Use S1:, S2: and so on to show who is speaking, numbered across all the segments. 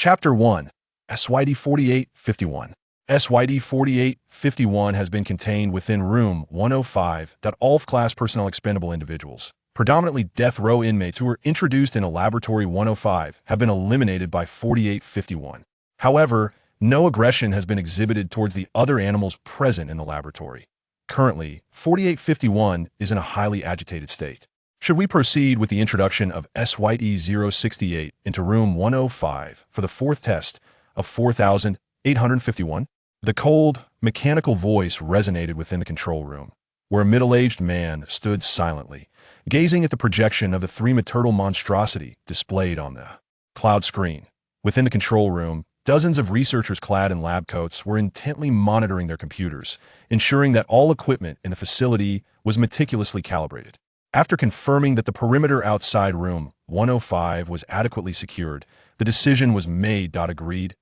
S1: Chapter 1. SYD 4851. SYD 4851 has been contained within Room 105 that all class personnel expendable individuals, predominantly death row inmates who were introduced in a Laboratory 105, have been eliminated by 4851. However, no aggression has been exhibited towards the other animals present in the laboratory. Currently, 4851 is in a highly agitated state. Should we proceed with the introduction of SYD 068 into Room 105 for the fourth test of 4851? The cold, mechanical voice resonated within the control room, where a middle-aged man stood silently, gazing at the projection of the three-metertal monstrosity displayed on the cloud screen. Within the control room, dozens of researchers clad in lab coats were intently monitoring their computers, ensuring that all equipment in the facility was meticulously calibrated. After confirming that the perimeter outside Room 105 was adequately secured, the decision was made. Agreed.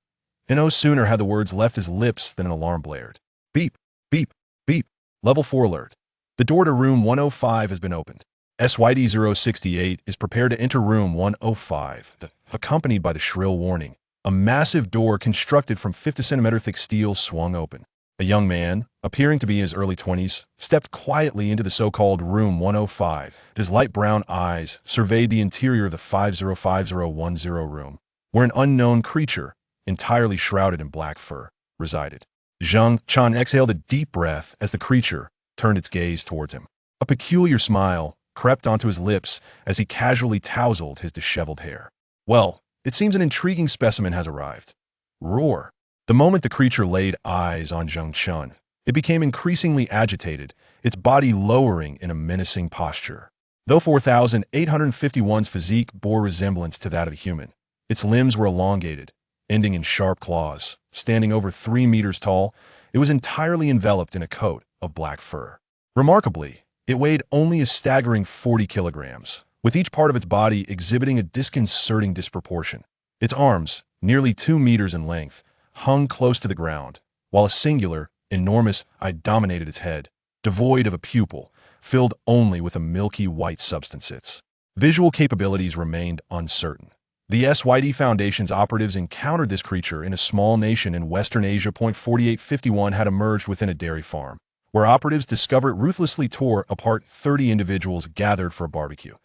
S1: And no sooner had the words left his lips than an alarm blared. Beep, beep, beep. Level 4 alert. The door to Room 105 has been opened. SYD 068 is prepared to enter Room 105, accompanied by the shrill warning. A massive door constructed from 50-centimeter thick steel swung open. A young man, appearing to be in his early 20s, stepped quietly into the so-called Room 105. His light brown eyes surveyed the interior of the 505010 room, where an unknown creature, entirely shrouded in black fur, resided. Zhang Chan exhaled a deep breath as the creature turned its gaze towards him. A peculiar smile crept onto his lips as he casually tousled his disheveled hair. Well, it seems an intriguing specimen has arrived. Roar. The moment the creature laid eyes on Zhang Chun, it became increasingly agitated, its body lowering in a menacing posture. Though 4851's physique bore resemblance to that of a human, its limbs were elongated, ending in sharp claws. Standing over 3 meters tall, it was entirely enveloped in a coat of black fur. Remarkably, it weighed only a staggering 40 kilograms, with each part of its body exhibiting a disconcerting disproportion. Its arms, nearly 2 meters in length, hung close to the ground, while a singular, enormous eye dominated its head, devoid of a pupil, filled only with a milky white substance. Its visual capabilities remained uncertain. The SYD Foundation's operatives encountered this creature in a small nation in Western Asia. 4851 had emerged within a dairy farm, where operatives discovered it ruthlessly tore apart 30 individuals gathered for a barbecue.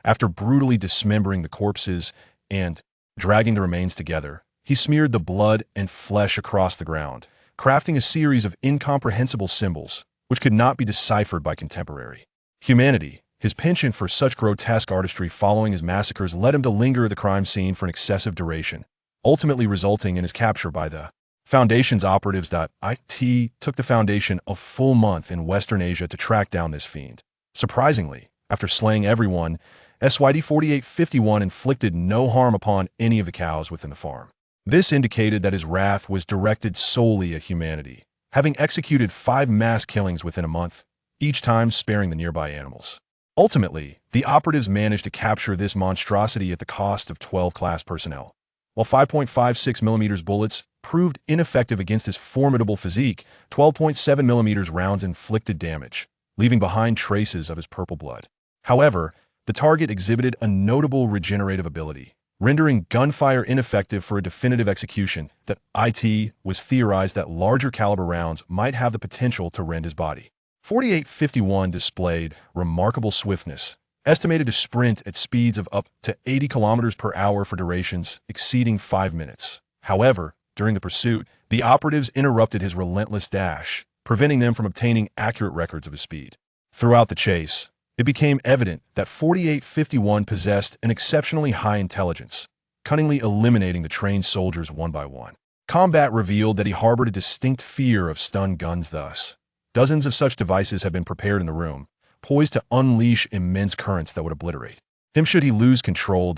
S1: After brutally dismembering the corpses and dragging the remains together, he smeared the blood and flesh across the ground, crafting a series of incomprehensible symbols which could not be deciphered by contemporary humanity. His penchant for such grotesque artistry following his massacres led him to linger at the crime scene for an excessive duration, ultimately resulting in his capture by the Foundation's operatives. It took the Foundation a full month in Western Asia to track down this fiend. Surprisingly, after slaying everyone, SYD 4851 inflicted no harm upon any of the cows within the farm. This indicated that his wrath was directed solely at humanity, having executed 5 mass killings within a month, each time sparing the nearby animals. Ultimately, the operatives managed to capture this monstrosity at the cost of 12 class personnel. While 5.56mm bullets proved ineffective against his formidable physique, 12.7mm rounds inflicted damage, leaving behind traces of his purple blood. However, the target exhibited a notable regenerative ability, rendering gunfire ineffective for a definitive execution. That it was theorized that larger caliber rounds might have the potential to rend his body. 4851 displayed remarkable swiftness, estimated to sprint at speeds of up to 80 kilometers per hour for durations exceeding 5 minutes. However, during the pursuit, the operatives interrupted his relentless dash, preventing them from obtaining accurate records of his speed. Throughout the chase, it became evident that 4851 possessed an exceptionally high intelligence, cunningly eliminating the trained soldiers one by one. Combat revealed that he harbored a distinct fear of stun guns. Thus, dozens of such devices had been prepared in the room, poised to unleash immense currents that would obliterate him should he lose control.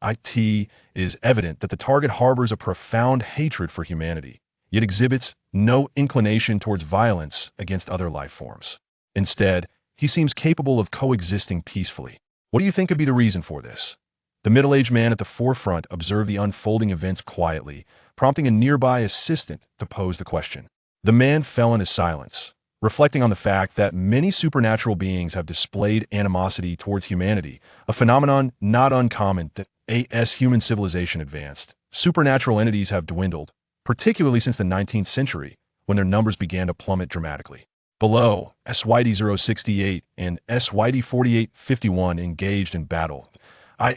S1: It is evident that the target harbors a profound hatred for humanity, yet exhibits no inclination towards violence against other life forms. Instead, he seems capable of coexisting peacefully. What do you think could be the reason for this? The middle-aged man at the forefront observed the unfolding events quietly, prompting a nearby assistant to pose the question. The man fell into silence, reflecting on the fact that many supernatural beings have displayed animosity towards humanity, a phenomenon not uncommon as human civilization advanced. Supernatural entities have dwindled, particularly since the 19th century, when their numbers began to plummet dramatically. Below, SYD-068 and SYD-4851 engaged in battle.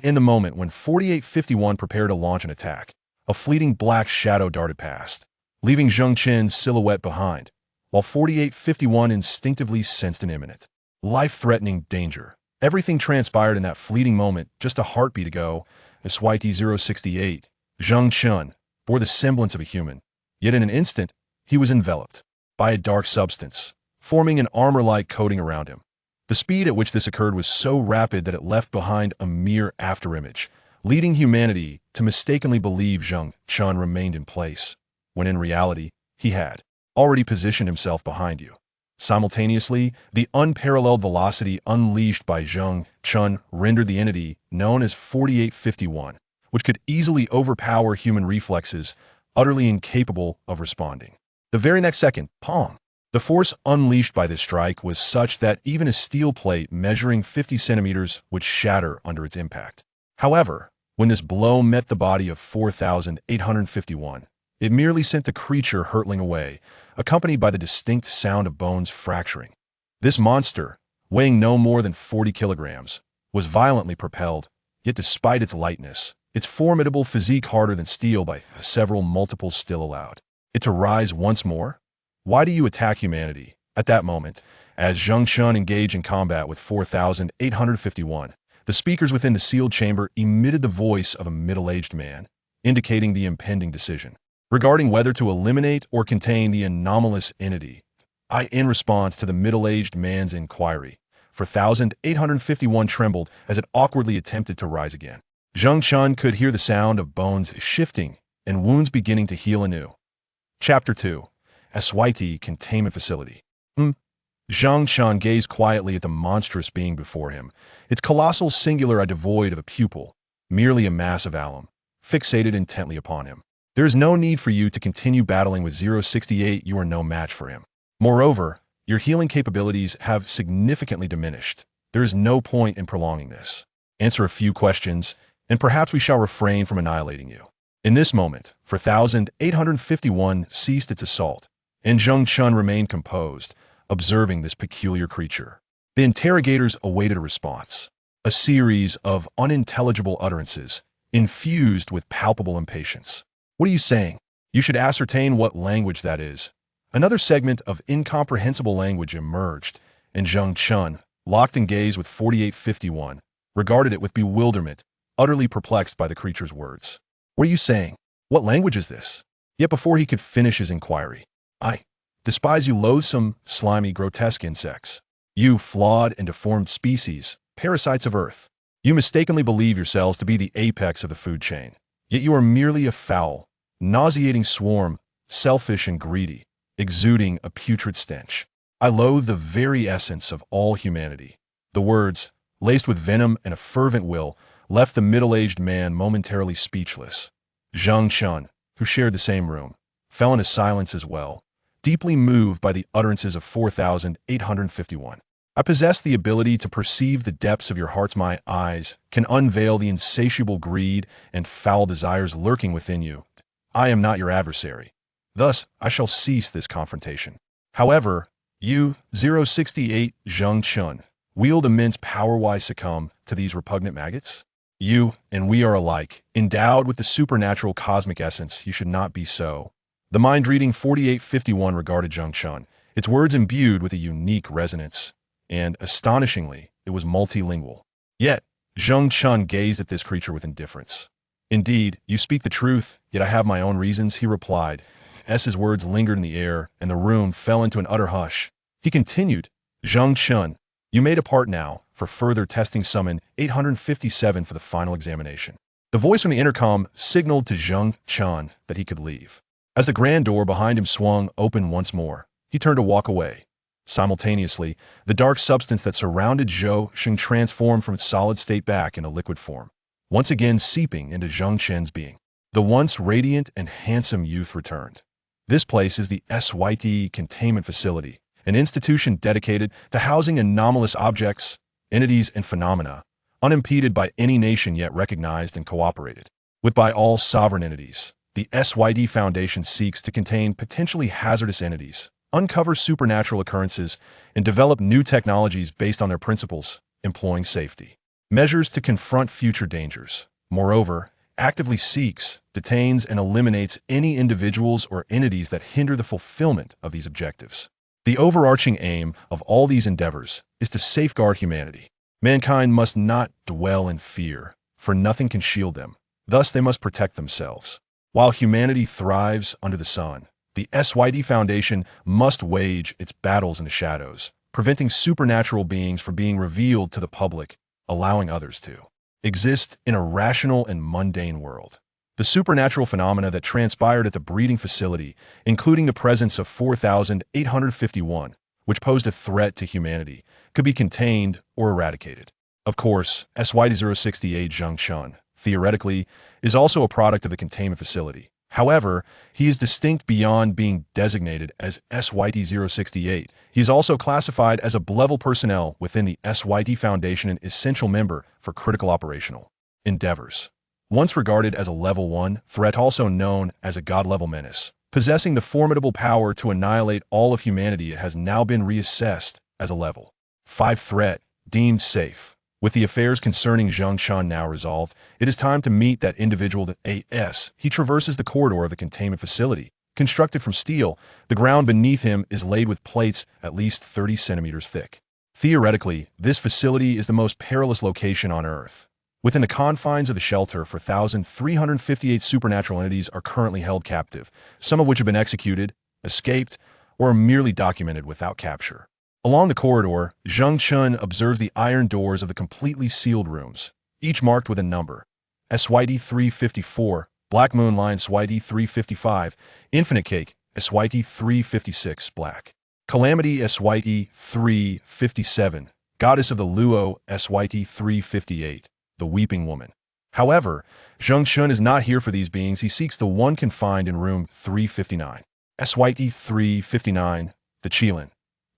S1: In the moment when 4851 prepared to launch an attack, a fleeting black shadow darted past, leaving Zheng Qin's silhouette behind, while 4851 instinctively sensed an imminent, life-threatening danger. Everything transpired in that fleeting moment, just a heartbeat ago. SYD-068, Zheng Qin, bore the semblance of a human, yet in an instant, he was enveloped by a dark substance, forming an armor-like coating around him. The speed at which this occurred was so rapid that it left behind a mere afterimage, leading humanity to mistakenly believe Zheng Qin remained in place, when in reality, he had already positioned himself behind you. Simultaneously, the unparalleled velocity unleashed by Zheng Qin rendered the entity known as 4851, which could easily overpower human reflexes, utterly incapable of responding. The very next second, pong! The force unleashed by this strike was such that even a steel plate measuring 50 centimeters would shatter under its impact. However, when this blow met the body of 4851, it merely sent the creature hurtling away, accompanied by the distinct sound of bones fracturing. This monster, weighing no more than 40 kilograms, was violently propelled, yet despite its lightness, its formidable physique harder than steel by several multiples still allowed it to rise once more. Why do you attack humanity? At that moment, as Zheng Qin engaged in combat with 4851, the speakers within the sealed chamber emitted the voice of a middle-aged man, indicating the impending decision regarding whether to eliminate or contain the anomalous entity. In response to the middle-aged man's inquiry, 4851 trembled as it awkwardly attempted to rise again. Zheng Qin could hear the sound of bones shifting and wounds beginning to heal anew. Chapter 2. SYT Containment Facility. Zheng Qin gazed quietly at the monstrous being before him, its colossal singular eye devoid of a pupil, merely a mass of alum, fixated intently upon him. There is no need for you to continue battling with 068. You are no match for him. Moreover, your healing capabilities have significantly diminished. There is no point in prolonging this. Answer a few questions, and perhaps we shall refrain from annihilating you. In this moment, 4851 ceased its assault, and Zheng Qin remained composed, observing this peculiar creature. The interrogators awaited a response, a series of unintelligible utterances, infused with palpable impatience. What are you saying? You should ascertain what language that is. Another segment of incomprehensible language emerged, and Zheng Qin, locked in gaze with 4851, regarded it with bewilderment, utterly perplexed by the creature's words. What are you saying? What language is this? Yet before he could finish his inquiry, I despise you loathsome, slimy, grotesque insects. You flawed and deformed species, parasites of Earth. You mistakenly believe yourselves to be the apex of the food chain. Yet you are merely a foul, nauseating swarm, selfish and greedy, exuding a putrid stench. I loathe the very essence of all humanity. The words, laced with venom and a fervent will, left the middle-aged man momentarily speechless. Zheng Qin, who shared the same room, fell into silence as well, deeply moved by the utterances of 4851. I possess the ability to perceive the depths of your hearts. My eyes can unveil the insatiable greed and foul desires lurking within you. I am not your adversary. Thus, I shall cease this confrontation. However, you, 068 Zheng Qin, wield immense power. Why succumb to these repugnant maggots? You and we are alike, endowed with the supernatural cosmic essence. You should not be so. The mind-reading 4851 regarded Zheng Qin, its words imbued with a unique resonance, and, astonishingly, it was multilingual. Yet, Zheng Qin gazed at this creature with indifference. Indeed, you speak the truth, yet I have my own reasons, he replied. As his words lingered in the air, and the room fell into an utter hush, he continued, Zheng Qin, you may depart now. For further testing, summon 857 for the final examination. The voice from the intercom signaled to Zheng Qin that he could leave. As the grand door behind him swung open once more, he turned to walk away. Simultaneously, the dark substance that surrounded Zhou Xing transformed from its solid state back into liquid form, once again seeping into Zheng Qin's being. The once radiant and handsome youth returned. This place is the SYT Containment Facility, an institution dedicated to housing anomalous objects, entities, and phenomena, unimpeded by any nation yet recognized and cooperated. With by all sovereign entities, the SYD Foundation seeks to contain potentially hazardous entities, uncover supernatural occurrences, and develop new technologies based on their principles, employing safety measures to confront future dangers. Moreover, actively seeks, detains, and eliminates any individuals or entities that hinder the fulfillment of these objectives. The overarching aim of all these endeavors is to safeguard humanity. Mankind must not dwell in fear, for nothing can shield them. Thus, they must protect themselves. While humanity thrives under the sun, the SYD Foundation must wage its battles in the shadows, preventing supernatural beings from being revealed to the public, allowing others to exist in a rational and mundane world. The supernatural phenomena that transpired at the breeding facility, including the presence of 4,851, which posed a threat to humanity, could be contained or eradicated. Of course, SYD-068 Zhengchun, theoretically, is also a product of the containment facility. However, he is distinct beyond being designated as SYD-068. He is also classified as a level personnel within the SYD Foundation, an essential member for critical operational endeavors. Once regarded as a level 1 threat, also known as a god-level menace, possessing the formidable power to annihilate all of humanity, it has now been reassessed as a level 5 threat, deemed safe. With the affairs concerning Zhengchun now resolved, it is time to meet that individual as he traverses the corridor of the containment facility. Constructed from steel, the ground beneath him is laid with plates at least 30 centimeters thick. Theoretically, this facility is the most perilous location on Earth. Within the confines of the shelter, 4,358 supernatural entities are currently held captive, some of which have been executed, escaped, or are merely documented without capture. Along the corridor, Zhengchun observes the iron doors of the completely sealed rooms, each marked with a number. SYD-354, Black Moon Lion SYD-355, Infinite Cake SYD-356, Black Calamity SYD-357, Goddess of the Luo SYD-358, the Weeping Woman. However, Zhengchun is not here for these beings. He seeks the one confined in room 359. SYD-359, the Qilin.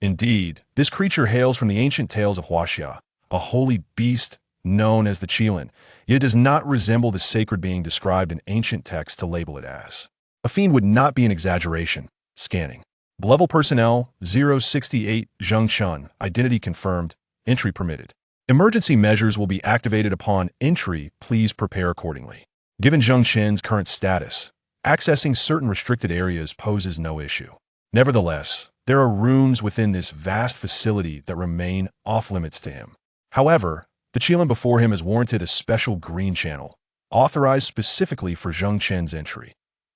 S1: Indeed, this creature hails from the ancient tales of Huaxia, a holy beast known as the Qilin, yet it does not resemble the sacred being described in ancient texts to label it as. A fiend would not be an exaggeration. Scanning. Level personnel 068 Zhengchun, identity confirmed, entry permitted. Emergency measures will be activated upon entry. Please prepare accordingly. Given Zhengchun's current status, accessing certain restricted areas poses no issue. Nevertheless, there are rooms within this vast facility that remain off-limits to him. However, the Qilin before him has warranted a special green channel, authorized specifically for Zhengchun's entry.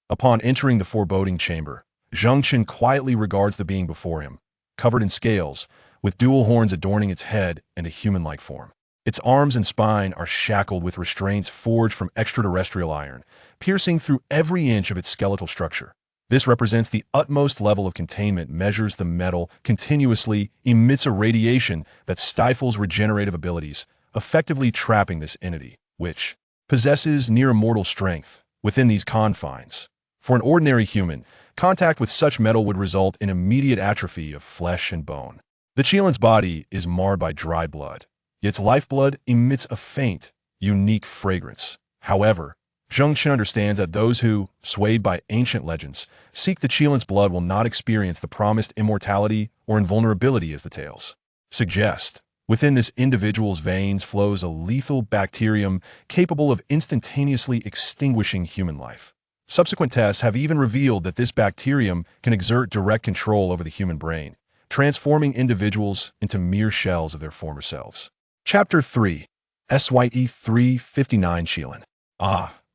S1: Upon entering the foreboding chamber, Zhengchun quietly regards the being before him, covered in scales, with dual horns adorning its head and a human-like form. Its arms and spine are shackled with restraints forged from extraterrestrial iron, piercing through every inch of its skeletal structure. This represents the utmost level of containment, measures the metal continuously, emits a radiation that stifles regenerative abilities, effectively trapping this entity, which possesses near immortal strength within these confines. For an ordinary human, contact with such metal would result in immediate atrophy of flesh and bone. The Qilin's body is marred by dry blood, yet its lifeblood emits a faint, unique fragrance. However, Zhengchun understands that those who, swayed by ancient legends, seek the Qilin's blood will not experience the promised immortality or invulnerability as the tales suggest. Within this individual's veins flows a lethal bacterium capable of instantaneously extinguishing human life. Subsequent tests have even revealed that this bacterium can exert direct control over the human brain, transforming individuals into mere shells of their former selves. Chapter 3. SYD-359 Qilin.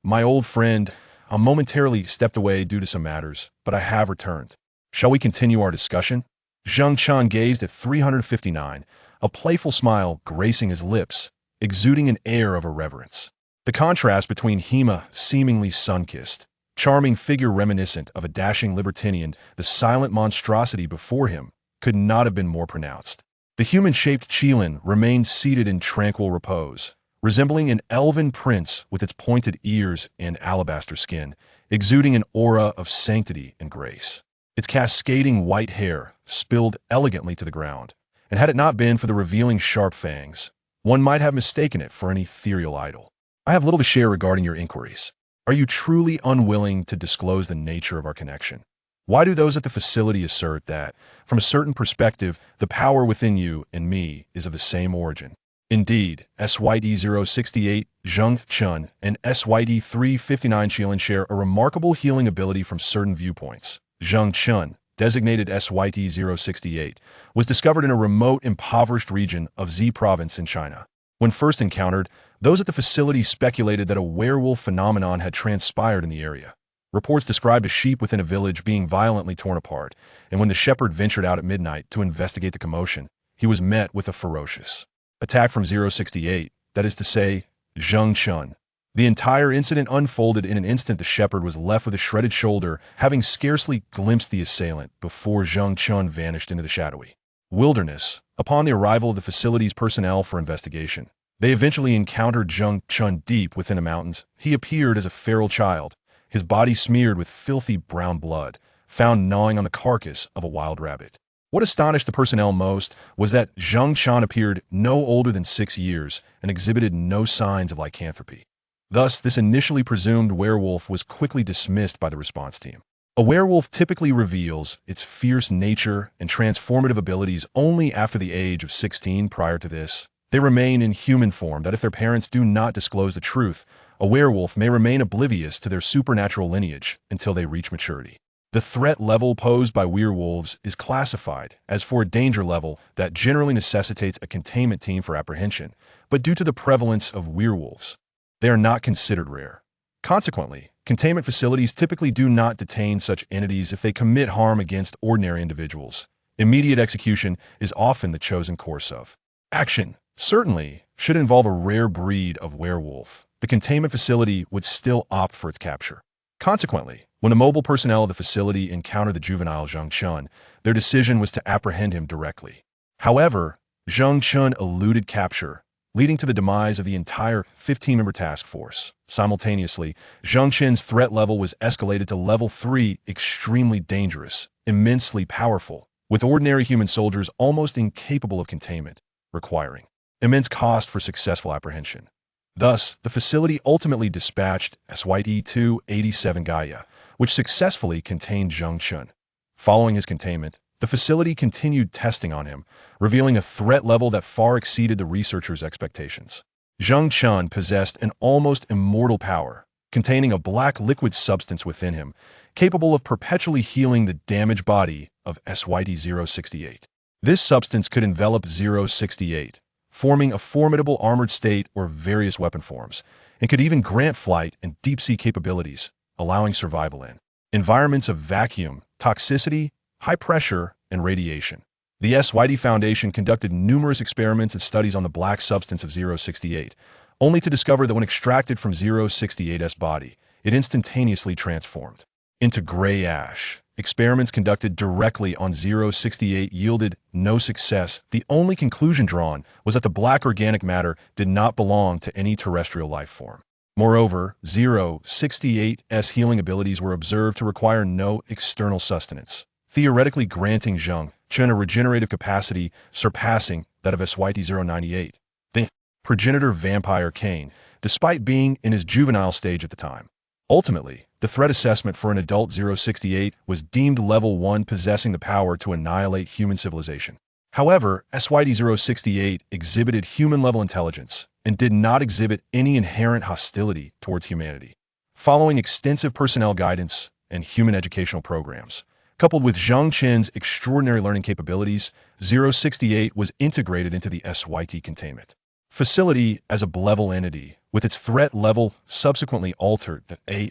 S1: My old friend, I momentarily stepped away due to some matters, but I have returned. Shall we continue our discussion? Zhengchun gazed at 359, a playful smile gracing his lips, exuding an air of irreverence. The contrast between Hema, seemingly sun-kissed, charming figure reminiscent of a dashing libertine, and the silent monstrosity before him could not have been more pronounced. The human-shaped Qilin remained seated in tranquil repose, resembling an elven prince with its pointed ears and alabaster skin, exuding an aura of sanctity and grace. Its cascading white hair spilled elegantly to the ground, and had it not been for the revealing sharp fangs, one might have mistaken it for an ethereal idol. I have little to share regarding your inquiries. Are you truly unwilling to disclose the nature of our connection? Why do those at the facility assert that, from a certain perspective, the power within you and me is of the same origin? Indeed, SYD-068, Zheng Chun, and SYD-359 Qian share a remarkable healing ability from certain viewpoints. Zheng Chun, designated SYD-068, was discovered in a remote, impoverished region of Z province in China. When first encountered, those at the facility speculated that a werewolf phenomenon had transpired in the area. Reports described a sheep within a village being violently torn apart, and when the shepherd ventured out at midnight to investigate the commotion, he was met with a ferocious attack from 068, that is to say, Zheng Chun. The entire incident unfolded in an instant. The shepherd was left with a shredded shoulder, having scarcely glimpsed the assailant before Zheng Chun vanished into the shadowy wilderness. Upon the arrival of the facility's personnel for investigation, they eventually encountered Zheng Chun deep within the mountains. He appeared as a feral child, his body smeared with filthy brown blood, found gnawing on the carcass of a wild rabbit. What astonished the personnel most was that Zheng Chun appeared no older than 6 years and exhibited no signs of lycanthropy. Thus, this initially presumed werewolf was quickly dismissed by the response team. A werewolf typically reveals its fierce nature and transformative abilities only after the age of 16. Prior to this, they remain in human form. That if their parents do not disclose the truth, a werewolf may remain oblivious to their supernatural lineage until they reach maturity. The threat level posed by werewolves is classified as for a danger level that generally necessitates a containment team for apprehension, but due to the prevalence of werewolves, they are not considered rare. Consequently, containment facilities typically do not detain such entities if they commit harm against ordinary individuals. Immediate execution is often the chosen course of action. Certainly, should involve a rare breed of werewolf, the containment facility would still opt for its capture. Consequently, when the mobile personnel of the facility encountered the juvenile Zheng Chun, their decision was to apprehend him directly. However, Zheng Chun eluded capture, leading to the demise of the entire 15-member task force. Simultaneously, Zheng Chun's threat level was escalated to level 3, extremely dangerous, immensely powerful, with ordinary human soldiers almost incapable of containment, requiring immense cost for successful apprehension. Thus, the facility ultimately dispatched SYD-287 Gaia, which successfully contained Zheng Chun. Following his containment, the facility continued testing on him, revealing a threat level that far exceeded the researchers' expectations. Zheng Chun possessed an almost immortal power, containing a black liquid substance within him, capable of perpetually healing the damaged body of SYD-068. This substance could envelop 068, forming a formidable armored state or various weapon forms, and could even grant flight and deep-sea capabilities, allowing survival in environments of vacuum, toxicity, high pressure, and radiation. The SYD Foundation conducted numerous experiments and studies on the black substance of 068, only to discover that when extracted from 068's body, it instantaneously transformed into gray ash. Experiments conducted directly on 068 yielded no success. The only conclusion drawn was that the black organic matter did not belong to any terrestrial life form. Moreover, 068's healing abilities were observed to require no external sustenance, theoretically granting Zheng Chun a regenerative capacity surpassing that of SYD-098, the progenitor vampire Cain, despite being in his juvenile stage at the time. Ultimately, the threat assessment for an adult 068 was deemed level 1, possessing the power to annihilate human civilization. However, SYD-068 exhibited human-level intelligence and did not exhibit any inherent hostility towards humanity. Following extensive personnel guidance and human educational programs, coupled with Zheng Chun's extraordinary learning capabilities, 068 was integrated into the SYT containment facility as a benevolent entity, with its threat level subsequently altered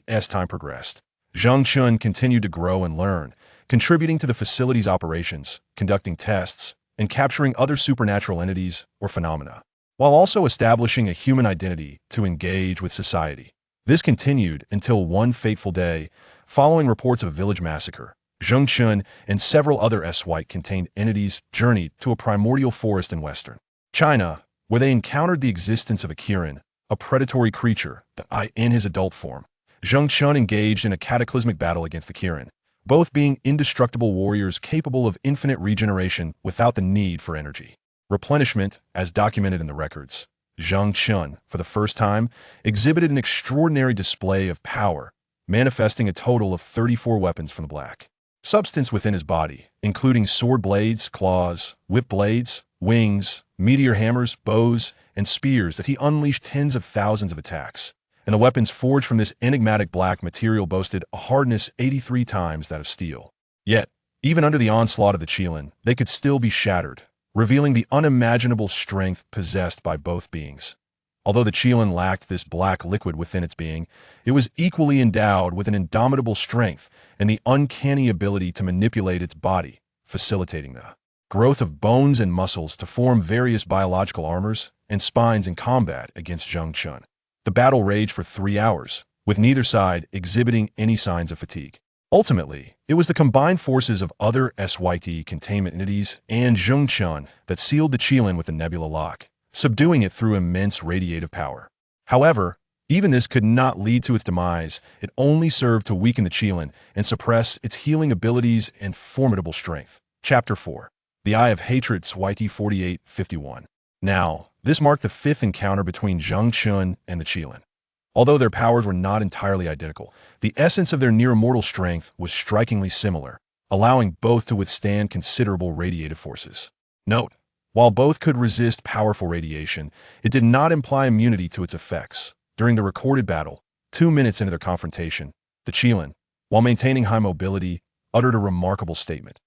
S1: as time progressed. Zheng Chun continued to grow and learn, contributing to the facility's operations, conducting tests, and capturing other supernatural entities or phenomena, while also establishing a human identity to engage with society. This continued until one fateful day, following reports of a village massacre. Zheng Chun and several other SYT-contained entities journeyed to a primordial forest in western China, where they encountered the existence of a Kirin, a predatory creature, in his adult form. Zheng Chun engaged in a cataclysmic battle against the Kirin, both being indestructible warriors capable of infinite regeneration without the need for energy replenishment, as documented in the records. Zhang Chun, for the first time, exhibited an extraordinary display of power, manifesting a total of 34 weapons from the black substance within his body, including sword blades, claws, whip blades, wings, meteor hammers, bows, and spears that he unleashed tens of thousands of attacks. And the weapons forged from this enigmatic black material boasted a hardness 83 times that of steel. Yet, even under the onslaught of the Qilin, they could still be shattered, revealing the unimaginable strength possessed by both beings. Although the Qilin lacked this black liquid within its being, it was equally endowed with an indomitable strength and the uncanny ability to manipulate its body, facilitating the growth of bones and muscles to form various biological armors and spines in combat against Zhang Chun. The battle raged for 3 hours, with neither side exhibiting any signs of fatigue. Ultimately, it was the combined forces of other SYT containment entities and Zhang Chun that sealed the Qilin with the nebula lock, subduing it through immense radiative power. However, even this could not lead to its demise. It only served to weaken the Qilin and suppress its healing abilities and formidable strength. Chapter 4. The Eye of Hatred, SYT 4851. Now, this marked the 5th encounter between Zhang Chun and the Qilin. Although their powers were not entirely identical, the essence of their near-immortal strength was strikingly similar, allowing both to withstand considerable radiative forces. Note: while both could resist powerful radiation, it did not imply immunity to its effects. During the recorded battle, 2 minutes into their confrontation, the Qilin, while maintaining high mobility, uttered a remarkable statement.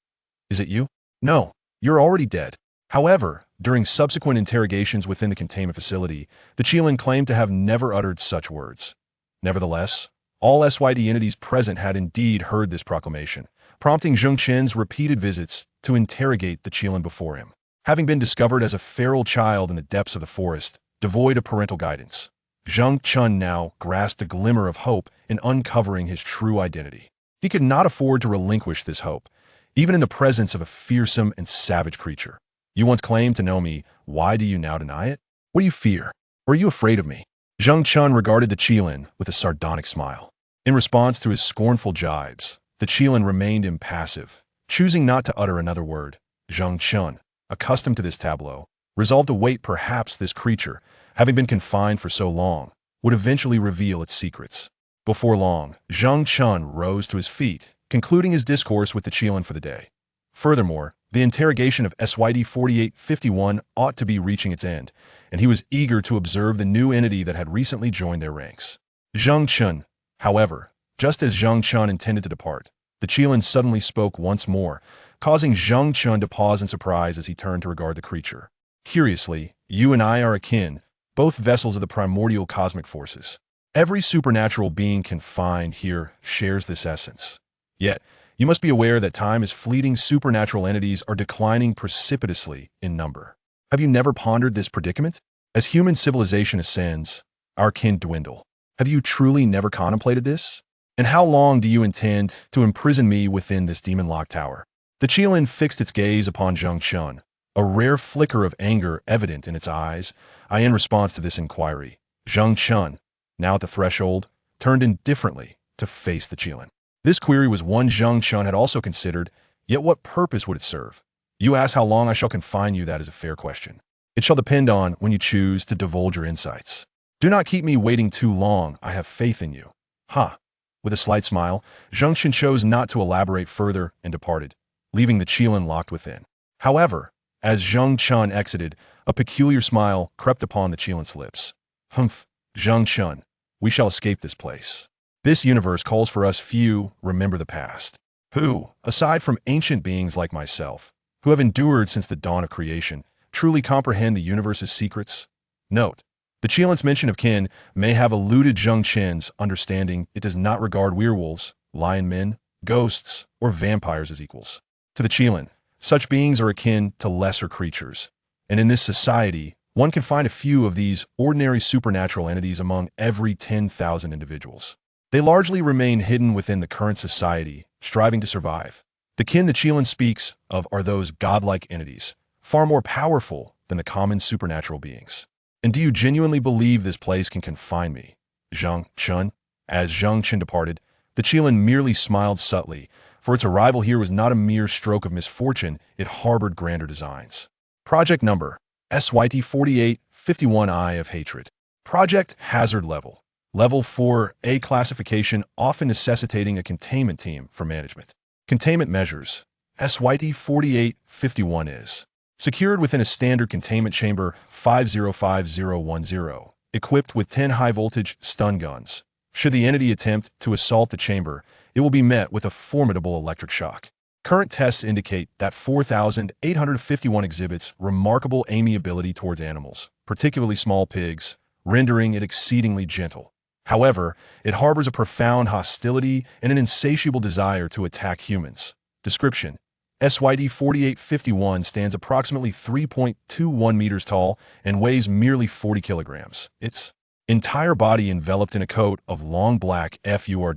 S1: "Is it you? No, you're already dead." However, during subsequent interrogations within the containment facility, the Qilin claimed to have never uttered such words. Nevertheless, all SYD entities present had indeed heard this proclamation, prompting Zhang Chun's repeated visits to interrogate the Qilin before him. Having been discovered as a feral child in the depths of the forest, devoid of parental guidance, Zhang Chun now grasped a glimmer of hope in uncovering his true identity. He could not afford to relinquish this hope, even in the presence of a fearsome and savage creature. "You once claimed to know me. Why do you now deny it? What do you fear? Or are you afraid of me?" Zhang Chun regarded the Qilin with a sardonic smile. In response to his scornful jibes, the Qilin remained impassive, choosing not to utter another word. Zhang Chun, accustomed to this tableau, resolved to wait. Perhaps this creature, having been confined for so long, would eventually reveal its secrets. Before long, Zhang Chun rose to his feet, concluding his discourse with the Qilin for the day. Furthermore, the interrogation of SYD 4851 ought to be reaching its end, and he was eager to observe the new entity that had recently joined their ranks. Zhang Chun, however, just as Zhang Chun intended to depart, the Qilin suddenly spoke once more, causing Zhang Chun to pause in surprise as he turned to regard the creature. "Curiously, you and I are akin, both vessels of the primordial cosmic forces. Every supernatural being confined here shares this essence. Yet, you must be aware that time is fleeting. Supernatural entities are declining precipitously in number. Have you never pondered this predicament? As human civilization ascends, our kin dwindle. Have you truly never contemplated this? And how long do you intend to imprison me within this demon-locked tower?" The Qilin fixed its gaze upon Zhang Chun, a rare flicker of anger evident in its eyes. In response to this inquiry, Zhang Chun, now at the threshold, turned indifferently to face the Qilin. This query was one Zhang Chun had also considered, yet what purpose would it serve? "You ask how long I shall confine you. That is a fair question. It shall depend on when you choose to divulge your insights. Do not keep me waiting too long. I have faith in you." "Ha!" With a slight smile, Zhang Chun chose not to elaborate further and departed, leaving the Qilin locked within. However, as Zhang Chun exited, a peculiar smile crept upon the Qilin's lips. "Humph, Zhang Chun, we shall escape this place. This universe calls for us few. Remember the past. Who, aside from ancient beings like myself, who have endured since the dawn of creation, truly comprehend the universe's secrets?" Note: the Qilin's mention of kin may have eluded Zhang Chun's understanding. It does not regard werewolves, lion men, ghosts, or vampires as equals. To the Qilin, such beings are akin to lesser creatures, and in this society, one can find a few of these ordinary supernatural entities among every 10,000 individuals. They largely remain hidden within the current society, striving to survive. The kin the Qilin speaks of are those godlike entities, far more powerful than the common supernatural beings. "And do you genuinely believe this place can confine me, Zhang Chun?" As Zhang Chun departed, the Qilin merely smiled subtly, for its arrival here was not a mere stroke of misfortune. It harbored grander designs. Project number SYT 48 51 Eye of Hatred. Project Hazard Level. Level 4A classification, often necessitating a containment team for management. Containment measures. SYD-4851 is secured within a standard containment chamber 505010, equipped with 10 high-voltage stun guns. Should the entity attempt to assault the chamber, it will be met with a formidable electric shock. Current tests indicate that 4,851 exhibits remarkable amiability towards animals, particularly small pigs, rendering it exceedingly gentle. However, it harbors a profound hostility and an insatiable desire to attack humans. Description: SYD-4851 stands approximately 3.21 meters tall and weighs merely 40 kilograms. Its entire body enveloped in a coat of long black fur.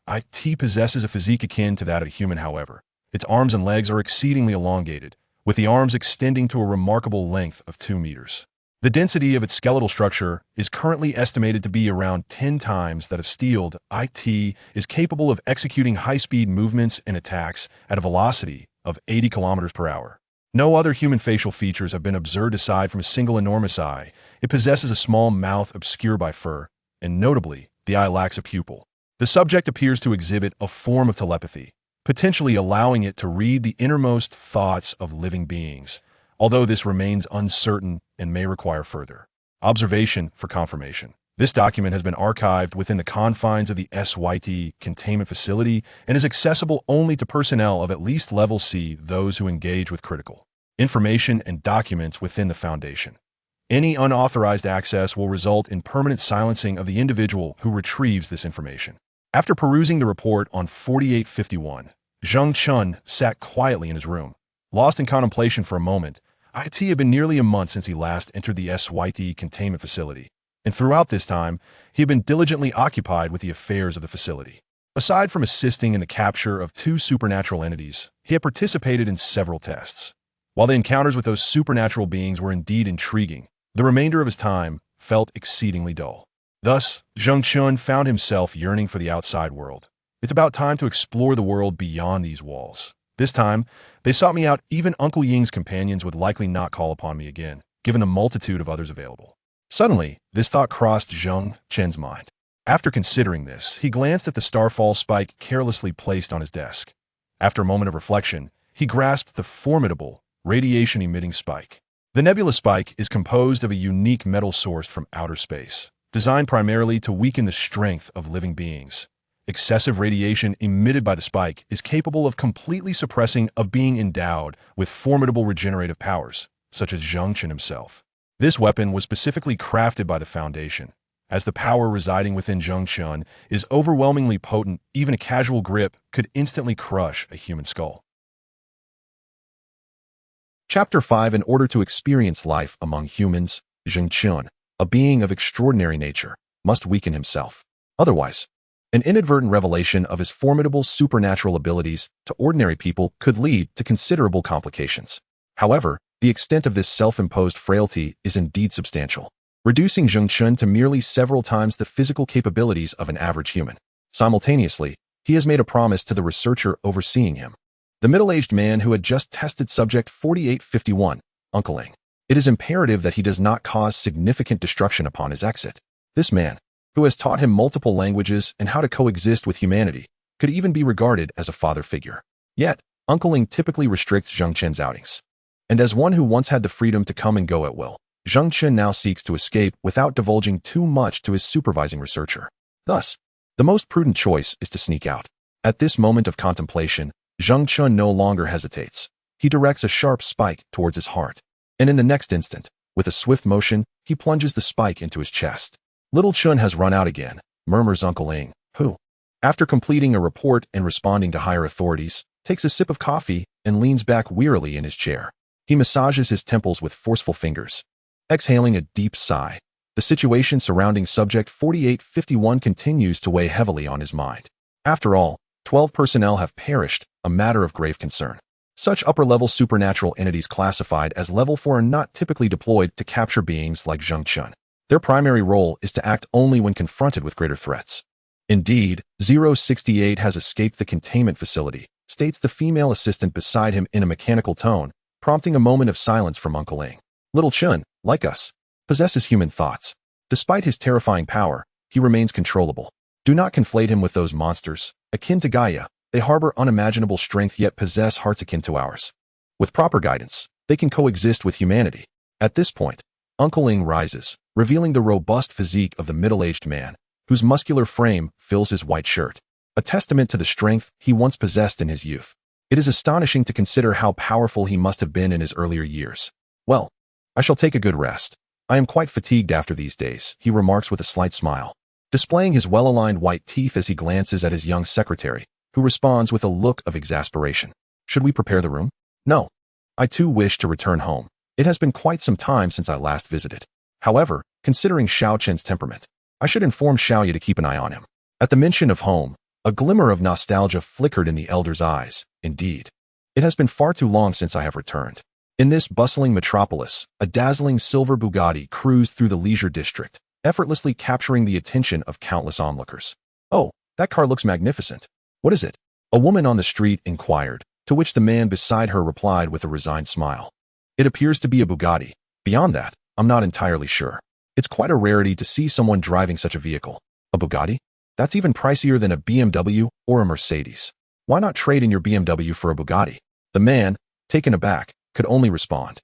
S1: It possesses a physique akin to that of a human, however. Its arms and legs are exceedingly elongated, with the arms extending to a remarkable length of 2 meters. The density of its skeletal structure is currently estimated to be around 10 times that of steel. It is capable of executing high-speed movements and attacks at a velocity of 80 kilometers per hour. No other human facial features have been observed aside from a single enormous eye. It possesses a small mouth obscured by fur, and notably, the eye lacks a pupil. The subject appears to exhibit a form of telepathy, potentially allowing it to read the innermost thoughts of living beings, although this remains uncertain and may require further observation for confirmation. This document has been archived within the confines of the SYT containment facility and is accessible only to personnel of at least Level C, those who engage with critical information and documents within the Foundation. Any unauthorized access will result in permanent silencing of the individual who retrieves this information. After perusing the report on 4851, Zheng Chun sat quietly in his room. Lost in contemplation for a moment, it had been nearly a month since he last entered the SYT containment facility, and throughout this time, he had been diligently occupied with the affairs of the facility. Aside from assisting in the capture of 2 supernatural entities, he had participated in several tests. While the encounters with those supernatural beings were indeed intriguing, the remainder of his time felt exceedingly dull. Thus, Zheng Chun found himself yearning for the outside world. It's about time to explore the world beyond these walls. This time, they sought me out. Even Uncle Ying's companions would likely not call upon me again, given the multitude of others available. Suddenly, this thought crossed Zheng Chen's mind. After considering this, he glanced at the starfall spike carelessly placed on his desk. After a moment of reflection, he grasped the formidable, radiation-emitting spike. The nebula spike is composed of a unique metal sourced from outer space, designed primarily to weaken the strength of living beings. Excessive radiation emitted by the spike is capable of completely suppressing a being endowed with formidable regenerative powers, such as Zheng Chen himself. This weapon was specifically crafted by the Foundation, as the power residing within Zheng Chen is overwhelmingly potent. Even a casual grip could instantly crush a human skull. Chapter 5. In order to experience life among humans, Zheng Chen, a being of extraordinary nature, must weaken himself. Otherwise, an inadvertent revelation of his formidable supernatural abilities to ordinary people could lead to considerable complications. However, the extent of this self-imposed frailty is indeed substantial, reducing Zheng Chen to merely several times the physical capabilities of an average human. Simultaneously, he has made a promise to the researcher overseeing him, the middle-aged man who had just tested subject 4851, Uncle Ling. It is imperative that he does not cause significant destruction upon his exit. This man, who has taught him multiple languages and how to coexist with humanity, could even be regarded as a father figure. Yet, Uncle Ling typically restricts Zheng Chen's outings. And as one who once had the freedom to come and go at will, Zheng Chen now seeks to escape without divulging too much to his supervising researcher. Thus, the most prudent choice is to sneak out. At this moment of contemplation, Zheng Chen no longer hesitates. He directs a sharp spike towards his heart, and in the next instant, with a swift motion, he plunges the spike into his chest. Little Chun has run out again, murmurs Uncle Ling, who, after completing a report and responding to higher authorities, takes a sip of coffee and leans back wearily in his chair. He massages his temples with forceful fingers. Exhaling a deep sigh, the situation surrounding subject 4851 continues to weigh heavily on his mind. After all, 12 personnel have perished, a matter of grave concern. Such upper-level supernatural entities classified as Level 4 are not typically deployed to capture beings like Zheng Chen. Their primary role is to act only when confronted with greater threats. Indeed, 068 has escaped the containment facility, states the female assistant beside him in a mechanical tone, prompting a moment of silence from Uncle Ling. Little Chun, like us, possesses human thoughts. Despite his terrifying power, he remains controllable. Do not conflate him with those monsters. Akin to Gaia, they harbor unimaginable strength yet possess hearts akin to ours. With proper guidance, they can coexist with humanity. At this point, Uncle Ing rises, revealing the robust physique of the middle-aged man, whose muscular frame fills his white shirt, a testament to the strength he once possessed in his youth. It is astonishing to consider how powerful he must have been in his earlier years. Well, I shall take a good rest. I am quite fatigued after these days, he remarks with a slight smile, displaying his well-aligned white teeth as he glances at his young secretary, who responds with a look of exasperation. Should we prepare the room? No. I too wish to return home. It has been quite some time since I last visited. However, considering Xiao Chen's temperament, I should inform Xiaoye to keep an eye on him. At the mention of home, a glimmer of nostalgia flickered in the elder's eyes. Indeed, it has been far too long since I have returned. In this bustling metropolis, a dazzling silver Bugatti cruised through the leisure district, effortlessly capturing the attention of countless onlookers. Oh, that car looks magnificent. What is it? A woman on the street inquired, to which the man beside her replied with a resigned smile. It appears to be a Bugatti. Beyond that, I'm not entirely sure. It's quite a rarity to see someone driving such a vehicle. A Bugatti? That's even pricier than a BMW or a Mercedes. Why not trade in your BMW for a Bugatti? The man, taken aback, could only respond.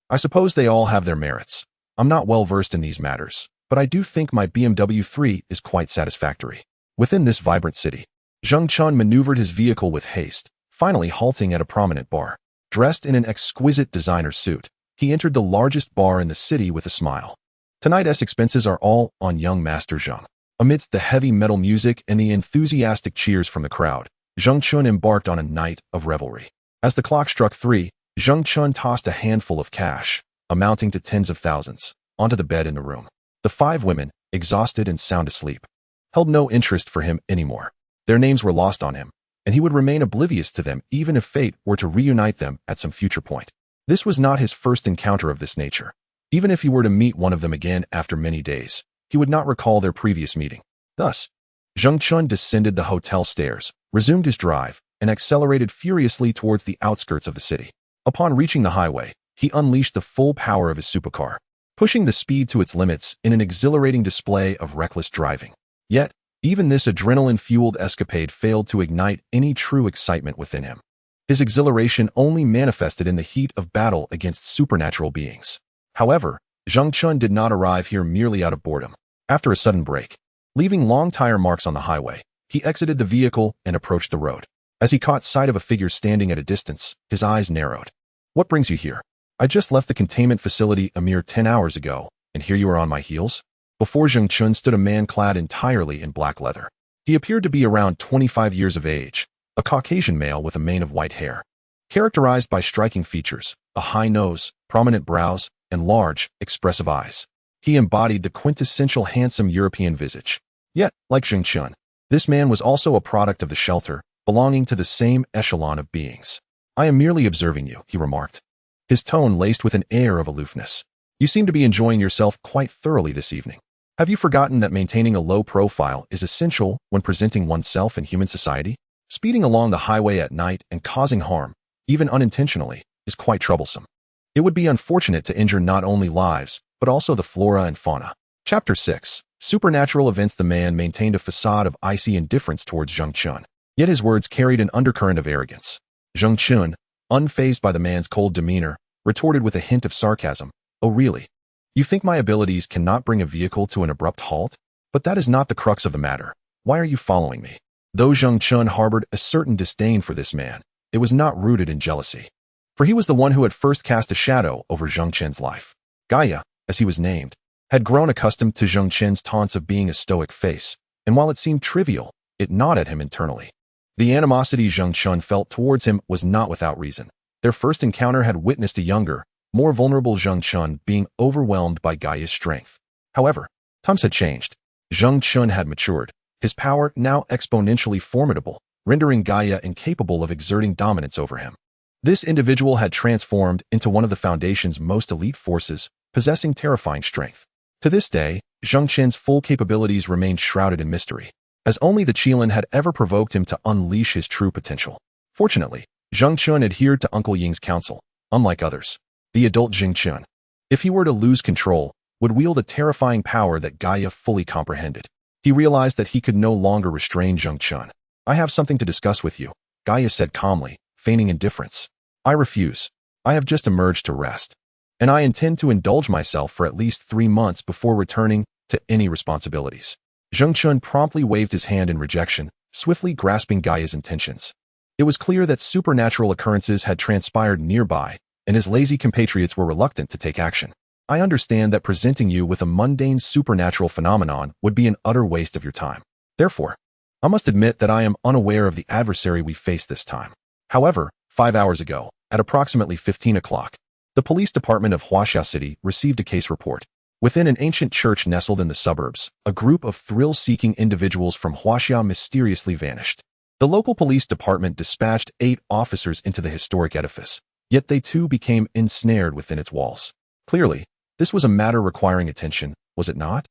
S1: I suppose they all have their merits. I'm not well versed in these matters, but I do think my BMW 3 is quite satisfactory. Within this vibrant city, Zheng Chun maneuvered his vehicle with haste, finally halting at a prominent bar. Dressed in an exquisite designer suit, he entered the largest bar in the city with a smile. Tonight's expenses are all on young Master Zheng. Amidst the heavy metal music and the enthusiastic cheers from the crowd, Zheng Chun embarked on a night of revelry. As the clock struck 3, Zheng Chun tossed a handful of cash, amounting to tens of thousands, onto the bed in the room. The 5 women, exhausted and sound asleep, held no interest for him anymore. Their names were lost on him, and he would remain oblivious to them even if fate were to reunite them at some future point. This was not his first encounter of this nature. Even if he were to meet one of them again after many days, he would not recall their previous meeting. Thus, Zheng Chun descended the hotel stairs, resumed his drive, and accelerated furiously towards the outskirts of the city. Upon reaching the highway, he unleashed the full power of his supercar, pushing the speed to its limits in an exhilarating display of reckless driving. Yet, even this adrenaline-fueled escapade failed to ignite any true excitement within him. His exhilaration only manifested in the heat of battle against supernatural beings. However, Zheng Chun did not arrive here merely out of boredom. After a sudden break, leaving long tire marks on the highway, he exited the vehicle and approached the road. As he caught sight of a figure standing at a distance, his eyes narrowed. What brings you here? I just left the containment facility a mere 10 hours ago, and here you are on my heels? Before Zheng Chun stood a man clad entirely in black leather. He appeared to be around 25 years of age, a Caucasian male with a mane of white hair, characterized by striking features, a high nose, prominent brows, and large, expressive eyes. He embodied the quintessential handsome European visage. Yet, like Zheng Chun, this man was also a product of the shelter, belonging to the same echelon of beings. I am merely observing you, he remarked, his tone laced with an air of aloofness. You seem to be enjoying yourself quite thoroughly this evening. Have you forgotten that maintaining a low profile is essential when presenting oneself in human society? Speeding along the highway at night and causing harm, even unintentionally, is quite troublesome. It would be unfortunate to injure not only lives, but also the flora and fauna. Chapter 6. Supernatural events. The man maintained a facade of icy indifference towards Zheng Chun, yet his words carried an undercurrent of arrogance. Zheng Chun, unfazed by the man's cold demeanor, retorted with a hint of sarcasm. Oh really? You think my abilities cannot bring a vehicle to an abrupt halt? But that is not the crux of the matter. Why are you following me? Though Zheng Chun harbored a certain disdain for this man, it was not rooted in jealousy. For he was the one who had first cast a shadow over Zheng Chen's life. Gaia, as he was named, had grown accustomed to Zheng Chen's taunts of being a stoic face, and while it seemed trivial, it gnawed at him internally. The animosity Zheng Chun felt towards him was not without reason. Their first encounter had witnessed a younger, more vulnerable Zheng Chun being overwhelmed by Gaia's strength. However, times had changed. Zheng Chun had matured, his power now exponentially formidable, rendering Gaia incapable of exerting dominance over him. This individual had transformed into one of the Foundation's most elite forces, possessing terrifying strength. To this day, Zheng Chen's full capabilities remained shrouded in mystery, as only the Qilin had ever provoked him to unleash his true potential. Fortunately, Zheng Chun adhered to Uncle Ying's counsel, unlike others. The adult Zheng Chun, if he were to lose control, would wield a terrifying power that Gaia fully comprehended. He realized that he could no longer restrain Zheng Chun. "I have something to discuss with you," Gaia said calmly, feigning indifference. "I refuse. I have just emerged to rest, and I intend to indulge myself for at least 3 months before returning to any responsibilities." Zheng Chun promptly waved his hand in rejection, swiftly grasping Gaia's intentions. It was clear that supernatural occurrences had transpired nearby, and his lazy compatriots were reluctant to take action. "I understand that presenting you with a mundane supernatural phenomenon would be an utter waste of your time. Therefore, I must admit that I am unaware of the adversary we face this time. However, 5 hours ago, at approximately 15 o'clock, the police department of Huaxia City received a case report. Within an ancient church nestled in the suburbs, a group of thrill-seeking individuals from Huaxia mysteriously vanished. The local police department dispatched 8 officers into the historic edifice, yet they too became ensnared within its walls. Clearly, this was a matter requiring attention, was it not?"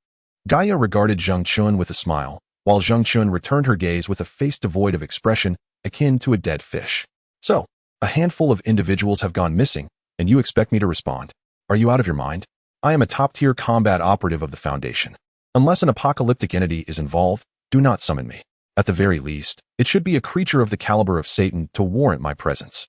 S1: Gaia regarded Zheng Chun with a smile, while Zheng Chun returned her gaze with a face devoid of expression, akin to a dead fish. "So, a handful of individuals have gone missing, and you expect me to respond? Are you out of your mind? I am a top-tier combat operative of the Foundation. Unless an apocalyptic entity is involved, do not summon me. At the very least, it should be a creature of the caliber of Satan to warrant my presence."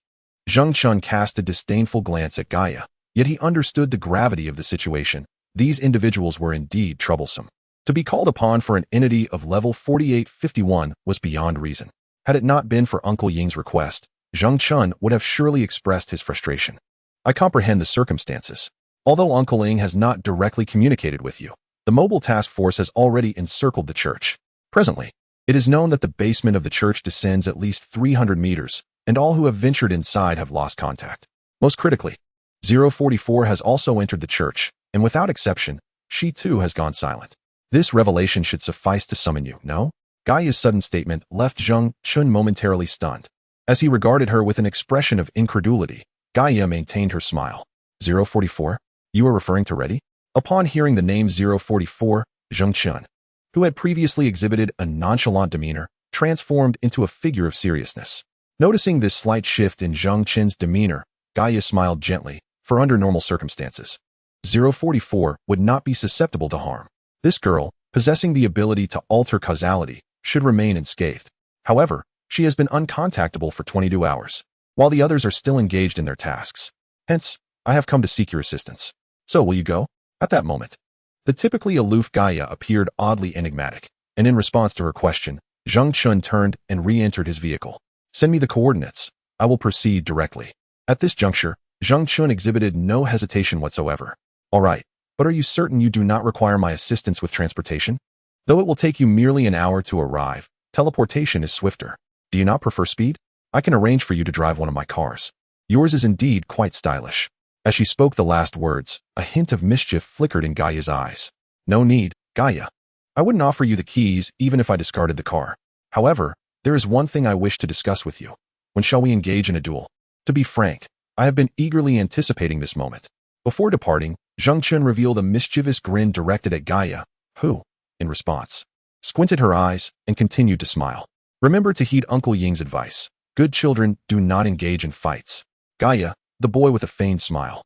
S1: Zheng Chun cast a disdainful glance at Gaia, yet he understood the gravity of the situation. These individuals were indeed troublesome. To be called upon for an entity of level 4851 was beyond reason. Had it not been for Uncle Ying's request, Zheng Chun would have surely expressed his frustration. "I comprehend the circumstances. Although Uncle Ying has not directly communicated with you, the mobile task force has already encircled the church. Presently, it is known that the basement of the church descends at least 300 meters, and all who have ventured inside have lost contact. Most critically, 044 has also entered the church, and without exception, she too has gone silent. This revelation should suffice to summon you, no?" Gaia's sudden statement left Zheng Chun momentarily stunned. As he regarded her with an expression of incredulity, Gaia maintained her smile. 044? You are referring to Reddy?" Upon hearing the name 044, Zheng Chun, who had previously exhibited a nonchalant demeanor, transformed into a figure of seriousness. Noticing this slight shift in Zheng Chun's demeanor, Gaia smiled gently, for under normal circumstances, 044 would not be susceptible to harm. This girl, possessing the ability to alter causality, should remain unscathed. However, she has been uncontactable for 22 hours, while the others are still engaged in their tasks. Hence, I have come to seek your assistance. So will you go? At that moment, the typically aloof Gaia appeared oddly enigmatic, and in response to her question, Zheng Chun turned and re-entered his vehicle. "Send me the coordinates. I will proceed directly." At this juncture, Zheng Chun exhibited no hesitation whatsoever. "All right, but are you certain you do not require my assistance with transportation? Though it will take you merely an hour to arrive, teleportation is swifter. Do you not prefer speed? I can arrange for you to drive one of my cars. Yours is indeed quite stylish." As she spoke the last words, a hint of mischief flickered in Gaia's eyes. "No need, Gaia. I wouldn't offer you the keys even if I discarded the car. However, there is one thing I wish to discuss with you. When shall we engage in a duel? To be frank, I have been eagerly anticipating this moment." Before departing, Zheng Chun revealed a mischievous grin directed at Gaia, who, in response, squinted her eyes and continued to smile. "Remember to heed Uncle Ying's advice. Good children do not engage in fights." Gaia, the boy with a feigned smile,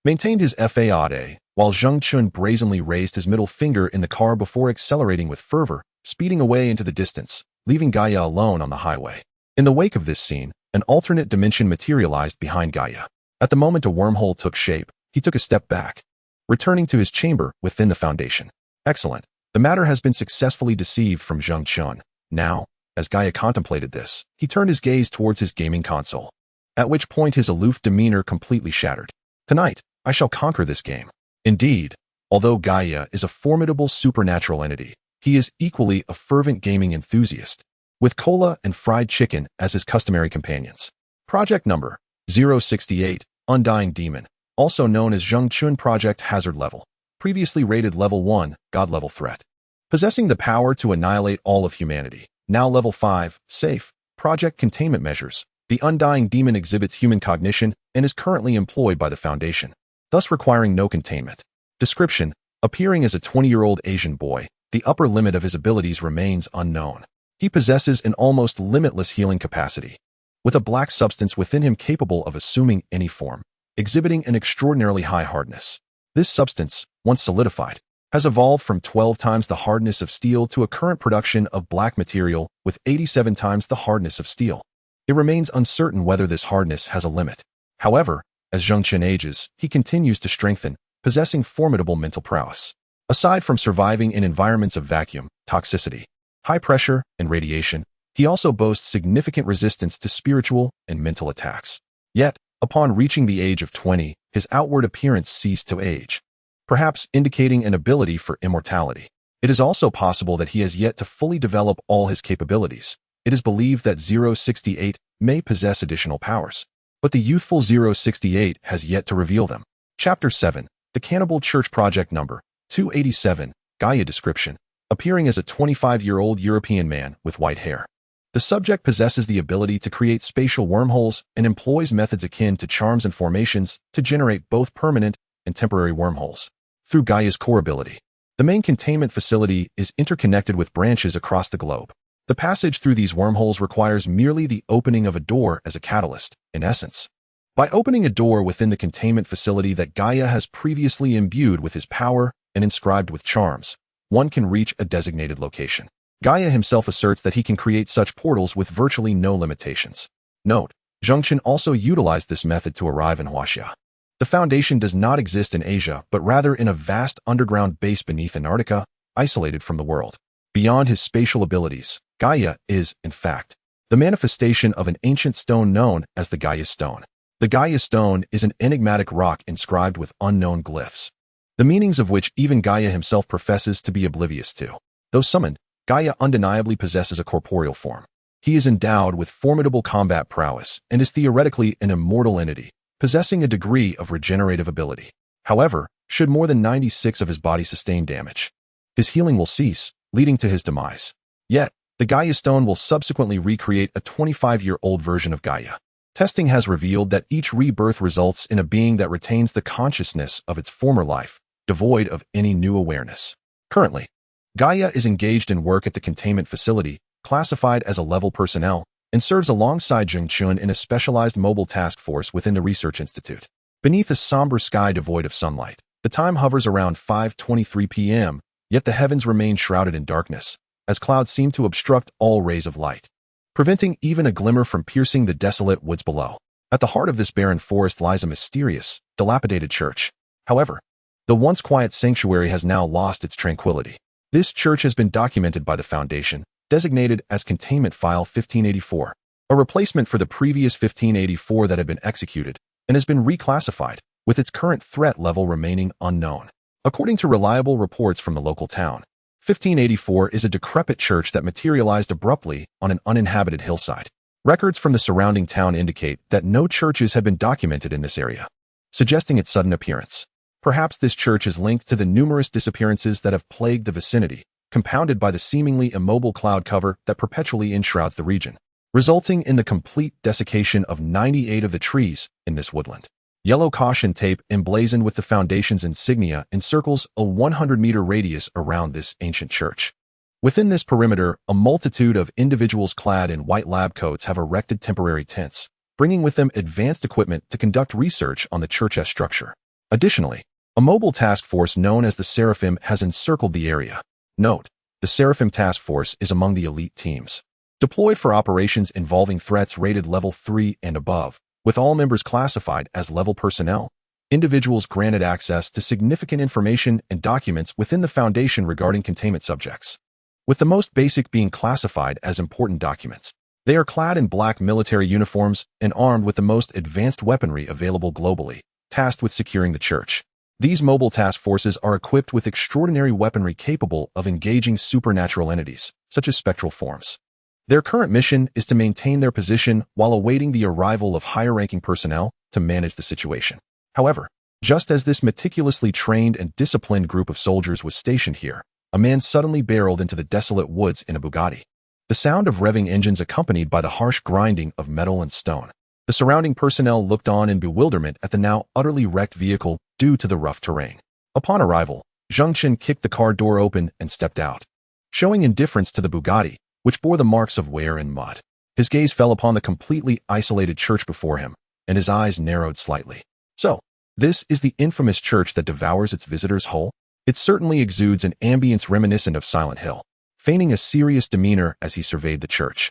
S1: maintained his faade, while Zheng Chun brazenly raised his middle finger in the car before accelerating with fervor, speeding away into the distance, leaving Gaia alone on the highway. In the wake of this scene, an alternate dimension materialized behind Gaia. At the moment a wormhole took shape, he took a step back, returning to his chamber within the Foundation. Excellent. The matter has been successfully deceived from Zheng Chun. Now, as Gaia contemplated this, he turned his gaze towards his gaming console, at which point his aloof demeanor completely shattered. "Tonight, I shall conquer this game." Indeed, although Gaia is a formidable supernatural entity, he is equally a fervent gaming enthusiast, with cola and fried chicken as his customary companions. Project number 068, Undying Demon, also known as Zheng Chun Project Hazard Level, previously rated Level 1, God Level Threat. Possessing the power to annihilate all of humanity, now Level 5, Safe, Project Containment Measures. The Undying Demon exhibits human cognition and is currently employed by the Foundation, thus requiring no containment. Description: appearing as a 20-year-old Asian boy, the upper limit of his abilities remains unknown. He possesses an almost limitless healing capacity, with a black substance within him capable of assuming any form, exhibiting an extraordinarily high hardness. This substance, once solidified, has evolved from 12 times the hardness of steel to a current production of black material with 87 times the hardness of steel. It remains uncertain whether this hardness has a limit. However, as Zhengchen ages, he continues to strengthen, possessing formidable mental prowess. Aside from surviving in environments of vacuum, toxicity, high pressure, and radiation, he also boasts significant resistance to spiritual and mental attacks. Yet, upon reaching the age of 20, his outward appearance ceased to age, perhaps indicating an ability for immortality. It is also possible that he has yet to fully develop all his capabilities. It is believed that 068 may possess additional powers, but the youthful 068 has yet to reveal them. Chapter 7. The Cannibal Church Project Number 287, Gaia Description, appearing as a 25-year-old European man with white hair. The subject possesses the ability to create spatial wormholes and employs methods akin to charms and formations to generate both permanent and temporary wormholes. Through Gaia's core ability, the main containment facility is interconnected with branches across the globe. The passage through these wormholes requires merely the opening of a door as a catalyst, in essence. By opening a door within the containment facility that Gaia has previously imbued with his power and inscribed with charms, one can reach a designated location. Gaia himself asserts that he can create such portals with virtually no limitations. Note, Zhengchen also utilized this method to arrive in Huaxia. The Foundation does not exist in Asia, but rather in a vast underground base beneath Antarctica, isolated from the world. Beyond his spatial abilities, Gaia is, in fact, the manifestation of an ancient stone known as the Gaia Stone. The Gaia Stone is an enigmatic rock inscribed with unknown glyphs, the meanings of which even Gaia himself professes to be oblivious to. Though summoned, Gaia undeniably possesses a corporeal form. He is endowed with formidable combat prowess and is theoretically an immortal entity, possessing a degree of regenerative ability. However, should more than 96 of his body sustain damage, his healing will cease, leading to his demise. Yet, the Gaia Stone will subsequently recreate a 25-year-old version of Gaia. Testing has revealed that each rebirth results in a being that retains the consciousness of its former life, devoid of any new awareness. Currently, Gaia is engaged in work at the containment facility, classified as a level personnel, and serves alongside Zhengchen in a specialized mobile task force within the Research Institute. Beneath a somber sky devoid of sunlight, the time hovers around 5:23 p.m., yet the heavens remain shrouded in darkness, as clouds seem to obstruct all rays of light, preventing even a glimmer from piercing the desolate woods below. At the heart of this barren forest lies a mysterious, dilapidated church. However, the once quiet sanctuary has now lost its tranquility. This church has been documented by the Foundation, designated as Containment File 1584, a replacement for the previous 1584 that had been executed, and has been reclassified, with its current threat level remaining unknown. According to reliable reports from the local town, 1584 is a decrepit church that materialized abruptly on an uninhabited hillside. Records from the surrounding town indicate that no churches have been documented in this area, suggesting its sudden appearance. Perhaps this church is linked to the numerous disappearances that have plagued the vicinity, compounded by the seemingly immobile cloud cover that perpetually enshrouds the region, resulting in the complete desiccation of 98 of the trees in this woodland. Yellow caution tape emblazoned with the Foundation's insignia encircles a 100-meter radius around this ancient church. Within this perimeter, a multitude of individuals clad in white lab coats have erected temporary tents, bringing with them advanced equipment to conduct research on the church's structure. Additionally, a mobile task force known as the Seraphim has encircled the area. Note, the Seraphim Task Force is among the elite teams, deployed for operations involving threats rated level 3 and above. With all members classified as level personnel, individuals granted access to significant information and documents within the Foundation regarding containment subjects, with the most basic being classified as important documents. They are clad in black military uniforms and armed with the most advanced weaponry available globally, tasked with securing the church. These mobile task forces are equipped with extraordinary weaponry capable of engaging supernatural entities, such as spectral forms. Their current mission is to maintain their position while awaiting the arrival of higher-ranking personnel to manage the situation. However, just as this meticulously trained and disciplined group of soldiers was stationed here, a man suddenly barreled into the desolate woods in a Bugatti. The sound of revving engines accompanied by the harsh grinding of metal and stone. The surrounding personnel looked on in bewilderment at the now utterly wrecked vehicle due to the rough terrain. Upon arrival, Zhengchen kicked the car door open and stepped out, showing indifference to the Bugatti, which bore the marks of wear and mud. His gaze fell upon the completely isolated church before him, and his eyes narrowed slightly. So, This is the infamous church that devours its visitors whole? It certainly exudes an ambience reminiscent of Silent Hill. Feigning a serious demeanor as he surveyed the church,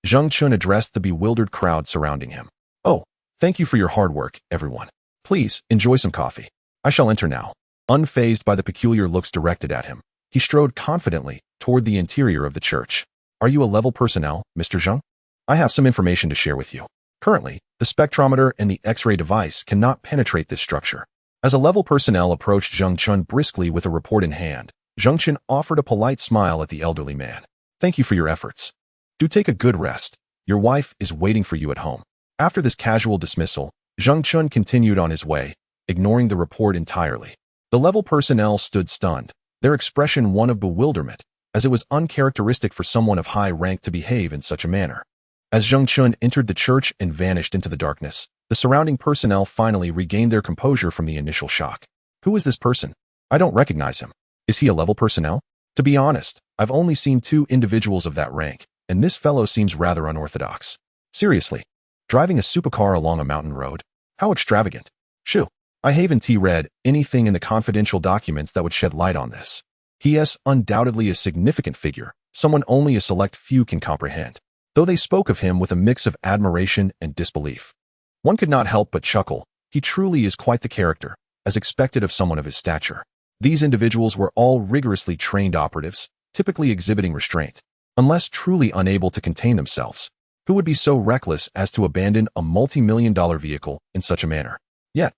S1: Zheng Chun addressed the bewildered crowd surrounding him. "Oh, thank you for your hard work, everyone. Please, enjoy some coffee. I shall enter now." Unfazed by the peculiar looks directed at him, he strode confidently toward the interior of the church. "Are you a level personnel, Mr. Zheng? I have some information to share with you. Currently, the spectrometer and the X-ray device cannot penetrate this structure." As a level personnel approached Zheng Chun briskly with a report in hand, Zheng Chun offered a polite smile at the elderly man. "Thank you for your efforts. Do take a good rest. Your wife is waiting for you at home." After this casual dismissal, Zheng Chun continued on his way, ignoring the report entirely. The level personnel stood stunned, their expression one of bewilderment, as it was uncharacteristic for someone of high rank to behave in such a manner. As Zheng Chun entered the church and vanished into the darkness, the surrounding personnel finally regained their composure from the initial shock. "Who is this person? I don't recognize him. Is he a level personnel? To be honest, I've only seen 2 individuals of that rank, and this fellow seems rather unorthodox. Seriously, driving a supercar along a mountain road? How extravagant. Shoo. I haven't read anything in the confidential documents that would shed light on this. He is undoubtedly a significant figure, someone only a select few can comprehend." Though they spoke of him with a mix of admiration and disbelief, one could not help but chuckle. He truly is quite the character, as expected of someone of his stature. These individuals were all rigorously trained operatives, typically exhibiting restraint. Unless truly unable to contain themselves, who would be so reckless as to abandon a multi-million-dollar vehicle in such a manner? Yet,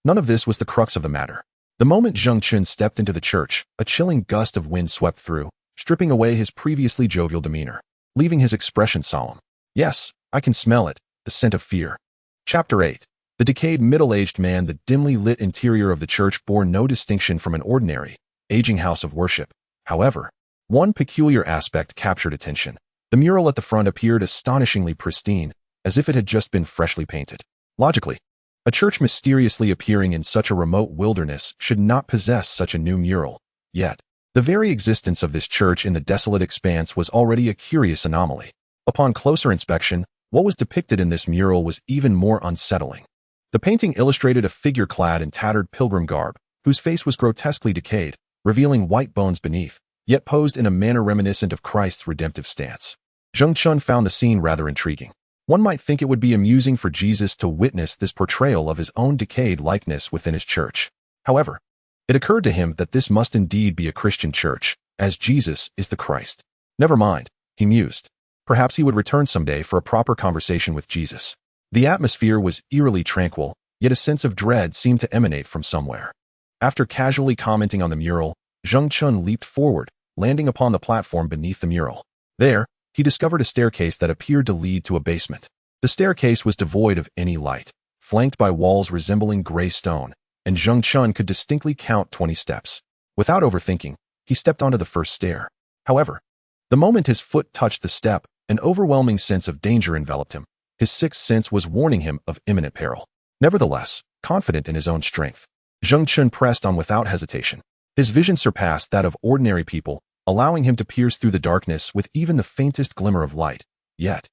S1: none of this was the crux of the matter. The moment Zheng Chun stepped into the church, a chilling gust of wind swept through, stripping away his previously jovial demeanor, leaving his expression solemn. Yes, I can smell it, the scent of fear. Chapter 8. The decayed middle-aged man. The dimly lit interior of the church bore no distinction from an ordinary, aging house of worship. However, one peculiar aspect captured attention. The mural at the front appeared astonishingly pristine, as if it had just been freshly painted. Logically, a church mysteriously appearing in such a remote wilderness should not possess such a new mural. Yet, the very existence of this church in the desolate expanse was already a curious anomaly. Upon closer inspection, what was depicted in this mural was even more unsettling. The painting illustrated a figure clad in tattered pilgrim garb, whose face was grotesquely decayed, revealing white bones beneath, yet posed in a manner reminiscent of Christ's redemptive stance. Zheng Chun found the scene rather intriguing. One might think it would be amusing for Jesus to witness this portrayal of his own decayed likeness within his church. However, it occurred to him that this must indeed be a Christian church, as Jesus is the Christ. Never mind, he mused. Perhaps he would return someday for a proper conversation with Jesus. The atmosphere was eerily tranquil, yet a sense of dread seemed to emanate from somewhere. After casually commenting on the mural, Zheng Chun leaped forward, landing upon the platform beneath the mural. There, he discovered a staircase that appeared to lead to a basement. The staircase was devoid of any light, flanked by walls resembling gray stone, and Zheng Chun could distinctly count 20 steps. Without overthinking, he stepped onto the first stair. However, the moment his foot touched the step, an overwhelming sense of danger enveloped him. His sixth sense was warning him of imminent peril. Nevertheless, confident in his own strength, Zheng Chun pressed on without hesitation. His vision surpassed that of ordinary people, allowing him to pierce through the darkness with even the faintest glimmer of light. Yet,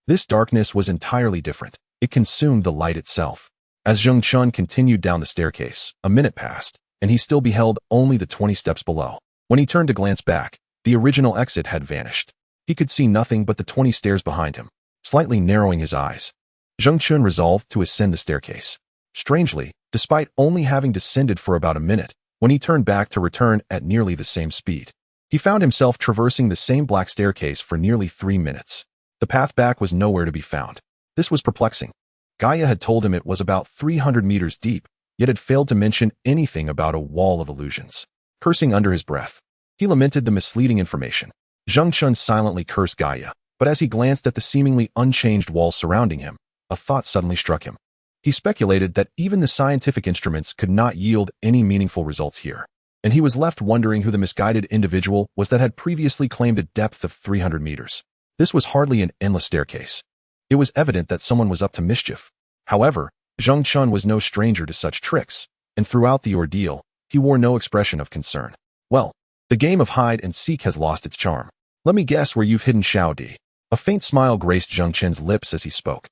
S1: this darkness was entirely different. It consumed the light itself. As Zheng Chun continued down the staircase, a minute passed, and he still beheld only the 20 steps below. When he turned to glance back, the original exit had vanished. He could see nothing but the 20 stairs behind him. Slightly narrowing his eyes, Zheng Chun resolved to ascend the staircase. Strangely, despite only having descended for about a minute, when he turned back to return at nearly the same speed, he found himself traversing the same black staircase for nearly 3 minutes. The path back was nowhere to be found. This was perplexing. Gaia had told him it was about 300 meters deep, yet had failed to mention anything about a wall of illusions. Cursing under his breath, he lamented the misleading information. Zheng Chun silently cursed Gaia, but as he glanced at the seemingly unchanged walls surrounding him, a thought suddenly struck him. He speculated that even the scientific instruments could not yield any meaningful results here, and he was left wondering who the misguided individual was that had previously claimed a depth of 300 meters. This was hardly an endless staircase. It was evident that someone was up to mischief. However, Zheng Chun was no stranger to such tricks, and throughout the ordeal, he wore no expression of concern. Well, the game of hide and seek has lost its charm. Let me guess where you've hidden Xiao Di. A faint smile graced Zheng Chun's lips as he spoke.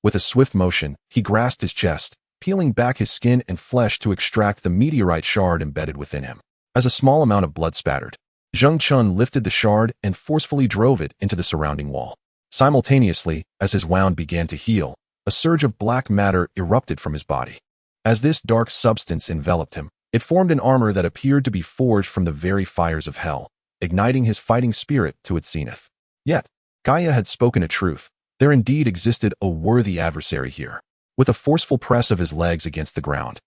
S1: With a swift motion, he grasped his chest, peeling back his skin and flesh to extract the meteorite shard embedded within him. As a small amount of blood spattered, Zheng Chun lifted the shard and forcefully drove it into the surrounding wall. Simultaneously, as his wound began to heal, a surge of black matter erupted from his body. As this dark substance enveloped him, it formed an armor that appeared to be forged from the very fires of hell, igniting his fighting spirit to its zenith. Yet, Gaia had spoken a truth. There indeed existed a worthy adversary here. With a forceful press of his legs against the ground,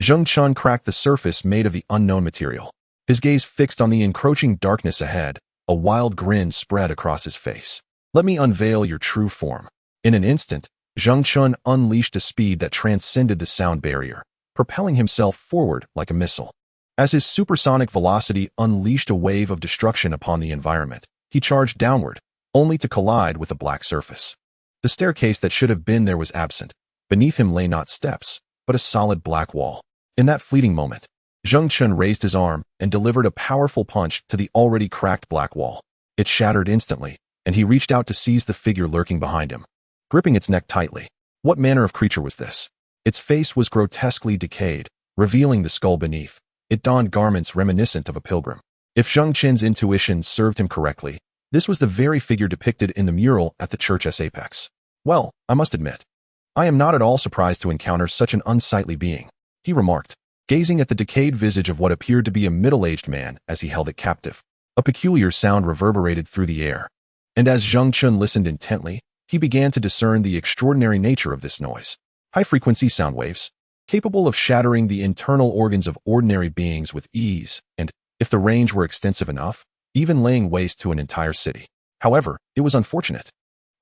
S1: Zheng Chun cracked the surface made of the unknown material. His gaze fixed on the encroaching darkness ahead, a wild grin spread across his face. Let me unveil your true form. In an instant, Zheng Chun unleashed a speed that transcended the sound barrier, propelling himself forward like a missile. As his supersonic velocity unleashed a wave of destruction upon the environment, he charged downward, only to collide with a black surface. The staircase that should have been there was absent. Beneath him lay not steps, but a solid black wall. In that fleeting moment, Zheng Chun raised his arm and delivered a powerful punch to the already cracked black wall. It shattered instantly, and he reached out to seize the figure lurking behind him, gripping its neck tightly. What manner of creature was this? Its face was grotesquely decayed, revealing the skull beneath. It donned garments reminiscent of a pilgrim. If Zheng Chun's intuition served him correctly, this was the very figure depicted in the mural at the church's apex. Well, I must admit, I am not at all surprised to encounter such an unsightly being, he remarked, gazing at the decayed visage of what appeared to be a middle-aged man as he held it captive. A peculiar sound reverberated through the air, and as Zheng Chun listened intently, he began to discern the extraordinary nature of this noise. High-frequency sound waves, capable of shattering the internal organs of ordinary beings with ease, and, if the range were extensive enough, even laying waste to an entire city. However, it was unfortunate.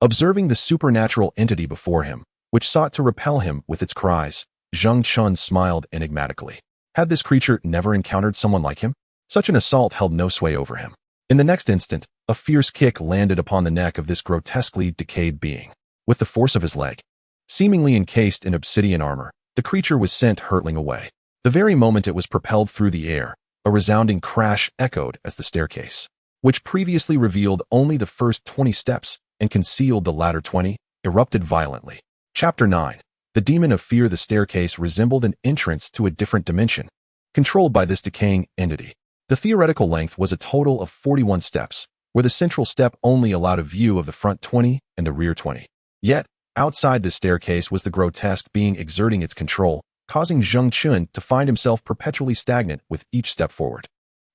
S1: Observing the supernatural entity before him, which sought to repel him with its cries, Zheng Chun smiled enigmatically. Had this creature never encountered someone like him? Such an assault held no sway over him. In the next instant, a fierce kick landed upon the neck of this grotesquely decayed being. With the force of his leg, seemingly encased in obsidian armor, the creature was sent hurtling away. The very moment it was propelled through the air, a resounding crash echoed as the staircase, which previously revealed only the first 20 steps and concealed the latter 20, erupted violently. Chapter 9. The Demon of Fear. The staircase resembled an entrance to a different dimension, controlled by this decaying entity. The theoretical length was a total of 41 steps, where the central step only allowed a view of the front 20 and the rear 20. Yet, outside the staircase was the grotesque being exerting its control, causing Zheng Chun to find himself perpetually stagnant with each step forward,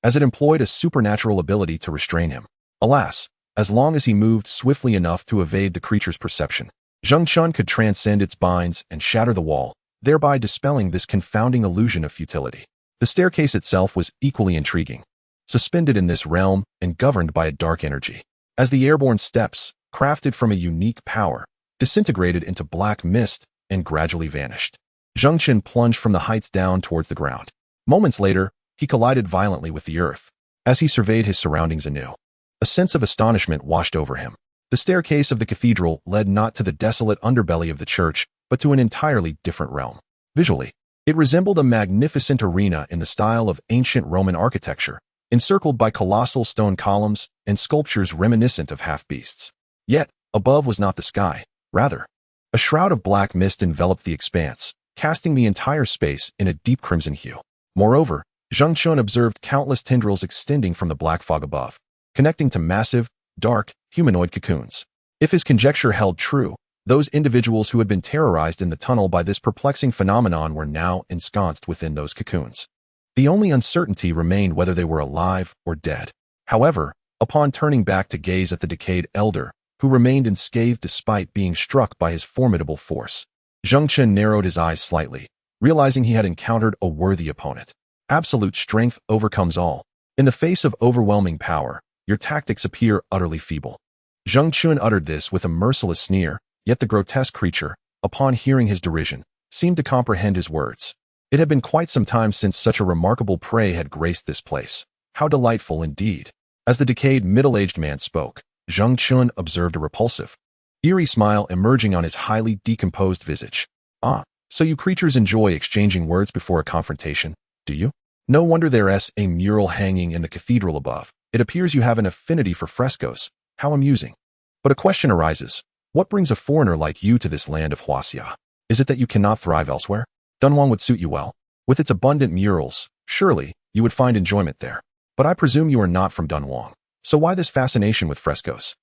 S1: as it employed a supernatural ability to restrain him. Alas, as long as he moved swiftly enough to evade the creature's perception, Zheng Chun could transcend its binds and shatter the wall, thereby dispelling this confounding illusion of futility. The staircase itself was equally intriguing, suspended in this realm and governed by a dark energy. As the airborne steps, crafted from a unique power, disintegrated into black mist and gradually vanished, Zheng Chun plunged from the heights down towards the ground. Moments later, he collided violently with the earth. As he surveyed his surroundings anew, a sense of astonishment washed over him. The staircase of the cathedral led not to the desolate underbelly of the church, but to an entirely different realm. Visually, it resembled a magnificent arena in the style of ancient Roman architecture, encircled by colossal stone columns and sculptures reminiscent of half-beasts. Yet, above was not the sky. Rather, a shroud of black mist enveloped the expanse, casting the entire space in a deep crimson hue. Moreover, Zheng Chun observed countless tendrils extending from the black fog above, connecting to massive, dark, humanoid cocoons. If his conjecture held true, those individuals who had been terrorized in the tunnel by this perplexing phenomenon were now ensconced within those cocoons. The only uncertainty remained whether they were alive or dead. However, upon turning back to gaze at the decayed elder, who remained unscathed despite being struck by his formidable force, Zheng Chun narrowed his eyes slightly, realizing he had encountered a worthy opponent. Absolute strength overcomes all. In the face of overwhelming power, your tactics appear utterly feeble. Zheng Chun uttered this with a merciless sneer, yet the grotesque creature, upon hearing his derision, seemed to comprehend his words. It had been quite some time since such a remarkable prey had graced this place. How delightful indeed. As the decayed middle-aged man spoke, Zheng Chun observed a repulsive, eerie smile emerging on his highly decomposed visage. Ah, so you creatures enjoy exchanging words before a confrontation, do you? No wonder there's a mural hanging in the cathedral above. It appears you have an affinity for frescoes. How amusing. But a question arises. What brings a foreigner like you to this land of Huaxia? Is it that you cannot thrive elsewhere? Dunhuang would suit you well. With its abundant murals, surely you would find enjoyment there. But I presume you are not from Dunhuang. So why this fascination with frescoes?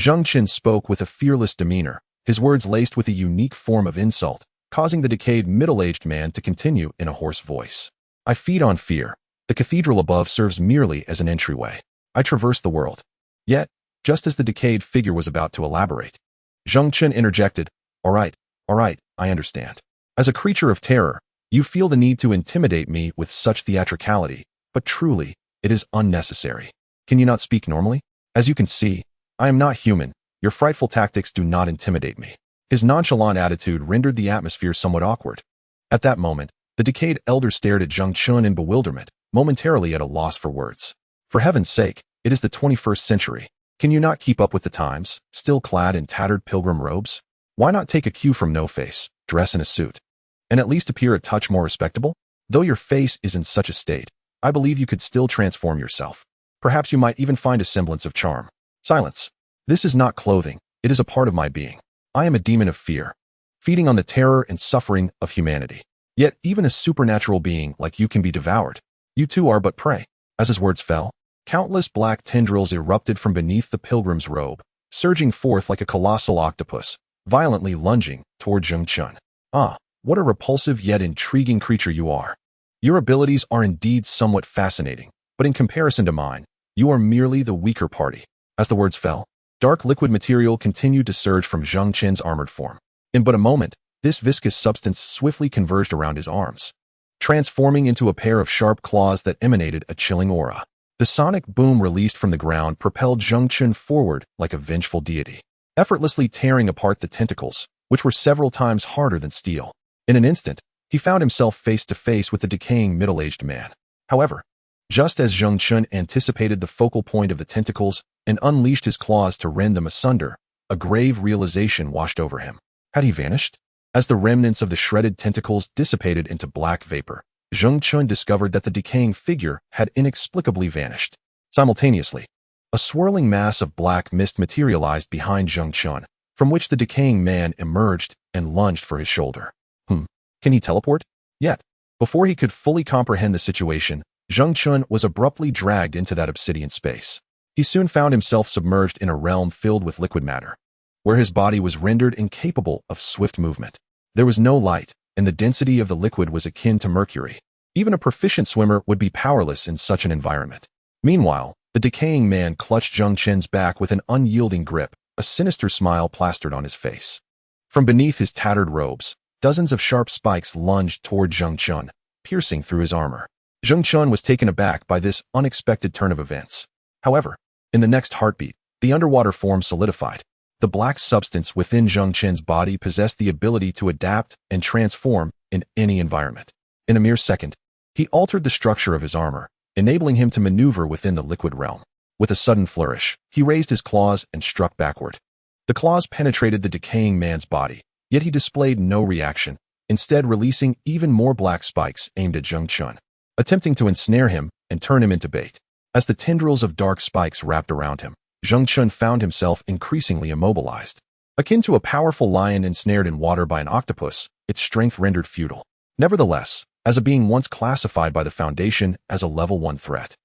S1: Zheng Qin spoke with a fearless demeanor, his words laced with a unique form of insult, causing the decayed middle-aged man to continue in a hoarse voice. I feed on fear. The cathedral above serves merely as an entryway. I traverse the world. Yet, just as the decayed figure was about to elaborate, Zheng Qin interjected, all right, I understand. As a creature of terror, you feel the need to intimidate me with such theatricality, but truly, it is unnecessary. Can you not speak normally? As you can see, I am not human. Your frightful tactics do not intimidate me. His nonchalant attitude rendered the atmosphere somewhat awkward. At that moment, the decayed elder stared at Zheng Qin in bewilderment, momentarily at a loss for words. For heaven's sake, it is the 21st century. Can you not keep up with the times, still clad in tattered pilgrim robes? Why not take a cue from No-Face, dress in a suit, and at least appear a touch more respectable? Though your face is in such a state, I believe you could still transform yourself. Perhaps you might even find a semblance of charm. Silence. This is not clothing, it is a part of my being. I am a demon of fear, feeding on the terror and suffering of humanity. Yet even a supernatural being like you can be devoured. You too are but prey. As his words fell, countless black tendrils erupted from beneath the pilgrim's robe, surging forth like a colossal octopus, violently lunging toward Zheng Qin. Ah, what a repulsive yet intriguing creature you are. Your abilities are indeed somewhat fascinating, but in comparison to mine, you are merely the weaker party. As the words fell, dark liquid material continued to surge from Zheng Qin's armored form. In but a moment, this viscous substance swiftly converged around his arms, transforming into a pair of sharp claws that emanated a chilling aura. The sonic boom released from the ground propelled Zheng Qin forward like a vengeful deity, effortlessly tearing apart the tentacles, which were several times harder than steel. In an instant, he found himself face to face with the decaying middle-aged man. However, just as Zheng Qin anticipated the focal point of the tentacles and unleashed his claws to rend them asunder, a grave realization washed over him. Had he vanished? As the remnants of the shredded tentacles dissipated into black vapor, Zheng Qin discovered that the decaying figure had inexplicably vanished. Simultaneously, a swirling mass of black mist materialized behind Zheng Qin, from which the decaying man emerged and lunged for his shoulder. Can he teleport? Yet, before he could fully comprehend the situation, Zheng Qin was abruptly dragged into that obsidian space. He soon found himself submerged in a realm filled with liquid matter, where his body was rendered incapable of swift movement. There was no light, and the density of the liquid was akin to mercury. Even a proficient swimmer would be powerless in such an environment. Meanwhile, the decaying man clutched Zheng Qin's back with an unyielding grip, a sinister smile plastered on his face. From beneath his tattered robes, dozens of sharp spikes lunged toward Zheng Qin, piercing through his armor. Zheng Qin was taken aback by this unexpected turn of events. However, in the next heartbeat, the underwater form solidified. The black substance within Zheng Qin's body possessed the ability to adapt and transform in any environment. In a mere second, he altered the structure of his armor, enabling him to maneuver within the liquid realm. With a sudden flourish, he raised his claws and struck backward. The claws penetrated the decaying man's body, yet he displayed no reaction, instead releasing even more black spikes aimed at Zheng Qin, attempting to ensnare him and turn him into bait. As the tendrils of dark spikes wrapped around him, Zheng Qin found himself increasingly immobilized. Akin to a powerful lion ensnared in water by an octopus, its strength rendered futile. Nevertheless, as a being once classified by the Foundation as a level 1 threat,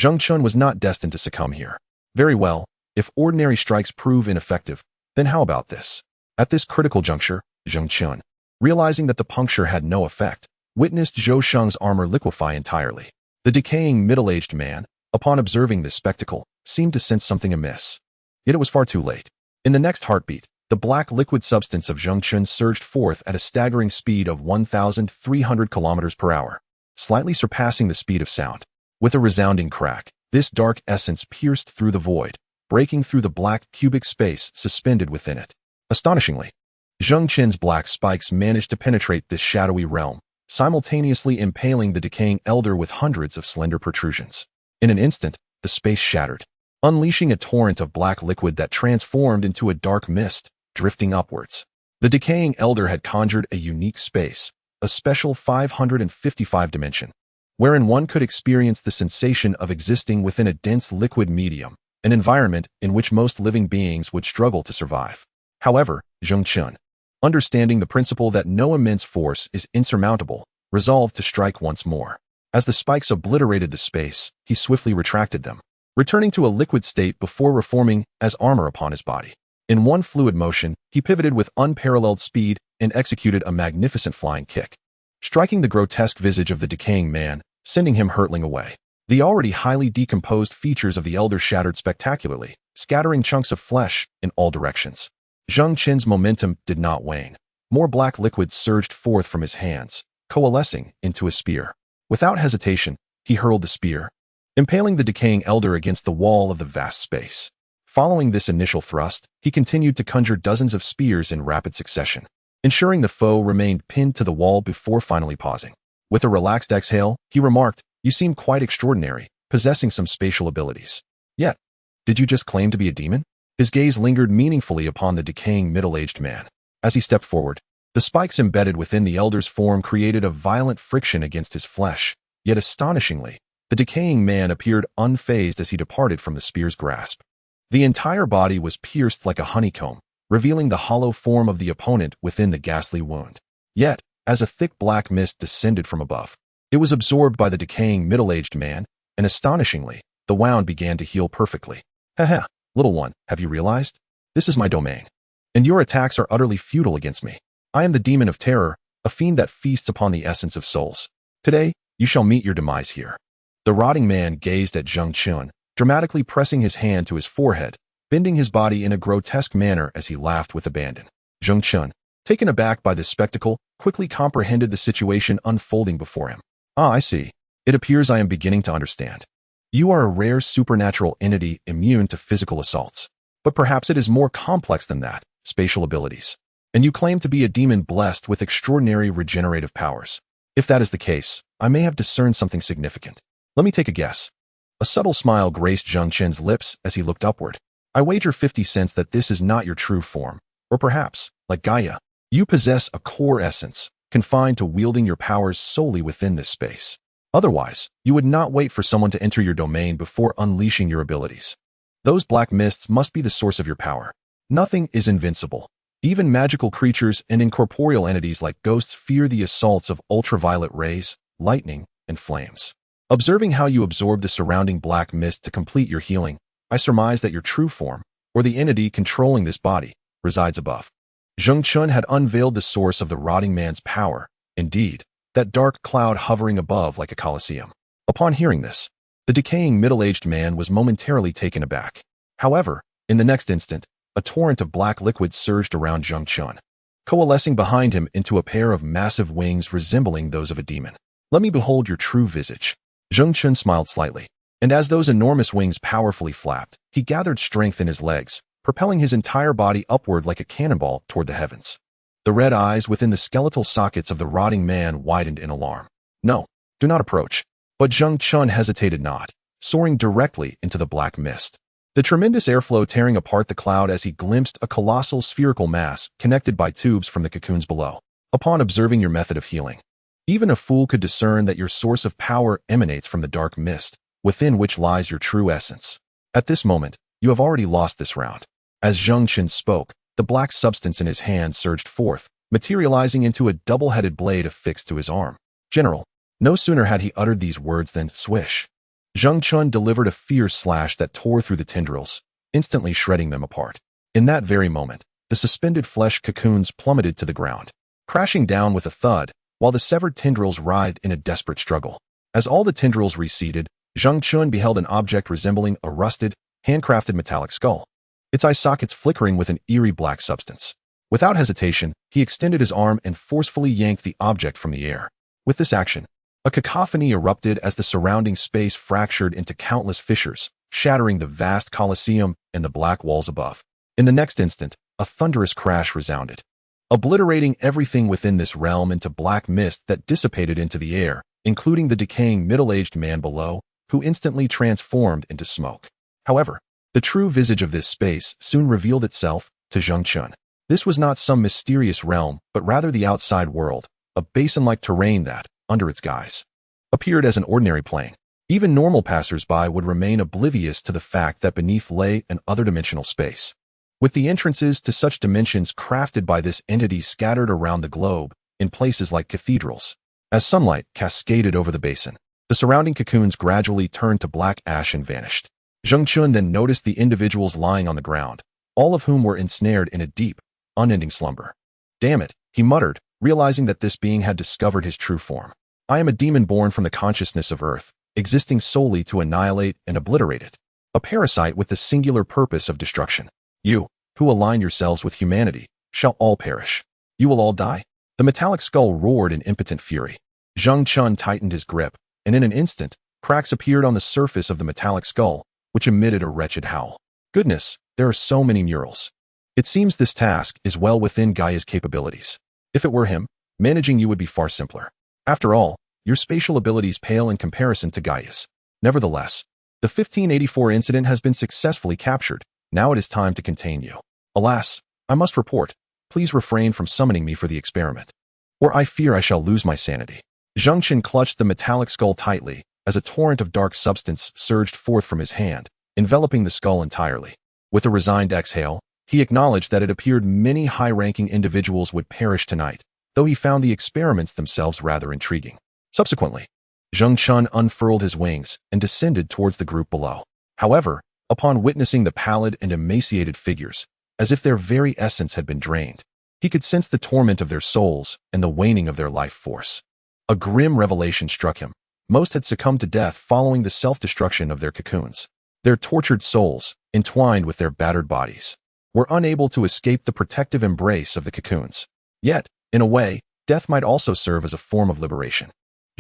S1: Zheng Qin was not destined to succumb here. Very well, if ordinary strikes prove ineffective, then how about this? At this critical juncture, Zheng Qin, realizing that the puncture had no effect, witnessed Zhou Sheng's armor liquefy entirely. The decaying middle-aged man, upon observing this spectacle, seemed to sense something amiss. Yet it was far too late. In the next heartbeat, the black liquid substance of Zheng Qin surged forth at a staggering speed of 1,300 kilometers per hour, slightly surpassing the speed of sound. With a resounding crack, this dark essence pierced through the void, breaking through the black cubic space suspended within it. Astonishingly, Zheng Qin's black spikes managed to penetrate this shadowy realm, simultaneously impaling the decaying elder with hundreds of slender protrusions. In an instant, the space shattered, unleashing a torrent of black liquid that transformed into a dark mist, drifting upwards. The decaying elder had conjured a unique space, a special 555 dimension, wherein one could experience the sensation of existing within a dense liquid medium, an environment in which most living beings would struggle to survive. However, Zheng Qin, understanding the principle that no immense force is insurmountable, resolved to strike once more. As the spikes obliterated the space, he swiftly retracted them, returning to a liquid state before reforming as armor upon his body. In one fluid motion, he pivoted with unparalleled speed and executed a magnificent flying kick, striking the grotesque visage of the decaying man, sending him hurtling away. The already highly decomposed features of the elder shattered spectacularly, scattering chunks of flesh in all directions. Zheng Qin's momentum did not wane. More black liquid surged forth from his hands, coalescing into a spear. Without hesitation, he hurled the spear, impaling the decaying elder against the wall of the vast space. Following this initial thrust, he continued to conjure dozens of spears in rapid succession, ensuring the foe remained pinned to the wall before finally pausing. With a relaxed exhale, he remarked, "You seem quite extraordinary, possessing some spatial abilities. Yet, did you just claim to be a demon?" His gaze lingered meaningfully upon the decaying middle-aged man. As he stepped forward, the spikes embedded within the elder's form created a violent friction against his flesh, yet astonishingly, the decaying man appeared unfazed as he departed from the spear's grasp. The entire body was pierced like a honeycomb, revealing the hollow form of the opponent within the ghastly wound. Yet, as a thick black mist descended from above, it was absorbed by the decaying middle-aged man, and astonishingly, the wound began to heal perfectly. "Haha, little one, have you realized? This is my domain, and your attacks are utterly futile against me. I am the demon of terror, a fiend that feasts upon the essence of souls. Today, you shall meet your demise here." The rotting man gazed at Zheng Qin, dramatically pressing his hand to his forehead, bending his body in a grotesque manner as he laughed with abandon. Zheng Qin, taken aback by this spectacle, quickly comprehended the situation unfolding before him. "Ah, I see. It appears I am beginning to understand. You are a rare supernatural entity immune to physical assaults. But perhaps it is more complex than that, spatial abilities. And you claim to be a demon blessed with extraordinary regenerative powers. If that is the case, I may have discerned something significant. Let me take a guess." A subtle smile graced Zheng Qin's lips as he looked upward. "I wager 50 cents that this is not your true form. Or perhaps, like Gaia, you possess a core essence, confined to wielding your powers solely within this space. Otherwise, you would not wait for someone to enter your domain before unleashing your abilities. Those black mists must be the source of your power. Nothing is invincible. Even magical creatures and incorporeal entities like ghosts fear the assaults of ultraviolet rays, lightning, and flames. Observing how you absorb the surrounding black mist to complete your healing, I surmise that your true form, or the entity controlling this body, resides above." Zheng Qin had unveiled the source of the rotting man's power, indeed, that dark cloud hovering above like a colosseum. Upon hearing this, the decaying middle-aged man was momentarily taken aback. However, in the next instant, a torrent of black liquid surged around Zheng Qin, coalescing behind him into a pair of massive wings resembling those of a demon. "Let me behold your true visage." Zheng Qin smiled slightly, and as those enormous wings powerfully flapped, he gathered strength in his legs, propelling his entire body upward like a cannonball toward the heavens. The red eyes within the skeletal sockets of the rotting man widened in alarm. "No, do not approach." But Zheng Qin hesitated not, soaring directly into the black mist. The tremendous airflow tearing apart the cloud as he glimpsed a colossal spherical mass connected by tubes from the cocoons below. "Upon observing your method of healing, even a fool could discern that your source of power emanates from the dark mist, within which lies your true essence. At this moment, you have already lost this round." As Zheng Qin spoke, the black substance in his hand surged forth, materializing into a double-headed blade affixed to his arm. "General." No sooner had he uttered these words than, swish, Zheng Qin delivered a fierce slash that tore through the tendrils, instantly shredding them apart. In that very moment, the suspended flesh cocoons plummeted to the ground, crashing down with a thud, while the severed tendrils writhed in a desperate struggle. As all the tendrils receded, Zheng Qin beheld an object resembling a rusted, handcrafted metallic skull, its eye sockets flickering with an eerie black substance. Without hesitation, he extended his arm and forcefully yanked the object from the air. With this action, a cacophony erupted as the surrounding space fractured into countless fissures, shattering the vast colosseum and the black walls above. In the next instant, a thunderous crash resounded, obliterating everything within this realm into black mist that dissipated into the air, including the decaying middle-aged man below, who instantly transformed into smoke. However, the true visage of this space soon revealed itself to Zheng Qin. This was not some mysterious realm, but rather the outside world, a basin-like terrain that, under its guise, appeared as an ordinary plane. Even normal passers-by would remain oblivious to the fact that beneath lay an other-dimensional space. With the entrances to such dimensions crafted by this entity scattered around the globe, in places like cathedrals. As sunlight cascaded over the basin, the surrounding cocoons gradually turned to black ash and vanished. Zheng Chun then noticed the individuals lying on the ground, all of whom were ensnared in a deep, unending slumber. Damn it, he muttered, realizing that this being had discovered his true form. I am a demon born from the consciousness of Earth, existing solely to annihilate and obliterate it. A parasite with the singular purpose of destruction. You, who align yourselves with humanity, shall all perish. You will all die. The metallic skull roared in impotent fury. Zheng Chun tightened his grip, and in an instant, cracks appeared on the surface of the metallic skull, which emitted a wretched howl. Goodness, there are so many murals. It seems this task is well within Gaia's capabilities. If it were him, managing you would be far simpler. After all, your spatial abilities pale in comparison to Gaia's. Nevertheless, the 1584 incident has been successfully captured. Now it is time to contain you. Alas, I must report. Please refrain from summoning me for the experiment, or I fear I shall lose my sanity. Zheng Chun clutched the metallic skull tightly as a torrent of dark substance surged forth from his hand, enveloping the skull entirely. With a resigned exhale, he acknowledged that it appeared many high-ranking individuals would perish tonight, though he found the experiments themselves rather intriguing. Subsequently, Zheng Chun unfurled his wings and descended towards the group below. However, upon witnessing the pallid and emaciated figures, as if their very essence had been drained, he could sense the torment of their souls and the waning of their life force. A grim revelation struck him. Most had succumbed to death following the self-destruction of their cocoons. Their tortured souls, entwined with their battered bodies, were unable to escape the protective embrace of the cocoons. Yet, in a way, death might also serve as a form of liberation.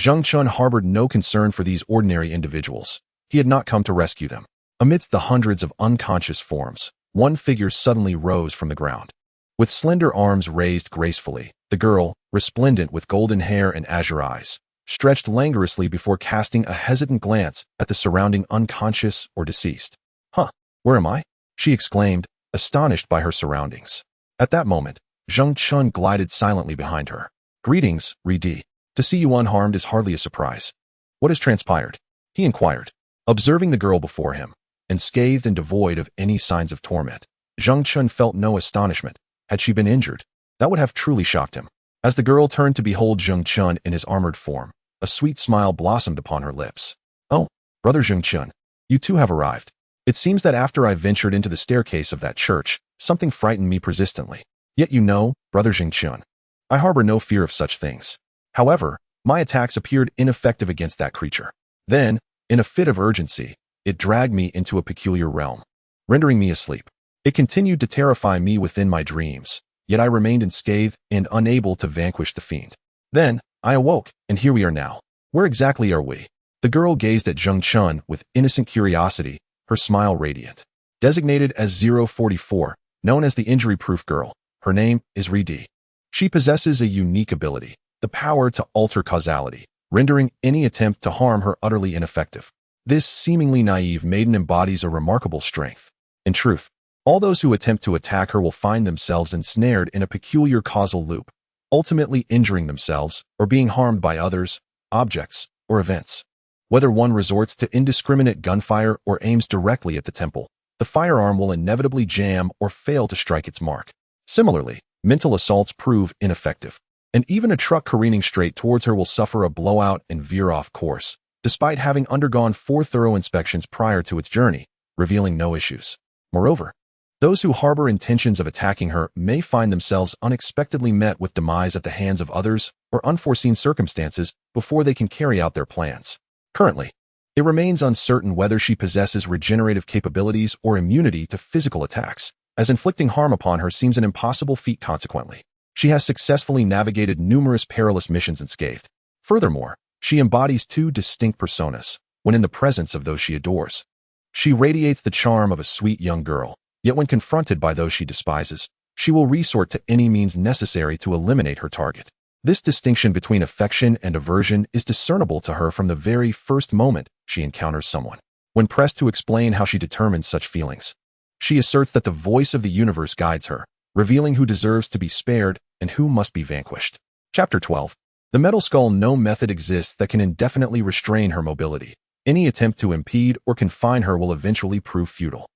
S1: Zheng Chun harbored no concern for these ordinary individuals. He had not come to rescue them. Amidst the hundreds of unconscious forms, one figure suddenly rose from the ground. With slender arms raised gracefully, the girl, resplendent with golden hair and azure eyes, stretched languorously before casting a hesitant glance at the surrounding unconscious or deceased. Huh, where am I? She exclaimed, astonished by her surroundings. At that moment, Zheng Chun glided silently behind her. Greetings, Ri-Di. To see you unharmed is hardly a surprise. What has transpired? He inquired, observing the girl before him, and scathed and devoid of any signs of torment. Zheng Chun felt no astonishment. Had she been injured, that would have truly shocked him. As the girl turned to behold Zheng Chun in his armored form, a sweet smile blossomed upon her lips. Oh, brother Zheng Chun, you too have arrived. It seems that after I ventured into the staircase of that church, something frightened me persistently. Yet you know, brother Zheng Chun, I harbor no fear of such things. However, my attacks appeared ineffective against that creature. Then, in a fit of urgency, it dragged me into a peculiar realm, rendering me asleep. It continued to terrify me within my dreams, yet I remained unscathed and unable to vanquish the fiend. Then, I awoke, and here we are now. Where exactly are we? The girl gazed at Zheng Chun with innocent curiosity, her smile radiant. Designated as 044, known as the injury-proof girl, her name is Ri-Di. She possesses a unique ability, the power to alter causality, rendering any attempt to harm her utterly ineffective. This seemingly naive maiden embodies a remarkable strength. In truth, all those who attempt to attack her will find themselves ensnared in a peculiar causal loop, ultimately injuring themselves or being harmed by others, objects, or events. Whether one resorts to indiscriminate gunfire or aims directly at the temple, the firearm will inevitably jam or fail to strike its mark. Similarly, mental assaults prove ineffective, and even a truck careening straight towards her will suffer a blowout and veer off course, despite having undergone 4 thorough inspections prior to its journey, revealing no issues. Moreover, those who harbor intentions of attacking her may find themselves unexpectedly met with demise at the hands of others or unforeseen circumstances before they can carry out their plans. Currently, it remains uncertain whether she possesses regenerative capabilities or immunity to physical attacks, as inflicting harm upon her seems an impossible feat consequently. She has successfully navigated numerous perilous missions unscathed. Furthermore, she embodies 2 distinct personas when in the presence of those she adores. She radiates the charm of a sweet young girl, yet when confronted by those she despises, she will resort to any means necessary to eliminate her target. This distinction between affection and aversion is discernible to her from the very first moment she encounters someone. When pressed to explain how she determines such feelings, she asserts that the voice of the universe guides her, revealing who deserves to be spared and who must be vanquished. Chapter 12. The metal skull. No method exists that can indefinitely restrain her mobility. Any attempt to impede or confine her will eventually prove futile.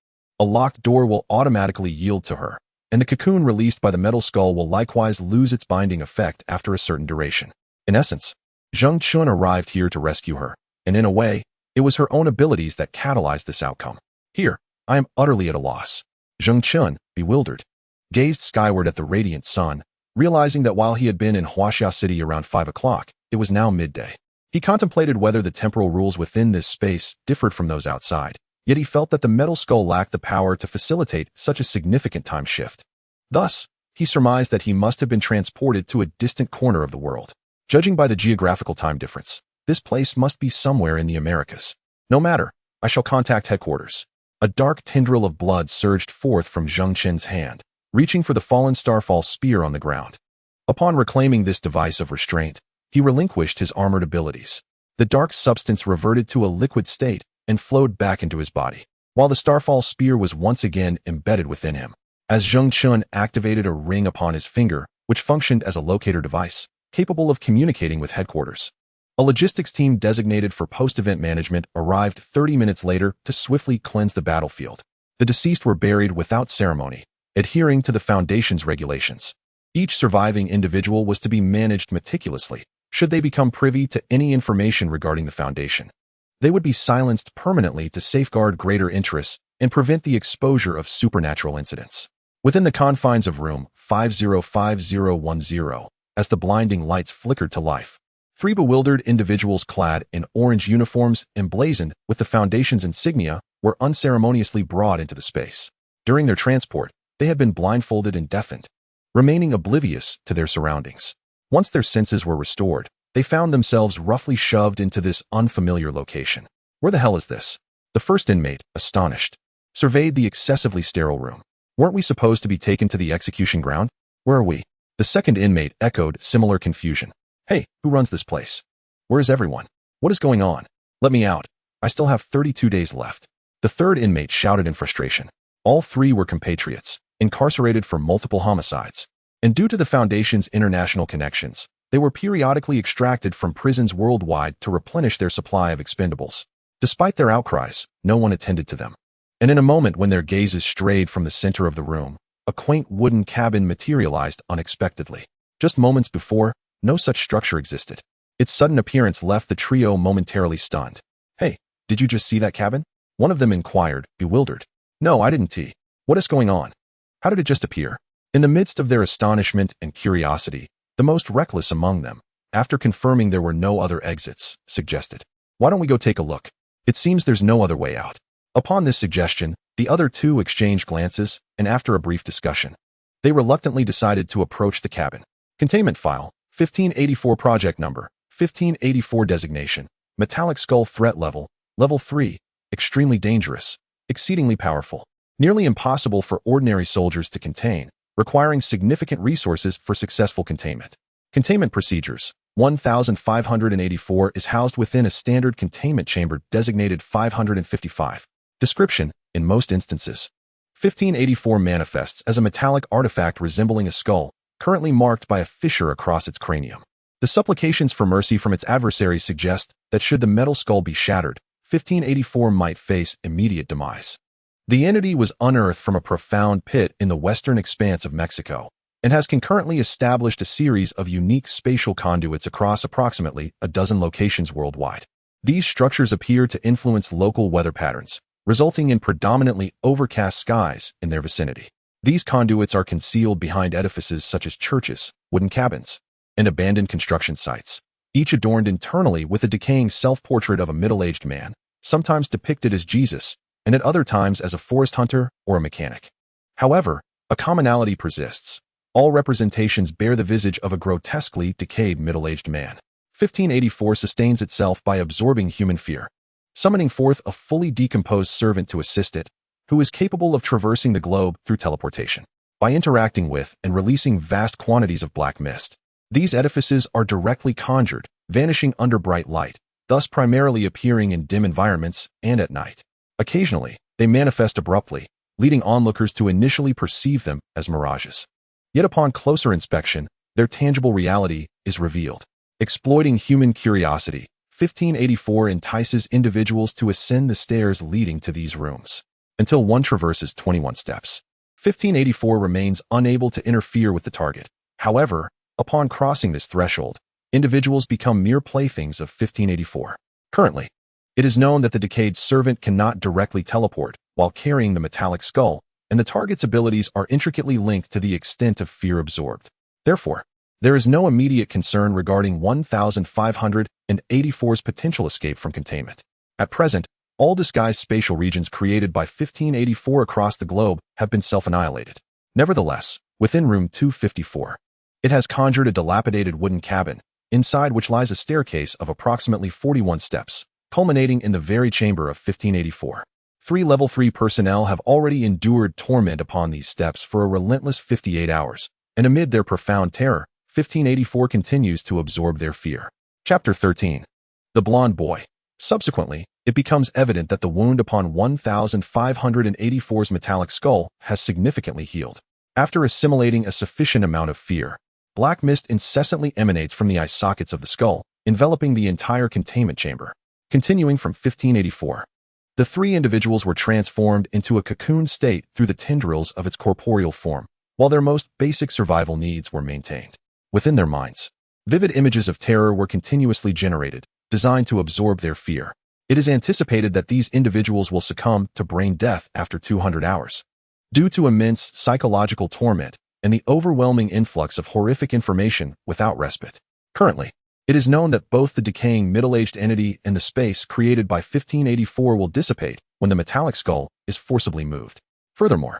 S1: A locked door will automatically yield to her, and the cocoon released by the metal skull will likewise lose its binding effect after a certain duration. In essence, Zheng Chun arrived here to rescue her, and in a way, it was her own abilities that catalyzed this outcome. Here, I am utterly at a loss. Zheng Chun, bewildered, gazed skyward at the radiant sun, realizing that while he had been in Huaxia City around 5 o'clock, it was now midday. He contemplated whether the temporal rules within this space differed from those outside, yet he felt that the metal skull lacked the power to facilitate such a significant time shift. Thus, he surmised that he must have been transported to a distant corner of the world. Judging by the geographical time difference, this place must be somewhere in the Americas. No matter, I shall contact headquarters. A dark tendril of blood surged forth from Zheng Chun's hand, reaching for the fallen Starfall spear on the ground. Upon reclaiming this device of restraint, he relinquished his armored abilities. The dark substance reverted to a liquid state and flowed back into his body, while the Starfall spear was once again embedded within him. As Zheng Chun activated a ring upon his finger, which functioned as a locator device, capable of communicating with headquarters. A logistics team designated for post-event management arrived 30 minutes later to swiftly cleanse the battlefield. The deceased were buried without ceremony, adhering to the Foundation's regulations. Each surviving individual was to be managed meticulously, should they become privy to any information regarding the Foundation. They would be silenced permanently to safeguard greater interests and prevent the exposure of supernatural incidents. Within the confines of room 505010, as the blinding lights flickered to life, 3 bewildered individuals clad in orange uniforms emblazoned with the Foundation's insignia were unceremoniously brought into the space. During their transport, they had been blindfolded and deafened, remaining oblivious to their surroundings. Once their senses were restored, they found themselves roughly shoved into this unfamiliar location. Where the hell is this? The first inmate, astonished, surveyed the excessively sterile room. Weren't we supposed to be taken to the execution ground? Where are we? The second inmate echoed similar confusion. Hey, who runs this place? Where is everyone? What is going on? Let me out. I still have 32 days left. The third inmate shouted in frustration. All 3 were compatriots, incarcerated for multiple homicides. And due to the Foundation's international connections, they were periodically extracted from prisons worldwide to replenish their supply of expendables. Despite their outcries, no one attended to them. And in a moment when their gazes strayed from the center of the room, a quaint wooden cabin materialized unexpectedly. Just moments before, no such structure existed. Its sudden appearance left the trio momentarily stunned. Hey, did you just see that cabin? One of them inquired, bewildered. No, I didn't. What is going on? How did it just appear? In the midst of their astonishment and curiosity, the most reckless among them, after confirming there were no other exits, suggested, why don't we go take a look? It seems there's no other way out. Upon this suggestion, the other 2 exchanged glances, and after a brief discussion, they reluctantly decided to approach the cabin. Containment file, 1584 project number, 1584 designation, metallic skull threat level, level 3, extremely dangerous, exceedingly powerful, nearly impossible for ordinary soldiers to contain, requiring significant resources for successful containment. Containment procedures, 1584 is housed within a standard containment chamber designated 555. Description, in most instances, 1584 manifests as a metallic artifact resembling a skull, currently marked by a fissure across its cranium. The supplications for mercy from its adversaries suggest that should the metal skull be shattered, 1584 might face immediate demise. The entity was unearthed from a profound pit in the western expanse of Mexico, and has concurrently established a series of unique spatial conduits across approximately a dozen locations worldwide. These structures appear to influence local weather patterns, resulting in predominantly overcast skies in their vicinity. These conduits are concealed behind edifices such as churches, wooden cabins, and abandoned construction sites, each adorned internally with a decaying self-portrait of a middle-aged man, sometimes depicted as Jesus, and at other times as a forest hunter or a mechanic. However, a commonality persists. All representations bear the visage of a grotesquely decayed middle-aged man. 1584 sustains itself by absorbing human fear, summoning forth a fully decomposed servant to assist it, who is capable of traversing the globe through teleportation. By interacting with and releasing vast quantities of black mist, these edifices are directly conjured, vanishing under bright light, thus primarily appearing in dim environments and at night. Occasionally, they manifest abruptly, leading onlookers to initially perceive them as mirages. Yet upon closer inspection, their tangible reality is revealed. Exploiting human curiosity, 1584 entices individuals to ascend the stairs leading to these rooms. until one traverses 21 steps. 1584 remains unable to interfere with the target. However, upon crossing this threshold, individuals become mere playthings of 1584. Currently, it is known that the decayed servant cannot directly teleport while carrying the metallic skull, and the target's abilities are intricately linked to the extent of fear absorbed. Therefore, there is no immediate concern regarding 1584's potential escape from containment. At present, all disguised spatial regions created by 1584 across the globe have been self-annihilated. Nevertheless, within room 254, it has conjured a dilapidated wooden cabin, inside which lies a staircase of approximately 41 steps, culminating in the very chamber of 1584. 3 Level 3 personnel have already endured torment upon these steps for a relentless 58 hours, and amid their profound terror, 1584 continues to absorb their fear. Chapter 13. The Blonde Boy. Subsequently, it becomes evident that the wound upon 1584's metallic skull has significantly healed. After assimilating a sufficient amount of fear, black mist incessantly emanates from the eye sockets of the skull, enveloping the entire containment chamber. Continuing from 1584. The 3 individuals were transformed into a cocoon state through the tendrils of its corporeal form, while their most basic survival needs were maintained. Within their minds, vivid images of terror were continuously generated, designed to absorb their fear. It is anticipated that these individuals will succumb to brain death after 200 hours. Due to immense psychological torment and the overwhelming influx of horrific information without respite. Currently, it is known that both the decaying middle-aged entity and the space created by 1584 will dissipate when the metallic skull is forcibly moved. Furthermore,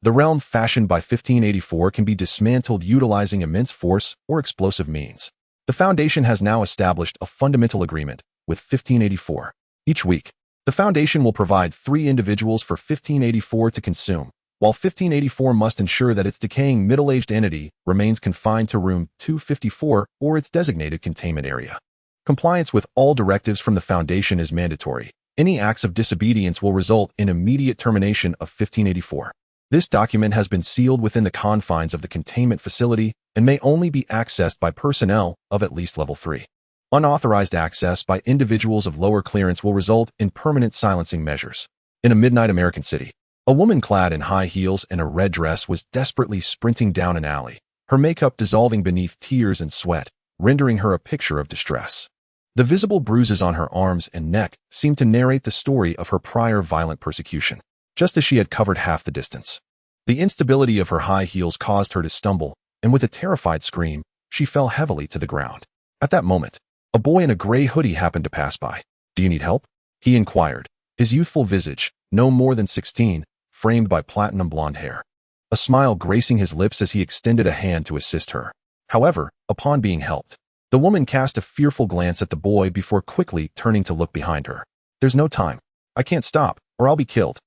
S1: the realm fashioned by 1584 can be dismantled utilizing immense force or explosive means. The Foundation has now established a fundamental agreement with 1584. Each week, the Foundation will provide 3 individuals for 1584 to consume, while 1584 must ensure that its decaying middle-aged entity remains confined to room 254 or its designated containment area. Compliance with all directives from the Foundation is mandatory. Any acts of disobedience will result in immediate termination of 1584. This document has been sealed within the confines of the containment facility and may only be accessed by personnel of at least level 3. Unauthorized access by individuals of lower clearance will result in permanent silencing measures. In a midnight American city, a woman clad in high heels and a red dress was desperately sprinting down an alley, her makeup dissolving beneath tears and sweat, rendering her a picture of distress. The visible bruises on her arms and neck seemed to narrate the story of her prior violent persecution, just as she had covered half the distance. The instability of her high heels caused her to stumble, and with a terrified scream, she fell heavily to the ground. At that moment, a boy in a gray hoodie happened to pass by. "Do you need help?" he inquired, his youthful visage, no more than 16, framed by platinum blonde hair. A smile gracing his lips as he extended a hand to assist her. However, upon being helped, the woman cast a fearful glance at the boy before quickly turning to look behind her. "There's no time. I can't stop, or I'll be killed."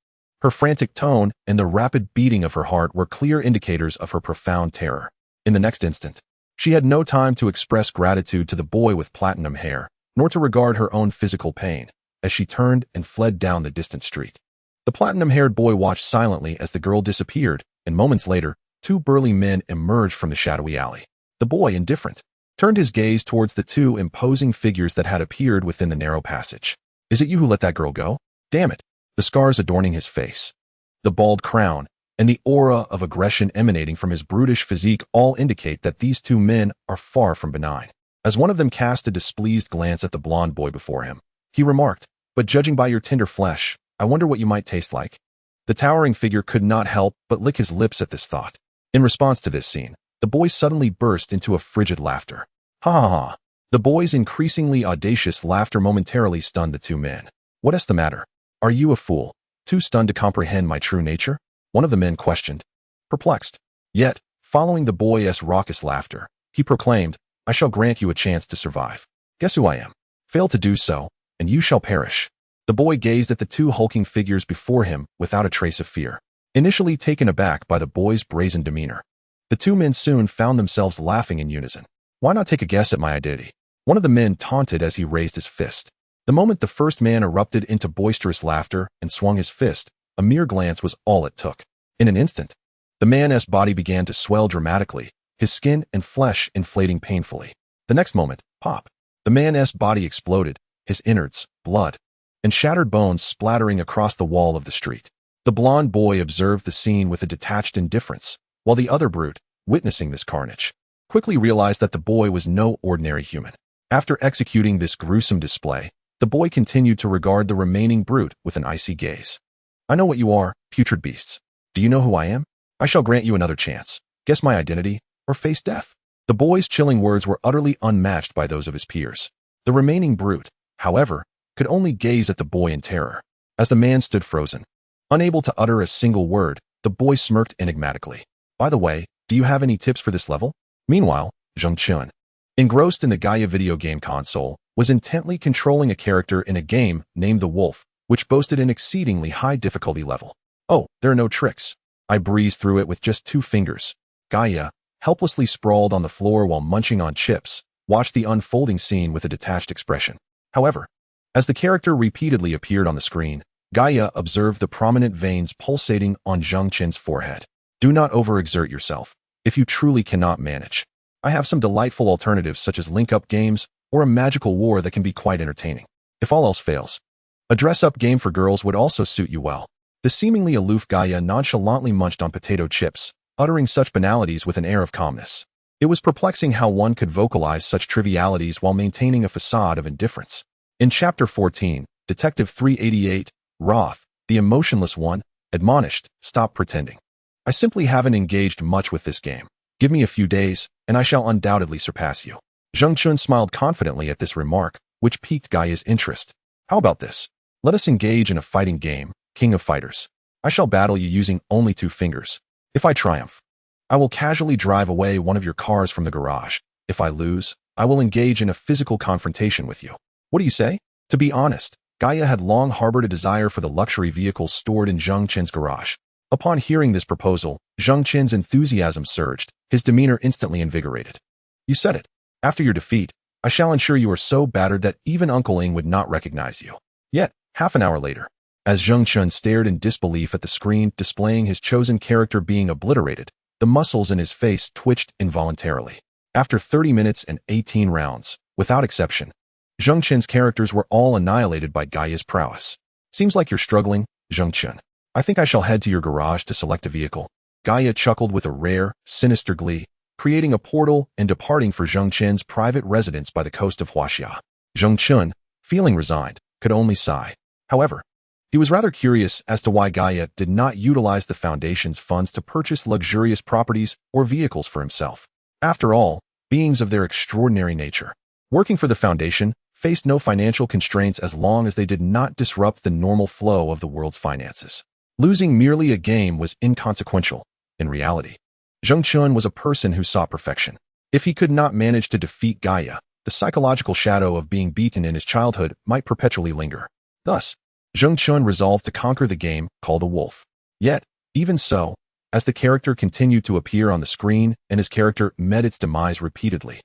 S1: Her frantic tone and the rapid beating of her heart were clear indicators of her profound terror. In the next instant, she had no time to express gratitude to the boy with platinum hair, nor to regard her own physical pain, as she turned and fled down the distant street. The platinum-haired boy watched silently as the girl disappeared, and moments later, 2 burly men emerged from the shadowy alley. The boy, indifferent, turned his gaze towards the 2 imposing figures that had appeared within the narrow passage. "Is it you who let that girl go? Damn it." The scars adorning his face, the bald crown, and the aura of aggression emanating from his brutish physique all indicate that these 2 men are far from benign. As one of them cast a displeased glance at the blonde boy before him, he remarked, "But judging by your tender flesh, I wonder what you might taste like." The towering figure could not help but lick his lips at this thought. In response to this scene, the boy suddenly burst into a frigid laughter. "Ha ha ha." The boy's increasingly audacious laughter momentarily stunned the 2 men. "What's the matter? Are you a fool, too stunned to comprehend my true nature?" one of the men questioned. Perplexed, yet, following the boy's raucous laughter, he proclaimed, "I shall grant you a chance to survive. Guess who I am? Fail to do so, and you shall perish." The boy gazed at the 2 hulking figures before him without a trace of fear, initially taken aback by the boy's brazen demeanor. The 2 men soon found themselves laughing in unison. "Why not take a guess at my identity?" one of the men taunted as he raised his fist. The moment the first man erupted into boisterous laughter and swung his fist, a mere glance was all it took. In an instant, the man's body began to swell dramatically, his skin and flesh inflating painfully. The next moment, pop, the man's body exploded, his innards, blood, and shattered bones splattering across the wall of the street. The blond boy observed the scene with a detached indifference, while the other brute, witnessing this carnage, quickly realized that the boy was no ordinary human. After executing this gruesome display, the boy continued to regard the remaining brute with an icy gaze. I know what you are, putrid beasts. Do you know who I am? I shall grant you another chance. Guess my identity, or face death. The boy's chilling words were utterly unmatched by those of his peers. The remaining brute, however, could only gaze at the boy in terror. As the man stood frozen, unable to utter a single word, the boy smirked enigmatically. By the way, do you have any tips for this level? Meanwhile, Zheng Chun, engrossed in the Gaia video game console, was intently controlling a character in a game named The Wolf, which boasted an exceedingly high difficulty level. Oh, there are no tricks. I breezed through it with just 2 fingers. Gaia, helplessly sprawled on the floor while munching on chips, watched the unfolding scene with a detached expression. However, as the character repeatedly appeared on the screen, Gaia observed the prominent veins pulsating on Zheng Chun's forehead. Do not overexert yourself, if you truly cannot manage. I have some delightful alternatives such as link-up games or a magical war that can be quite entertaining. If all else fails, a dress-up game for girls would also suit you well. The seemingly aloof Gaia nonchalantly munched on potato chips, uttering such banalities with an air of calmness. It was perplexing how one could vocalize such trivialities while maintaining a facade of indifference. In Chapter 14, Detective 388, Roth, the emotionless one, admonished, "Stop pretending. I simply haven't engaged much with this game. Give me a few days, and I shall undoubtedly surpass you." Zheng Chun smiled confidently at this remark, which piqued Gaia's interest. How about this? Let us engage in a fighting game, King of Fighters. I shall battle you using only 2 fingers. If I triumph, I will casually drive away one of your cars from the garage. If I lose, I will engage in a physical confrontation with you. What do you say? To be honest, Gaia had long harbored a desire for the luxury vehicles stored in Zheng Chun's garage. Upon hearing this proposal, Zheng Chun's enthusiasm surged, his demeanor instantly invigorated. You said it. After your defeat, I shall ensure you are so battered that even Uncle Ing would not recognize you. Yet, half an hour later, as Zheng Chun stared in disbelief at the screen displaying his chosen character being obliterated, the muscles in his face twitched involuntarily. After 30 minutes and 18 rounds, without exception, Zheng Chun's characters were all annihilated by Gaia's prowess. Seems like you're struggling, Zheng Chun. I think I shall head to your garage to select a vehicle. Gaia chuckled with a rare, sinister glee, creating a portal and departing for Zheng Chun's private residence by the coast of Huaxia. Zheng Chun, feeling resigned, could only sigh. However, he was rather curious as to why Gaia did not utilize the Foundation's funds to purchase luxurious properties or vehicles for himself. After all, beings of their extraordinary nature, working for the Foundation, faced no financial constraints as long as they did not disrupt the normal flow of the world's finances. Losing merely a game was inconsequential. In reality, Zheng Chun was a person who sought perfection. If he could not manage to defeat Gaia, the psychological shadow of being beaten in his childhood might perpetually linger. Thus, Zheng Chun resolved to conquer the game called a wolf. Yet, even so, as the character continued to appear on the screen and his character met its demise repeatedly,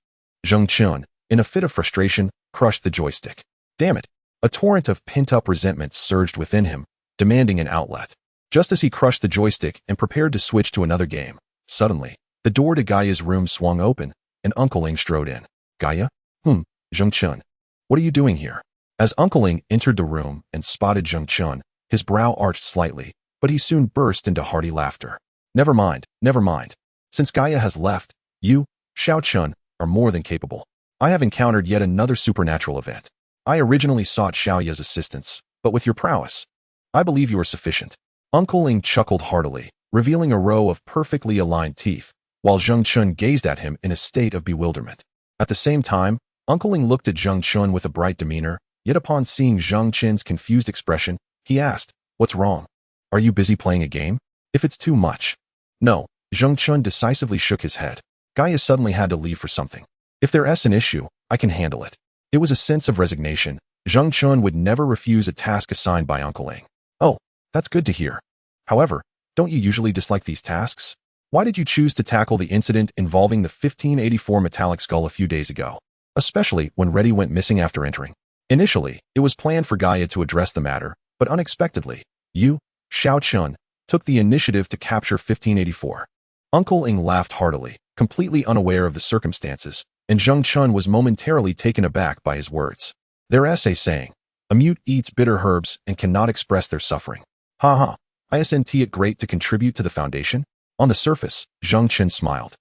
S1: Zheng Chun, in a fit of frustration, crushed the joystick. Damn it! A torrent of pent-up resentment surged within him, demanding an outlet. Just as he crushed the joystick and prepared to switch to another game, suddenly, the door to Gaia's room swung open, and Uncle Ing strode in. Gaia? Zheng Chun. What are you doing here? As Uncle Ing entered the room and spotted Zheng Chun, his brow arched slightly, but he soon burst into hearty laughter. Never mind, never mind. Since Gaia has left, you, Xiao Chun, are more than capable. I have encountered yet another supernatural event. I originally sought Xiaoya's assistance, but with your prowess, I believe you are sufficient. Uncle Ing chuckled heartily, revealing a row of perfectly aligned teeth, while Zheng Chun gazed at him in a state of bewilderment. At the same time, Uncle Ing looked at Zheng Chun with a bright demeanor, yet upon seeing Zheng Chun's confused expression, he asked, "What's wrong? Are you busy playing a game? If it's too much." No, Zheng Chun decisively shook his head. Gaia suddenly had to leave for something. If there's an issue, I can handle it. It was a sense of resignation. Zheng Chun would never refuse a task assigned by Uncle Ing. Oh, that's good to hear. However, don't you usually dislike these tasks? Why did you choose to tackle the incident involving the 1584 metallic skull a few days ago, especially when Reddy went missing after entering? Initially, it was planned for Gaia to address the matter, but unexpectedly, you, Xiao Chun, took the initiative to capture 1584. Uncle Ing laughed heartily, completely unaware of the circumstances, and Zheng Chun was momentarily taken aback by his words. Their essay saying, "A mute eats bitter herbs and cannot express their suffering." Ha ha, Isn't it great to contribute to the Foundation? On the surface, Zheng Chen smiled.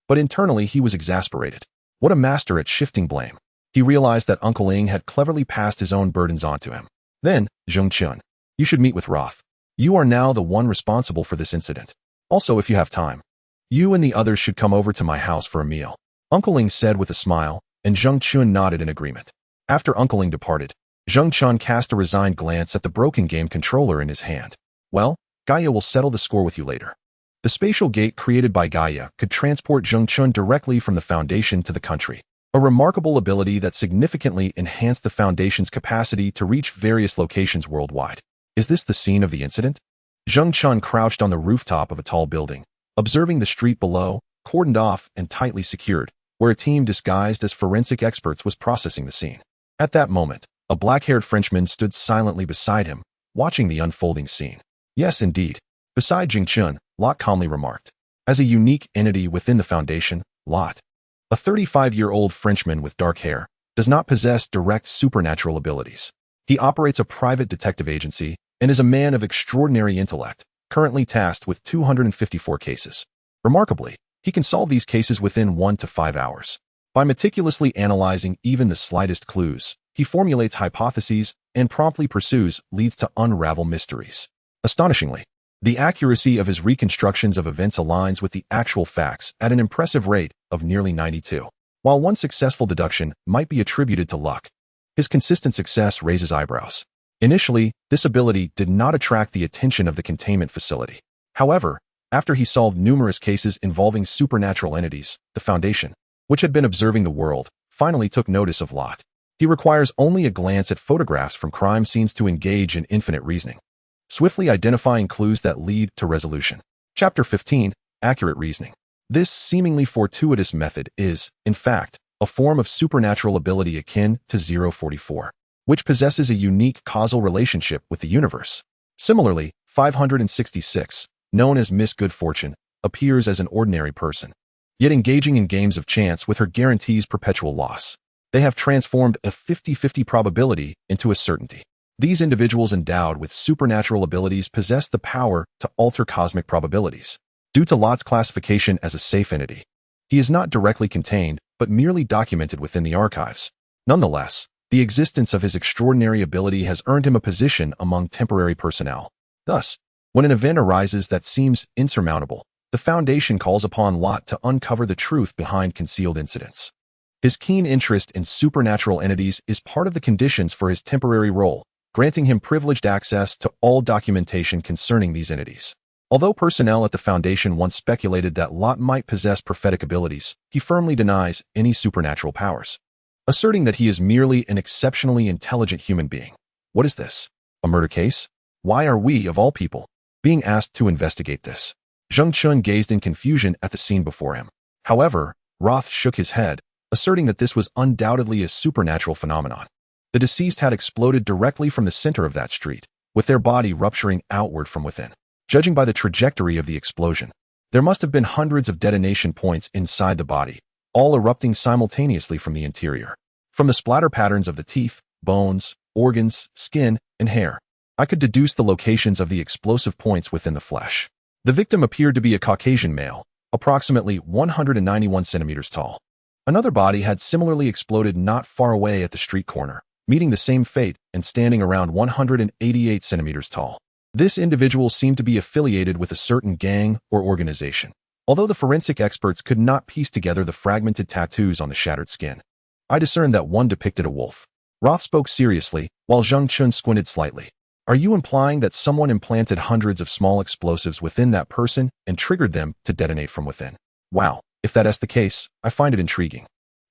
S1: But internally he was exasperated. What a master at shifting blame. He realized that Uncle Ing had cleverly passed his own burdens onto him. Then, Zheng Chen, you should meet with Roth. You are now the one responsible for this incident. Also, if you have time, you and the others should come over to my house for a meal. Uncle Ing said with a smile, and Zheng Chen nodded in agreement. After Uncle Ing departed, Zheng Chen cast a resigned glance at the broken game controller in his hand. Well, Gaia will settle the score with you later. The spatial gate created by Gaia could transport Zheng Chen directly from the Foundation to the country, a remarkable ability that significantly enhanced the Foundation's capacity to reach various locations worldwide. Is this the scene of the incident? Zheng Chen crouched on the rooftop of a tall building, observing the street below, cordoned off and tightly secured, where a team disguised as forensic experts was processing the scene. At that moment, a black-haired Frenchman stood silently beside him, watching the unfolding scene. Yes, indeed. Beside Zheng Chen, Lot calmly remarked. As a unique entity within the Foundation, Lot, a 35-year-old Frenchman with dark hair, does not possess direct supernatural abilities. He operates a private detective agency and is a man of extraordinary intellect, currently tasked with 254 cases. Remarkably, he can solve these cases within 1 to 5 hours. By meticulously analyzing even the slightest clues, he formulates hypotheses and promptly pursues leads to unravel mysteries. Astonishingly, the accuracy of his reconstructions of events aligns with the actual facts at an impressive rate of nearly 92. While one successful deduction might be attributed to luck, his consistent success raises eyebrows. Initially, this ability did not attract the attention of the containment facility. However, after he solved numerous cases involving supernatural entities, the Foundation, which had been observing the world, finally took notice of Lot. He requires only a glance at photographs from crime scenes to engage in infinite reasoning, swiftly identifying clues that lead to resolution. Chapter 15, Accurate Reasoning. This seemingly fortuitous method is, in fact, a form of supernatural ability akin to 044, which possesses a unique causal relationship with the universe. Similarly, 566, known as Miss Good Fortune, appears as an ordinary person, yet engaging in games of chance with her guarantees perpetual loss. They have transformed a 50-50 probability into a certainty. These individuals endowed with supernatural abilities possess the power to alter cosmic probabilities. Due to Lot's classification as a safe entity, he is not directly contained, but merely documented within the archives. Nonetheless, the existence of his extraordinary ability has earned him a position among temporary personnel. Thus, when an event arises that seems insurmountable, the Foundation calls upon Lot to uncover the truth behind concealed incidents. His keen interest in supernatural entities is part of the conditions for his temporary role, granting him privileged access to all documentation concerning these entities. Although personnel at the Foundation once speculated that Lot might possess prophetic abilities, he firmly denies any supernatural powers, asserting that he is merely an exceptionally intelligent human being. What is this? A murder case? Why are we, of all people, being asked to investigate this? Zheng Chen gazed in confusion at the scene before him. However, Roth shook his head, asserting that this was undoubtedly a supernatural phenomenon. The deceased had exploded directly from the center of that street, with their body rupturing outward from within. Judging by the trajectory of the explosion, there must have been hundreds of detonation points inside the body, all erupting simultaneously from the interior. From the splatter patterns of the teeth, bones, organs, skin, and hair, I could deduce the locations of the explosive points within the flesh. The victim appeared to be a Caucasian male, approximately 191 centimeters tall. Another body had similarly exploded not far away at the street corner, meeting the same fate and standing around 188 centimeters tall. This individual seemed to be affiliated with a certain gang or organization, although the forensic experts could not piece together the fragmented tattoos on the shattered skin. I discerned that one depicted a wolf. Roth spoke seriously, while Zheng Chen squinted slightly. Are you implying that someone implanted hundreds of small explosives within that person and triggered them to detonate from within? Wow, if that is the case, I find it intriguing.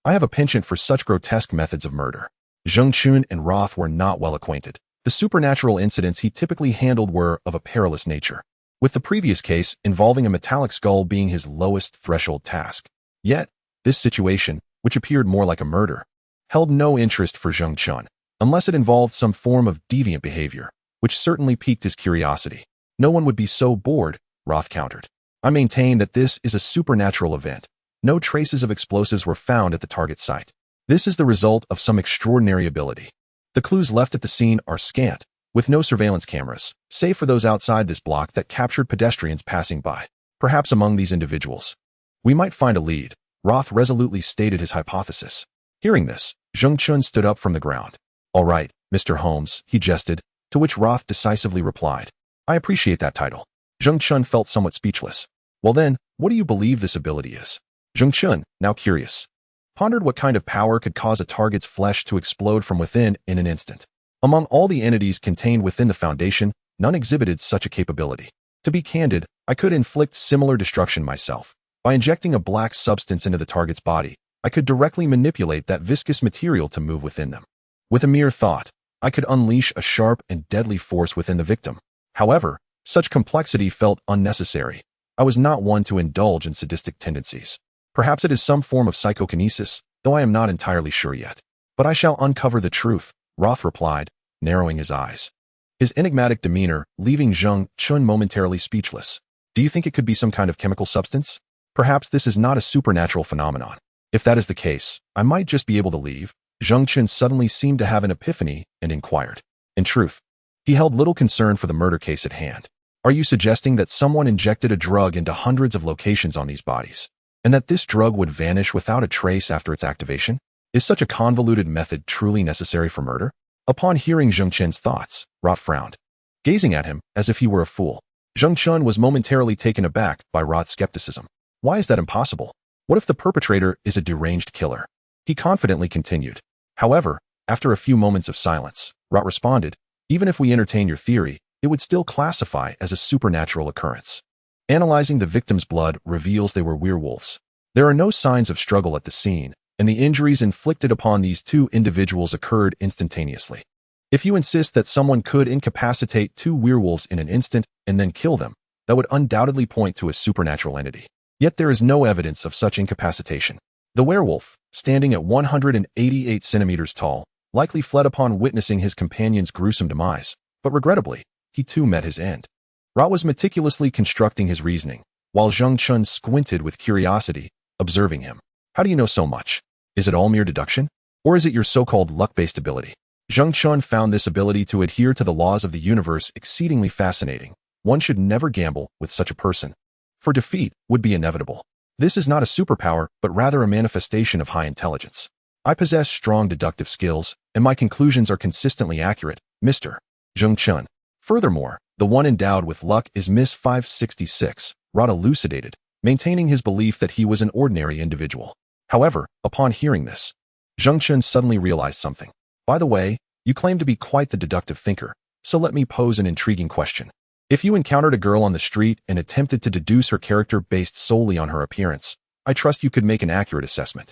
S1: I have a penchant for such grotesque methods of murder. Zheng Chen and Roth were not well acquainted. The supernatural incidents he typically handled were of a perilous nature, with the previous case involving a metallic skull being his lowest threshold task. Yet, this situation, which appeared more like a murder, held no interest for Zheng Chen, unless it involved some form of deviant behavior, which certainly piqued his curiosity. No one would be so bored, Roth countered. I maintain that this is a supernatural event. No traces of explosives were found at the target site. This is the result of some extraordinary ability. The clues left at the scene are scant, with no surveillance cameras, save for those outside this block that captured pedestrians passing by. Perhaps among these individuals, we might find a lead, Roth resolutely stated his hypothesis. Hearing this, Zheng Chun stood up from the ground. All right, Mr. Holmes, he jested, to which Roth decisively replied, I appreciate that title. Zheng Chun felt somewhat speechless. Well then, what do you believe this ability is? Zheng Chun, now curious, pondered what kind of power could cause a target's flesh to explode from within in an instant. Among all the entities contained within the Foundation, none exhibited such a capability. To be candid, I could inflict similar destruction myself. By injecting a black substance into the target's body, I could directly manipulate that viscous material to move within them. With a mere thought, I could unleash a sharp and deadly force within the victim. However, such complexity felt unnecessary. I was not one to indulge in sadistic tendencies. Perhaps it is some form of psychokinesis, though I am not entirely sure yet. But I shall uncover the truth, Roth replied, narrowing his eyes. His enigmatic demeanor leaving Zheng Chun momentarily speechless. Do you think it could be some kind of chemical substance? Perhaps this is not a supernatural phenomenon. If that is the case, I might just be able to leave. Zheng Chun suddenly seemed to have an epiphany and inquired. In truth, he held little concern for the murder case at hand. Are you suggesting that someone injected a drug into hundreds of locations on these bodies, and that this drug would vanish without a trace after its activation? Is such a convoluted method truly necessary for murder? Upon hearing Zheng Chun's thoughts, Roth frowned, gazing at him as if he were a fool. Zheng Chun was momentarily taken aback by Roth's skepticism. Why is that impossible? What if the perpetrator is a deranged killer? He confidently continued. However, after a few moments of silence, Roth responded, even if we entertain your theory, it would still classify as a supernatural occurrence. Analyzing the victim's blood reveals they were werewolves. There are no signs of struggle at the scene, and the injuries inflicted upon these two individuals occurred instantaneously. If you insist that someone could incapacitate two werewolves in an instant and then kill them, that would undoubtedly point to a supernatural entity. Yet there is no evidence of such incapacitation. The werewolf, standing at 188 centimeters tall, likely fled upon witnessing his companion's gruesome demise, but regrettably, he too met his end. Roth was meticulously constructing his reasoning, while Zheng Chun squinted with curiosity, observing him. How do you know so much? Is it all mere deduction? Or is it your so-called luck-based ability? Zheng Chun found this ability to adhere to the laws of the universe exceedingly fascinating. One should never gamble with such a person, for defeat would be inevitable. This is not a superpower, but rather a manifestation of high intelligence. I possess strong deductive skills, and my conclusions are consistently accurate, Mr. Zheng Chun. Furthermore, the one endowed with luck is Miss 566, Roth elucidated, maintaining his belief that he was an ordinary individual. However, upon hearing this, Zheng Chun suddenly realized something. By the way, you claim to be quite the deductive thinker, so let me pose an intriguing question. If you encountered a girl on the street and attempted to deduce her character based solely on her appearance, I trust you could make an accurate assessment.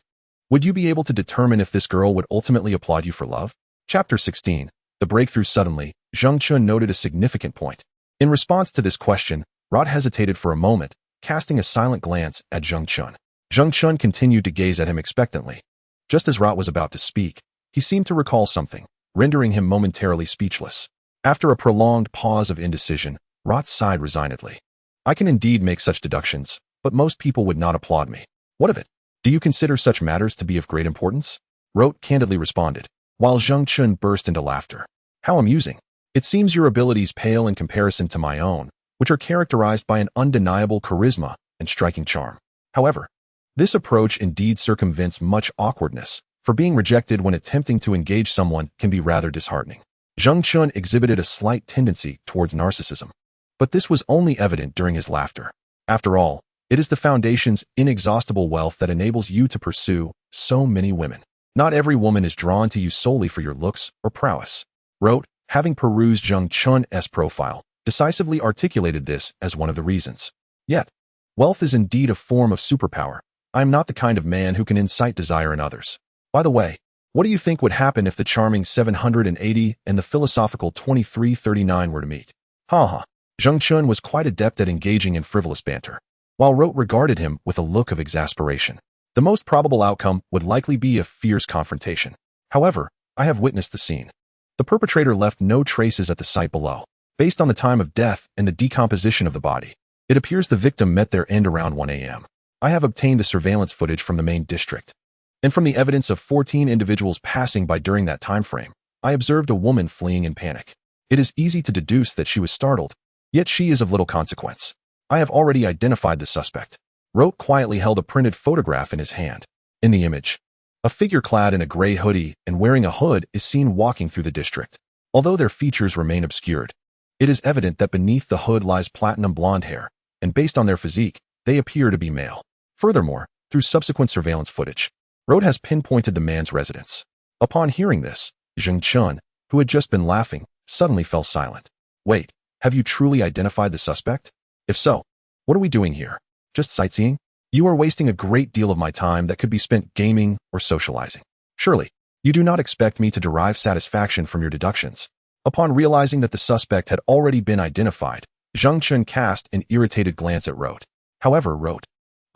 S1: Would you be able to determine if this girl would ultimately applaud you for love? Chapter 16. The breakthrough. Suddenly, Zheng Chun noted a significant point. In response to this question, Roth hesitated for a moment, casting a silent glance at Zheng Chun. Zheng Chun continued to gaze at him expectantly. Just as Roth was about to speak, he seemed to recall something, rendering him momentarily speechless. After a prolonged pause of indecision, Roth sighed resignedly. I can indeed make such deductions, but most people would not applaud me. What of it? Do you consider such matters to be of great importance? Roth candidly responded, while Zheng Chun burst into laughter. How amusing. It seems your abilities pale in comparison to my own, which are characterized by an undeniable charisma and striking charm. However, this approach indeed circumvents much awkwardness, for being rejected when attempting to engage someone can be rather disheartening. Zheng Chun exhibited a slight tendency towards narcissism, but this was only evident during his laughter. After all, it is the Foundation's inexhaustible wealth that enables you to pursue so many women. Not every woman is drawn to you solely for your looks or prowess. Roth, having perused Zheng Chun's profile, decisively articulated this as one of the reasons. Yet, wealth is indeed a form of superpower. I am not the kind of man who can incite desire in others. By the way, what do you think would happen if the charming 780 and the philosophical 2339 were to meet? Ha. Zheng Chun was quite adept at engaging in frivolous banter, while Roth regarded him with a look of exasperation. The most probable outcome would likely be a fierce confrontation. However, I have witnessed the scene. The perpetrator left no traces at the site below. Based on the time of death and the decomposition of the body, it appears the victim met their end around 1 a.m. I have obtained the surveillance footage from the main district, and from the evidence of 14 individuals passing by during that time frame, I observed a woman fleeing in panic. It is easy to deduce that she was startled, yet she is of little consequence. I have already identified the suspect. Rote quietly held a printed photograph in his hand. In the image, a figure clad in a gray hoodie and wearing a hood is seen walking through the district. Although their features remain obscured, it is evident that beneath the hood lies platinum blonde hair, and based on their physique, they appear to be male. Furthermore, through subsequent surveillance footage, Rote has pinpointed the man's residence. Upon hearing this, Zheng Chun, who had just been laughing, suddenly fell silent. Wait, have you truly identified the suspect? If so, what are we doing here? Just sightseeing? You are wasting a great deal of my time that could be spent gaming or socializing. Surely, you do not expect me to derive satisfaction from your deductions. Upon realizing that the suspect had already been identified, Zheng Chun cast an irritated glance at Rote. However, Rote,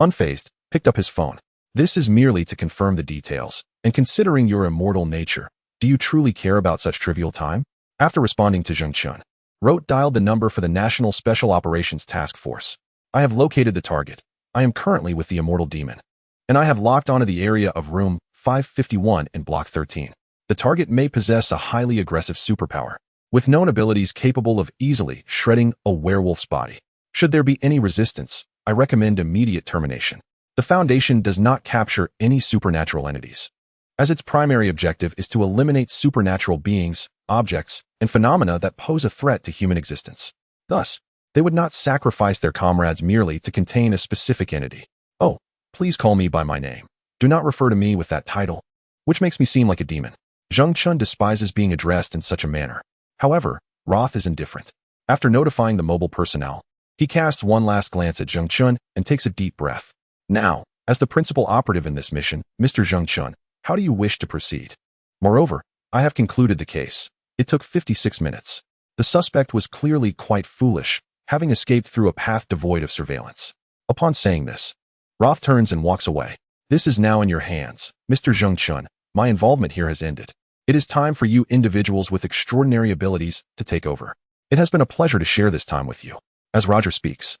S1: unfazed, picked up his phone. This is merely to confirm the details, and considering your immortal nature, do you truly care about such trivial time? After responding to Zheng Chun, Rote dialed the number for the National Special Operations Task Force. I have located the target. I am currently with the Immortal Demon, and I have locked onto the area of room 551 in Block 13. The target may possess a highly aggressive superpower, with known abilities capable of easily shredding a werewolf's body. Should there be any resistance, I recommend immediate termination. The Foundation does not capture any supernatural entities, as its primary objective is to eliminate supernatural beings, objects, and phenomena that pose a threat to human existence. Thus, they would not sacrifice their comrades merely to contain a specific entity. Oh, please call me by my name. Do not refer to me with that title, which makes me seem like a demon. Zheng Chun despises being addressed in such a manner. However, Roth is indifferent. After notifying the mobile personnel, he casts one last glance at Zheng Chun and takes a deep breath. Now, as the principal operative in this mission, Mr. Zheng Chun, how do you wish to proceed? Moreover, I have concluded the case. It took 56 minutes. The suspect was clearly quite foolish, having escaped through a path devoid of surveillance. Upon saying this, Roth turns and walks away. This is now in your hands, Mr. Zheng Chun. My involvement here has ended. It is time for you individuals with extraordinary abilities to take over. It has been a pleasure to share this time with you. As Roger speaks,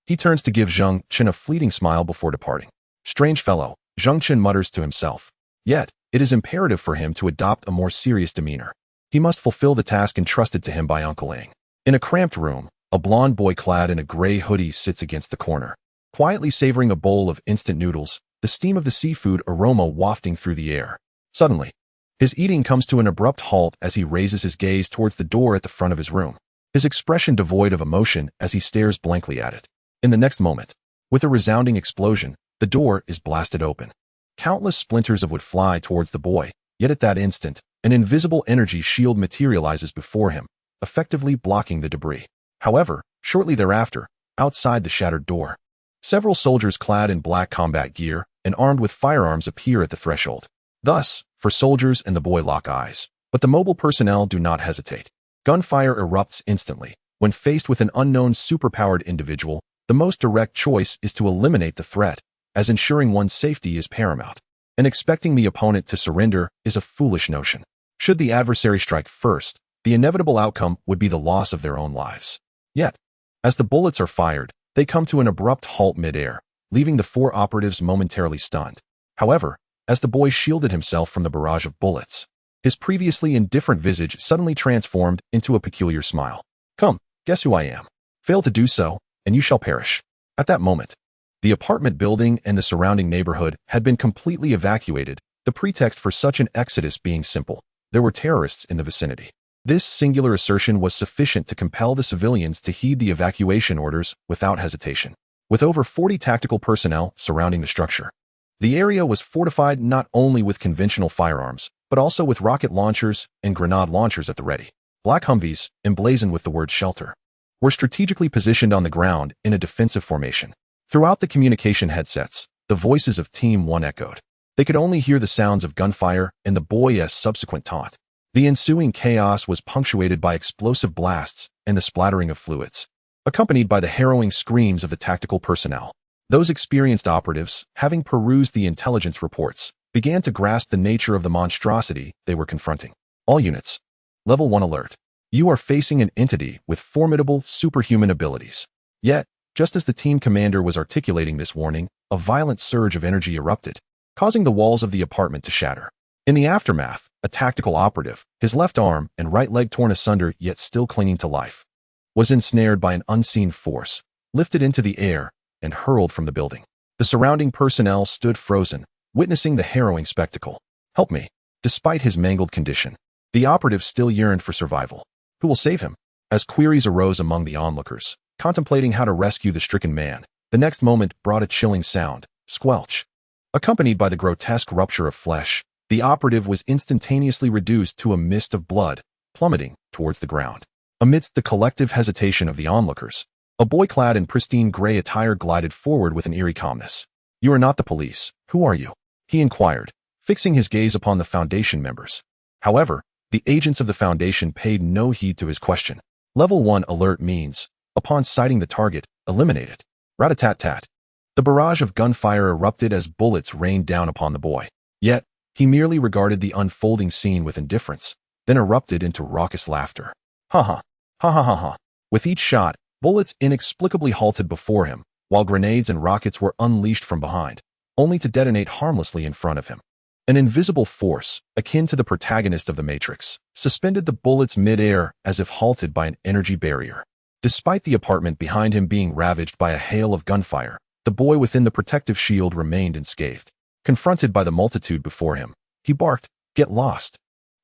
S1: he turns to give Zheng Chun a fleeting smile before departing. Strange fellow, Zheng Chun mutters to himself. Yet, it is imperative for him to adopt a more serious demeanor. He must fulfill the task entrusted to him by Uncle Eng. In a cramped room, a blond boy clad in a gray hoodie sits against the corner, quietly savoring a bowl of instant noodles, the steam of the seafood aroma wafting through the air. Suddenly, his eating comes to an abrupt halt as he raises his gaze towards the door at the front of his room, his expression devoid of emotion as he stares blankly at it. In the next moment, with a resounding explosion, the door is blasted open. Countless splinters of wood fly towards the boy, yet at that instant, an invisible energy shield materializes before him, effectively blocking the debris. However, shortly thereafter, outside the shattered door, several soldiers clad in black combat gear and armed with firearms appear at the threshold. Thus, for soldiers and the boy lock eyes, but the mobile personnel do not hesitate. Gunfire erupts instantly. When faced with an unknown superpowered individual, the most direct choice is to eliminate the threat, as ensuring one's safety is paramount. And expecting the opponent to surrender is a foolish notion. Should the adversary strike first, the inevitable outcome would be the loss of their own lives. Yet, as the bullets are fired, they come to an abrupt halt mid-air, leaving the four operatives momentarily stunned. However, as the boy shielded himself from the barrage of bullets, his previously indifferent visage suddenly transformed into a peculiar smile. Come, guess who I am. Fail to do so, and you shall perish. At that moment, the apartment building and the surrounding neighborhood had been completely evacuated, the pretext for such an exodus being simple. There were terrorists in the vicinity. This singular assertion was sufficient to compel the civilians to heed the evacuation orders without hesitation. With over 40 tactical personnel surrounding the structure, the area was fortified not only with conventional firearms, but also with rocket launchers and grenade launchers at the ready. Black Humvees, emblazoned with the word shelter, were strategically positioned on the ground in a defensive formation. Throughout the communication headsets, the voices of Team 1 echoed. They could only hear the sounds of gunfire and the boy's subsequent taunt. The ensuing chaos was punctuated by explosive blasts and the splattering of fluids, accompanied by the harrowing screams of the tactical personnel. Those experienced operatives, having perused the intelligence reports, began to grasp the nature of the monstrosity they were confronting. All units, Level 1 alert. You are facing an entity with formidable superhuman abilities. Yet, just as the team commander was articulating this warning, a violent surge of energy erupted, causing the walls of the apartment to shatter. In the aftermath, a tactical operative, his left arm and right leg torn asunder yet still clinging to life, was ensnared by an unseen force, lifted into the air, and hurled from the building. The surrounding personnel stood frozen, witnessing the harrowing spectacle. Help me. Despite his mangled condition, the operative still yearned for survival. Who will save him? As queries arose among the onlookers, contemplating how to rescue the stricken man, the next moment brought a chilling sound, squelch. Accompanied by the grotesque rupture of flesh, the operative was instantaneously reduced to a mist of blood, plummeting towards the ground. Amidst the collective hesitation of the onlookers, a boy clad in pristine gray attire glided forward with an eerie calmness. "You are not the police. Who are you?" he inquired, fixing his gaze upon the Foundation members. However, the agents of the Foundation paid no heed to his question. Level 1 alert means, upon sighting the target, eliminate it. Rat-a-tat-tat. The barrage of gunfire erupted as bullets rained down upon the boy. Yet, he merely regarded the unfolding scene with indifference, then erupted into raucous laughter. Ha ha, ha ha ha ha. With each shot, bullets inexplicably halted before him, while grenades and rockets were unleashed from behind, only to detonate harmlessly in front of him. An invisible force, akin to the protagonist of The Matrix, suspended the bullets mid-air as if halted by an energy barrier. Despite the apartment behind him being ravaged by a hail of gunfire, the boy within the protective shield remained unscathed. Confronted by the multitude before him, he barked, "Get lost."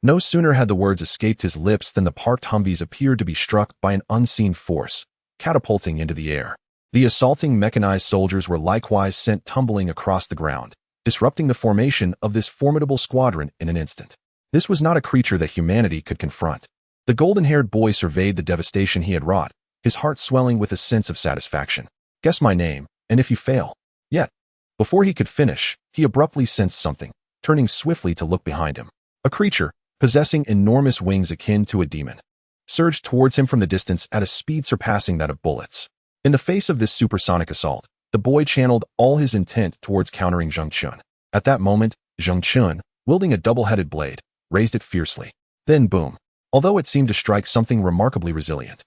S1: No sooner had the words escaped his lips than the parked Humvees appeared to be struck by an unseen force, catapulting into the air. The assaulting mechanized soldiers were likewise sent tumbling across the ground, disrupting the formation of this formidable squadron in an instant. This was not a creature that humanity could confront. The golden-haired boy surveyed the devastation he had wrought, his heart swelling with a sense of satisfaction. "Guess my name, and if you fail." Yet, before he could finish, he abruptly sensed something, turning swiftly to look behind him. A creature, possessing enormous wings akin to a demon, surged towards him from the distance at a speed surpassing that of bullets. In the face of this supersonic assault, the boy channeled all his intent towards countering Zheng Chun. At that moment, Zheng Chun, wielding a double-headed blade, raised it fiercely. Then boom. Although it seemed to strike something remarkably resilient,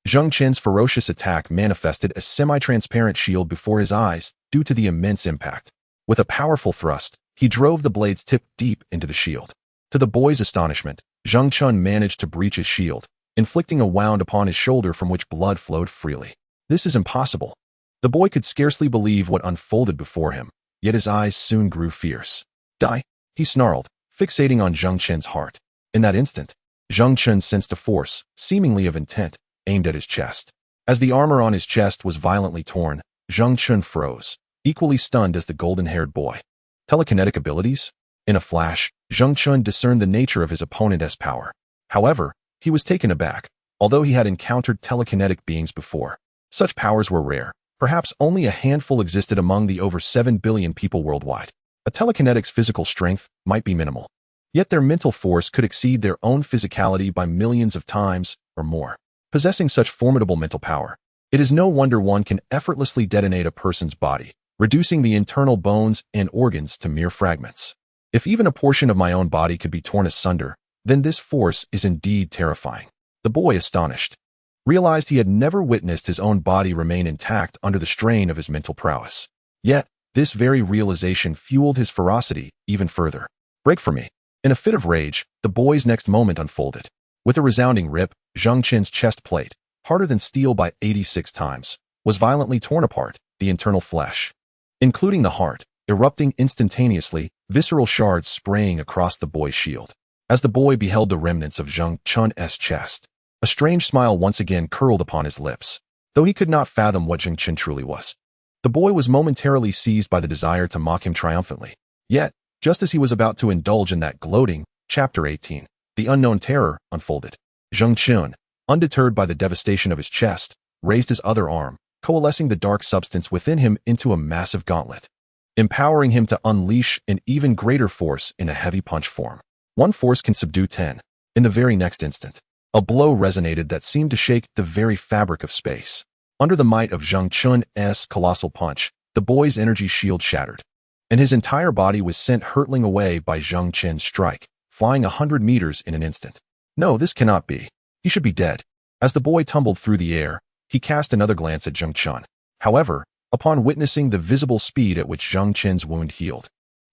S1: Zheng Chun's ferocious attack manifested a semi-transparent shield before his eyes due to the immense impact. With a powerful thrust, he drove the blade's tip deep into the shield. To the boy's astonishment, Zheng Chun managed to breach his shield, inflicting a wound upon his shoulder from which blood flowed freely. "This is impossible." The boy could scarcely believe what unfolded before him, yet his eyes soon grew fierce. "Die!" he snarled, fixating on Zheng Chun's heart. In that instant, Zheng Chun sensed a force, seemingly of intent, aimed at his chest. As the armor on his chest was violently torn, Zheng Chun froze, equally stunned as the golden-haired boy. Telekinetic abilities? In a flash, Zheng Chun discerned the nature of his opponent's power. However, he was taken aback, although he had encountered telekinetic beings before. Such powers were rare. Perhaps only a handful existed among the over 7 billion people worldwide. A telekinetic's physical strength might be minimal, yet their mental force could exceed their own physicality by millions of times or more. Possessing such formidable mental power, it is no wonder one can effortlessly detonate a person's body, reducing the internal bones and organs to mere fragments. If even a portion of my own body could be torn asunder, then this force is indeed terrifying. The boy, astonished, realized he had never witnessed his own body remain intact under the strain of his mental prowess. Yet, this very realization fueled his ferocity even further. "Break for me." In a fit of rage, the boy's next moment unfolded. With a resounding rip, Zheng Chun's chest plate, harder than steel by 86 times, was violently torn apart, the internal flesh, including the heart, erupting instantaneously, visceral shards spraying across the boy's shield. As the boy beheld the remnants of Zheng Chun's chest, a strange smile once again curled upon his lips. Though he could not fathom what Zheng Chun truly was, the boy was momentarily seized by the desire to mock him triumphantly. Yet, just as he was about to indulge in that gloating, Chapter 18, the unknown terror, unfolded. Zheng Chun, undeterred by the devastation of his chest, raised his other arm, coalescing the dark substance within him into a massive gauntlet, empowering him to unleash an even greater force in a heavy punch form. One force can subdue 10. In the very next instant, a blow resonated that seemed to shake the very fabric of space. Under the might of Zheng Chun's colossal punch, the boy's energy shield shattered, and his entire body was sent hurtling away by Zheng Chun's strike, flying 100 meters in an instant. No, this cannot be. He should be dead. As the boy tumbled through the air, he cast another glance at Zheng Chun. However, upon witnessing the visible speed at which Zheng Chun's wound healed,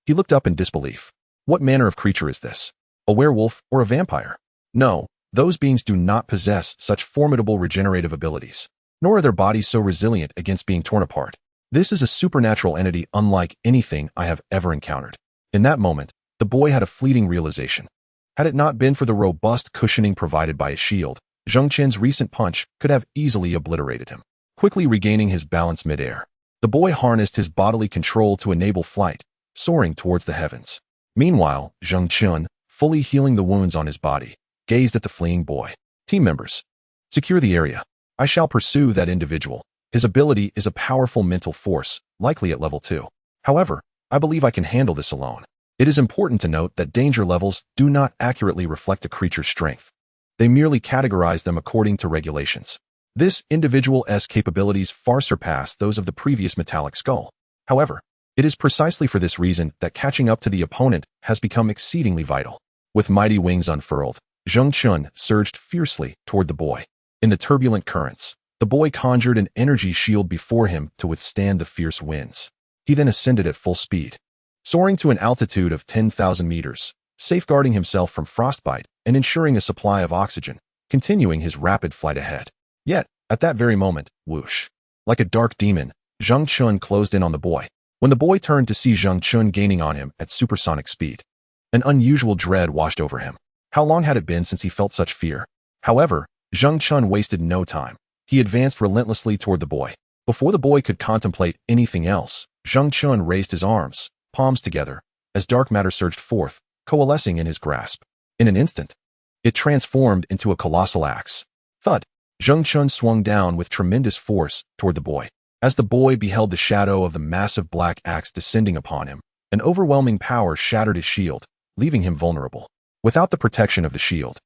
S1: he looked up in disbelief. What manner of creature is this? A werewolf or a vampire? No, those beings do not possess such formidable regenerative abilities, nor are their bodies so resilient against being torn apart. This is a supernatural entity unlike anything I have ever encountered. In that moment, the boy had a fleeting realization. Had it not been for the robust cushioning provided by his shield, Zheng Qin's recent punch could have easily obliterated him. Quickly regaining his balance midair, the boy harnessed his bodily control to enable flight, soaring towards the heavens. Meanwhile, Zheng Qin, fully healing the wounds on his body, gazed at the fleeing boy. Team members, secure the area. I shall pursue that individual. His ability is a powerful mental force, likely at level 2. However, I believe I can handle this alone. It is important to note that danger levels do not accurately reflect a creature's strength. They merely categorize them according to regulations. This individual's capabilities far surpass those of the previous metallic skull. However, it is precisely for this reason that catching up to the opponent has become exceedingly vital. With mighty wings unfurled, Zheng Qin surged fiercely toward the boy. In the turbulent currents, the boy conjured an energy shield before him to withstand the fierce winds. He then ascended at full speed, soaring to an altitude of 10,000 meters, safeguarding himself from frostbite and ensuring a supply of oxygen, continuing his rapid flight ahead. Yet, at that very moment, whoosh! Like a dark demon, Zheng Qin closed in on the boy. When the boy turned to see Zheng Qin gaining on him at supersonic speed, an unusual dread washed over him. How long had it been since he felt such fear? However, Zheng Qin wasted no time. He advanced relentlessly toward the boy. Before the boy could contemplate anything else, Zheng Qin raised his arms, palms together, as dark matter surged forth, coalescing in his grasp. In an instant, it transformed into a colossal axe. Thud! Zheng Qin swung down with tremendous force toward the boy. As the boy beheld the shadow of the massive black axe descending upon him, an overwhelming power shattered his shield, leaving him vulnerable. Without the protection of the shield,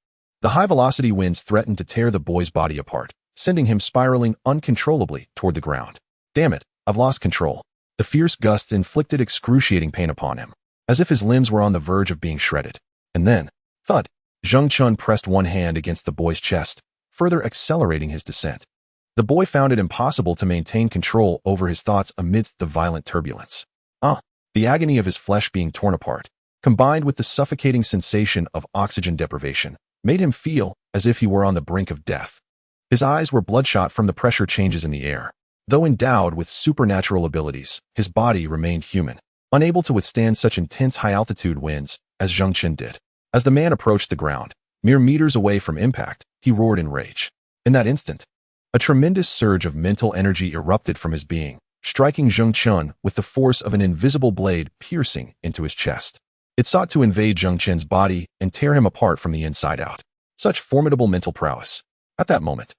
S1: the high-velocity winds threatened to tear the boy's body apart, sending him spiraling uncontrollably toward the ground. Damn it, I've lost control. The fierce gusts inflicted excruciating pain upon him, as if his limbs were on the verge of being shredded. And then, thud! Zheng Qin pressed one hand against the boy's chest, further accelerating his descent. The boy found it impossible to maintain control over his thoughts amidst the violent turbulence. The agony of his flesh being torn apart, combined with the suffocating sensation of oxygen deprivation, made him feel as if he were on the brink of death. His eyes were bloodshot from the pressure changes in the air. Though endowed with supernatural abilities, his body remained human, unable to withstand such intense high-altitude winds as Zheng Qin did. As the man approached the ground, mere meters away from impact, he roared in rage. In that instant, a tremendous surge of mental energy erupted from his being, striking Zheng Qin with the force of an invisible blade piercing into his chest. It sought to invade Zheng Qin's body and tear him apart from the inside out. Such formidable mental prowess. At that moment,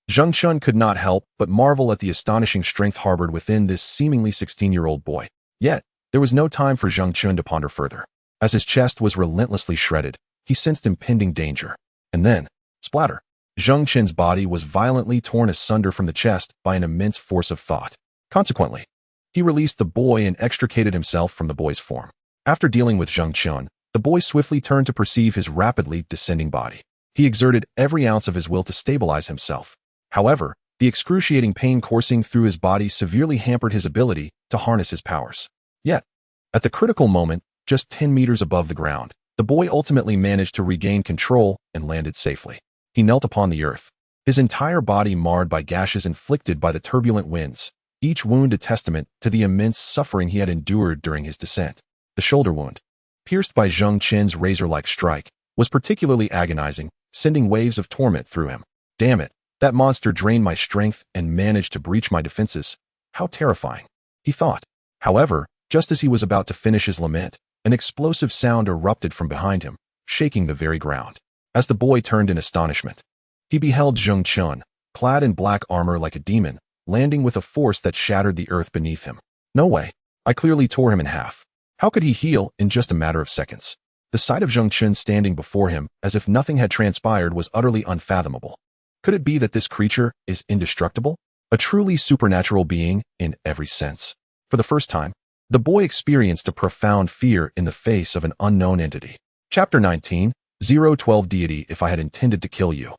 S1: Zheng Qin could not help but marvel at the astonishing strength harbored within this seemingly 16-year-old boy. Yet, there was no time for Zheng Qin to ponder further. As his chest was relentlessly shredded, he sensed impending danger. And then, splatter! Zheng Qin's body was violently torn asunder from the chest by an immense force of thought. Consequently, he released the boy and extricated himself from the boy's form. After dealing with Zheng Qin, the boy swiftly turned to perceive his rapidly descending body. He exerted every ounce of his will to stabilize himself. However, the excruciating pain coursing through his body severely hampered his ability to harness his powers. Yet, at the critical moment, just 10 meters above the ground, the boy ultimately managed to regain control and landed safely. He knelt upon the earth, his entire body marred by gashes inflicted by the turbulent winds, each wound a testament to the immense suffering he had endured during his descent. The shoulder wound, pierced by Zheng Qin's razor-like strike, was particularly agonizing, sending waves of torment through him. Damn it, that monster drained my strength and managed to breach my defenses. How terrifying, he thought. However, just as he was about to finish his lament, an explosive sound erupted from behind him, shaking the very ground. As the boy turned in astonishment, he beheld Zheng Qin, clad in black armor like a demon, landing with a force that shattered the earth beneath him. No way. I clearly tore him in half. How could he heal in just a matter of seconds? The sight of Zheng Qin standing before him as if nothing had transpired was utterly unfathomable. Could it be that this creature is indestructible? A truly supernatural being in every sense. For the first time, the boy experienced a profound fear in the face of an unknown entity. Chapter 19, 012 Deity. If I had intended to kill you,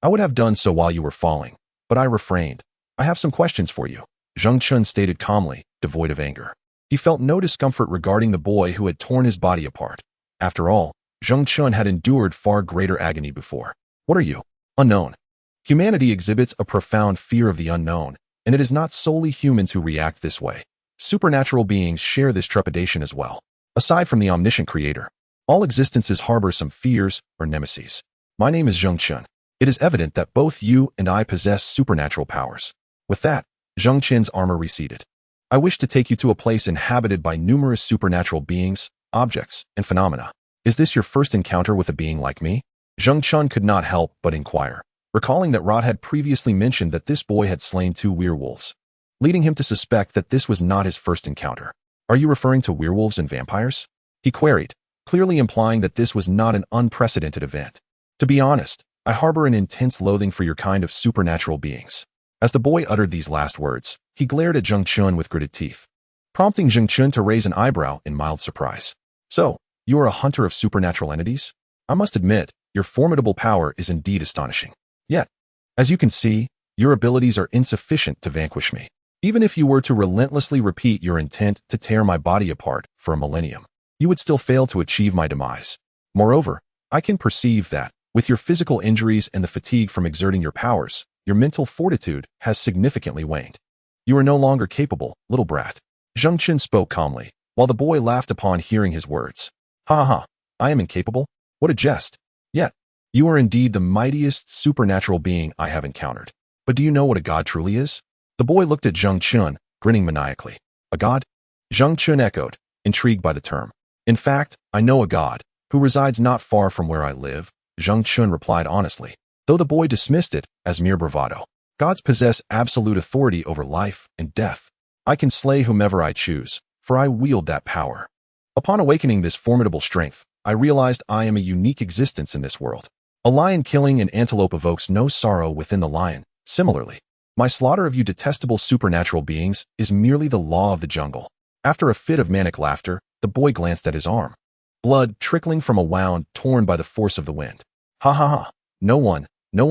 S1: I would have done so while you were falling, but I refrained. I have some questions for you, Zheng Qin stated calmly, devoid of anger. He felt no discomfort regarding the boy who had torn his body apart. After all, Zheng Chun had endured far greater agony before. What are you? Unknown. Humanity exhibits a profound fear of the unknown, and it is not solely humans who react this way. Supernatural beings share this trepidation as well. Aside from the omniscient creator, all existences harbor some fears or nemesis. My name is Zheng Chun. It is evident that both you and I possess supernatural powers. With that, Zheng Chun's armor receded. I wish to take you to a place inhabited by numerous supernatural beings, objects, and phenomena. Is this your first encounter with a being like me? Zheng Chun could not help but inquire, recalling that Rod had previously mentioned that this boy had slain 2 werewolves, leading him to suspect that this was not his first encounter. Are you referring to werewolves and vampires? He queried, clearly implying that this was not an unprecedented event. To be honest, I harbor an intense loathing for your kind of supernatural beings. As the boy uttered these last words, he glared at Zheng Chun with gritted teeth, prompting Zheng Chun to raise an eyebrow in mild surprise. So, you are a hunter of supernatural entities? I must admit, your formidable power is indeed astonishing. Yet, as you can see, your abilities are insufficient to vanquish me. Even if you were to relentlessly repeat your intent to tear my body apart for a millennium, you would still fail to achieve my demise. Moreover, I can perceive that, with your physical injuries and the fatigue from exerting your powers, your mental fortitude has significantly waned. You are no longer capable, little brat. Zheng Chun spoke calmly, while the boy laughed upon hearing his words. Ha ha ha, I am incapable? What a jest. Yet, you are indeed the mightiest supernatural being I have encountered. But do you know what a god truly is? The boy looked at Zheng Chun, grinning maniacally. A god? Zheng Chun echoed, intrigued by the term. In fact, I know a god, who resides not far from where I live, Zheng Chun replied honestly, though the boy dismissed it as mere bravado. Gods possess absolute authority over life and death. I can slay whomever I choose, for I wield that power. Upon awakening this formidable strength, I realized I am a unique existence in this world. A lion killing an antelope evokes no sorrow within the lion. Similarly, my slaughter of you detestable supernatural beings is merely the law of the jungle. After a fit of manic laughter, the boy glanced at his arm. Blood trickling from a wound torn by the force of the wind. Ha ha ha. No one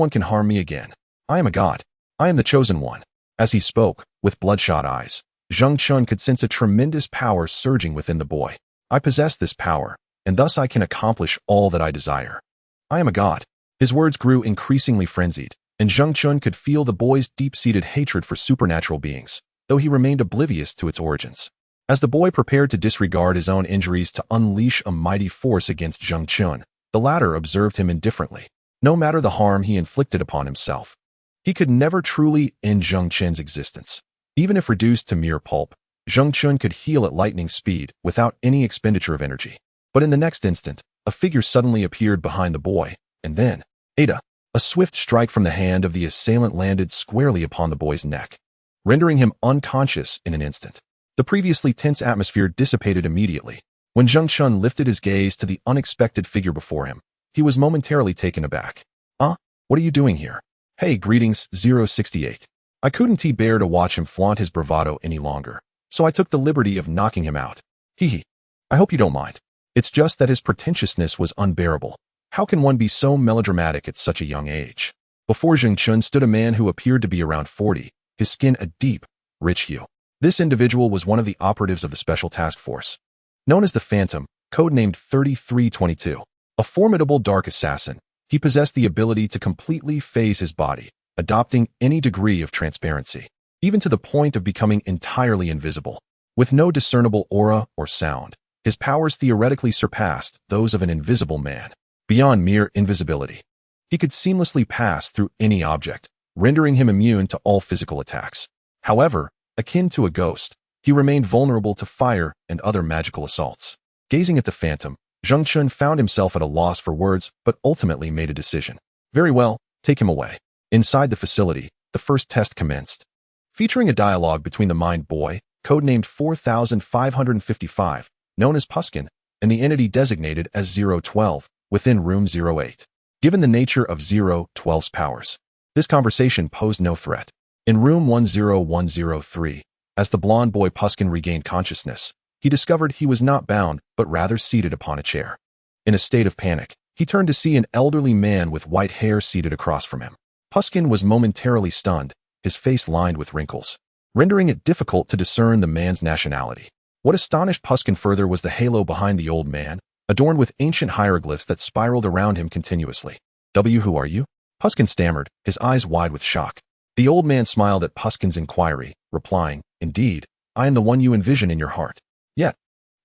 S1: can harm me again. I am a god. I am the chosen one. As he spoke, with bloodshot eyes, Zheng Chun could sense a tremendous power surging within the boy. I possess this power, and thus I can accomplish all that I desire. I am a god. His words grew increasingly frenzied, and Zheng Chun could feel the boy's deep-seated hatred for supernatural beings, though he remained oblivious to its origins. As the boy prepared to disregard his own injuries to unleash a mighty force against Zheng Chun, the latter observed him indifferently. No matter the harm he inflicted upon himself, he could never truly end Zheng Chun's existence. Even if reduced to mere pulp, Zheng Chun could heal at lightning speed without any expenditure of energy. But in the next instant, a figure suddenly appeared behind the boy, and then, Ada, a swift strike from the hand of the assailant landed squarely upon the boy's neck, rendering him unconscious in an instant. The previously tense atmosphere dissipated immediately. When Zheng Chun lifted his gaze to the unexpected figure before him, he was momentarily taken aback. What are you doing here? Hey, greetings, 068. I couldn't bear to watch him flaunt his bravado any longer, so I took the liberty of knocking him out. Hee. I hope you don't mind. It's just that his pretentiousness was unbearable. How can one be so melodramatic at such a young age? Before Zheng Chun stood a man who appeared to be around 40, his skin a deep, rich hue. This individual was one of the operatives of the Special Task Force, known as the Phantom, codenamed 3322. A formidable dark assassin, he possessed the ability to completely phase his body, adopting any degree of transparency, even to the point of becoming entirely invisible. With no discernible aura or sound, his powers theoretically surpassed those of an invisible man. Beyond mere invisibility, he could seamlessly pass through any object, rendering him immune to all physical attacks. However, akin to a ghost, he remained vulnerable to fire and other magical assaults. Gazing at the Phantom, Zheng Chun found himself at a loss for words, but ultimately made a decision. Very well, take him away. Inside the facility, the first test commenced, featuring a dialogue between the Mind Boy, codenamed 4555, known as Puskin, and the entity designated as 012, within room 08. Given the nature of 012's powers, this conversation posed no threat. In room 10103, as the blond boy Puskin regained consciousness, he discovered he was not bound, but rather seated upon a chair. In a state of panic, he turned to see an elderly man with white hair seated across from him. Puskin was momentarily stunned, his face lined with wrinkles, rendering it difficult to discern the man's nationality. What astonished Puskin further was the halo behind the old man, adorned with ancient hieroglyphs that spiraled around him continuously. Who are you? Pushkin stammered, his eyes wide with shock. The old man smiled at Pushkin's inquiry, replying, Indeed, I am the one you envision in your heart. Yet,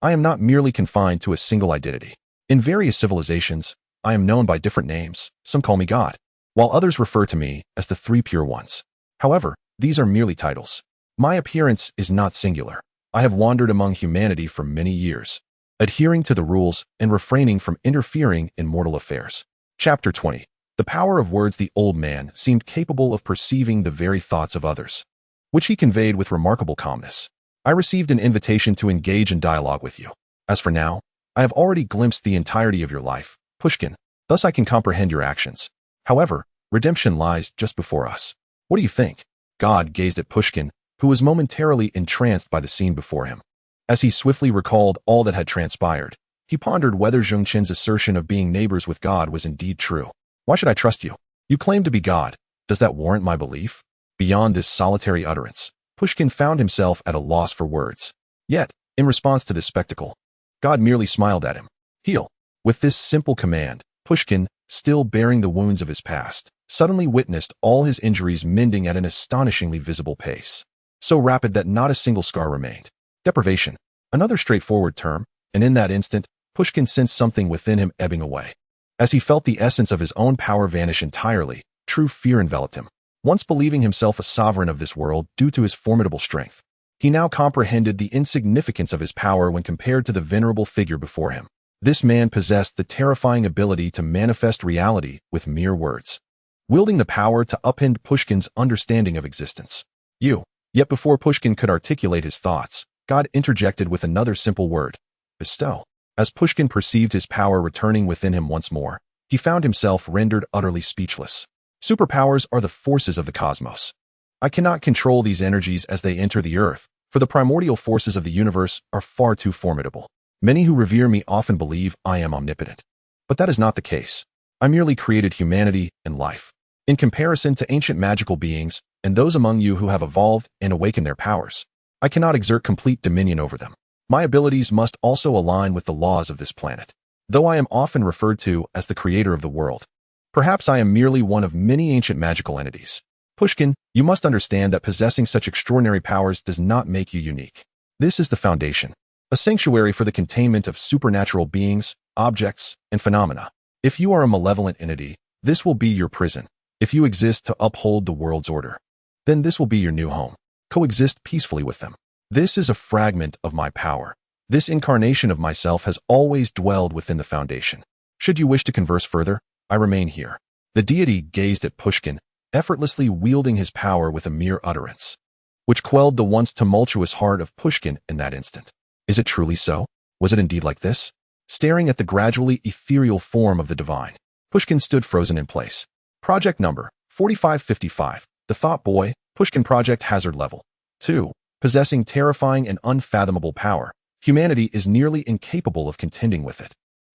S1: I am not merely confined to a single identity. In various civilizations, I am known by different names. Some call me God, while others refer to me as the Three Pure Ones. However, these are merely titles. My appearance is not singular. I have wandered among humanity for many years, adhering to the rules and refraining from interfering in mortal affairs. Chapter 20. The power of words. The old man seemed capable of perceiving the very thoughts of others, which he conveyed with remarkable calmness. I received an invitation to engage in dialogue with you. As for now, I have already glimpsed the entirety of your life, Pushkin, thus I can comprehend your actions. However, redemption lies just before us. What do you think? God gazed at Pushkin, who was momentarily entranced by the scene before him. As he swiftly recalled all that had transpired, he pondered whether Zhongqin's assertion of being neighbors with God was indeed true. Why should I trust you? You claim to be God. Does that warrant my belief? Beyond this solitary utterance, Pushkin found himself at a loss for words. Yet, in response to this spectacle, God merely smiled at him. Heal. With this simple command, Pushkin, still bearing the wounds of his past, suddenly witnessed all his injuries mending at an astonishingly visible pace, so rapid that not a single scar remained. Deprivation. Another straightforward term, and in that instant, Pushkin sensed something within him ebbing away. As he felt the essence of his own power vanish entirely, true fear enveloped him. Once believing himself a sovereign of this world due to his formidable strength, he now comprehended the insignificance of his power when compared to the venerable figure before him. This man possessed the terrifying ability to manifest reality with mere words, wielding the power to upend Pushkin's understanding of existence. Yet before Pushkin could articulate his thoughts, God interjected with another simple word, bestow. As Pushkin perceived his power returning within him once more, he found himself rendered utterly speechless. Superpowers are the forces of the cosmos. I cannot control these energies as they enter the earth, for the primordial forces of the universe are far too formidable. Many who revere me often believe I am omnipotent. But that is not the case. I merely created humanity and life. In comparison to ancient magical beings and those among you who have evolved and awakened their powers, I cannot exert complete dominion over them. My abilities must also align with the laws of this planet. Though I am often referred to as the creator of the world, perhaps I am merely one of many ancient magical entities. Pushkin, you must understand that possessing such extraordinary powers does not make you unique. This is the foundation, a sanctuary for the containment of supernatural beings, objects, and phenomena. If you are a malevolent entity, this will be your prison. If you exist to uphold the world's order, then this will be your new home. Coexist peacefully with them. This is a fragment of my power. This incarnation of myself has always dwelled within the foundation. Should you wish to converse further, I remain here. The deity gazed at Pushkin, effortlessly wielding his power with a mere utterance, which quelled the once tumultuous heart of Pushkin in that instant. Is it truly so? Was it indeed like this? Staring at the gradually ethereal form of the divine, Pushkin stood frozen in place. Project number 4555. The Thought Boy, Pushkin Project Hazard Level 2. Possessing terrifying and unfathomable power, humanity is nearly incapable of contending with it,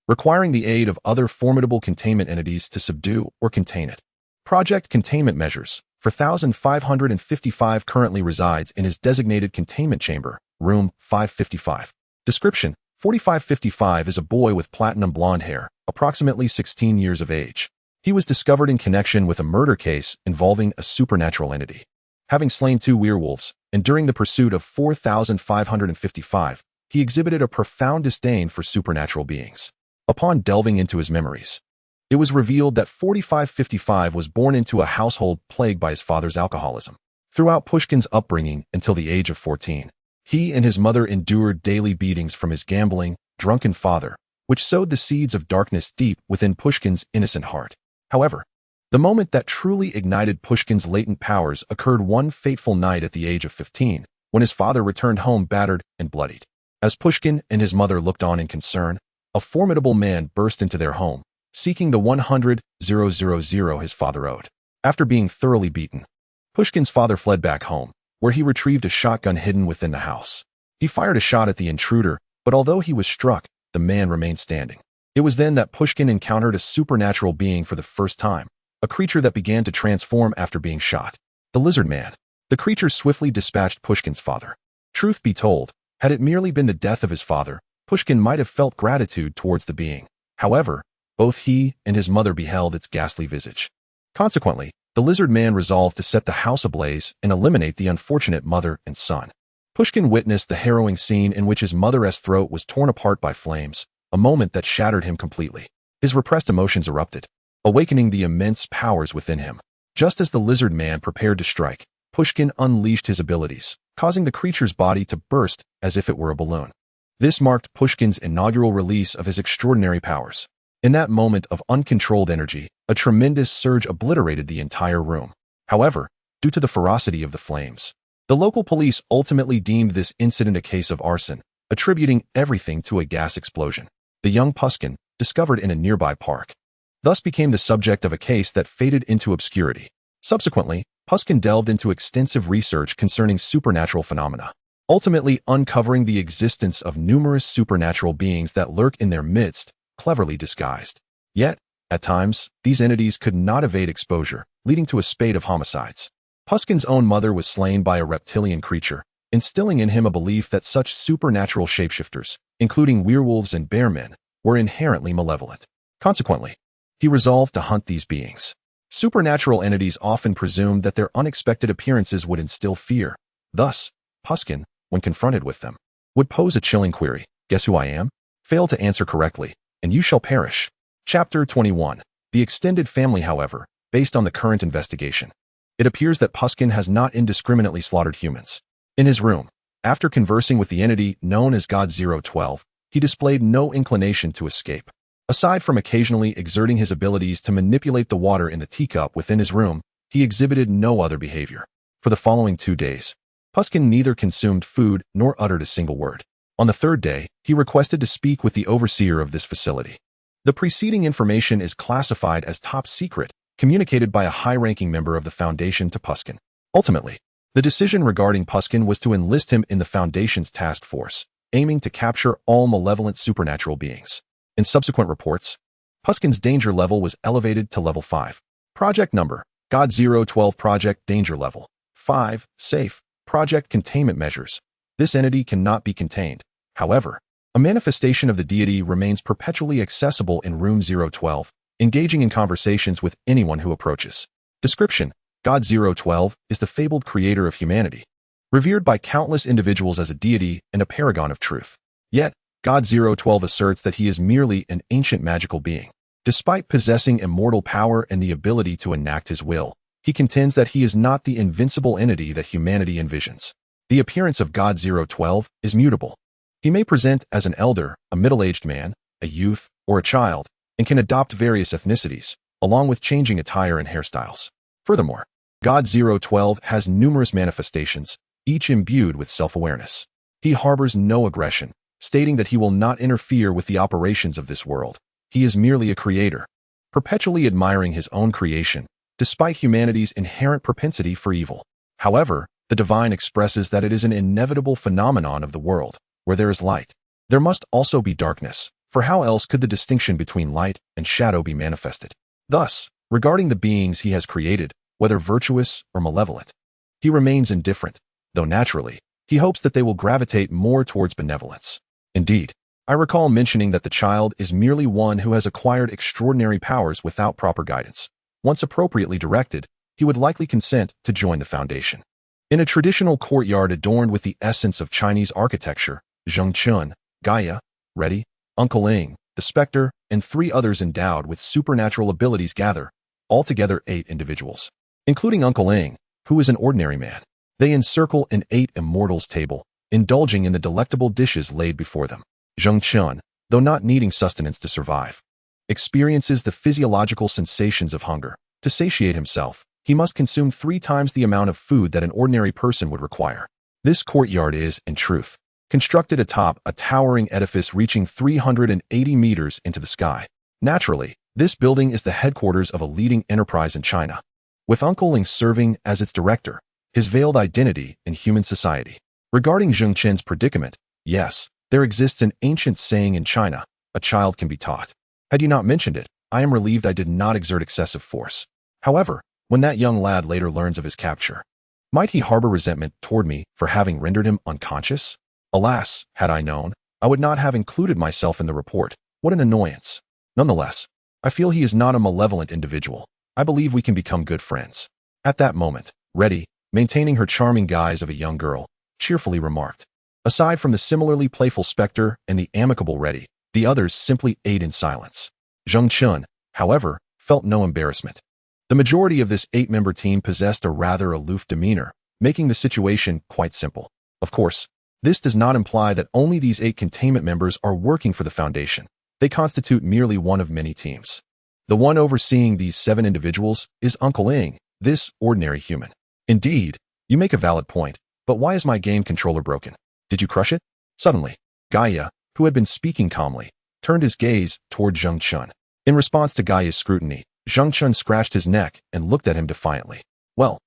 S1: requiring the aid of other formidable containment entities to subdue or contain it. Project Containment Measures 4555 currently resides in his designated containment chamber, room 555. Description: 4555 is a boy with platinum blonde hair, approximately 16 years of age. He was discovered in connection with a murder case involving a supernatural entity. Having slain 2 werewolves, and during the pursuit of 4555, he exhibited a profound disdain for supernatural beings. Upon delving into his memories, it was revealed that 4555 was born into a household plagued by his father's alcoholism. Throughout Pushkin's upbringing until the age of 14, he and his mother endured daily beatings from his gambling, drunken father, which sowed the seeds of darkness deep within Pushkin's innocent heart. However, the moment that truly ignited Pushkin's latent powers occurred one fateful night at the age of 15, when his father returned home battered and bloodied. As Pushkin and his mother looked on in concern, a formidable man burst into their home, seeking the 100,000 his father owed. After being thoroughly beaten, Pushkin's father fled back home, where he retrieved a shotgun hidden within the house. He fired a shot at the intruder, but although he was struck, the man remained standing. It was then that Pushkin encountered a supernatural being for the first time, a creature that began to transform after being shot. The Lizard Man. The creature swiftly dispatched Pushkin's father. Truth be told, had it merely been the death of his father, Pushkin might have felt gratitude towards the being. However, both he and his mother beheld its ghastly visage. Consequently, the lizard man resolved to set the house ablaze and eliminate the unfortunate mother and son. Pushkin witnessed the harrowing scene in which his mother's throat was torn apart by flames, a moment that shattered him completely. His repressed emotions erupted, awakening the immense powers within him. Just as the lizard man prepared to strike, Pushkin unleashed his abilities, causing the creature's body to burst as if it were a balloon. This marked Pushkin's inaugural release of his extraordinary powers. In that moment of uncontrolled energy, a tremendous surge obliterated the entire room. However, due to the ferocity of the flames, the local police ultimately deemed this incident a case of arson, attributing everything to a gas explosion. The young Pushkin, discovered in a nearby park, thus became the subject of a case that faded into obscurity. Subsequently, Pushkin delved into extensive research concerning supernatural phenomena, ultimately uncovering the existence of numerous supernatural beings that lurk in their midst, cleverly disguised. Yet, at times, these entities could not evade exposure, leading to a spate of homicides. Pushkin's own mother was slain by a reptilian creature, instilling in him a belief that such supernatural shapeshifters, including werewolves and bearmen, were inherently malevolent. Consequently, he resolved to hunt these beings. Supernatural entities often presumed that their unexpected appearances would instill fear. Thus, Pushkin, when confronted with them, would pose a chilling query: "Guess who I am? Fail to answer correctly, and you shall perish." Chapter 21. The extended family. However, based on the current investigation, it appears that Pushkin has not indiscriminately slaughtered humans. In his room, after conversing with the entity known as God 012, he displayed no inclination to escape. Aside from occasionally exerting his abilities to manipulate the water in the teacup within his room, he exhibited no other behavior. For the following 2 days, Pushkin neither consumed food nor uttered a single word. On the 3rd day, he requested to speak with the overseer of this facility. The preceding information is classified as top secret, communicated by a high-ranking member of the Foundation to Pushkin. Ultimately, the decision regarding Pushkin was to enlist him in the Foundation's task force, aiming to capture all malevolent supernatural beings. In subsequent reports, Pushkin's danger level was elevated to level 5. Project number: God 012. Project danger level 5. Safe. Project containment measures: this entity cannot be contained. However, a manifestation of the deity remains perpetually accessible in room 012, engaging in conversations with anyone who approaches. Description: God 012 is the fabled creator of humanity, revered by countless individuals as a deity and a paragon of truth. Yet, God 012 asserts that he is merely an ancient magical being. Despite possessing immortal power and the ability to enact his will, he contends that he is not the invincible entity that humanity envisions. The appearance of God 012 is mutable. He may present as an elder, a middle-aged man, a youth, or a child, and can adopt various ethnicities, along with changing attire and hairstyles. Furthermore, God 012 has numerous manifestations, each imbued with self-awareness. He harbors no aggression, stating that he will not interfere with the operations of this world. He is merely a creator, perpetually admiring his own creation, despite humanity's inherent propensity for evil. However, the divine expresses that it is an inevitable phenomenon of the world. Where there is light, there must also be darkness, for how else could the distinction between light and shadow be manifested? Thus, regarding the beings he has created, whether virtuous or malevolent, he remains indifferent, though naturally, he hopes that they will gravitate more towards benevolence. Indeed, I recall mentioning that the child is merely one who has acquired extraordinary powers without proper guidance. Once appropriately directed, he would likely consent to join the Foundation. In a traditional courtyard adorned with the essence of Chinese architecture, Zheng Chun, Gaia, Reddy, Uncle Ing, the Spectre, and 3 others endowed with supernatural abilities gather, altogether 8 individuals, including Uncle Ing, who is an ordinary man. They encircle an 8 immortals table, indulging in the delectable dishes laid before them. Zheng Chun, though not needing sustenance to survive, experiences the physiological sensations of hunger. To satiate himself, he must consume 3 times the amount of food that an ordinary person would require. This courtyard is, in truth, constructed atop a towering edifice reaching 380 meters into the sky. Naturally, this building is the headquarters of a leading enterprise in China, with Uncle Ling serving as its director, his veiled identity in human society. Regarding Zheng Chen's predicament, yes, there exists an ancient saying in China: a child can be taught. Had you not mentioned it, I am relieved I did not exert excessive force. However, when that young lad later learns of his capture, might he harbor resentment toward me for having rendered him unconscious? Alas, had I known, I would not have included myself in the report. What an annoyance. Nonetheless, I feel he is not a malevolent individual. I believe we can become good friends. At that moment, Reddy, maintaining her charming guise of a young girl, cheerfully remarked. Aside from the similarly playful Spectre and the amicable Reddy, the others simply ate in silence. Zheng Chun, however, felt no embarrassment. The majority of this 8-member team possessed a rather aloof demeanor, making the situation quite simple. Of course, this does not imply that only these 8 containment members are working for the Foundation. They constitute merely one of many teams. The one overseeing these 7 individuals is Uncle Ing, this ordinary human. Indeed, you make a valid point, but why is my game controller broken? Did you crush it? Suddenly, Gaia, who had been speaking calmly, turned his gaze toward Zheng Chun. In response to Gaia's scrutiny, Zheng Chun scratched his neck and looked at him defiantly. Well,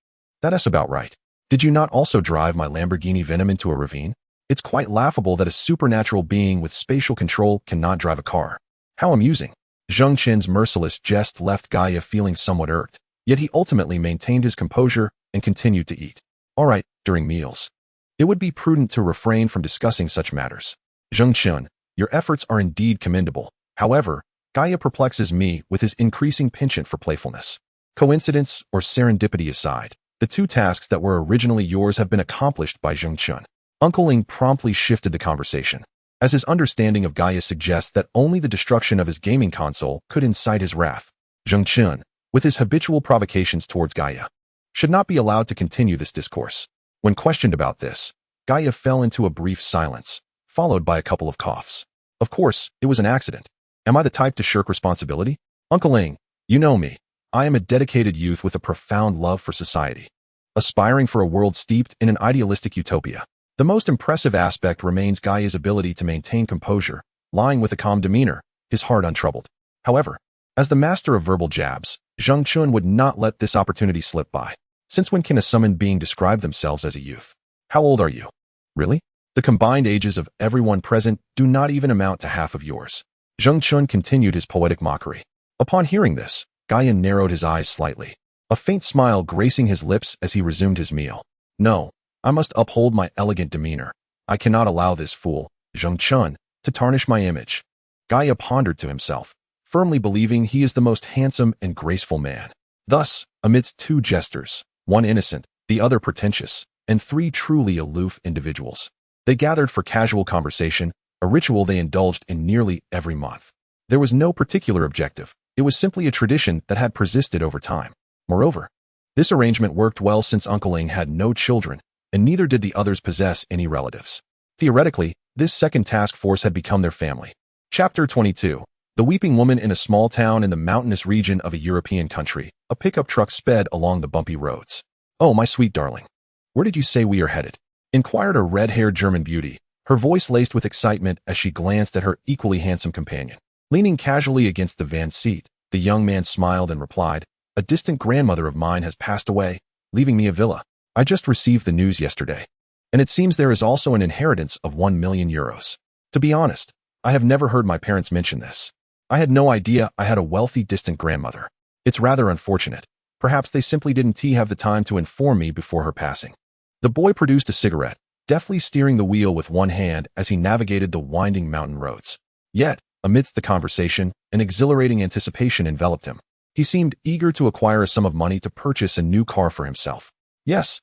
S1: that's about right. Did you not also drive my Lamborghini Venom into a ravine? It's quite laughable that a supernatural being with spatial control cannot drive a car. How amusing. Zheng Chun's merciless jest left Gaia feeling somewhat irked, yet he ultimately maintained his composure and continued to eat. All right, during meals. It would be prudent to refrain from discussing such matters. Zheng Chun, your efforts are indeed commendable. However, Gaia perplexes me with his increasing penchant for playfulness. Coincidence or serendipity aside, the 2 tasks that were originally yours have been accomplished by Zheng Chun. Uncle Ing promptly shifted the conversation, as his understanding of Gaia suggests that only the destruction of his gaming console could incite his wrath. Zheng Chun, with his habitual provocations towards Gaia, should not be allowed to continue this discourse. When questioned about this, Gaia fell into a brief silence, followed by a couple of coughs. Of course, it was an accident. Am I the type to shirk responsibility? Uncle Ing, you know me. I am a dedicated youth with a profound love for society, aspiring for a world steeped in an idealistic utopia. The most impressive aspect remains Gaia's ability to maintain composure, lying with a calm demeanor, his heart untroubled. However, as the master of verbal jabs, Zheng Chun would not let this opportunity slip by. Since when can a summoned being describe themselves as a youth? How old are you? Really? The combined ages of everyone present do not even amount to half of yours. Zheng Chun continued his poetic mockery. Upon hearing this, Gaia narrowed his eyes slightly, a faint smile gracing his lips as he resumed his meal. No, I must uphold my elegant demeanor. I cannot allow this fool, Zheng Chun, to tarnish my image. Gaia pondered to himself, firmly believing he is the most handsome and graceful man. Thus, amidst 2 jesters, 1 innocent, the other pretentious, and 3 truly aloof individuals, they gathered for casual conversation, a ritual they indulged in nearly every month. There was no particular objective. It was simply a tradition that had persisted over time. Moreover, this arrangement worked well since Uncle Ing had no children, and neither did the others possess any relatives. Theoretically, this second task force had become their family. Chapter 22. The Weeping Woman. In a small town in the mountainous region of a European country, a pickup truck sped along the bumpy roads. Oh, my sweet darling. Where did you say we are headed? Inquired a red-haired German beauty, her voice laced with excitement as she glanced at her equally handsome companion. Leaning casually against the van seat, the young man smiled and replied, a distant grandmother of mine has passed away, leaving me a villa. I just received the news yesterday, and it seems there is also an inheritance of 1 million euros. To be honest, I have never heard my parents mention this. I had no idea I had a wealthy distant grandmother. It's rather unfortunate. Perhaps they simply didn't have the time to inform me before her passing. The boy produced a cigarette, deftly steering the wheel with one hand as he navigated the winding mountain roads. Yet, amidst the conversation, an exhilarating anticipation enveloped him. He seemed eager to acquire a sum of money to purchase a new car for himself. Yes,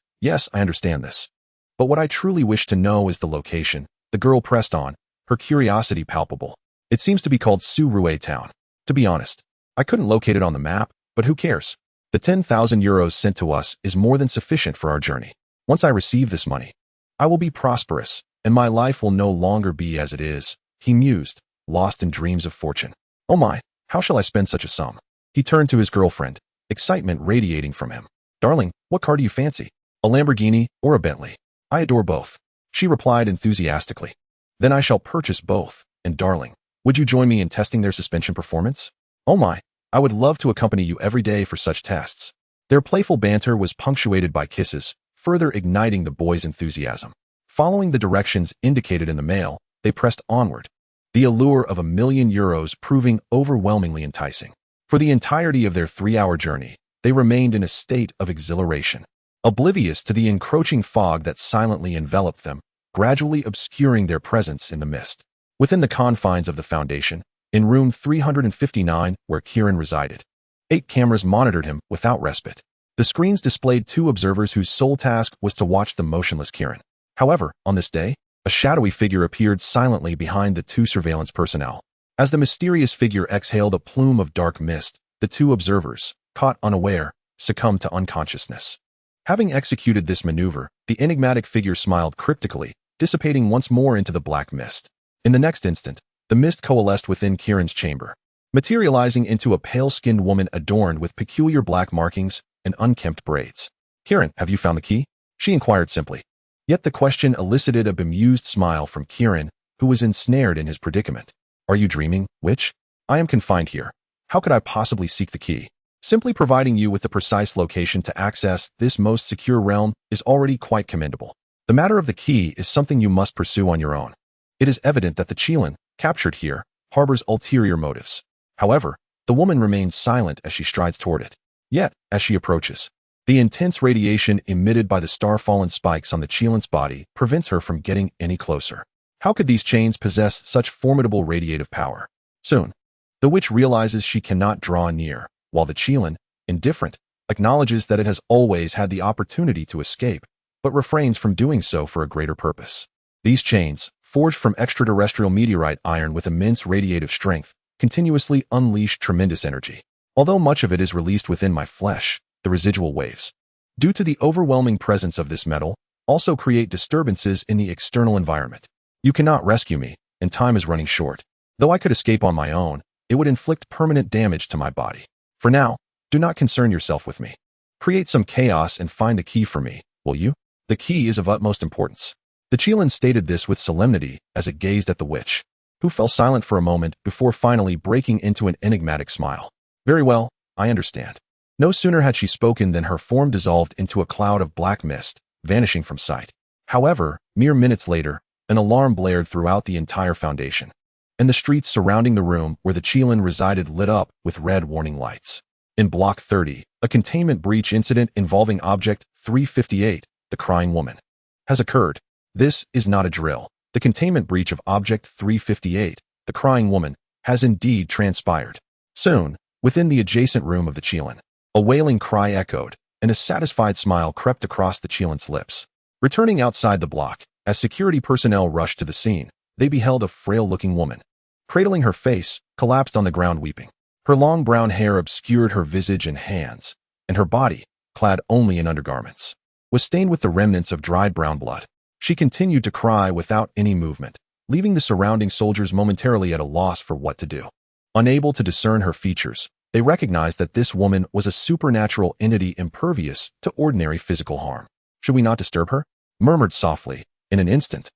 S1: I understand this. But what I truly wish to know is the location. The girl pressed on, her curiosity palpable. It seems to be called Su-Rue Town. To be honest, I couldn't locate it on the map, but who cares? The 10,000 euros sent to us is more than sufficient for our journey. Once I receive this money, I will be prosperous, and my life will no longer be as it is, he mused, lost in dreams of fortune. Oh my, how shall I spend such a sum? He turned to his girlfriend, excitement radiating from him. Darling, what car do you fancy? A Lamborghini or a Bentley? I adore both, she replied enthusiastically. Then I shall purchase both, and darling, would you join me in testing their suspension performance? Oh my, I would love to accompany you every day for such tests. Their playful banter was punctuated by kisses, further igniting the boy's enthusiasm. Following the directions indicated in the mail, they pressed onward, the allure of 1 million euros proving overwhelmingly enticing. For the entirety of their 3-hour journey, they remained in a state of exhilaration, oblivious to the encroaching fog that silently enveloped them, gradually obscuring their presence in the mist. Within the confines of the Foundation, in room 359 where Kieran resided, 8 cameras monitored him without respite. The screens displayed 2 observers whose sole task was to watch the motionless Kieran. However, on this day, a shadowy figure appeared silently behind the 2 surveillance personnel. As the mysterious figure exhaled a plume of dark mist, the 2 observers, caught unaware, succumbed to unconsciousness. Having executed this maneuver, the enigmatic figure smiled cryptically, dissipating once more into the black mist. In the next instant, the mist coalesced within Kieran's chamber, materializing into a pale-skinned woman adorned with peculiar black markings and unkempt braids. "Kieran, have you found the key?" she inquired simply. Yet the question elicited a bemused smile from Kieran, who was ensnared in his predicament. "Are you dreaming, witch? I am confined here. How could I possibly seek the key? Simply providing you with the precise location to access this most secure realm is already quite commendable. The matter of the key is something you must pursue on your own. It is evident that the Qilin, captured here, harbors ulterior motives." However, the woman remains silent as she strides toward it. Yet, as she approaches, the intense radiation emitted by the star-fallen spikes on the Qilin's body prevents her from getting any closer. How could these chains possess such formidable radiative power? Soon, the witch realizes she cannot draw near, while the Qilin, indifferent, acknowledges that it has always had the opportunity to escape, but refrains from doing so for a greater purpose. These chains, forged from extraterrestrial meteorite iron with immense radiative strength, continuously unleash tremendous energy. Although much of it is released within my flesh, the residual waves, due to the overwhelming presence of this metal, also create disturbances in the external environment. You cannot rescue me, and time is running short. Though I could escape on my own, it would inflict permanent damage to my body. For now, do not concern yourself with me. Create some chaos and find the key for me, will you? The key is of utmost importance. The Qilin stated this with solemnity as it gazed at the witch, who fell silent for a moment before finally breaking into an enigmatic smile. "Very well, I understand." No sooner had she spoken than her form dissolved into a cloud of black mist, vanishing from sight. However, mere minutes later, an alarm blared throughout the entire Foundation, and the streets surrounding the room where the Qilin resided lit up with red warning lights. In Block 30, a containment breach incident involving Object 358, the crying woman, has occurred. This is not a drill. The containment breach of Object 358, the crying woman, has indeed transpired. Soon, within the adjacent room of the Qilin, a wailing cry echoed, and a satisfied smile crept across the Qilin's lips. Returning outside the block, as security personnel rushed to the scene, they beheld a frail-looking woman. Cradling her face, collapsed on the ground weeping. Her long brown hair obscured her visage and hands, and her body, clad only in undergarments, was stained with the remnants of dried brown blood. She continued to cry without any movement, leaving the surrounding soldiers momentarily at a loss for what to do. Unable to discern her features, they recognized that this woman was a supernatural entity impervious to ordinary physical harm. "Should we not disturb her?" murmured softly. In an instant,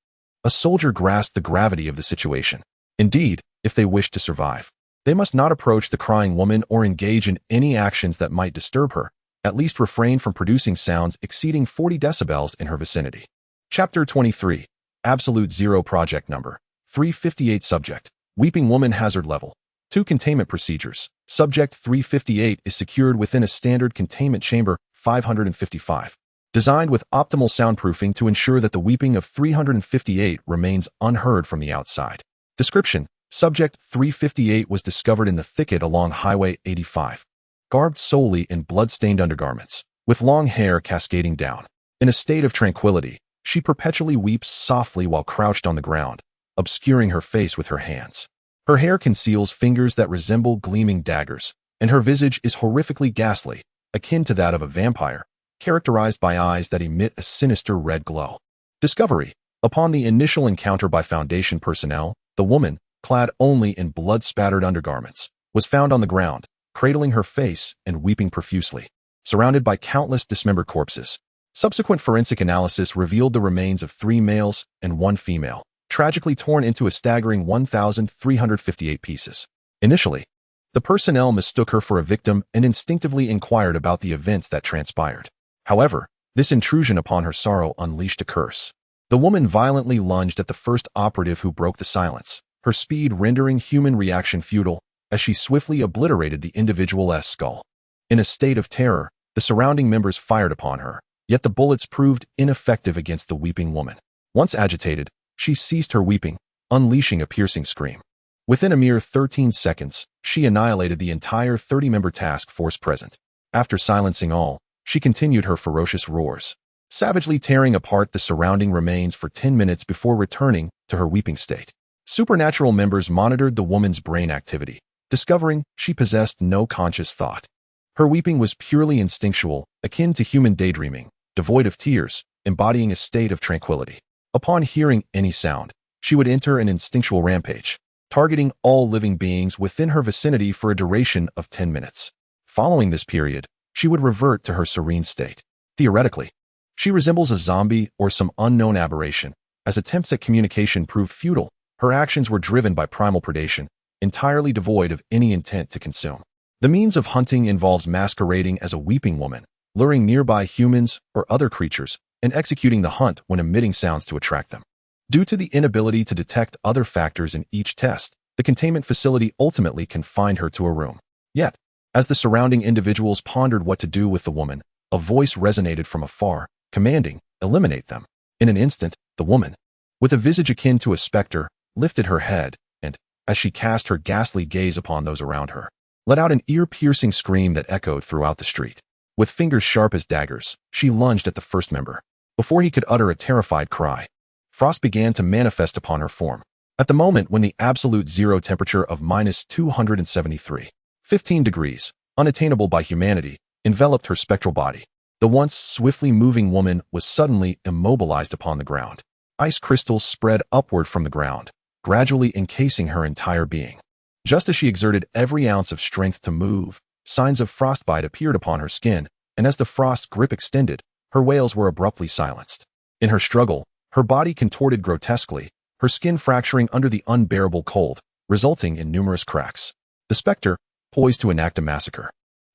S1: a soldier grasped the gravity of the situation. Indeed, if they wished to survive, they must not approach the crying woman or engage in any actions that might disturb her, at least refrain from producing sounds exceeding 40 decibels in her vicinity. Chapter 23. Absolute Zero Project Number 358. Subject: Weeping Woman. Hazard Level 2. Containment Procedures. Subject 358 is secured within a standard containment chamber 555, designed with optimal soundproofing to ensure that the weeping of 358 remains unheard from the outside. Description: Subject 358 was discovered in the thicket along Highway 85, garbed solely in blood-stained undergarments, with long hair cascading down. In a state of tranquility, she perpetually weeps softly while crouched on the ground, obscuring her face with her hands. Her hair conceals fingers that resemble gleaming daggers, and her visage is horrifically ghastly, akin to that of a vampire, characterized by eyes that emit a sinister red glow. Discovery: Upon the initial encounter by Foundation personnel, the woman, clad only in blood-spattered undergarments, was found on the ground, cradling her face and weeping profusely, surrounded by countless dismembered corpses. Subsequent forensic analysis revealed the remains of 3 males and 1 female, tragically torn into a staggering 1,358 pieces. Initially, the personnel mistook her for a victim and instinctively inquired about the events that transpired. However, this intrusion upon her sorrow unleashed a curse. The woman violently lunged at the first operative who broke the silence, her speed rendering human reaction futile as she swiftly obliterated the individual's skull. In a state of terror, the surrounding members fired upon her, yet the bullets proved ineffective against the weeping woman. Once agitated, she ceased her weeping, unleashing a piercing scream. Within a mere 13 seconds, she annihilated the entire 30-member task force present. After silencing all, she continued her ferocious roars, savagely tearing apart the surrounding remains for 10 minutes before returning to her weeping state. Supernatural members monitored the woman's brain activity, discovering she possessed no conscious thought. Her weeping was purely instinctual, akin to human daydreaming, devoid of tears, embodying a state of tranquility. Upon hearing any sound, she would enter an instinctual rampage, targeting all living beings within her vicinity for a duration of 10 minutes. Following this period, she would revert to her serene state. Theoretically, she resembles a zombie or some unknown aberration. As attempts at communication proved futile, her actions were driven by primal predation, entirely devoid of any intent to consume. The means of hunting involves masquerading as a weeping woman, luring nearby humans or other creatures, and executing the hunt when emitting sounds to attract them. Due to the inability to detect other factors in each test, the containment facility ultimately confined her to a room. Yet, as the surrounding individuals pondered what to do with the woman, a voice resonated from afar, commanding, "Eliminate them." In an instant, the woman, with a visage akin to a specter, lifted her head, and, as she cast her ghastly gaze upon those around her, let out an ear-piercing scream that echoed throughout the street. With fingers sharp as daggers, she lunged at the first member. Before he could utter a terrified cry, frost began to manifest upon her form. At the moment when the absolute zero temperature of -273.15 degrees, unattainable by humanity, enveloped her spectral body, the once swiftly moving woman was suddenly immobilized upon the ground. Ice crystals spread upward from the ground, gradually encasing her entire being. Just as she exerted every ounce of strength to move, signs of frostbite appeared upon her skin, and as the frost's grip extended, her wails were abruptly silenced. In her struggle, her body contorted grotesquely, her skin fracturing under the unbearable cold, resulting in numerous cracks. The specter, poised to enact a massacre,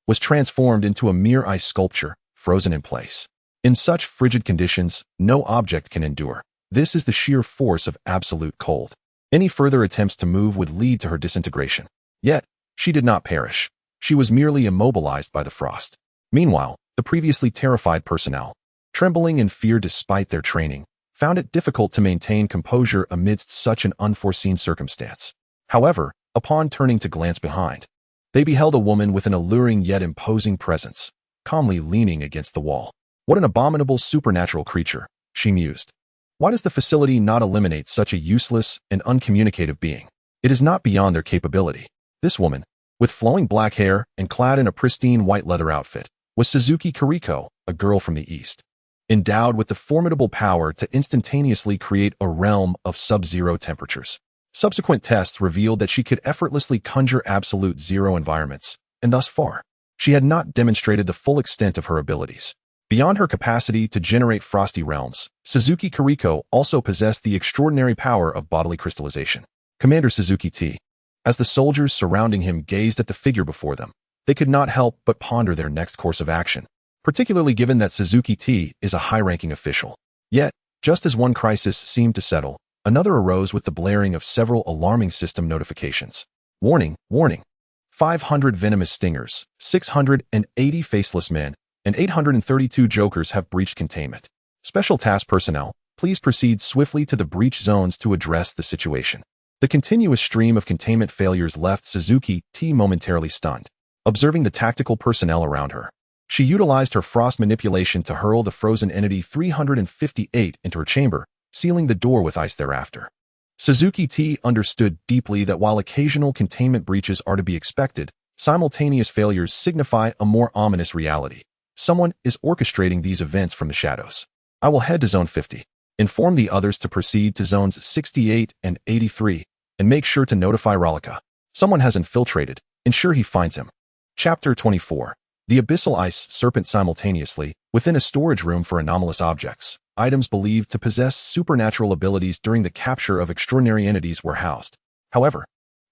S1: was transformed into a mere ice sculpture, frozen in place. In such frigid conditions, no object can endure. This is the sheer force of absolute cold. Any further attempts to move would lead to her disintegration. Yet, she did not perish. She was merely immobilized by the frost. Meanwhile, the previously terrified personnel, trembling in fear despite their training, found it difficult to maintain composure amidst such an unforeseen circumstance. However, upon turning to glance behind, they beheld a woman with an alluring yet imposing presence, calmly leaning against the wall. What an abominable supernatural creature, she mused. Why does the facility not eliminate such a useless and uncommunicative being? It is not beyond their capability. This woman, with flowing black hair and clad in a pristine white leather outfit, was Suzuki Kiriko, a girl from the East, endowed with the formidable power to instantaneously create a realm of sub-zero temperatures. Subsequent tests revealed that she could effortlessly conjure absolute zero environments, and thus far, she had not demonstrated the full extent of her abilities. Beyond her capacity to generate frosty realms, Suzuki Kiriko also possessed the extraordinary power of bodily crystallization. Commander Suzuki T. As the soldiers surrounding him gazed at the figure before them, they could not help but ponder their next course of action, particularly given that Suzuki T is a high-ranking official. Yet, just as one crisis seemed to settle, another arose with the blaring of several alarming system notifications. Warning, warning. 500 venomous stingers, 680 faceless men, and 832 jokers have breached containment. Special task personnel, please proceed swiftly to the breach zones to address the situation. The continuous stream of containment failures left Suzuki T momentarily stunned, observing the tactical personnel around her. She utilized her frost manipulation to hurl the frozen entity 358 into her chamber, sealing the door with ice thereafter. Suzuki T understood deeply that while occasional containment breaches are to be expected, simultaneous failures signify a more ominous reality. Someone is orchestrating these events from the shadows. I will head to Zone 50. Inform the others to proceed to Zones 68 and 83, and make sure to notify Rollica. Someone has infiltrated. Ensure he finds him. Chapter 24. The Abyssal Ice Serpent. Simultaneously, within a storage room for anomalous objects, items believed to possess supernatural abilities during the capture of extraordinary entities were housed. However,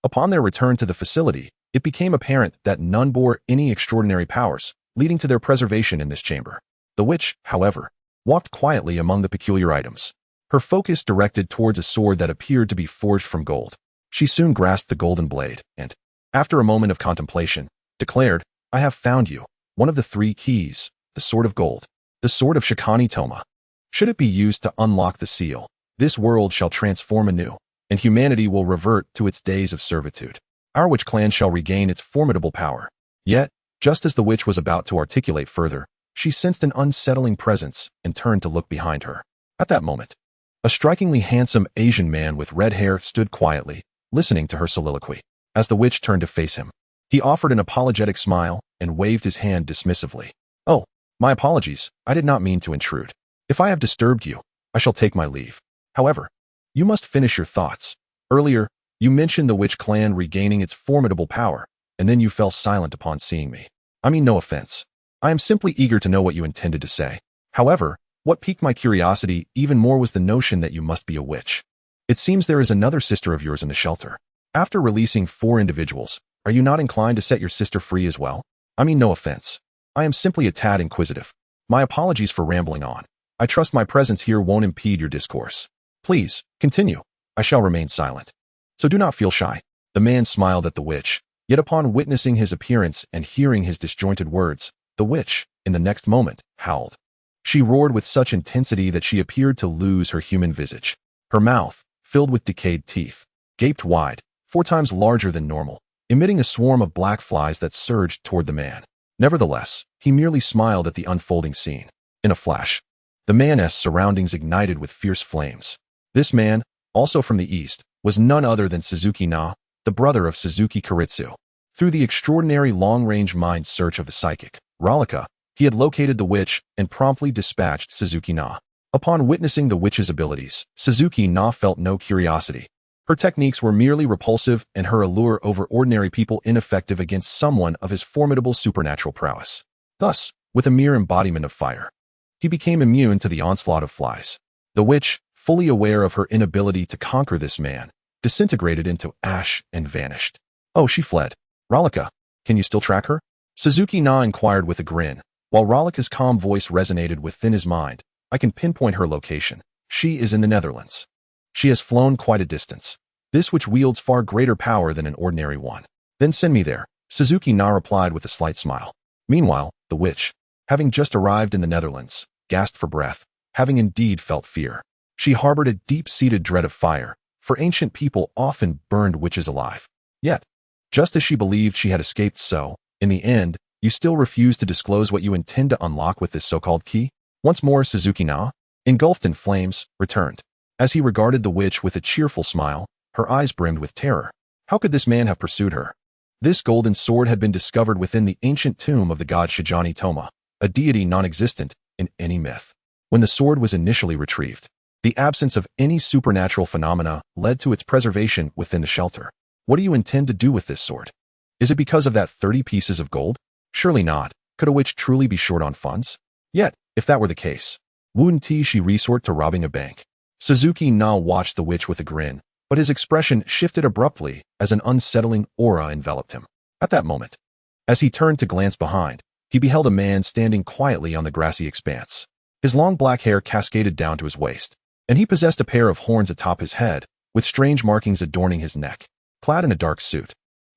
S1: upon their return to the facility, it became apparent that none bore any extraordinary powers, leading to their preservation in this chamber. The witch, however, walked quietly among the peculiar items, her focus directed towards a sword that appeared to be forged from gold. She soon grasped the golden blade and, after a moment of contemplation, declared, I have found you, one of the 3 keys, the Sword of Gold, the Sword of Shikani Toma. Should it be used to unlock the seal, this world shall transform anew. and humanity will revert to its days of servitude. Our witch clan shall regain its formidable power. Yet, just as the witch was about to articulate further, she sensed an unsettling presence and turned to look behind her. At that moment, a strikingly handsome Asian man with red hair stood quietly, listening to her soliloquy. As the witch turned to face him, he offered an apologetic smile and waved his hand dismissively. "Oh, my apologies, I did not mean to intrude. If I have disturbed you, I shall take my leave. However, you must finish your thoughts. Earlier, you mentioned the witch clan regaining its formidable power, and then you fell silent upon seeing me. I mean no offense. I am simply eager to know what you intended to say. However, what piqued my curiosity even more was the notion that you must be a witch. It seems there is another sister of yours in the shelter. After releasing 4 individuals, are you not inclined to set your sister free as well? I mean no offense. I am simply a tad inquisitive. My apologies for rambling on. I trust my presence here won't impede your discourse. Please, continue. I shall remain silent. So do not feel shy." The man smiled at the witch, yet upon witnessing his appearance and hearing his disjointed words, the witch, in the next moment, howled. She roared with such intensity that she appeared to lose her human visage. Her mouth, filled with decayed teeth, gaped wide, 4 times larger than normal, emitting a swarm of black flies that surged toward the man. Nevertheless, he merely smiled at the unfolding scene. In a flash, the man's surroundings ignited with fierce flames. This man, also from the east, was none other than Suzuki Na, the brother of Suzuki Karitsu. Through the extraordinary long-range mind search of the psychic, Ralika, he had located the witch and promptly dispatched Suzuki Na. Upon witnessing the witch's abilities, Suzuki Na felt no curiosity. Her techniques were merely repulsive and her allure over ordinary people ineffective against someone of his formidable supernatural prowess. Thus, with a mere embodiment of fire, he became immune to the onslaught of flies. The witch, fully aware of her inability to conquer this man, disintegrated into ash and vanished. "Oh, she fled. Ralika, can you still track her?" Suzuki Na inquired with a grin, while Ralika's calm voice resonated within his mind. "I can pinpoint her location. She is in the Netherlands. She has flown quite a distance. This which wields far greater power than an ordinary one. Then send me there," Suzuki Na replied with a slight smile. Meanwhile, the witch, having just arrived in the Netherlands, gasped for breath, having indeed felt fear. She harbored a deep-seated dread of fire, for ancient people often burned witches alive. Yet, just as she believed she had escaped so, in the end, you still refuse to disclose what you intend to unlock with this so-called key? Once more Suzuki Na, engulfed in flames, returned. As he regarded the witch with a cheerful smile, her eyes brimmed with terror. How could this man have pursued her? This golden sword had been discovered within the ancient tomb of the god Shijani Toma, a deity non-existent in any myth. When the sword was initially retrieved, the absence of any supernatural phenomena led to its preservation within the shelter. What do you intend to do with this sword? Is it because of that 30 pieces of gold? Surely not. Could a witch truly be short on funds? Yet, if that were the case, wouldn't she resort to robbing a bank? Suzuki Na watched the witch with a grin, but his expression shifted abruptly as an unsettling aura enveloped him. At that moment, as he turned to glance behind, he beheld a man standing quietly on the grassy expanse. His long black hair cascaded down to his waist, and he possessed a pair of horns atop his head, with strange markings adorning his neck. Clad in a dark suit,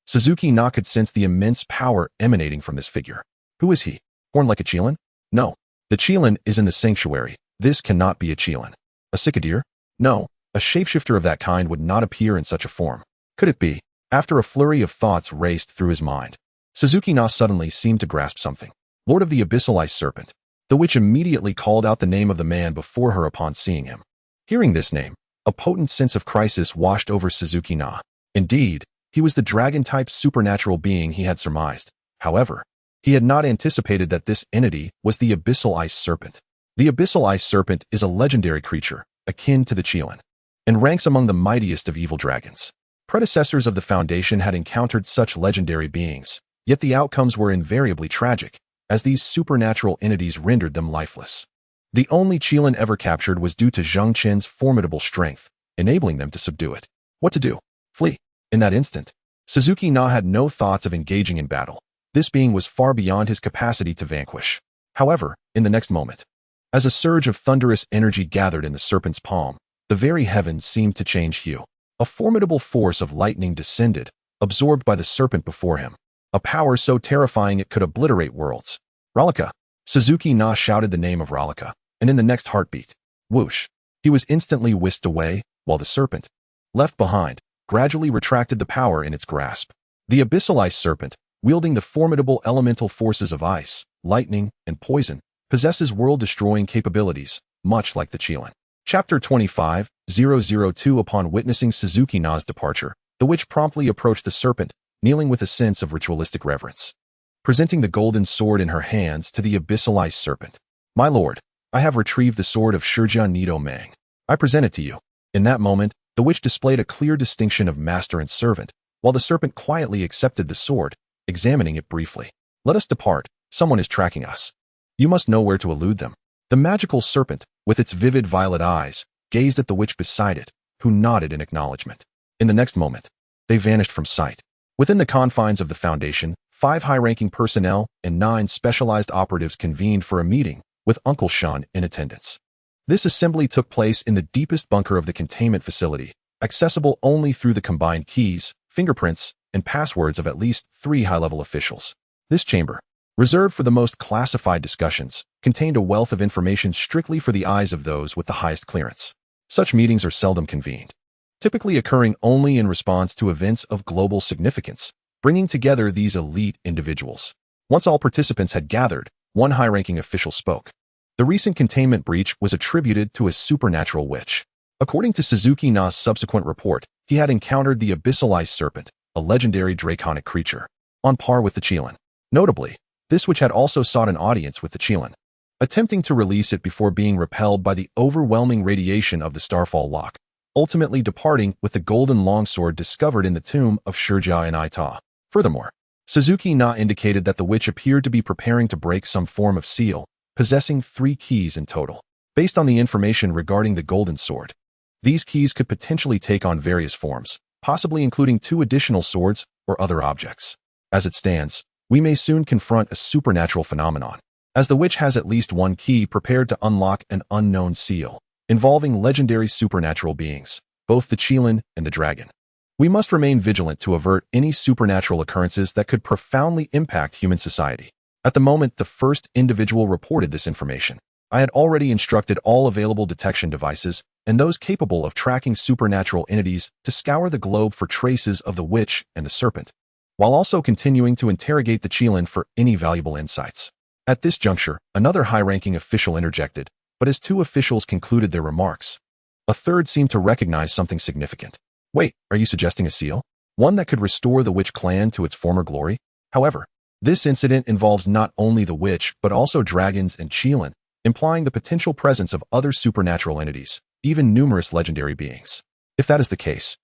S1: Suzuki Na could sense the immense power emanating from this figure. Who is he? Horned like a Qilin? No. The Qilin is in the sanctuary. This cannot be a Qilin. A Cicadere? No. A shapeshifter of that kind would not appear in such a form. Could it be? After a flurry of thoughts raced through his mind, Suzuki Na suddenly seemed to grasp something. Lord of the Abyssal Ice Serpent. The witch immediately called out the name of the man before her upon seeing him. Hearing this name, a potent sense of crisis washed over Suzuki Na. Indeed, he was the dragon-type supernatural being he had surmised. However, he had not anticipated that this entity was the Abyssal Ice Serpent. The Abyssal Ice Serpent is a legendary creature, akin to the Qilin, and ranks among the mightiest of evil dragons. Predecessors of the Foundation had encountered such legendary beings, yet the outcomes were invariably tragic, as these supernatural entities rendered them lifeless. The only Qilin ever captured was due to Zheng Qin's formidable strength, enabling them to subdue it. What to do? Flee. In that instant, Suzuki Na had no thoughts of engaging in battle. This being was far beyond his capacity to vanquish. However, in the next moment, as a surge of thunderous energy gathered in the serpent's palm, the very heavens seemed to change hue. A formidable force of lightning descended, absorbed by the serpent before him. A power so terrifying it could obliterate worlds. Ralika! Suzuki Na shouted the name of Ralika, and in the next heartbeat, whoosh, he was instantly whisked away, while the serpent, left behind, gradually retracted the power in its grasp. The abyssal ice serpent, wielding the formidable elemental forces of ice, lightning, and poison, possesses world-destroying capabilities, much like the Qilin. Chapter 25:002 Upon witnessing Suzuki Na's departure, the witch promptly approached the serpent, kneeling with a sense of ritualistic reverence. Presenting the golden sword in her hands to the abyssal ice serpent. "My lord, I have retrieved the sword of Shijia Nido Mang. I present it to you." In that moment, the witch displayed a clear distinction of master and servant, while the serpent quietly accepted the sword, examining it briefly. "Let us depart. Someone is tracking us. You must know where to elude them." The magical serpent, with its vivid violet eyes, gazed at the witch beside it, who nodded in acknowledgement. In the next moment, they vanished from sight. Within the confines of the Foundation, 5 high-ranking personnel and 9 specialized operatives convened for a meeting, with Uncle Sean in attendance. This assembly took place in the deepest bunker of the containment facility, accessible only through the combined keys, fingerprints, and passwords of at least 3 high-level officials. This chamber, reserved for the most classified discussions, contained a wealth of information strictly for the eyes of those with the highest clearance. Such meetings are seldom convened, typically occurring only in response to events of global significance, bringing together these elite individuals. Once all participants had gathered, one high-ranking official spoke. The recent containment breach was attributed to a supernatural witch. According to Suzuki Na's subsequent report, he had encountered the abyssal ice serpent, a legendary draconic creature, on par with the Qilin. Notably, this witch had also sought an audience with the Qilin, attempting to release it before being repelled by the overwhelming radiation of the Starfall Lock, ultimately departing with the golden longsword discovered in the tomb of Shijia and Ita. Furthermore, Suzuki Na indicated that the witch appeared to be preparing to break some form of seal, possessing 3 keys in total. Based on the information regarding the golden sword, these keys could potentially take on various forms, possibly including 2 additional swords or other objects. As it stands, we may soon confront a supernatural phenomenon, as the witch has at least 1 key prepared to unlock an unknown seal, involving legendary supernatural beings, both the Qilin and the dragon. We must remain vigilant to avert any supernatural occurrences that could profoundly impact human society. At the moment the first individual reported this information, I had already instructed all available detection devices and those capable of tracking supernatural entities to scour the globe for traces of the witch and the serpent, while also continuing to interrogate the Qilin for any valuable insights. At this juncture, another high-ranking official interjected, but as 2 officials concluded their remarks, a third seemed to recognize something significant. "Wait, are you suggesting a seal? One that could restore the witch clan to its former glory?" However, this incident involves not only the witch but also dragons and Qilin, implying the potential presence of other supernatural entities, even numerous legendary beings. If that is the case,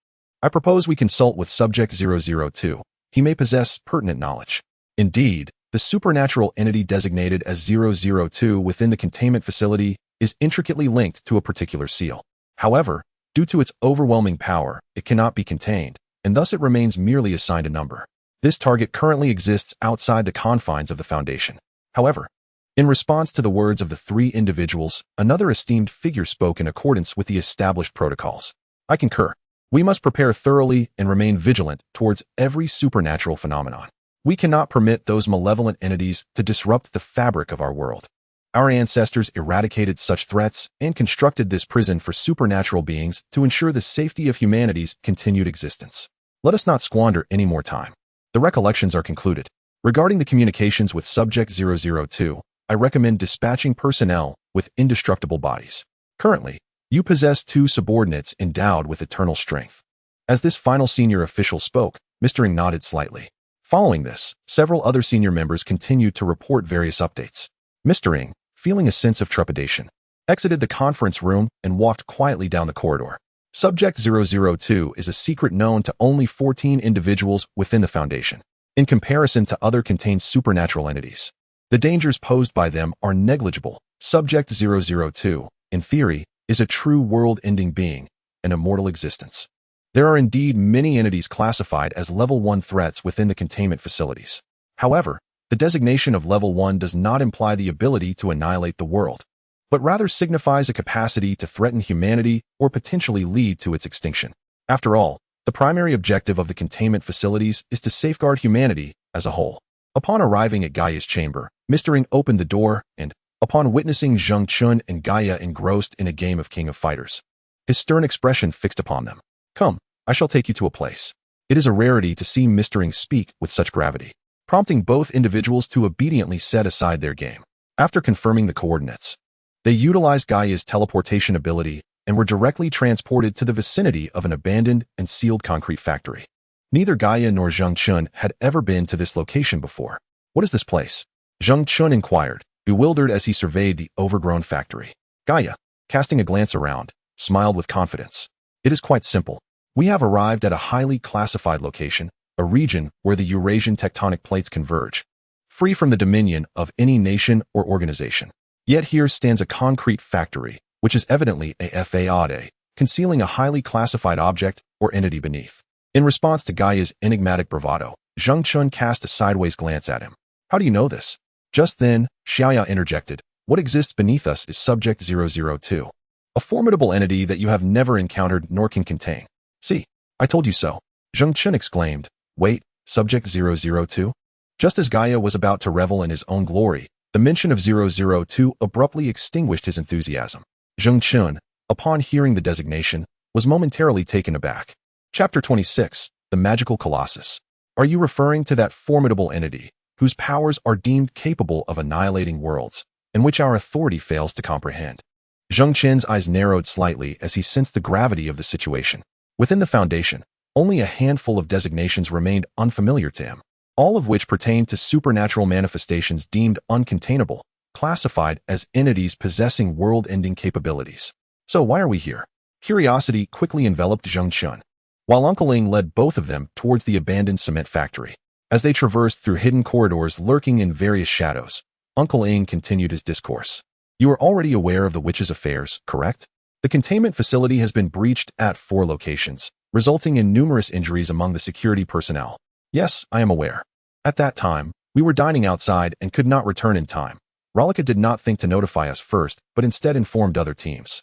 S1: I propose we consult with Subject 002. He may possess pertinent knowledge. Indeed, the supernatural entity designated as 002 within the containment facility is intricately linked to a particular seal. However, due to its overwhelming power, it cannot be contained, and thus it remains merely assigned a number. This target currently exists outside the confines of the Foundation. However, in response to the words of the 3 individuals, another esteemed figure spoke in accordance with the established protocols. "I concur. We must prepare thoroughly and remain vigilant towards every supernatural phenomenon. We cannot permit those malevolent entities to disrupt the fabric of our world. Our ancestors eradicated such threats and constructed this prison for supernatural beings to ensure the safety of humanity's continued existence. Let us not squander any more time." The recollections are concluded. Regarding the communications with Subject 002, I recommend dispatching personnel with indestructible bodies. Currently, you possess 2 subordinates endowed with eternal strength. As this final senior official spoke, Mr. Ng nodded slightly. Following this, several other senior members continued to report various updates. Mr. Ng, feeling a sense of trepidation, exited the conference room and walked quietly down the corridor. Subject 002 is a secret known to only 14 individuals within the Foundation. In comparison to other contained supernatural entities, the dangers posed by them are negligible. Subject 002, in theory, is a true world-ending being, an immortal existence. There are indeed many entities classified as Level 1 threats within the containment facilities. However, the designation of Level 1 does not imply the ability to annihilate the world, but rather signifies a capacity to threaten humanity or potentially lead to its extinction. After all, the primary objective of the containment facilities is to safeguard humanity as a whole. Upon arriving at Gaia's chamber, Mr. Ng opened the door and, upon witnessing Zheng Chun and Gaia engrossed in a game of King of Fighters, his stern expression fixed upon them. Come, I shall take you to a place. It is a rarity to see Mr. Ng speak with such gravity, prompting both individuals to obediently set aside their game. After confirming the coordinates, they utilized Gaia's teleportation ability and were directly transported to the vicinity of an abandoned and sealed concrete factory. Neither Gaia nor Zheng Chun had ever been to this location before. What is this place? Zheng Chun inquired, bewildered as he surveyed the overgrown factory. Gaia, casting a glance around, smiled with confidence. It is quite simple. We have arrived at a highly classified location, a region where the Eurasian tectonic plates converge, free from the dominion of any nation or organization. Yet here stands a concrete factory, which is evidently a FAAD, concealing a highly classified object or entity beneath. In response to Gaia's enigmatic bravado, Zheng Chun cast a sideways glance at him. How do you know this? Just then, Xiaya interjected. What exists beneath us is Subject 002, a formidable entity that you have never encountered nor can contain. See, I told you so. Zheng Chun exclaimed. Wait, Subject 002? Just as Gaia was about to revel in his own glory, the mention of 002 abruptly extinguished his enthusiasm. Zheng Chun, upon hearing the designation, was momentarily taken aback. Chapter 26, The Magical Colossus. Are you referring to that formidable entity, whose powers are deemed capable of annihilating worlds, and which our authority fails to comprehend? Zheng Chen's eyes narrowed slightly as he sensed the gravity of the situation. Within the Foundation, only a handful of designations remained unfamiliar to him, all of which pertained to supernatural manifestations deemed uncontainable, classified as entities possessing world-ending capabilities. So why are we here? Curiosity quickly enveloped Zheng Chun, while Uncle Ng led both of them towards the abandoned cement factory. As they traversed through hidden corridors lurking in various shadows, Uncle Ng continued his discourse. You are already aware of the witch's affairs, correct? The containment facility has been breached at 4 locations, resulting in numerous injuries among the security personnel. Yes, I am aware. At that time, we were dining outside and could not return in time. Rolika did not think to notify us first, but instead informed other teams.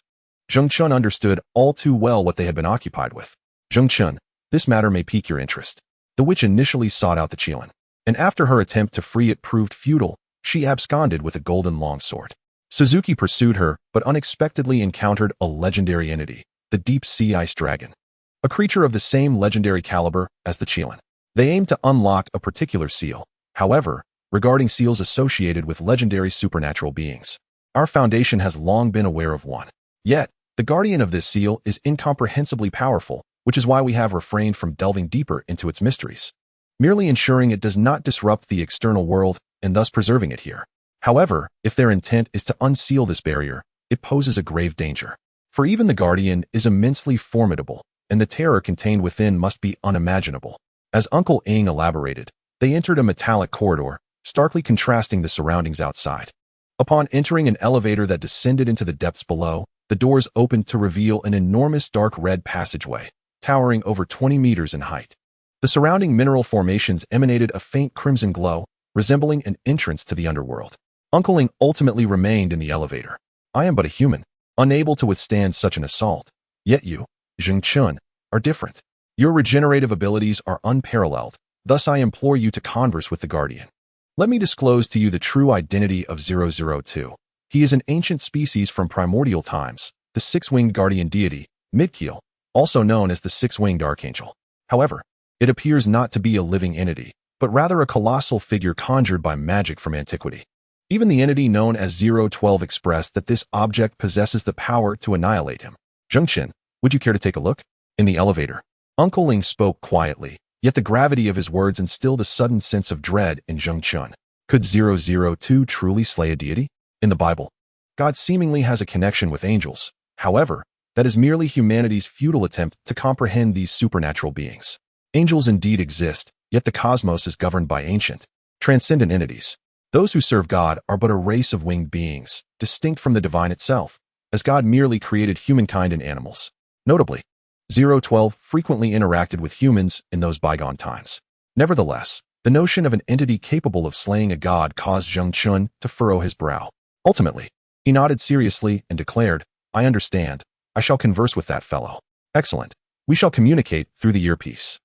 S1: Zheng Chun understood all too well what they had been occupied with. Zheng Chun, this matter may pique your interest. The witch initially sought out the Qilin, and after her attempt to free it proved futile, she absconded with a golden longsword. Suzuki pursued her, but unexpectedly encountered a legendary entity, the deep-sea ice dragon, a creature of the same legendary caliber as the Qilin. They aimed to unlock a particular seal. However, regarding seals associated with legendary supernatural beings, our Foundation has long been aware of one. Yet, the guardian of this seal is incomprehensibly powerful, which is why we have refrained from delving deeper into its mysteries, merely ensuring it does not disrupt the external world and thus preserving it here. However, if their intent is to unseal this barrier, it poses a grave danger. For even the Guardian is immensely formidable, and the terror contained within must be unimaginable. As Uncle Ng elaborated, they entered a metallic corridor, starkly contrasting the surroundings outside. Upon entering an elevator that descended into the depths below, the doors opened to reveal an enormous dark red passageway, towering over 20 meters in height. The surrounding mineral formations emanated a faint crimson glow, resembling an entrance to the underworld. Uncle Ng ultimately remained in the elevator. I am but a human, unable to withstand such an assault. Yet you, Zheng Chun, are different. Your regenerative abilities are unparalleled, thus I implore you to converse with the Guardian. Let me disclose to you the true identity of 002. He is an ancient species from primordial times, the six-winged guardian deity, Midkeel, also known as the six-winged archangel. However, it appears not to be a living entity, but rather a colossal figure conjured by magic from antiquity. Even the entity known as 012 expressed that this object possesses the power to annihilate him. Zheng Chun, would you care to take a look? In the elevator, Uncle Ng spoke quietly, yet the gravity of his words instilled a sudden sense of dread in Zheng Chun. Could 002 truly slay a deity? In the Bible, God seemingly has a connection with angels. However, that is merely humanity's futile attempt to comprehend these supernatural beings. Angels indeed exist, yet the cosmos is governed by ancient, transcendent entities. Those who serve God are but a race of winged beings, distinct from the divine itself, as God merely created humankind and animals. Notably, 012 frequently interacted with humans in those bygone times. Nevertheless, the notion of an entity capable of slaying a god caused Zheng Chun to furrow his brow. Ultimately, he nodded seriously and declared, I understand. I shall converse with that fellow. Excellent. We shall communicate through the earpiece.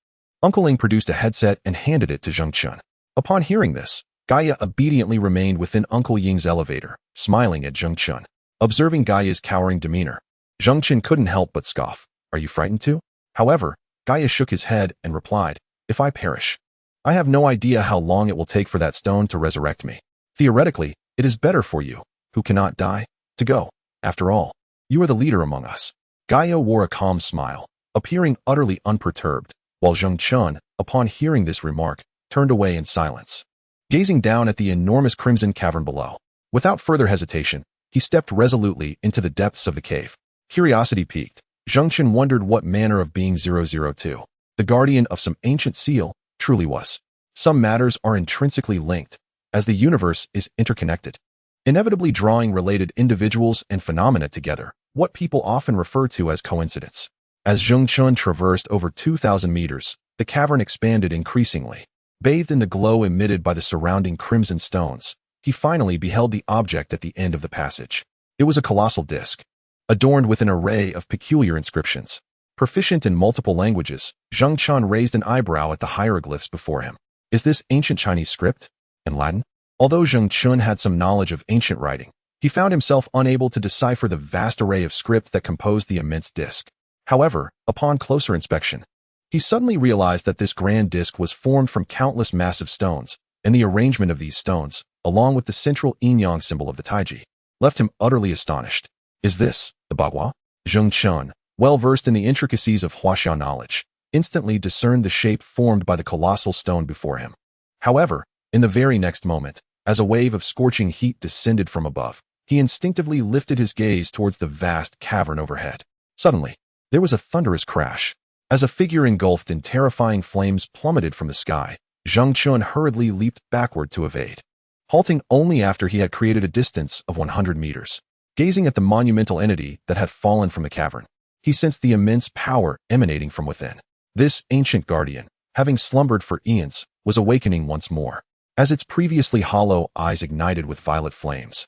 S1: Uncle Ng produced a headset and handed it to Zheng Chun. Upon hearing this, Gaia obediently remained within Uncle Ying's elevator, smiling at Zheng Chun. Observing Gaia's cowering demeanor, Zheng Chun couldn't help but scoff. Are you frightened too? However, Gaia shook his head and replied, "If I perish, I have no idea how long it will take for that stone to resurrect me. Theoretically, it is better for you, who cannot die, to go. After all, you are the leader among us." Gaia wore a calm smile, appearing utterly unperturbed, while Zheng Chun, upon hearing this remark, turned away in silence, gazing down at the enormous crimson cavern below. Without further hesitation, he stepped resolutely into the depths of the cave. Curiosity piqued, Zheng Chun wondered what manner of being 002, the guardian of some ancient seal, truly was. Some matters are intrinsically linked, as the universe is interconnected, inevitably drawing related individuals and phenomena together, what people often refer to as coincidence. As Zheng Chun traversed over 2,000 meters, the cavern expanded increasingly. Bathed in the glow emitted by the surrounding crimson stones, he finally beheld the object at the end of the passage. It was a colossal disk, adorned with an array of peculiar inscriptions. Proficient in multiple languages, Zheng Chun raised an eyebrow at the hieroglyphs before him. Is this ancient Chinese script? In Latin? Although Zheng Chun had some knowledge of ancient writing, he found himself unable to decipher the vast array of script that composed the immense disk. However, upon closer inspection, he suddenly realized that this grand disk was formed from countless massive stones, and the arrangement of these stones, along with the central yin-yang symbol of the Taiji, left him utterly astonished. Is this the Bagua? Zheng Chun, well versed in the intricacies of Huaxiao knowledge, instantly discerned the shape formed by the colossal stone before him. However, in the very next moment, as a wave of scorching heat descended from above, he instinctively lifted his gaze towards the vast cavern overhead. Suddenly, there was a thunderous crash. As a figure engulfed in terrifying flames plummeted from the sky, Zheng Chun hurriedly leaped backward to evade, halting only after he had created a distance of 100 meters. Gazing at the monumental entity that had fallen from the cavern, he sensed the immense power emanating from within. This ancient guardian, having slumbered for eons, was awakening once more, as its previously hollow eyes ignited with violet flames.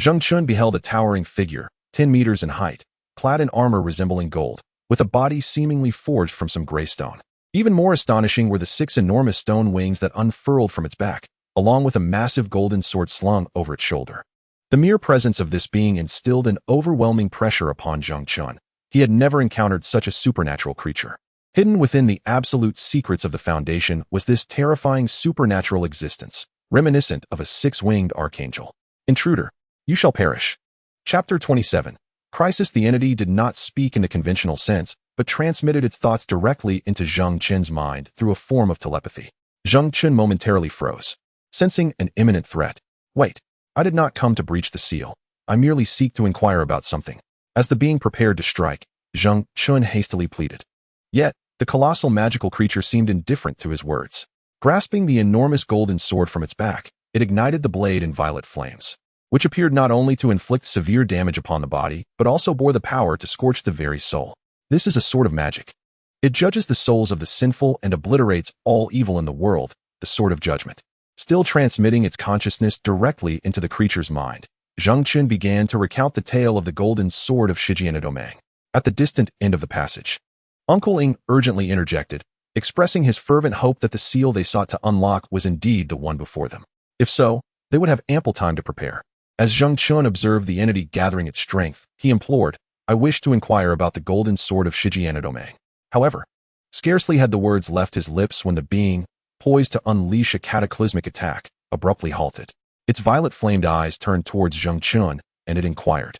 S1: Zheng Chun beheld a towering figure, 10 meters in height, clad in armor resembling gold, with a body seemingly forged from some gray stone. Even more astonishing were the 6 enormous stone wings that unfurled from its back, along with a massive golden sword slung over its shoulder. The mere presence of this being instilled an overwhelming pressure upon Zheng Chun. He had never encountered such a supernatural creature. Hidden within the absolute secrets of the Foundation was this terrifying supernatural existence, reminiscent of a 6-winged archangel. Intruder, you shall perish. Chapter 27. Crisis. The entity did not speak in the conventional sense, but transmitted its thoughts directly into Zheng Chun's mind through a form of telepathy. Zheng Chun momentarily froze, sensing an imminent threat. Wait, I did not come to breach the seal. I merely seek to inquire about something. As the being prepared to strike, Zheng Chun hastily pleaded. Yet, the colossal magical creature seemed indifferent to his words. Grasping the enormous golden sword from its back, it ignited the blade in violet flames, which appeared not only to inflict severe damage upon the body, but also bore the power to scorch the very soul. This is a sword of magic. It judges the souls of the sinful and obliterates all evil in the world, the sword of judgment. Still transmitting its consciousness directly into the creature's mind, Zheng Chun began to recount the tale of the golden sword of Shijianadomang. At the distant end of the passage, Uncle Ing urgently interjected, expressing his fervent hope that the seal they sought to unlock was indeed the one before them. If so, they would have ample time to prepare. As Zheng Chun observed the entity gathering its strength, he implored, I wish to inquire about the golden sword of Shijianadomang. However, scarcely had the words left his lips when the being, poised to unleash a cataclysmic attack, abruptly halted. Its violet-flamed eyes turned towards Zheng Chun, and it inquired,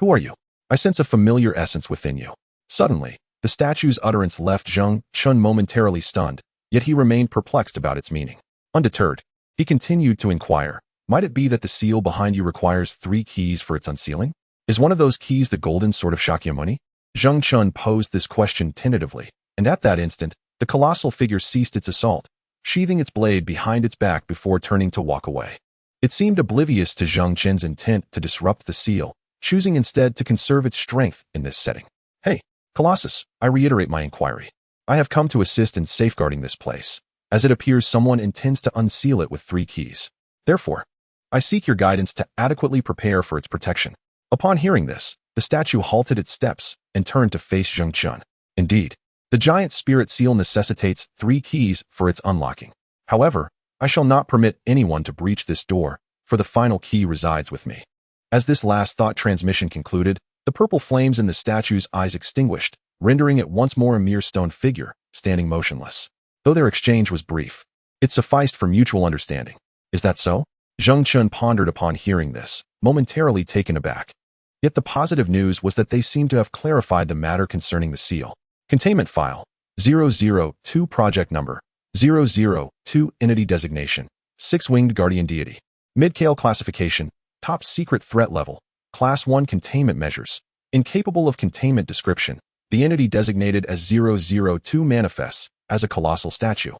S1: Who are you? I sense a familiar essence within you. Suddenly, the statue's utterance left Zheng Chun momentarily stunned, yet he remained perplexed about its meaning. Undeterred, he continued to inquire, Might it be that the seal behind you requires 3 keys for its unsealing? Is one of those keys the golden sword of Shakyamuni? Zheng Chun posed this question tentatively, and at that instant, the colossal figure ceased its assault, sheathing its blade behind its back before turning to walk away. It seemed oblivious to Zheng Chun's intent to disrupt the seal, choosing instead to conserve its strength in this setting. Hey, Colossus, I reiterate my inquiry. I have come to assist in safeguarding this place, as it appears someone intends to unseal it with 3 keys. Therefore, I seek your guidance to adequately prepare for its protection. Upon hearing this, the statue halted its steps and turned to face Zheng Chun. Indeed, the giant spirit seal necessitates 3 keys for its unlocking. However, I shall not permit anyone to breach this door, for the final key resides with me. As this last thought transmission concluded, the purple flames in the statue's eyes extinguished, rendering it once more a mere stone figure, standing motionless. Though their exchange was brief, it sufficed for mutual understanding. Is that so? Zheng Chun pondered upon hearing this, momentarily taken aback. Yet the positive news was that they seemed to have clarified the matter concerning the seal. Containment file, 002 project number, 002 entity designation, six-winged guardian deity. Mid-Kale classification, top secret threat level, class 1 containment measures. Incapable of containment description, the entity designated as 002 manifests as a colossal statue,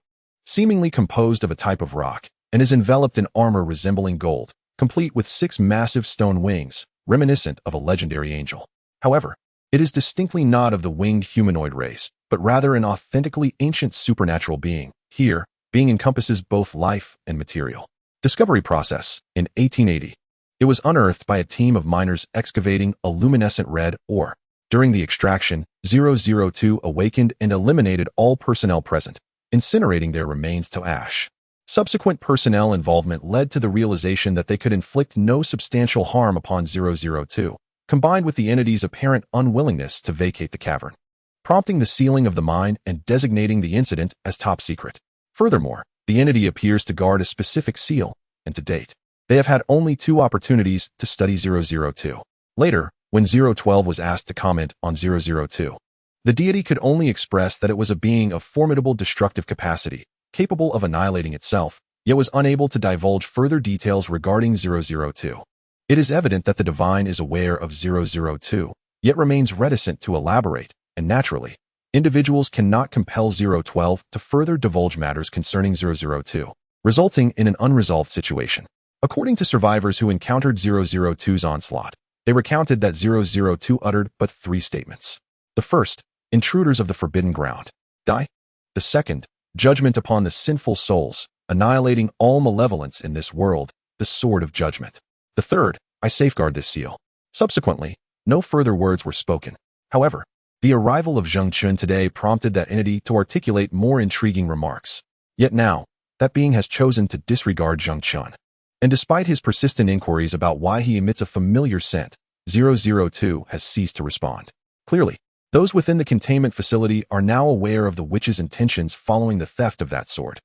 S1: seemingly composed of a type of rock, and is enveloped in armor resembling gold, complete with 6 massive stone wings, reminiscent of a legendary angel. However, it is distinctly not of the winged humanoid race, but rather an authentically ancient supernatural being. Here, being encompasses both life and material. Discovery process. In 1880, it was unearthed by a team of miners excavating a luminescent red ore. During the extraction, 002 awakened and eliminated all personnel present, incinerating their remains to ash. Subsequent personnel involvement led to the realization that they could inflict no substantial harm upon 002, combined with the entity's apparent unwillingness to vacate the cavern, prompting the sealing of the mine and designating the incident as top secret. Furthermore, the entity appears to guard a specific seal, and to date, they have had only 2 opportunities to study 002. Later, when 012 was asked to comment on 002, the deity could only express that it was a being of formidable destructive capacity, capable of annihilating itself, yet was unable to divulge further details regarding 002. It is evident that the divine is aware of 002, yet remains reticent to elaborate, and naturally, individuals cannot compel 012 to further divulge matters concerning 002, resulting in an unresolved situation. According to survivors who encountered 002's onslaught, they recounted that 002 uttered but 3 statements. The first, intruders of the forbidden ground, die. The second, judgment upon the sinful souls, annihilating all malevolence in this world, the sword of judgment. The third, I safeguard this seal. Subsequently, no further words were spoken. However, the arrival of Zheng Chun today prompted that entity to articulate more intriguing remarks. Yet now, that being has chosen to disregard Zheng Chun. And despite his persistent inquiries about why he emits a familiar scent, 002 has ceased to respond. Clearly, those within the containment facility are now aware of the witch's intentions following the theft of that sword.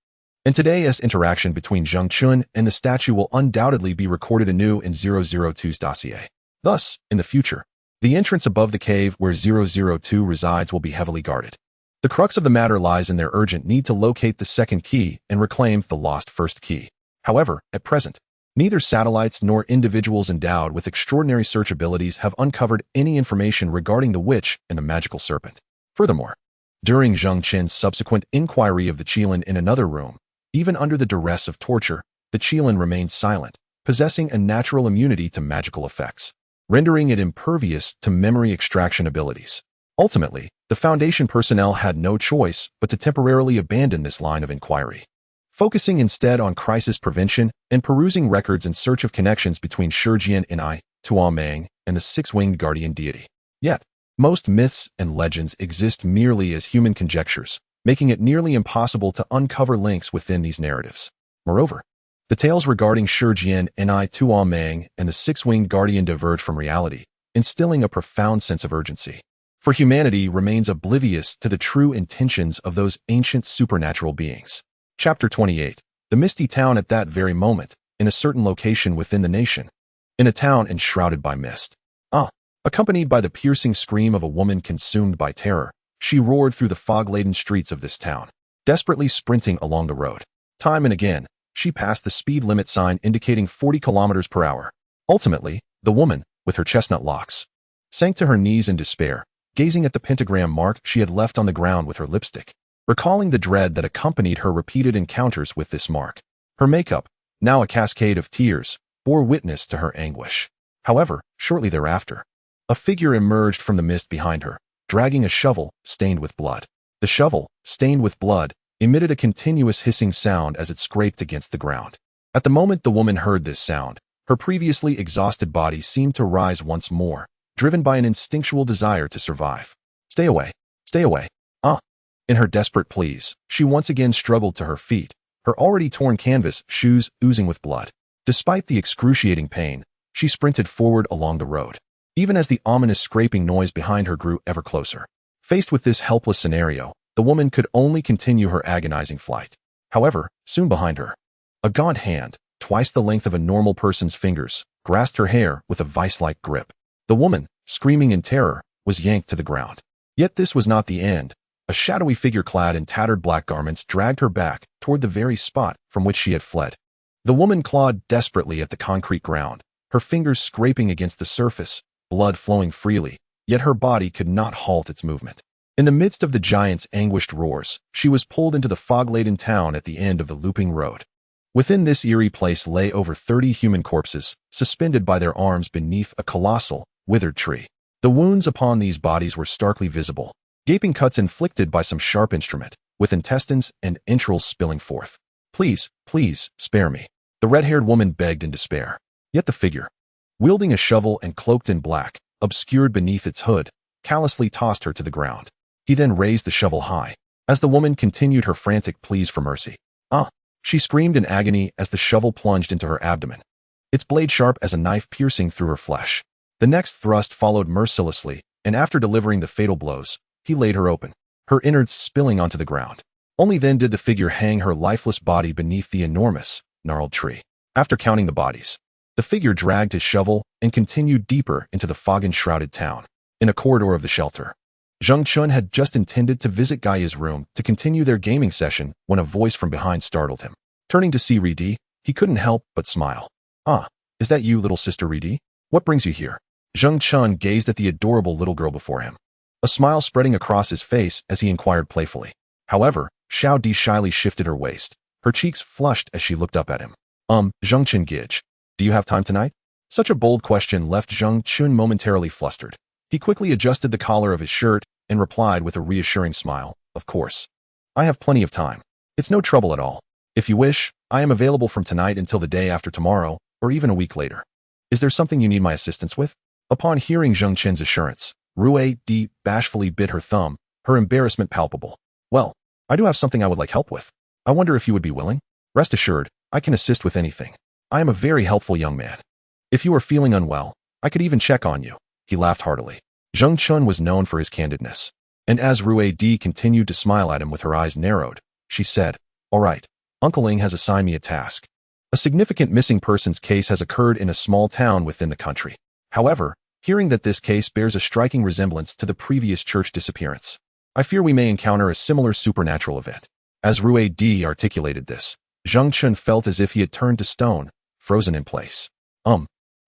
S1: And today's interaction between Zheng Chun and the statue will undoubtedly be recorded anew in 002's dossier. Thus, in the future, the entrance above the cave where 002 resides will be heavily guarded. The crux of the matter lies in their urgent need to locate the second key and reclaim the lost first key. However, at present, neither satellites nor individuals endowed with extraordinary search abilities have uncovered any information regarding the witch and the magical serpent. Furthermore, during Zheng Chun's subsequent inquiry of the Qilin in another room, even under the duress of torture, the Qilin remained silent, possessing a natural immunity to magical effects, rendering it impervious to memory extraction abilities. Ultimately, the Foundation personnel had no choice but to temporarily abandon this line of inquiry, focusing instead on crisis prevention and perusing records in search of connections between Shijian and I, Tuameng, and the six-winged guardian deity. Yet, most myths and legends exist merely as human conjectures, making it nearly impossible to uncover links within these narratives. Moreover, the tales regarding Shijian and I, Tuameng, and the six-winged guardian diverge from reality, instilling a profound sense of urgency. For humanity remains oblivious to the true intentions of those ancient supernatural beings. Chapter 28. The misty town at that very moment, in a certain location within the nation. In a town enshrouded by mist. Accompanied by the piercing scream of a woman consumed by terror, she roared through the fog-laden streets of this town, desperately sprinting along the road. Time and again, she passed the speed limit sign indicating 40 kilometers per hour. Ultimately, the woman, with her chestnut locks, sank to her knees in despair, gazing at the pentagram mark she had left on the ground with her lipstick, recalling the dread that accompanied her repeated encounters with this mark. Her makeup, now a cascade of tears, bore witness to her anguish. However, shortly thereafter, a figure emerged from the mist behind her, dragging a shovel stained with blood. The shovel, stained with blood, emitted a continuous hissing sound as it scraped against the ground. At the moment the woman heard this sound, her previously exhausted body seemed to rise once more, driven by an instinctual desire to survive. Stay away. Stay away. In her desperate pleas, she once again struggled to her feet, her already torn canvas shoes oozing with blood. Despite the excruciating pain, she sprinted forward along the road, even as the ominous scraping noise behind her grew ever closer. Faced with this helpless scenario, the woman could only continue her agonizing flight. However, soon behind her, a gaunt hand, twice the length of a normal person's fingers, grasped her hair with a vice-like grip. The woman, screaming in terror, was yanked to the ground. Yet this was not the end. A shadowy figure clad in tattered black garments dragged her back toward the very spot from which she had fled. The woman clawed desperately at the concrete ground, her fingers scraping against the surface, blood flowing freely, yet her body could not halt its movement. In the midst of the giant's anguished roars, she was pulled into the fog-laden town at the end of the looping road. Within this eerie place lay over 30 human corpses, suspended by their arms beneath a colossal, withered tree. The wounds upon these bodies were starkly visible, gaping cuts inflicted by some sharp instrument, with intestines and entrails spilling forth. Please, please, spare me, the red-haired woman begged in despair. Yet the figure, wielding a shovel and cloaked in black, obscured beneath its hood, callously tossed her to the ground. He then raised the shovel high, as the woman continued her frantic pleas for mercy. Ah! She screamed in agony as the shovel plunged into her abdomen, its blade sharp as a knife piercing through her flesh. The next thrust followed mercilessly, and after delivering the fatal blows, he laid her open, her innards spilling onto the ground. Only then did the figure hang her lifeless body beneath the enormous, gnarled tree. After counting the bodies, the figure dragged his shovel and continued deeper into the fog-enshrouded town. In a corridor of the shelter, Zheng Chun had just intended to visit Gaia's room to continue their gaming session when a voice from behind startled him. Turning to see Ridi, he couldn't help but smile. Ah, is that you, little sister Ridi? What brings you here? Zheng Chun gazed at the adorable little girl before him, a smile spreading across his face as he inquired playfully. However, Xiao Di shyly shifted her waist, her cheeks flushed as she looked up at him. Zheng Chun Gij, do you have time tonight? Such a bold question left Zheng Chun momentarily flustered. He quickly adjusted the collar of his shirt and replied with a reassuring smile, of course. I have plenty of time. It's no trouble at all. If you wish, I am available from tonight until the day after tomorrow, or even a week later. Is there something you need my assistance with? Upon hearing Zheng Chen's assurance, Rui Di bashfully bit her thumb, her embarrassment palpable. Well, I do have something I would like help with. I wonder if you would be willing? Rest assured, I can assist with anything. I am a very helpful young man. If you are feeling unwell, I could even check on you. He laughed heartily. Zheng Chun was known for his candidness, and as Rui Di continued to smile at him with her eyes narrowed, she said, All right, Uncle Ling has assigned me a task. A significant missing persons case has occurred in a small town within the country. However, hearing that this case bears a striking resemblance to the previous church disappearance, I fear we may encounter a similar supernatural event. As Rui Di articulated this, Zheng Chun felt as if he had turned to stone, frozen in place.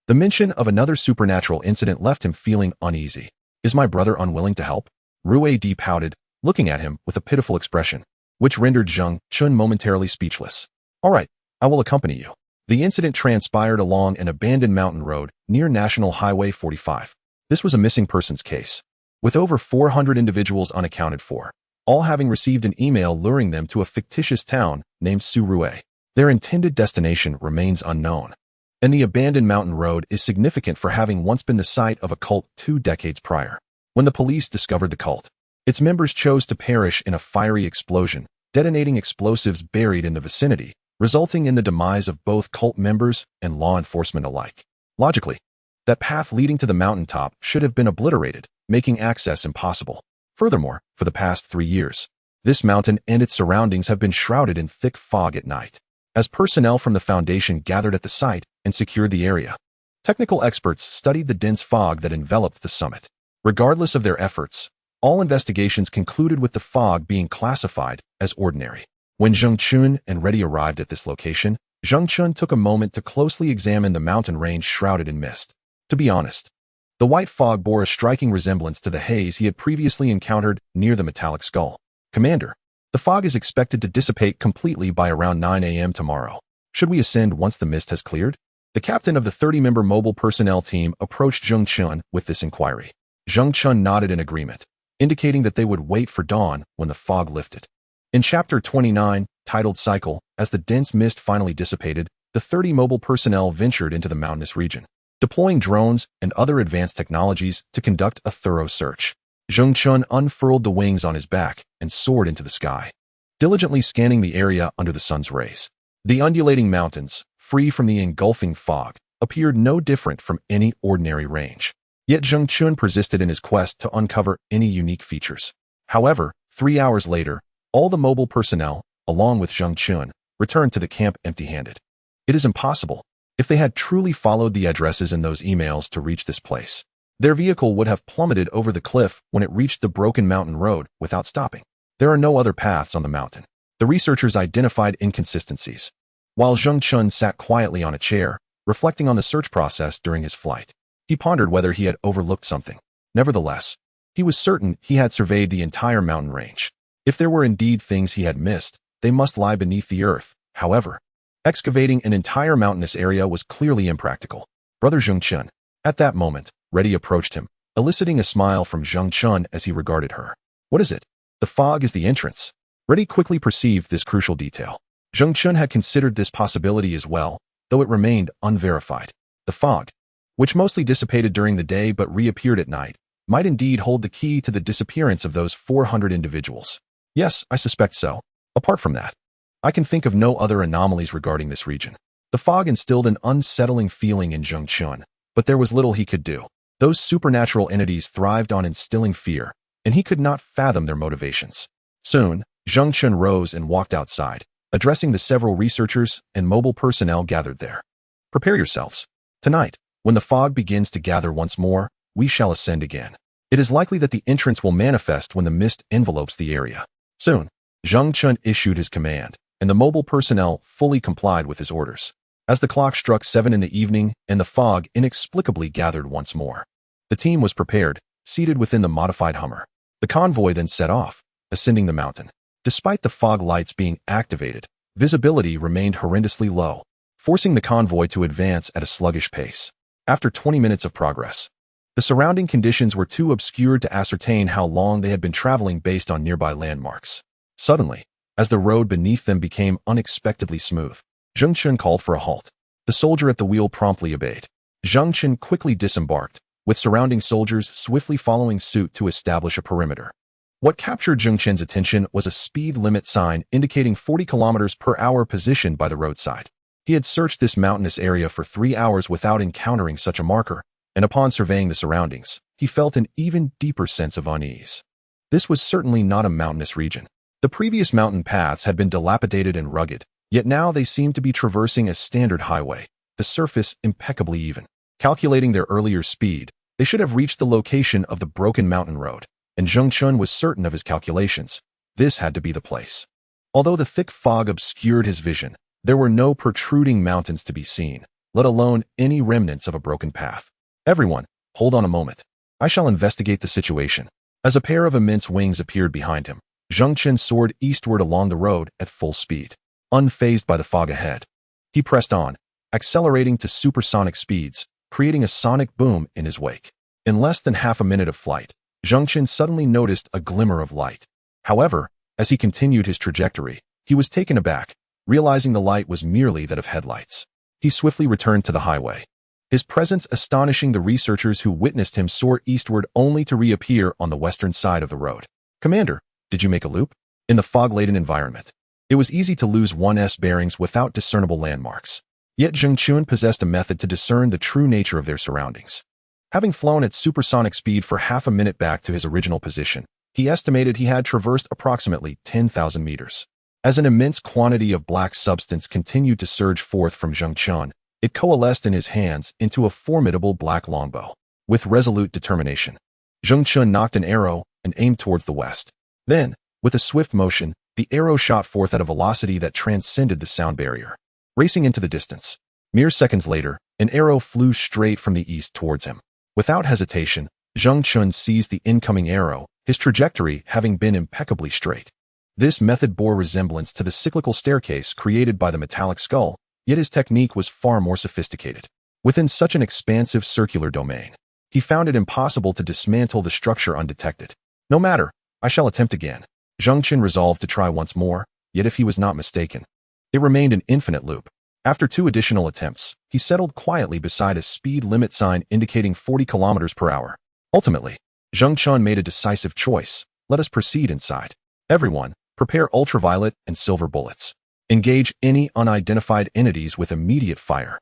S1: The mention of another supernatural incident left him feeling uneasy. Is my brother unwilling to help? Rui Di pouted, looking at him with a pitiful expression, which rendered Zheng Chun momentarily speechless. All right, I will accompany you. The incident transpired along an abandoned mountain road near National Highway 45. This was a missing persons case, with over 400 individuals unaccounted for, all having received an email luring them to a fictitious town named Surue. Their intended destination remains unknown, and the abandoned mountain road is significant for having once been the site of a cult 2 decades prior. When the police discovered the cult, its members chose to perish in a fiery explosion, detonating explosives buried in the vicinity, resulting in the demise of both cult members and law enforcement alike. Logically, that path leading to the mountaintop should have been obliterated, making access impossible. Furthermore, for the past 3 years, this mountain and its surroundings have been shrouded in thick fog at night. As personnel from the Foundation gathered at the site and secured the area, technical experts studied the dense fog that enveloped the summit. Regardless of their efforts, all investigations concluded with the fog being classified as ordinary. When Zheng Chun and Reddy arrived at this location, Zheng Chun took a moment to closely examine the mountain range shrouded in mist. To be honest, the white fog bore a striking resemblance to the haze he had previously encountered near the metallic skull. Commander, the fog is expected to dissipate completely by around 9 a.m. tomorrow. Should we ascend once the mist has cleared? The captain of the 30-member mobile personnel team approached Zheng Chun with this inquiry. Zheng Chun nodded in agreement, indicating that they would wait for dawn when the fog lifted. In Chapter 29, titled Cycle, as the dense mist finally dissipated, the 30 mobile personnel ventured into the mountainous region, deploying drones and other advanced technologies to conduct a thorough search. Zheng Chun unfurled the wings on his back and soared into the sky, diligently scanning the area under the sun's rays. The undulating mountains, free from the engulfing fog, appeared no different from any ordinary range. Yet Zheng Chun persisted in his quest to uncover any unique features. However, 3 hours later, all the mobile personnel, along with Zheng Chun, returned to the camp empty-handed. It is impossible. If they had truly followed the addresses in those emails to reach this place, their vehicle would have plummeted over the cliff when it reached the broken mountain road without stopping. There are no other paths on the mountain. The researchers identified inconsistencies. While Zheng Chun sat quietly on a chair, reflecting on the search process during his flight, he pondered whether he had overlooked something. Nevertheless, he was certain he had surveyed the entire mountain range. If there were indeed things he had missed, they must lie beneath the earth. However, excavating an entire mountainous area was clearly impractical. Brother Zheng Chun. At that moment, Reddy approached him, eliciting a smile from Zheng Chun as he regarded her. What is it? The fog is the entrance. Reddy quickly perceived this crucial detail. Zheng Chun had considered this possibility as well, though it remained unverified. The fog, which mostly dissipated during the day but reappeared at night, might indeed hold the key to the disappearance of those 400 individuals. Yes, I suspect so. Apart from that, I can think of no other anomalies regarding this region. The fog instilled an unsettling feeling in Zheng Chun, but there was little he could do. Those supernatural entities thrived on instilling fear, and he could not fathom their motivations. Soon, Zheng Chun rose and walked outside, addressing the several researchers and mobile personnel gathered there. Prepare yourselves. Tonight, when the fog begins to gather once more, we shall ascend again. It is likely that the entrance will manifest when the mist envelopes the area. Soon, Zheng Chun issued his command, and the mobile personnel fully complied with his orders. As the clock struck 7 in the evening and the fog inexplicably gathered once more, the team was prepared, seated within the modified Hummer. The convoy then set off, ascending the mountain. Despite the fog lights being activated, visibility remained horrendously low, forcing the convoy to advance at a sluggish pace. After 20 minutes of progress, the surrounding conditions were too obscured to ascertain how long they had been traveling based on nearby landmarks. Suddenly, as the road beneath them became unexpectedly smooth, Zheng Chun called for a halt. The soldier at the wheel promptly obeyed. Zheng Chun quickly disembarked, with surrounding soldiers swiftly following suit to establish a perimeter. What captured Zheng Chun's attention was a speed limit sign indicating 40 kilometers per hour positioned by the roadside. He had searched this mountainous area for 3 hours without encountering such a marker, and upon surveying the surroundings, he felt an even deeper sense of unease. This was certainly not a mountainous region. The previous mountain paths had been dilapidated and rugged, yet now they seemed to be traversing a standard highway, the surface impeccably even. Calculating their earlier speed, they should have reached the location of the broken mountain road, and Zheng Chun was certain of his calculations. This had to be the place. Although the thick fog obscured his vision, there were no protruding mountains to be seen, let alone any remnants of a broken path. Everyone, hold on a moment. I shall investigate the situation. As a pair of immense wings appeared behind him, Zheng Chun soared eastward along the road at full speed. Unfazed by the fog ahead, he pressed on, accelerating to supersonic speeds, creating a sonic boom in his wake. In less than half a minute of flight, Zheng Chun suddenly noticed a glimmer of light. However, as he continued his trajectory, he was taken aback, realizing the light was merely that of headlights. He swiftly returned to the highway, his presence astonishing the researchers who witnessed him soar eastward only to reappear on the western side of the road. Commander, did you make a loop? In the fog-laden environment, it was easy to lose one's bearings without discernible landmarks. Yet Zheng Chun possessed a method to discern the true nature of their surroundings. Having flown at supersonic speed for half a minute back to his original position, he estimated he had traversed approximately 10,000 meters. As an immense quantity of black substance continued to surge forth from Zheng Chun, it coalesced in his hands into a formidable black longbow. With resolute determination, Zheng Chun nocked an arrow and aimed towards the west. Then, with a swift motion, the arrow shot forth at a velocity that transcended the sound barrier, racing into the distance. Mere seconds later, an arrow flew straight from the east towards him. Without hesitation, Zheng Chun seized the incoming arrow, his trajectory having been impeccably straight. This method bore resemblance to the cyclical staircase created by the metallic skull, yet his technique was far more sophisticated. Within such an expansive circular domain, he found it impossible to dismantle the structure undetected. No matter, I shall attempt again. Zheng Chun resolved to try once more, yet if he was not mistaken, it remained an infinite loop. After 2 additional attempts, he settled quietly beside a speed limit sign indicating 40 kilometers per hour. Ultimately, Zheng Chun made a decisive choice. Let us proceed inside. Everyone, prepare ultraviolet and silver bullets. Engage any unidentified entities with immediate fire.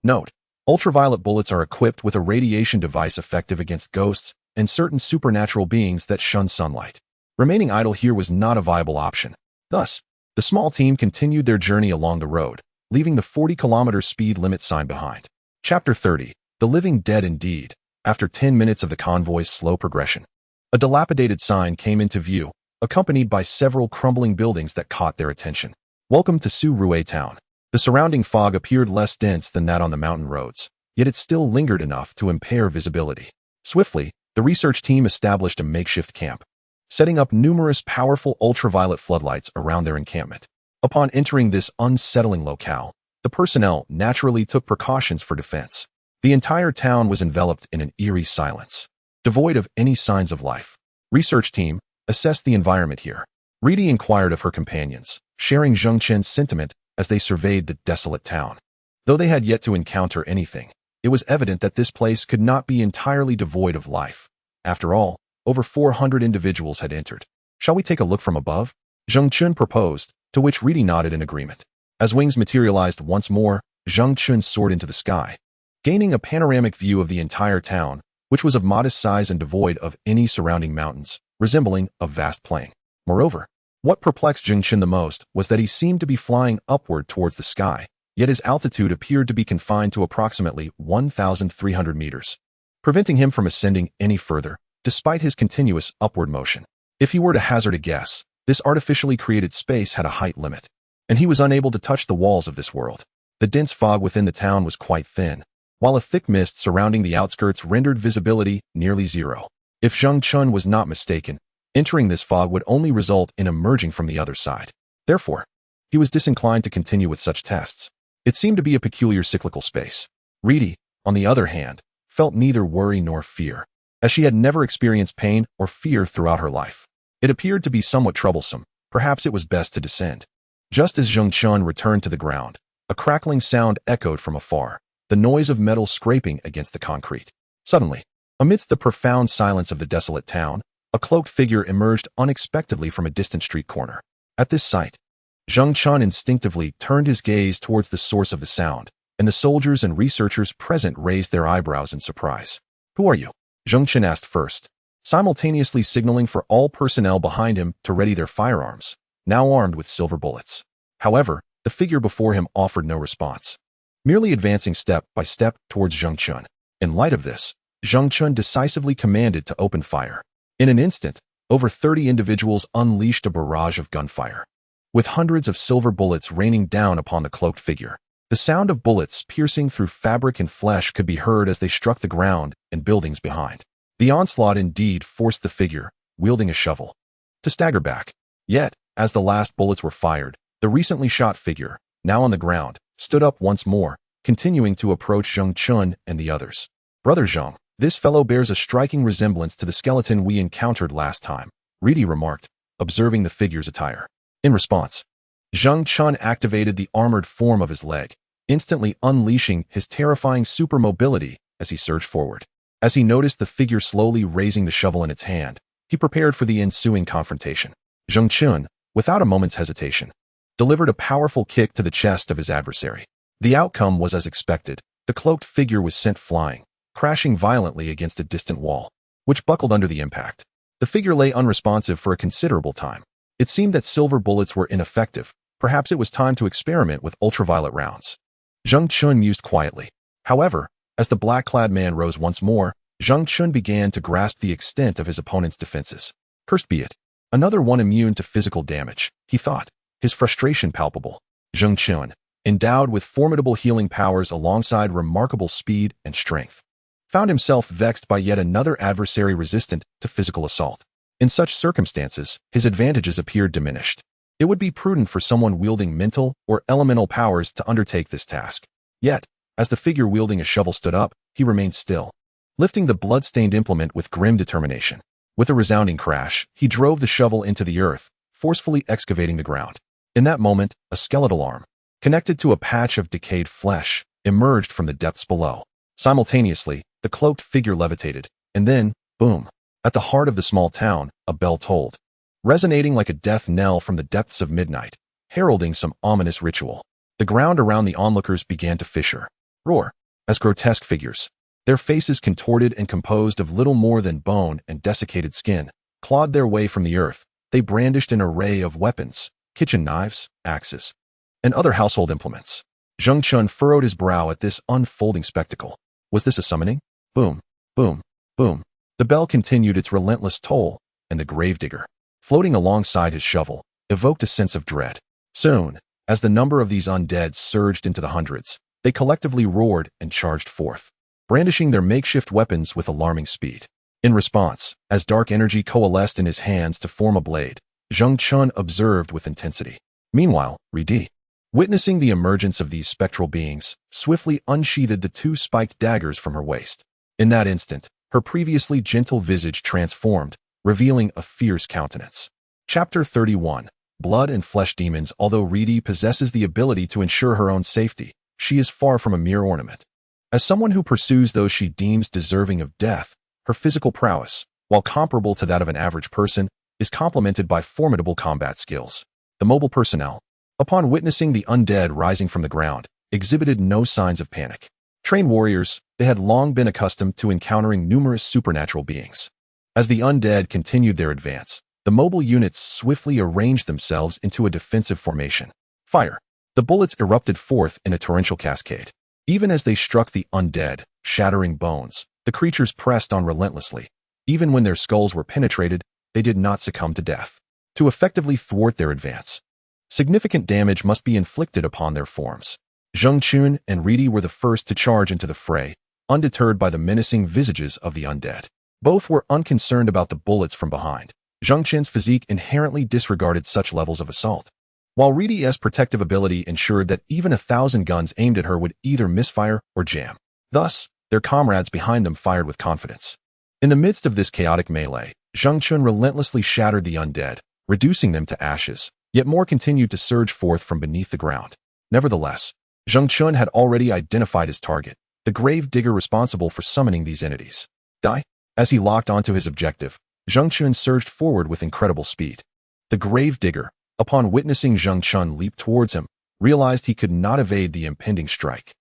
S1: Note: Ultraviolet bullets are equipped with a radiation device effective against ghosts and certain supernatural beings that shun sunlight. Remaining idle here was not a viable option. Thus, the small team continued their journey along the road, leaving the 40-kilometer speed limit sign behind. Chapter 30. The Living Dead Indeed. After 10 minutes of the convoy's slow progression, a dilapidated sign came into view, accompanied by several crumbling buildings that caught their attention. Welcome to Su-Rue Town. The surrounding fog appeared less dense than that on the mountain roads, yet it still lingered enough to impair visibility. Swiftly, the research team established a makeshift camp, setting up numerous powerful ultraviolet floodlights around their encampment. Upon entering this unsettling locale, the personnel naturally took precautions for defense. The entire town was enveloped in an eerie silence, devoid of any signs of life. Research team, assessed the environment here. Reedy inquired of her companions, sharing Zheng Chen's sentiment as they surveyed the desolate town. Though they had yet to encounter anything, it was evident that this place could not be entirely devoid of life. After all, over 400 individuals had entered. Shall we take a look from above? Zheng Chen proposed, to which Reedy nodded in agreement. As wings materialized once more, Zheng Chen soared into the sky, gaining a panoramic view of the entire town, which was of modest size and devoid of any surrounding mountains, resembling a vast plain. Moreover, what perplexed Zheng Chen the most was that he seemed to be flying upward towards the sky, yet his altitude appeared to be confined to approximately 1,300 meters, preventing him from ascending any further, despite his continuous upward motion. If he were to hazard a guess, this artificially created space had a height limit, and he was unable to touch the walls of this world. The dense fog within the town was quite thin, while a thick mist surrounding the outskirts rendered visibility nearly zero. If Zheng Chen was not mistaken, entering this fog would only result in emerging from the other side. Therefore, he was disinclined to continue with such tests. It seemed to be a peculiar cyclical space. Reedy, on the other hand, felt neither worry nor fear, as she had never experienced pain or fear throughout her life. It appeared to be somewhat troublesome. Perhaps it was best to descend. Just as Zheng Chen returned to the ground, a crackling sound echoed from afar, the noise of metal scraping against the concrete. Suddenly, amidst the profound silence of the desolate town, a cloaked figure emerged unexpectedly from a distant street corner. At this sight, Zheng Chen instinctively turned his gaze towards the source of the sound, and the soldiers and researchers present raised their eyebrows in surprise. "Who are you?" Zheng Chen asked first, simultaneously signaling for all personnel behind him to ready their firearms, now armed with silver bullets. However, the figure before him offered no response, merely advancing step by step towards Zheng Chen. In light of this, Zheng Chen decisively commanded to open fire. In an instant, over 30 individuals unleashed a barrage of gunfire, with hundreds of silver bullets raining down upon the cloaked figure. The sound of bullets piercing through fabric and flesh could be heard as they struck the ground and buildings behind. The onslaught indeed forced the figure, wielding a shovel, to stagger back. Yet, as the last bullets were fired, the recently shot figure, now on the ground, stood up once more, continuing to approach Zheng Chen and the others. "Brother Zheng, this fellow bears a striking resemblance to the skeleton we encountered last time," Reedy remarked, observing the figure's attire. In response, Zheng Chen activated the armored form of his leg, instantly unleashing his terrifying supermobility as he surged forward. As he noticed the figure slowly raising the shovel in its hand, he prepared for the ensuing confrontation. Zheng Chen, without a moment's hesitation, delivered a powerful kick to the chest of his adversary. The outcome was as expected. The cloaked figure was sent flying, crashing violently against a distant wall, which buckled under the impact. The figure lay unresponsive for a considerable time. It seemed that silver bullets were ineffective. Perhaps it was time to experiment with ultraviolet rounds. Zheng Chen mused quietly. However, as the black-clad man rose once more, Zheng Chen began to grasp the extent of his opponent's defenses. Cursed be it. Another one immune to physical damage, he thought, his frustration palpable. Zheng Chen, endowed with formidable healing powers alongside remarkable speed and strength, found himself vexed by yet another adversary resistant to physical assault. In such circumstances, his advantages appeared diminished. It would be prudent for someone wielding mental or elemental powers to undertake this task. Yet, as the figure wielding a shovel stood up, he remained still, lifting the blood-stained implement with grim determination. With a resounding crash, he drove the shovel into the earth, forcefully excavating the ground. In that moment, a skeletal arm, connected to a patch of decayed flesh, emerged from the depths below. Simultaneously, the cloaked figure levitated, and then, boom! At the heart of the small town, a bell tolled, resonating like a death knell from the depths of midnight, heralding some ominous ritual. The ground around the onlookers began to fissure, roar, as grotesque figures. Their faces, contorted and composed of little more than bone and desiccated skin, clawed their way from the earth. They brandished an array of weapons, kitchen knives, axes, and other household implements. Zheng Chun furrowed his brow at this unfolding spectacle. Was this a summoning? Boom, boom, boom. The bell continued its relentless toll, and the gravedigger, floating alongside his shovel, evoked a sense of dread. Soon, as the number of these undead surged into the hundreds, they collectively roared and charged forth, brandishing their makeshift weapons with alarming speed. In response, as dark energy coalesced in his hands to form a blade, Zheng Chun observed with intensity. Meanwhile, Ridi, witnessing the emergence of these spectral beings, swiftly unsheathed the two spiked daggers from her waist. In that instant, her previously gentle visage transformed, revealing a fierce countenance. Chapter 31. Blood and Flesh Demons. Although Ridi possesses the ability to ensure her own safety, she is far from a mere ornament. As someone who pursues those she deems deserving of death, her physical prowess, while comparable to that of an average person, is complemented by formidable combat skills. The mobile personnel, upon witnessing the undead rising from the ground, exhibited no signs of panic. Trained warriors, they had long been accustomed to encountering numerous supernatural beings. As the undead continued their advance, the mobile units swiftly arranged themselves into a defensive formation. Fire! The bullets erupted forth in a torrential cascade. Even as they struck the undead, shattering bones, the creatures pressed on relentlessly. Even when their skulls were penetrated, they did not succumb to death. To effectively thwart their advance, significant damage must be inflicted upon their forms. Zheng Chun and Ridi were the first to charge into the fray, undeterred by the menacing visages of the undead. Both were unconcerned about the bullets from behind. Zheng Chun's physique inherently disregarded such levels of assault, while Ridi's protective ability ensured that even 1,000 guns aimed at her would either misfire or jam. Thus, their comrades behind them fired with confidence. In the midst of this chaotic melee, Zheng Chun relentlessly shattered the undead, reducing them to ashes, yet more continued to surge forth from beneath the ground. Nevertheless, Zheng Chun had already identified his target, the grave digger responsible for summoning these entities. Die? As he locked onto his objective, Zheng Chun surged forward with incredible speed. The grave digger, upon witnessing Zheng Chun leap towards him, realized he could not evade the impending strike.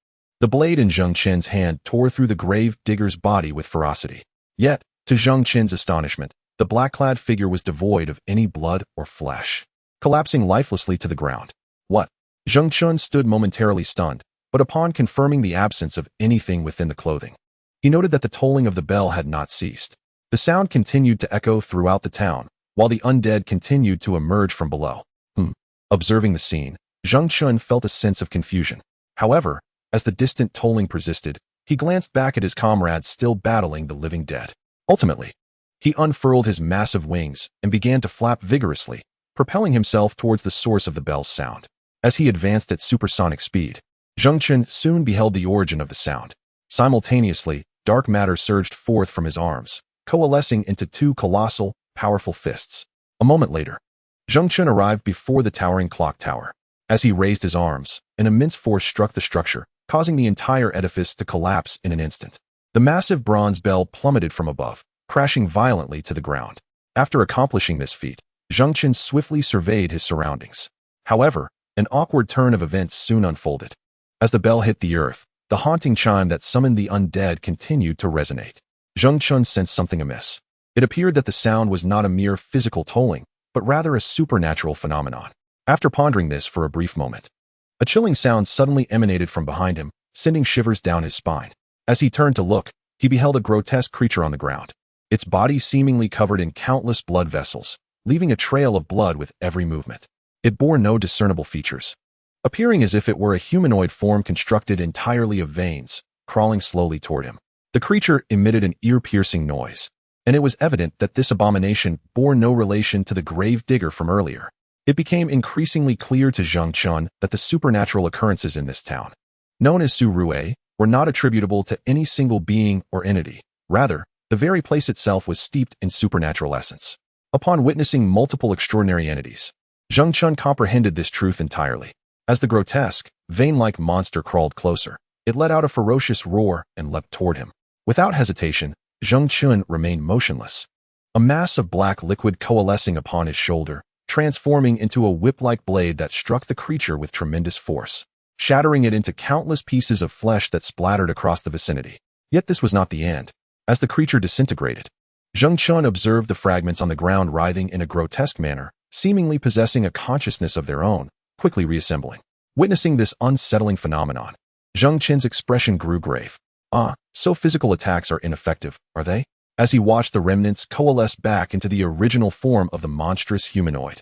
S1: The blade in Zheng Chun's hand tore through the grave digger's body with ferocity. Yet, to Zheng Chun's astonishment, the black-clad figure was devoid of any blood or flesh, collapsing lifelessly to the ground. What? Zheng Chun stood momentarily stunned, but upon confirming the absence of anything within the clothing, he noted that the tolling of the bell had not ceased. The sound continued to echo throughout the town, while the undead continued to emerge from below. Observing the scene, Zheng Chun felt a sense of confusion. However, as the distant tolling persisted, he glanced back at his comrades still battling the living dead. Ultimately, he unfurled his massive wings and began to flap vigorously, propelling himself towards the source of the bell's sound. As he advanced at supersonic speed, Zheng Chun soon beheld the origin of the sound. Simultaneously, dark matter surged forth from his arms, coalescing into two colossal, powerful fists. A moment later, Zheng Chun arrived before the towering clock tower. As he raised his arms, an immense force struck the structure, causing the entire edifice to collapse in an instant. The massive bronze bell plummeted from above, crashing violently to the ground. After accomplishing this feat, Zheng Chun swiftly surveyed his surroundings. However, an awkward turn of events soon unfolded. As the bell hit the earth, the haunting chime that summoned the undead continued to resonate. Zheng Chun sensed something amiss. It appeared that the sound was not a mere physical tolling, but rather a supernatural phenomenon. After pondering this for a brief moment, a chilling sound suddenly emanated from behind him, sending shivers down his spine. As he turned to look, he beheld a grotesque creature on the ground, its body seemingly covered in countless blood vessels, leaving a trail of blood with every movement. It bore no discernible features, appearing as if it were a humanoid form constructed entirely of veins, crawling slowly toward him. The creature emitted an ear-piercing noise, and it was evident that this abomination bore no relation to the grave digger from earlier. It became increasingly clear to Zheng Chun that the supernatural occurrences in this town, known as Su Rue, were not attributable to any single being or entity. Rather, the very place itself was steeped in supernatural essence. Upon witnessing multiple extraordinary entities, Zheng Chun comprehended this truth entirely. As the grotesque, vein-like monster crawled closer, it let out a ferocious roar and leapt toward him. Without hesitation, Zheng Chun remained motionless, a mass of black liquid coalescing upon his shoulder, transforming into a whip-like blade that struck the creature with tremendous force. shattering it into countless pieces of flesh that splattered across the vicinity. Yet this was not the end. As the creature disintegrated, Zheng Chun observed the fragments on the ground writhing in a grotesque manner, seemingly possessing a consciousness of their own, quickly reassembling. Witnessing this unsettling phenomenon, Zheng Chen's expression grew grave. So physical attacks are ineffective, are they? As he watched the remnants coalesce back into the original form of the monstrous humanoid.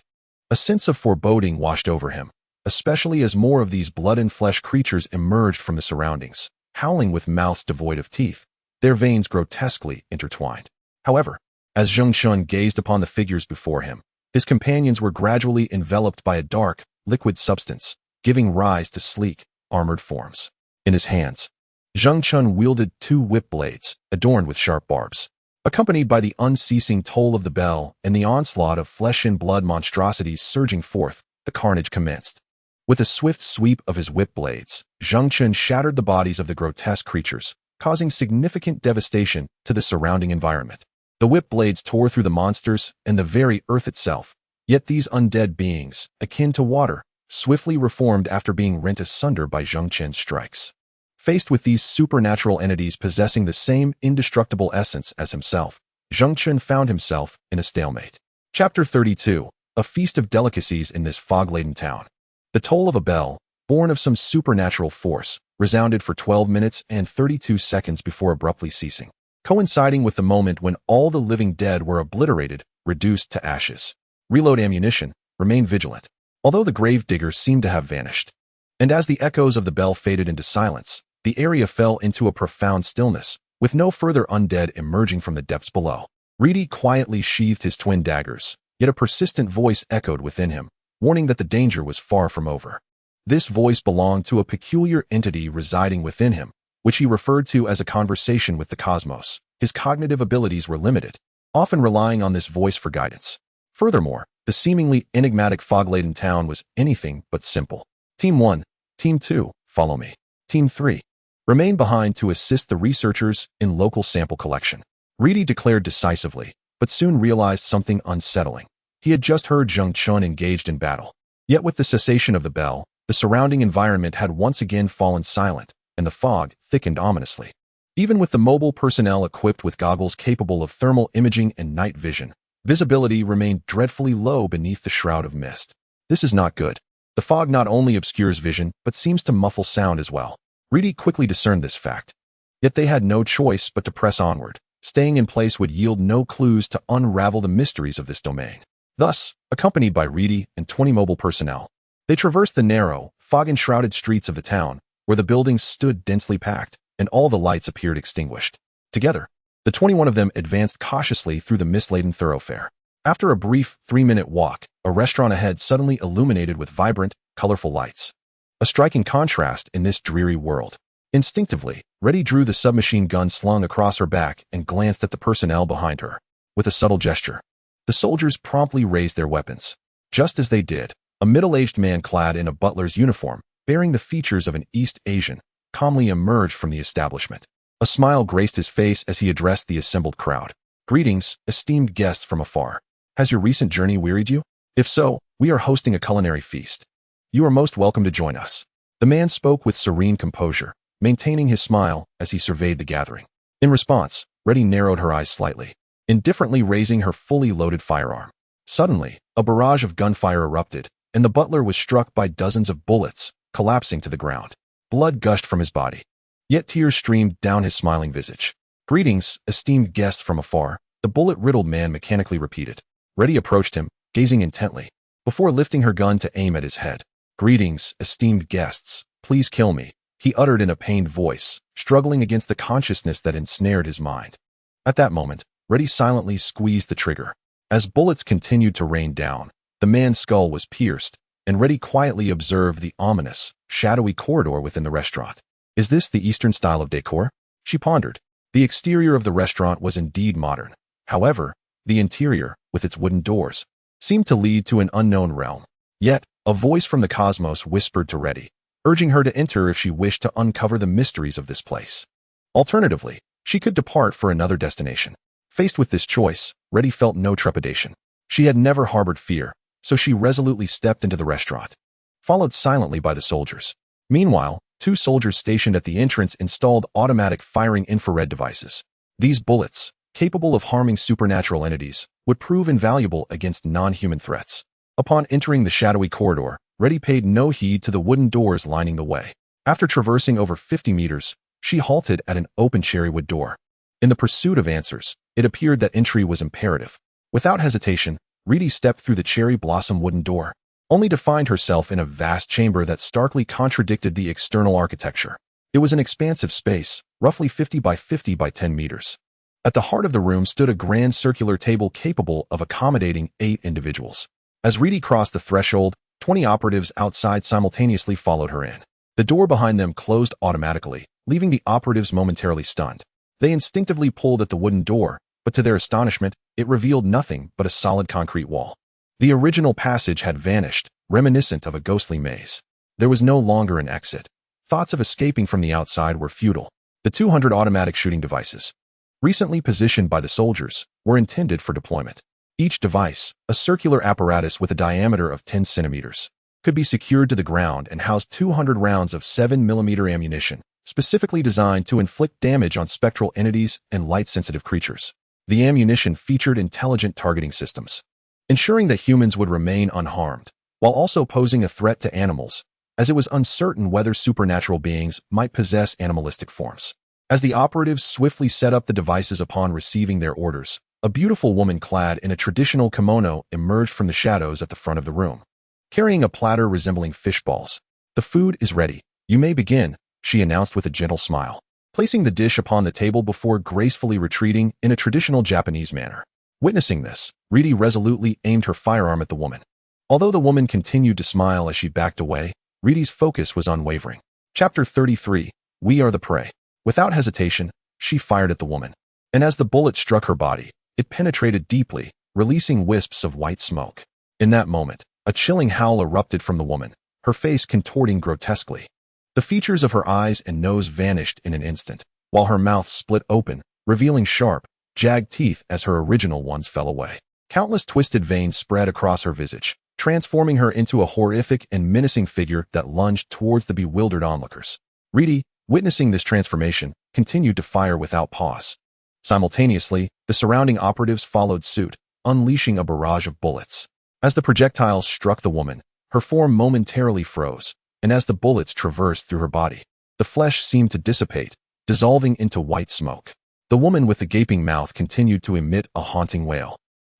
S1: A sense of foreboding washed over him, especially as more of these blood and flesh creatures emerged from the surroundings, howling with mouths devoid of teeth, their veins grotesquely intertwined. However, as Zheng Chun gazed upon the figures before him, his companions were gradually enveloped by a dark, liquid substance, giving rise to sleek, armored forms. In his hands, Zheng Chun wielded 2 whip blades, adorned with sharp barbs. Accompanied by the unceasing toll of the bell and the onslaught of flesh and blood monstrosities surging forth, the carnage commenced. With a swift sweep of his whip blades, Zheng Chun shattered the bodies of the grotesque creatures, causing significant devastation to the surrounding environment. The whip blades tore through the monsters and the very earth itself. Yet these undead beings, akin to water, swiftly reformed after being rent asunder by Zheng Chen's strikes. Faced with these supernatural entities possessing the same indestructible essence as himself, Zheng Chun found himself in a stalemate. Chapter 32. A feast of delicacies in this fog-laden town. The toll of a bell, born of some supernatural force, resounded for 12 minutes and 32 seconds before abruptly ceasing, coinciding with the moment when all the living dead were obliterated, reduced to ashes. Reload ammunition, remain vigilant. Although the grave diggers seemed to have vanished, and as the echoes of the bell faded into silence, the area fell into a profound stillness, with no further undead emerging from the depths below. Reedy quietly sheathed his twin daggers, yet a persistent voice echoed within him, warning that the danger was far from over. This voice belonged to a peculiar entity residing within him, which he referred to as a conversation with the cosmos. His cognitive abilities were limited, often relying on this voice for guidance. Furthermore, the seemingly enigmatic fog-laden town was anything but simple. Team 1, Team 2, follow me. Team 3, remain behind to assist the researchers in local sample collection. Reedy declared decisively, but soon realized something unsettling. He had just heard Zheng Chun engaged in battle. Yet with the cessation of the bell, the surrounding environment had once again fallen silent, and the fog thickened ominously. Even with the mobile personnel equipped with goggles capable of thermal imaging and night vision, visibility remained dreadfully low beneath the shroud of mist. This is not good. The fog not only obscures vision, but seems to muffle sound as well. Reedy quickly discerned this fact. Yet they had no choice but to press onward. Staying in place would yield no clues to unravel the mysteries of this domain. Thus, accompanied by Reedy and 20 mobile personnel, they traversed the narrow, fog-enshrouded streets of the town, where the buildings stood densely packed, and all the lights appeared extinguished. Together, the 21 of them advanced cautiously through the mist-laden thoroughfare. After a brief 3-minute walk, a restaurant ahead suddenly illuminated with vibrant, colorful lights. A striking contrast in this dreary world. Instinctively, Reedy drew the submachine gun slung across her back and glanced at the personnel behind her. With a subtle gesture, the soldiers promptly raised their weapons. Just as they did, a middle-aged man clad in a butler's uniform, bearing the features of an East Asian, calmly emerged from the establishment. A smile graced his face as he addressed the assembled crowd. Greetings, esteemed guests from afar. Has your recent journey wearied you? If so, we are hosting a culinary feast. You are most welcome to join us. The man spoke with serene composure, maintaining his smile as he surveyed the gathering. In response, Reedy narrowed her eyes slightly, indifferently raising her fully loaded firearm. Suddenly, a barrage of gunfire erupted, and the butler was struck by dozens of bullets, collapsing to the ground. Blood gushed from his body. Yet tears streamed down his smiling visage. Greetings, esteemed guests from afar, the bullet-riddled man mechanically repeated. Reedy approached him, gazing intently, before lifting her gun to aim at his head. Greetings, esteemed guests, please kill me, he uttered in a pained voice, struggling against the consciousness that ensnared his mind. At that moment, Reedy silently squeezed the trigger. As bullets continued to rain down, the man's skull was pierced, and Reedy quietly observed the ominous, shadowy corridor within the restaurant. Is this the Eastern style of decor? She pondered. The exterior of the restaurant was indeed modern. However, the interior, with its wooden doors, seemed to lead to an unknown realm. Yet, a voice from the cosmos whispered to Reedy, urging her to enter if she wished to uncover the mysteries of this place. Alternatively, she could depart for another destination. Faced with this choice, Reedy felt no trepidation. She had never harbored fear, so she resolutely stepped into the restaurant, followed silently by the soldiers. Meanwhile, two soldiers stationed at the entrance installed automatic firing infrared devices. These bullets, capable of harming supernatural entities, would prove invaluable against non-human threats. Upon entering the shadowy corridor, Reddy paid no heed to the wooden doors lining the way. After traversing over 50 meters, she halted at an open cherrywood door. In the pursuit of answers, it appeared that entry was imperative. Without hesitation, Reedy stepped through the cherry blossom wooden door, only to find herself in a vast chamber that starkly contradicted the external architecture. It was an expansive space, roughly 50 by 50 by 10 meters. At the heart of the room stood a grand circular table capable of accommodating 8 individuals. As Reedy crossed the threshold, 20 operatives outside simultaneously followed her in. The door behind them closed automatically, leaving the operatives momentarily stunned. They instinctively pulled at the wooden door, but to their astonishment, it revealed nothing but a solid concrete wall. The original passage had vanished, reminiscent of a ghostly maze. There was no longer an exit. Thoughts of escaping from the outside were futile. The 200 automatic shooting devices, recently positioned by the soldiers, were intended for deployment. Each device, a circular apparatus with a diameter of 10 centimeters, could be secured to the ground and housed 200 rounds of 7mm ammunition, specifically designed to inflict damage on spectral entities and light-sensitive creatures. The ammunition featured intelligent targeting systems, ensuring that humans would remain unharmed, while also posing a threat to animals, as it was uncertain whether supernatural beings might possess animalistic forms. As the operatives swiftly set up the devices upon receiving their orders, a beautiful woman clad in a traditional kimono emerged from the shadows at the front of the room, carrying a platter resembling fish balls. "The food is ready. You may begin," she announced with a gentle smile, placing the dish upon the table before gracefully retreating in a traditional Japanese manner. Witnessing this, Reedy resolutely aimed her firearm at the woman. Although the woman continued to smile as she backed away, Reedy's focus was unwavering. Chapter 33, We Are the Prey. Without hesitation, she fired at the woman, and as the bullet struck her body, it penetrated deeply, releasing wisps of white smoke. In that moment, a chilling howl erupted from the woman, her face contorting grotesquely. The features of her eyes and nose vanished in an instant, while her mouth split open, revealing sharp, jagged teeth as her original ones fell away. Countless twisted veins spread across her visage, transforming her into a horrific and menacing figure that lunged towards the bewildered onlookers. Reedy, witnessing this transformation, continued to fire without pause. Simultaneously, the surrounding operatives followed suit, unleashing a barrage of bullets. As the projectiles struck the woman, her form momentarily froze, and as the bullets traversed through her body, the flesh seemed to dissipate, dissolving into white smoke. The woman with the gaping mouth continued to emit a haunting wail,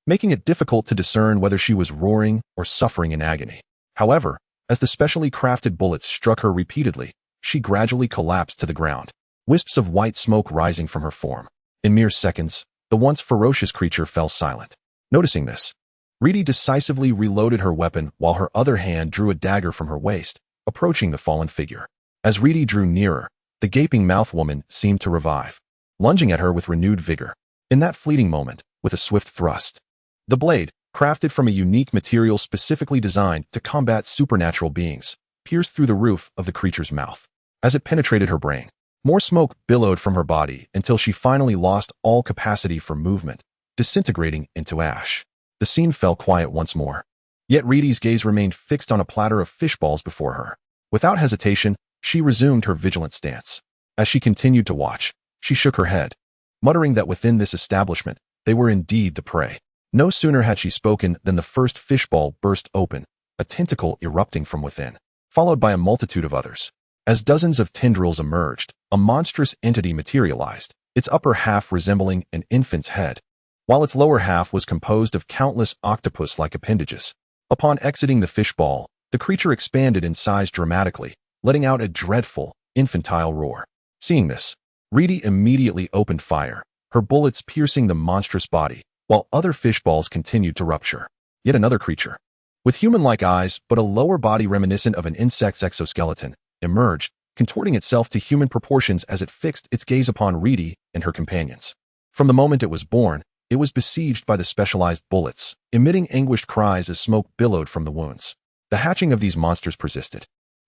S1: making it difficult to discern whether she was roaring or suffering in agony. However, as the specially crafted bullets struck her repeatedly, she gradually collapsed to the ground, wisps of white smoke rising from her form. In mere seconds, the once ferocious creature fell silent. Noticing this, Reedy decisively reloaded her weapon while her other hand drew a dagger from her waist, approaching the fallen figure. As Reedy drew nearer, the gaping mouth woman seemed to revive, lunging at her with renewed vigor. In that fleeting moment, with a swift thrust, the blade, crafted from a unique material specifically designed to combat supernatural beings, pierced through the roof of the creature's mouth. As it penetrated her brain, more smoke billowed from her body until she finally lost all capacity for movement, disintegrating into ash. The scene fell quiet once more. Yet Reedy's gaze remained fixed on a platter of fish balls before her. Without hesitation, she resumed her vigilant stance. As she continued to watch, she shook her head, muttering that within this establishment, they were indeed the prey. No sooner had she spoken than the first fishball burst open, a tentacle erupting from within, followed by a multitude of others. As dozens of tendrils emerged, a monstrous entity materialized, its upper half resembling an infant's head, while its lower half was composed of countless octopus-like appendages. Upon exiting the fishball, the creature expanded in size dramatically, letting out a dreadful, infantile roar. Seeing this, Reedy immediately opened fire, her bullets piercing the monstrous body, while other fishballs continued to rupture. Yet another creature, with human-like eyes but a lower body reminiscent of an insect's exoskeleton, emerged, contorting itself to human proportions as it fixed its gaze upon Reedy and her companions. From the moment it was born, it was besieged by the specialized bullets, emitting anguished cries as smoke billowed from the wounds. The hatching of these monsters persisted,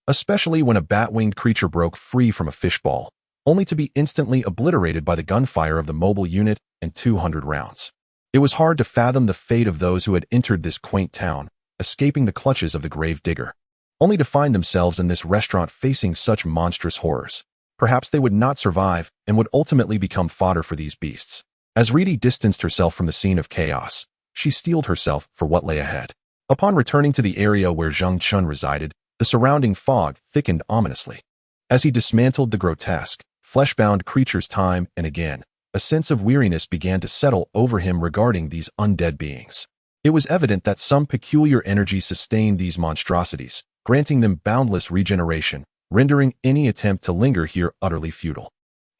S1: especially when a bat-winged creature broke free from a fishball, only to be instantly obliterated by the gunfire of the mobile unit and 200 rounds. It was hard to fathom the fate of those who had entered this quaint town, escaping the clutches of the grave digger. only to find themselves in this restaurant facing such monstrous horrors. Perhaps they would not survive and would ultimately become fodder for these beasts. As Reedy distanced herself from the scene of chaos, she steeled herself for what lay ahead. Upon returning to the area where Zheng Chun resided, the surrounding fog thickened ominously. As he dismantled the grotesque, flesh-bound creatures time and again, a sense of weariness began to settle over him regarding these undead beings. It was evident that some peculiar energy sustained these monstrosities, granting them boundless regeneration, rendering any attempt to linger here utterly futile.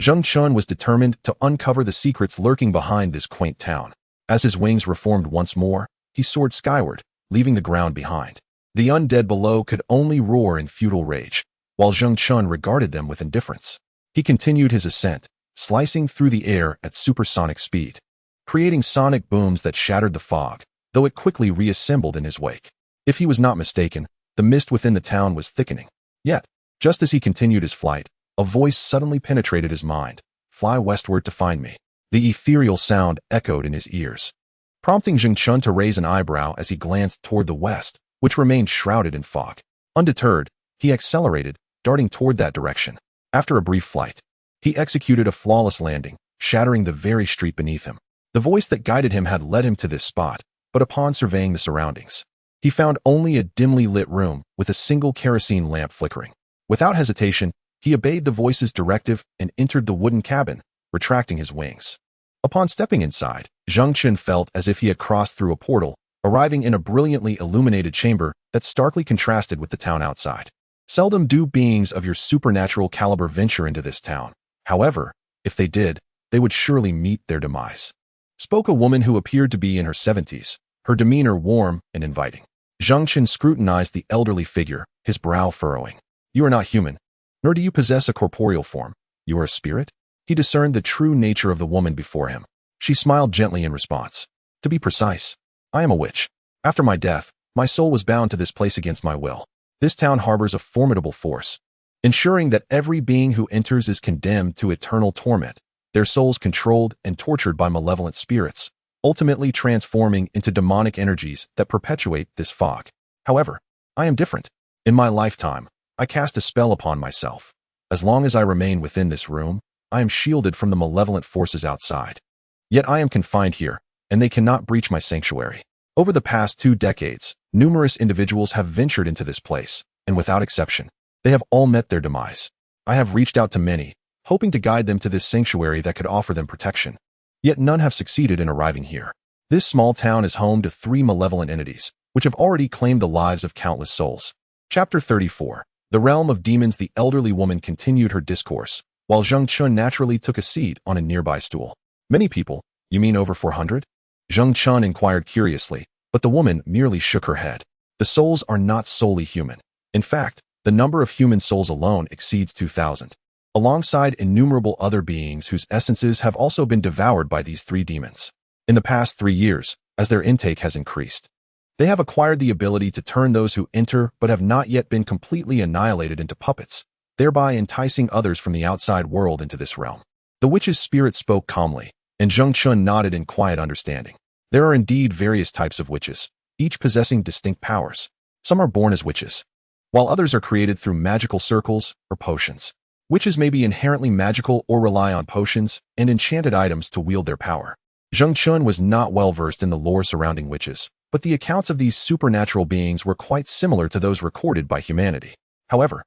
S1: Zheng Chun was determined to uncover the secrets lurking behind this quaint town. As his wings reformed once more, he soared skyward, leaving the ground behind. The undead below could only roar in futile rage, while Zheng Chun regarded them with indifference. He continued his ascent, slicing through the air at supersonic speed, creating sonic booms that shattered the fog, though it quickly reassembled in his wake. If he was not mistaken, the mist within the town was thickening. Yet, just as he continued his flight, a voice suddenly penetrated his mind. "Fly westward to find me." The ethereal sound echoed in his ears, prompting Zheng Chun to raise an eyebrow as he glanced toward the west, which remained shrouded in fog. Undeterred, he accelerated, darting toward that direction. After a brief flight, he executed a flawless landing, shattering the very street beneath him. The voice that guided him had led him to this spot, but upon surveying the surroundings, he found only a dimly lit room with a single kerosene lamp flickering. Without hesitation, he obeyed the voice's directive and entered the wooden cabin, retracting his wings. Upon stepping inside, Zheng Chun felt as if he had crossed through a portal, arriving in a brilliantly illuminated chamber that starkly contrasted with the town outside. Seldom do beings of your supernatural caliber venture into this town. However, if they did, they would surely meet their demise. Spoke a woman who appeared to be in her 70s, her demeanor warm and inviting. Zheng Chun scrutinized the elderly figure, his brow furrowing. "You are not human, nor do you possess a corporeal form. You are a spirit?" He discerned the true nature of the woman before him. She smiled gently in response. "To be precise, I am a witch. After my death, my soul was bound to this place against my will. This town harbors a formidable force, ensuring that every being who enters is condemned to eternal torment, their souls controlled and tortured by malevolent spirits, ultimately transforming into demonic energies that perpetuate this fog. However, I am different. In my lifetime, I cast a spell upon myself. As long as I remain within this room, I am shielded from the malevolent forces outside. Yet I am confined here, and they cannot breach my sanctuary. Over the past 2 decades, numerous individuals have ventured into this place, and without exception, they have all met their demise. I have reached out to many, hoping to guide them to this sanctuary that could offer them protection. Yet none have succeeded in arriving here. This small town is home to 3 malevolent entities, which have already claimed the lives of countless souls." Chapter 34. The Realm of Demons. The elderly woman continued her discourse, while Zheng Chun naturally took a seat on a nearby stool. "Many people? You mean over 400? Zheng Chun inquired curiously, but the woman merely shook her head. "The souls are not solely human. In fact, the number of human souls alone exceeds 2,000, alongside innumerable other beings whose essences have also been devoured by these 3 demons. In the past 3 years, as their intake has increased, they have acquired the ability to turn those who enter but have not yet been completely annihilated into puppets, thereby enticing others from the outside world into this realm." The witch's spirit spoke calmly, and Zheng Chun nodded in quiet understanding. There are indeed various types of witches, each possessing distinct powers. Some are born as witches, while others are created through magical circles or potions. Witches may be inherently magical or rely on potions and enchanted items to wield their power. Zheng Chun was not well versed in the lore surrounding witches, but the accounts of these supernatural beings were quite similar to those recorded by humanity. However,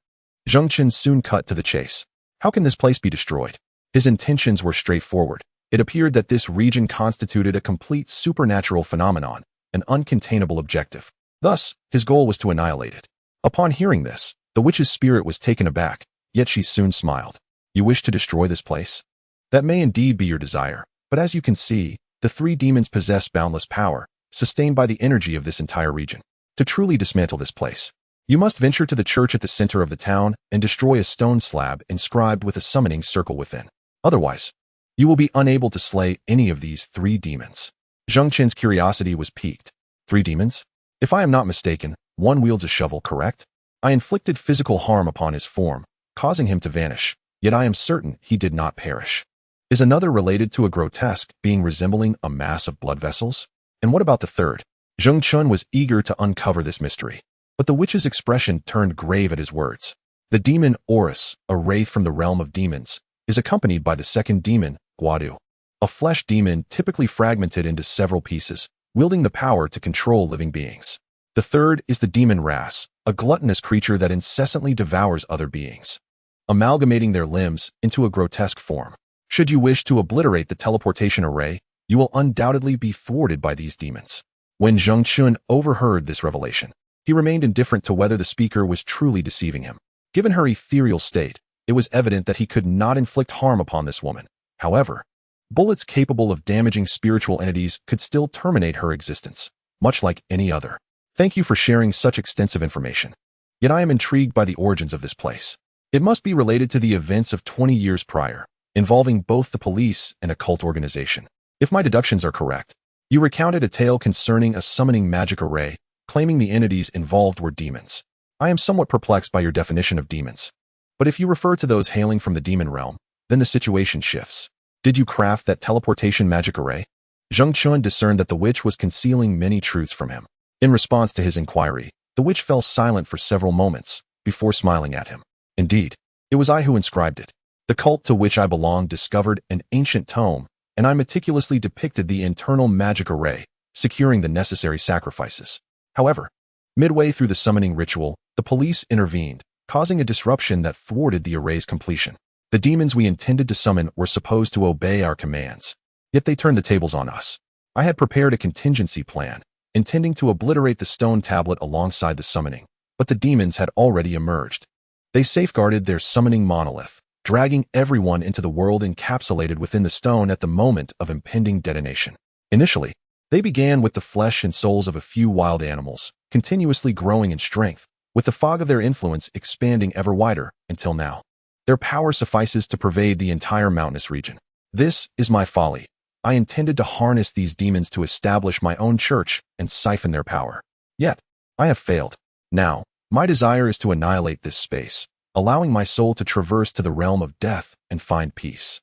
S1: Zheng Chun soon cut to the chase. How can this place be destroyed? His intentions were straightforward. It appeared that this region constituted a complete supernatural phenomenon, an uncontainable objective. Thus, his goal was to annihilate it. Upon hearing this, the witch's spirit was taken aback, yet she soon smiled. "You wish to destroy this place? That may indeed be your desire, but as you can see, the 3 demons possess boundless power, sustained by the energy of this entire region. To truly dismantle this place, you must venture to the church at the center of the town and destroy a stone slab inscribed with a summoning circle within. Otherwise, you will be unable to slay any of these 3 demons." Zheng Chun's curiosity was piqued. 3 demons? If I am not mistaken, one wields a shovel, correct? I inflicted physical harm upon his form, causing him to vanish, yet I am certain he did not perish. Is another related to a grotesque being resembling a mass of blood vessels? And what about the third? Zheng Chun was eager to uncover this mystery. But the witch's expression turned grave at his words. The demon Horus, a wraith from the realm of demons, is accompanied by the second demon, Guadu, a flesh demon typically fragmented into several pieces, wielding the power to control living beings. The third is the demon Ras, a gluttonous creature that incessantly devours other beings, amalgamating their limbs into a grotesque form. Should you wish to obliterate the teleportation array, you will undoubtedly be thwarted by these demons. When Zheng Chun overheard this revelation, he remained indifferent to whether the speaker was truly deceiving him. Given her ethereal state, it was evident that he could not inflict harm upon this woman. However, bullets capable of damaging spiritual entities could still terminate her existence, much like any other. Thank you for sharing such extensive information. Yet I am intrigued by the origins of this place. It must be related to the events of 20 years prior, involving both the police and a cult organization. If my deductions are correct, you recounted a tale concerning a summoning magic array, claiming the entities involved were demons. I am somewhat perplexed by your definition of demons. But if you refer to those hailing from the demon realm, then the situation shifts. Did you craft that teleportation magic array? Zheng Chun discerned that the witch was concealing many truths from him. In response to his inquiry, the witch fell silent for several moments, before smiling at him. Indeed, it was I who inscribed it. The cult to which I belong discovered an ancient tome, and I meticulously depicted the internal magic array, securing the necessary sacrifices. However, midway through the summoning ritual, the police intervened, causing a disruption that thwarted the array's completion. The demons we intended to summon were supposed to obey our commands, yet they turned the tables on us. I had prepared a contingency plan, intending to obliterate the stone tablet alongside the summoning, but the demons had already emerged. They safeguarded their summoning monolith, dragging everyone into the world encapsulated within the stone at the moment of impending detonation. Initially, they began with the flesh and souls of a few wild animals, continuously growing in strength, with the fog of their influence expanding ever wider, until now. Their power suffices to pervade the entire mountainous region. This is my folly. I intended to harness these demons to establish my own church and siphon their power. Yet, I have failed. Now, my desire is to annihilate this space, allowing my soul to traverse to the realm of death and find peace.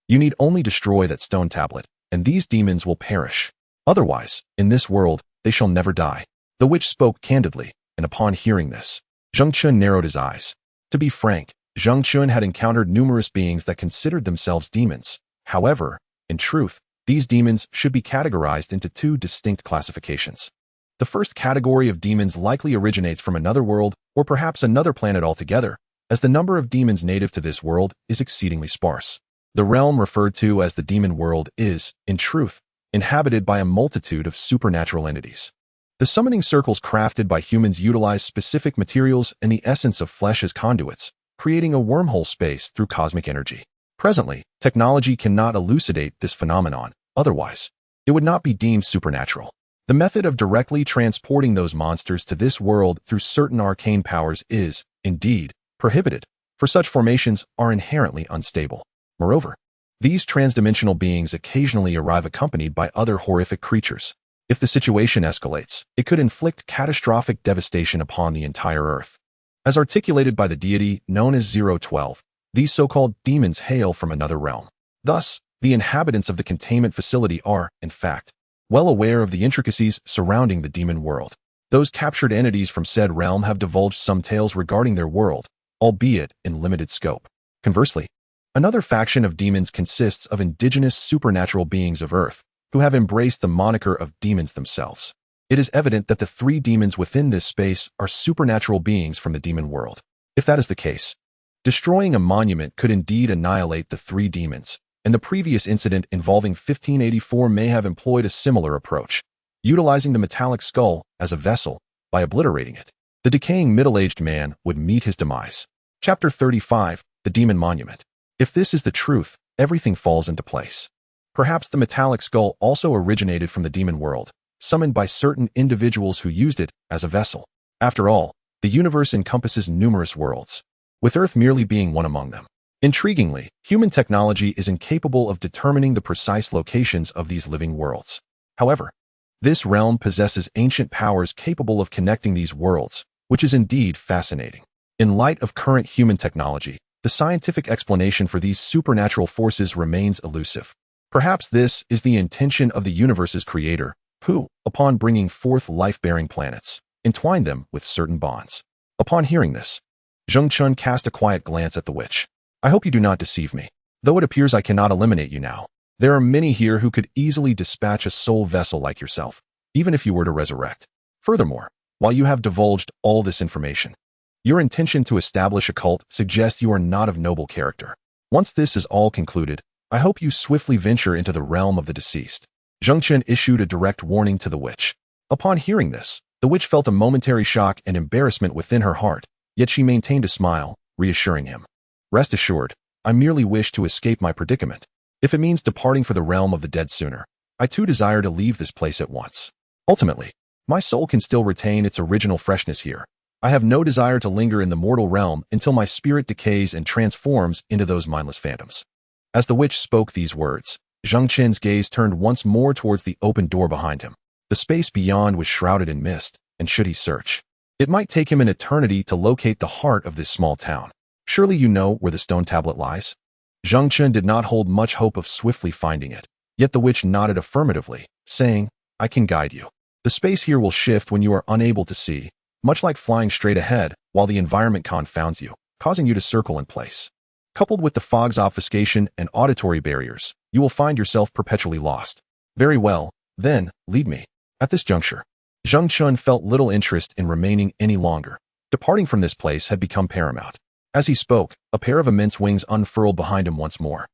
S1: You need only destroy that stone tablet, and these demons will perish. Otherwise, in this world, they shall never die. The witch spoke candidly, and upon hearing this, Zheng Chun narrowed his eyes. To be frank, Zheng Chun had encountered numerous beings that considered themselves demons. However, in truth, these demons should be categorized into two distinct classifications. The first category of demons likely originates from another world or perhaps another planet altogether, as the number of demons native to this world is exceedingly sparse. The realm referred to as the demon world is, in truth, inhabited by a multitude of supernatural entities. The summoning circles crafted by humans utilize specific materials and the essence of flesh as conduits, creating a wormhole space through cosmic energy. Presently, technology cannot elucidate this phenomenon, otherwise, it would not be deemed supernatural. The method of directly transporting those monsters to this world through certain arcane powers is, indeed, prohibited, for such formations are inherently unstable. Moreover, these transdimensional beings occasionally arrive accompanied by other horrific creatures. If the situation escalates, it could inflict catastrophic devastation upon the entire Earth. As articulated by the deity known as 012, these so-called demons hail from another realm. Thus, the inhabitants of the containment facility are, in fact, well aware of the intricacies surrounding the demon world. Those captured entities from said realm have divulged some tales regarding their world, albeit in limited scope. Conversely, another faction of demons consists of indigenous supernatural beings of Earth, who have embraced the moniker of demons themselves. It is evident that the three demons within this space are supernatural beings from the demon world. If that is the case, destroying a monument could indeed annihilate the three demons, and the previous incident involving 1584 may have employed a similar approach, utilizing the metallic skull as a vessel. By obliterating it, the decaying middle-aged man would meet his demise. Chapter 35, The Demon Monument. If this is the truth, everything falls into place. Perhaps the metallic skull also originated from the demon world, summoned by certain individuals who used it as a vessel. After all, the universe encompasses numerous worlds, with Earth merely being one among them. Intriguingly, human technology is incapable of determining the precise locations of these living worlds. However, this realm possesses ancient powers capable of connecting these worlds, which is indeed fascinating. In light of current human technology, the scientific explanation for these supernatural forces remains elusive. Perhaps this is the intention of the universe's creator, who, upon bringing forth life-bearing planets, entwined them with certain bonds. Upon hearing this, Zheng Chun cast a quiet glance at the witch. I hope you do not deceive me. Though it appears I cannot eliminate you now, there are many here who could easily dispatch a soul vessel like yourself, even if you were to resurrect. Furthermore, while you have divulged all this information, your intention to establish a cult suggests you are not of noble character. Once this is all concluded, I hope you swiftly venture into the realm of the deceased. Zheng Chun issued a direct warning to the witch. Upon hearing this, the witch felt a momentary shock and embarrassment within her heart, yet she maintained a smile, reassuring him. Rest assured, I merely wish to escape my predicament. If it means departing for the realm of the dead sooner, I too desire to leave this place at once. Ultimately, my soul can still retain its original freshness here. I have no desire to linger in the mortal realm until my spirit decays and transforms into those mindless phantoms. As the witch spoke these words, Zheng Chun's gaze turned once more towards the open door behind him. The space beyond was shrouded in mist, and should he search, it might take him an eternity to locate the heart of this small town. Surely you know where the stone tablet lies? Zheng Chun did not hold much hope of swiftly finding it, yet the witch nodded affirmatively, saying, I can guide you. The space here will shift when you are unable to see, much like flying straight ahead while the environment confounds you, causing you to circle in place. Coupled with the fog's obfuscation and auditory barriers, you will find yourself perpetually lost. Very well, then, lead me. At this juncture, Zheng Chun felt little interest in remaining any longer. Departing from this place had become paramount. As he spoke, a pair of immense wings unfurled behind him once more.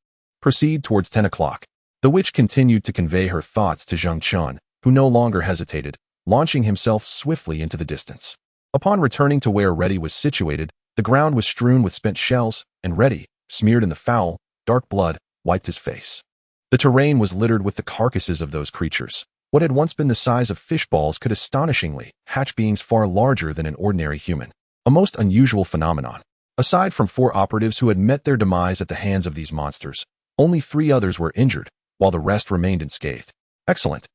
S1: Proceed towards 10 o'clock. The witch continued to convey her thoughts to Zheng Chun, who no longer hesitated, launching himself swiftly into the distance. Upon returning to where Reddy was situated, the ground was strewn with spent shells, and Reddy, smeared in the foul, dark blood, wiped his face. The terrain was littered with the carcasses of those creatures. What had once been the size of fish balls could astonishingly hatch beings far larger than an ordinary human. A most unusual phenomenon. Aside from 4 operatives who had met their demise at the hands of these monsters, only 3 others were injured, while the rest remained unscathed. Excellent.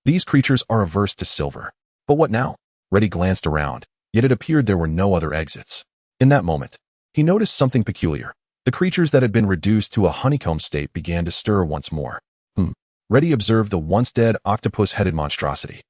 S1: These creatures are averse to silver. But what now? Reddy glanced around, yet it appeared there were no other exits. In that moment, he noticed something peculiar. The creatures that had been reduced to a honeycomb state began to stir once more. Reddy observed the once-dead octopus-headed monstrosity.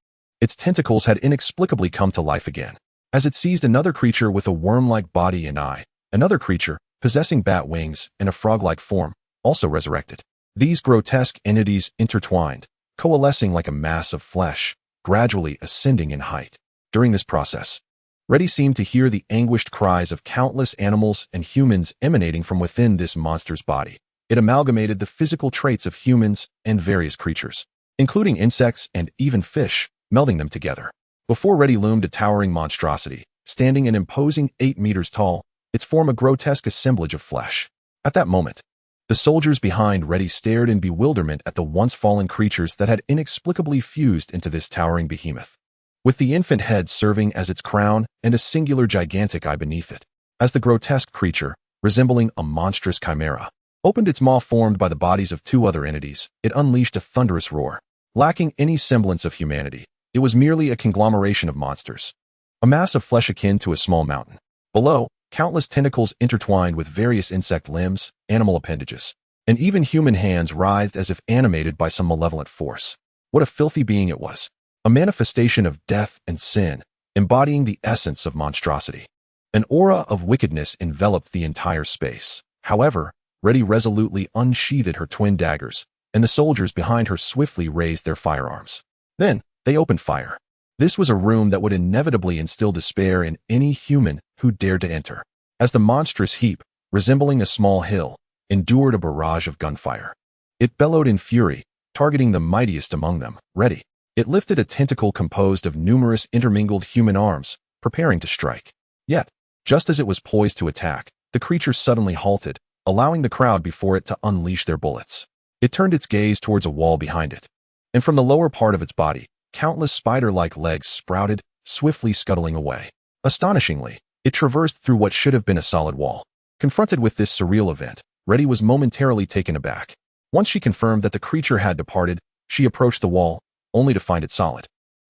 S1: Its tentacles had inexplicably come to life again, as it seized another creature with a worm-like body and eye. Another creature, possessing bat wings and a frog-like form, also resurrected. These grotesque entities intertwined, coalescing like a mass of flesh, gradually ascending in height. During this process, Reddy seemed to hear the anguished cries of countless animals and humans emanating from within this monster's body. It amalgamated the physical traits of humans and various creatures, including insects and even fish, melding them together. Before Reddy loomed a towering monstrosity, standing an imposing 8 meters tall, its form a grotesque assemblage of flesh. At that moment, the soldiers behind Reddy stared in bewilderment at the once-fallen creatures that had inexplicably fused into this towering behemoth, with the infant head serving as its crown and a singular gigantic eye beneath it. As the grotesque creature, resembling a monstrous chimera, opened its maw formed by the bodies of 2 other entities, it unleashed a thunderous roar. Lacking any semblance of humanity, it was merely a conglomeration of monsters. A mass of flesh akin to a small mountain. Below, countless tentacles intertwined with various insect limbs, animal appendages, and even human hands writhed as if animated by some malevolent force. What a filthy being it was. A manifestation of death and sin, embodying the essence of monstrosity. An aura of wickedness enveloped the entire space. However, Reddy resolutely unsheathed her twin daggers, and the soldiers behind her swiftly raised their firearms. Then, they opened fire. This was a room that would inevitably instill despair in any human who dared to enter, as the monstrous heap, resembling a small hill, endured a barrage of gunfire. It bellowed in fury, targeting the mightiest among them, Reddy. It lifted a tentacle composed of numerous intermingled human arms, preparing to strike. Yet, just as it was poised to attack, the creature suddenly halted, allowing the crowd before it to unleash their bullets. It turned its gaze towards a wall behind it, and from the lower part of its body, countless spider-like legs sprouted, swiftly scuttling away. Astonishingly, it traversed through what should have been a solid wall. Confronted with this surreal event, Reddy was momentarily taken aback. Once she confirmed that the creature had departed, she approached the wall, only to find it solid,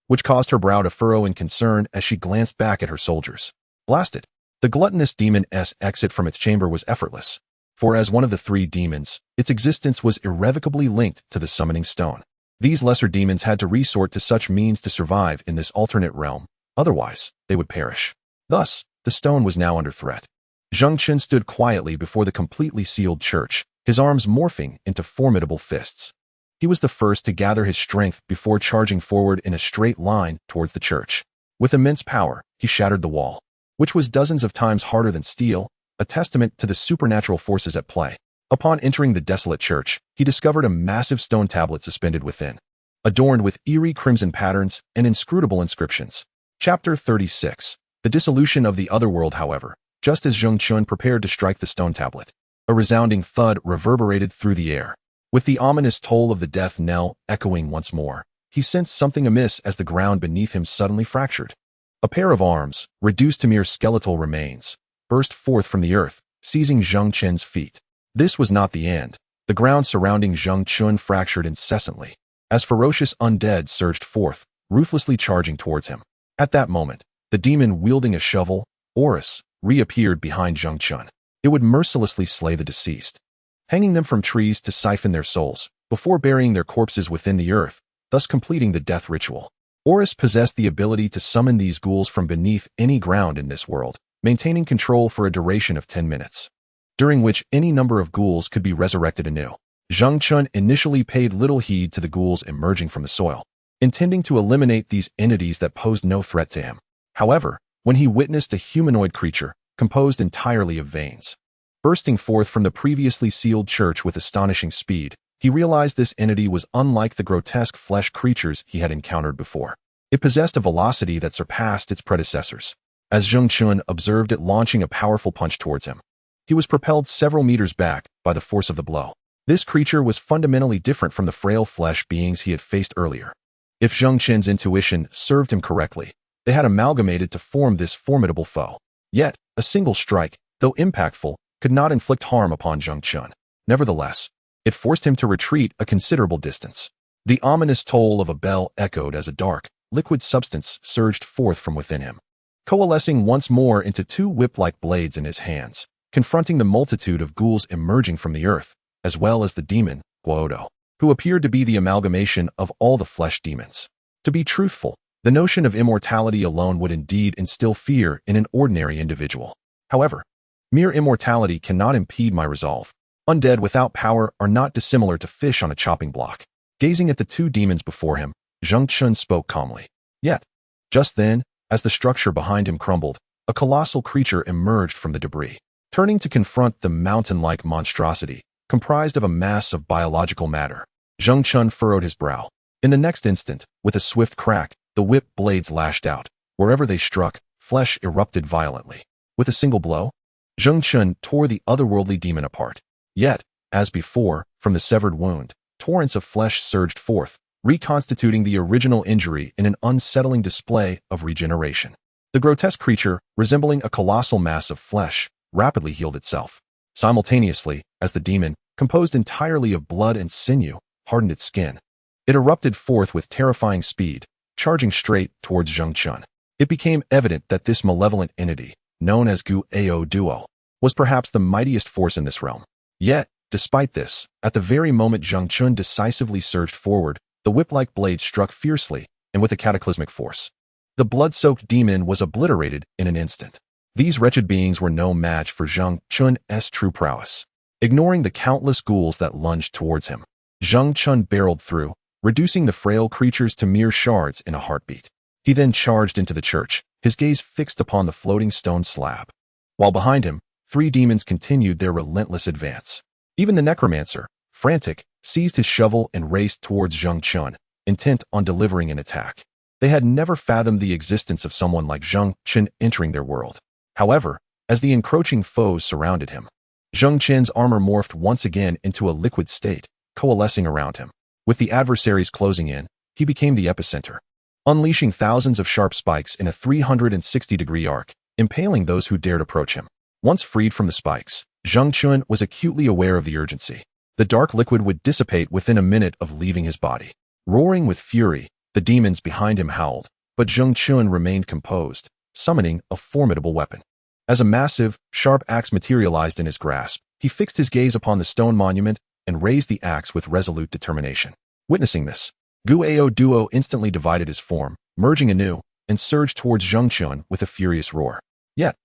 S1: which caused her brow to furrow in concern as she glanced back at her soldiers. Blast it! The gluttonous demon's exit from its chamber was effortless, for as one of the 3 demons, its existence was irrevocably linked to the summoning stone. These lesser demons had to resort to such means to survive in this alternate realm, Otherwise, they would perish. Thus, the stone was now under threat. Zheng Qun stood quietly before the completely sealed church, his arms morphing into formidable fists. He was the first to gather his strength before charging forward in a straight line towards the church. With immense power, he shattered the wall, which was dozens of times harder than steel, a testament to the supernatural forces at play. Upon entering the desolate church, he discovered a massive stone tablet suspended within, adorned with eerie crimson patterns and inscrutable inscriptions. Chapter 36. The Dissolution of the Otherworld. However, just as Zheng Qun prepared to strike the stone tablet, a resounding thud reverberated through the air. With the ominous toll of the death knell echoing once more, he sensed something amiss as the ground beneath him suddenly fractured. A pair of arms, reduced to mere skeletal remains, burst forth from the earth, seizing Zheng Qun's feet. This was not the end. The ground surrounding Zheng Qun fractured incessantly, as ferocious undead surged forth, ruthlessly charging towards him. At that moment, the demon wielding a shovel, Orus, reappeared behind Zheng Qun. It would mercilessly slay the deceased, hanging them from trees to siphon their souls, before burying their corpses within the earth, thus completing the death ritual. Orus possessed the ability to summon these ghouls from beneath any ground in this world, maintaining control for a duration of 10 minutes, during which any number of ghouls could be resurrected anew. Zheng Qun initially paid little heed to the ghouls emerging from the soil, intending to eliminate these entities that posed no threat to him. However, when he witnessed a humanoid creature, composed entirely of veins, bursting forth from the previously sealed church with astonishing speed, he realized this entity was unlike the grotesque flesh creatures he had encountered before. It possessed a velocity that surpassed its predecessors. As Zheng Qun observed it launching a powerful punch towards him, he was propelled several meters back by the force of the blow. This creature was fundamentally different from the frail flesh beings he had faced earlier. If Zheng Qun's intuition served him correctly, they had amalgamated to form this formidable foe. Yet, a single strike, though impactful, could not inflict harm upon Zheng Qun. Nevertheless, it forced him to retreat a considerable distance. The ominous toll of a bell echoed as a dark, liquid substance surged forth from within him, coalescing once more into two whip-like blades in his hands, confronting the multitude of ghouls emerging from the earth, as well as the demon, Guodo, who appeared to be the amalgamation of all the flesh demons. To be truthful, the notion of immortality alone would indeed instill fear in an ordinary individual. However, mere immortality cannot impede my resolve. Undead without power are not dissimilar to fish on a chopping block. Gazing at the two demons before him, Zheng Qun spoke calmly. Yet, just then, as the structure behind him crumbled, a colossal creature emerged from the debris. Turning to confront the mountain-like monstrosity, comprised of a mass of biological matter, Zheng Qun furrowed his brow. In the next instant, with a swift crack, the whip blades lashed out. Wherever they struck, flesh erupted violently. With a single blow, Zheng Qun tore the otherworldly demon apart. Yet, as before, from the severed wound, torrents of flesh surged forth, reconstituting the original injury in an unsettling display of regeneration. The grotesque creature, resembling a colossal mass of flesh, rapidly healed itself. Simultaneously, as the demon, composed entirely of blood and sinew, hardened its skin, it erupted forth with terrifying speed, charging straight towards Zheng Qun. It became evident that this malevolent entity, known as Guodo, was perhaps the mightiest force in this realm. Yet, despite this, at the very moment Zheng Qun decisively surged forward, the whip-like blade struck fiercely and with a cataclysmic force. The blood-soaked demon was obliterated in an instant. These wretched beings were no match for Zheng Qun's true prowess. Ignoring the countless ghouls that lunged towards him, Zheng Qun barreled through, reducing the frail creatures to mere shards in a heartbeat. He then charged into the church, his gaze fixed upon the floating stone slab. While behind him, three demons continued their relentless advance. Even the necromancer, frantic, seized his shovel and raced towards Zheng Qun, intent on delivering an attack. They had never fathomed the existence of someone like Zheng Qun entering their world. However, as the encroaching foes surrounded him, Zheng Qun's armor morphed once again into a liquid state, coalescing around him. With the adversaries closing in, he became the epicenter, unleashing thousands of sharp spikes in a 360-degree arc, impaling those who dared approach him. Once freed from the spikes, Zheng Qun was acutely aware of the urgency. The dark liquid would dissipate within a minute of leaving his body. Roaring with fury, the demons behind him howled, but Zheng Qun remained composed, summoning a formidable weapon. As a massive, sharp axe materialized in his grasp, he fixed his gaze upon the stone monument and raised the axe with resolute determination. Witnessing this, Guodo instantly divided his form, merging anew, and surged towards Zheng Chun with a furious roar. Yet,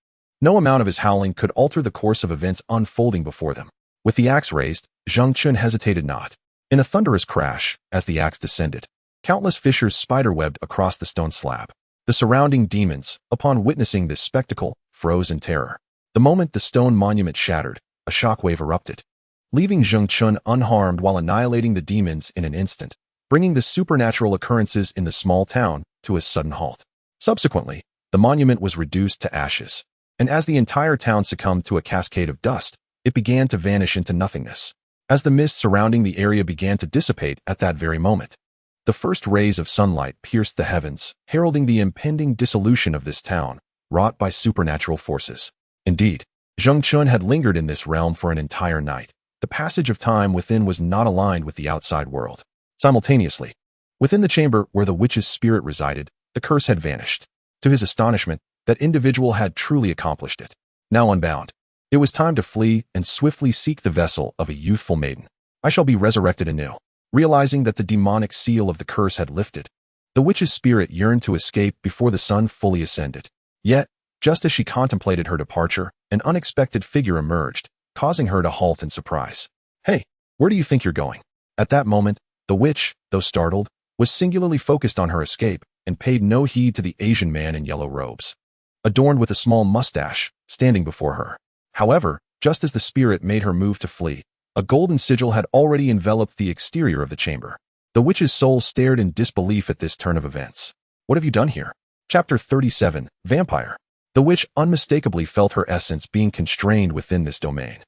S1: no amount of his howling could alter the course of events unfolding before them. With the axe raised, Zheng Chun hesitated not. In a thunderous crash, as the axe descended, countless fissures spiderwebbed across the stone slab. The surrounding demons, upon witnessing this spectacle, froze in terror. The moment the stone monument shattered, a shockwave erupted, leaving Zheng Chun unharmed while annihilating the demons in an instant, bringing the supernatural occurrences in the small town to a sudden halt. Subsequently, the monument was reduced to ashes, and as the entire town succumbed to a cascade of dust, it began to vanish into nothingness. As the mist surrounding the area began to dissipate at that very moment, the first rays of sunlight pierced the heavens, heralding the impending dissolution of this town, wrought by supernatural forces. Indeed, Zheng Chun had lingered in this realm for an entire night. The passage of time within was not aligned with the outside world. Simultaneously, within the chamber where the witch's spirit resided, the curse had vanished. To his astonishment, that individual had truly accomplished it. Now unbound, it was time to flee and swiftly seek the vessel of a youthful maiden. I shall be resurrected anew. Realizing that the demonic seal of the curse had lifted, the witch's spirit yearned to escape before the sun fully ascended. Yet, just as she contemplated her departure, an unexpected figure emerged, causing her to halt in surprise. "Hey, where do you think you're going?" At that moment, the witch, though startled, was singularly focused on her escape and paid no heed to the Asian man in yellow robes, adorned with a small mustache, standing before her. However, just as the spirit made her move to flee, a golden sigil had already enveloped the exterior of the chamber. The witch's soul stared in disbelief at this turn of events. "What have you done here?" Chapter 37, Vampire. The witch unmistakably felt her essence being constrained within this domain.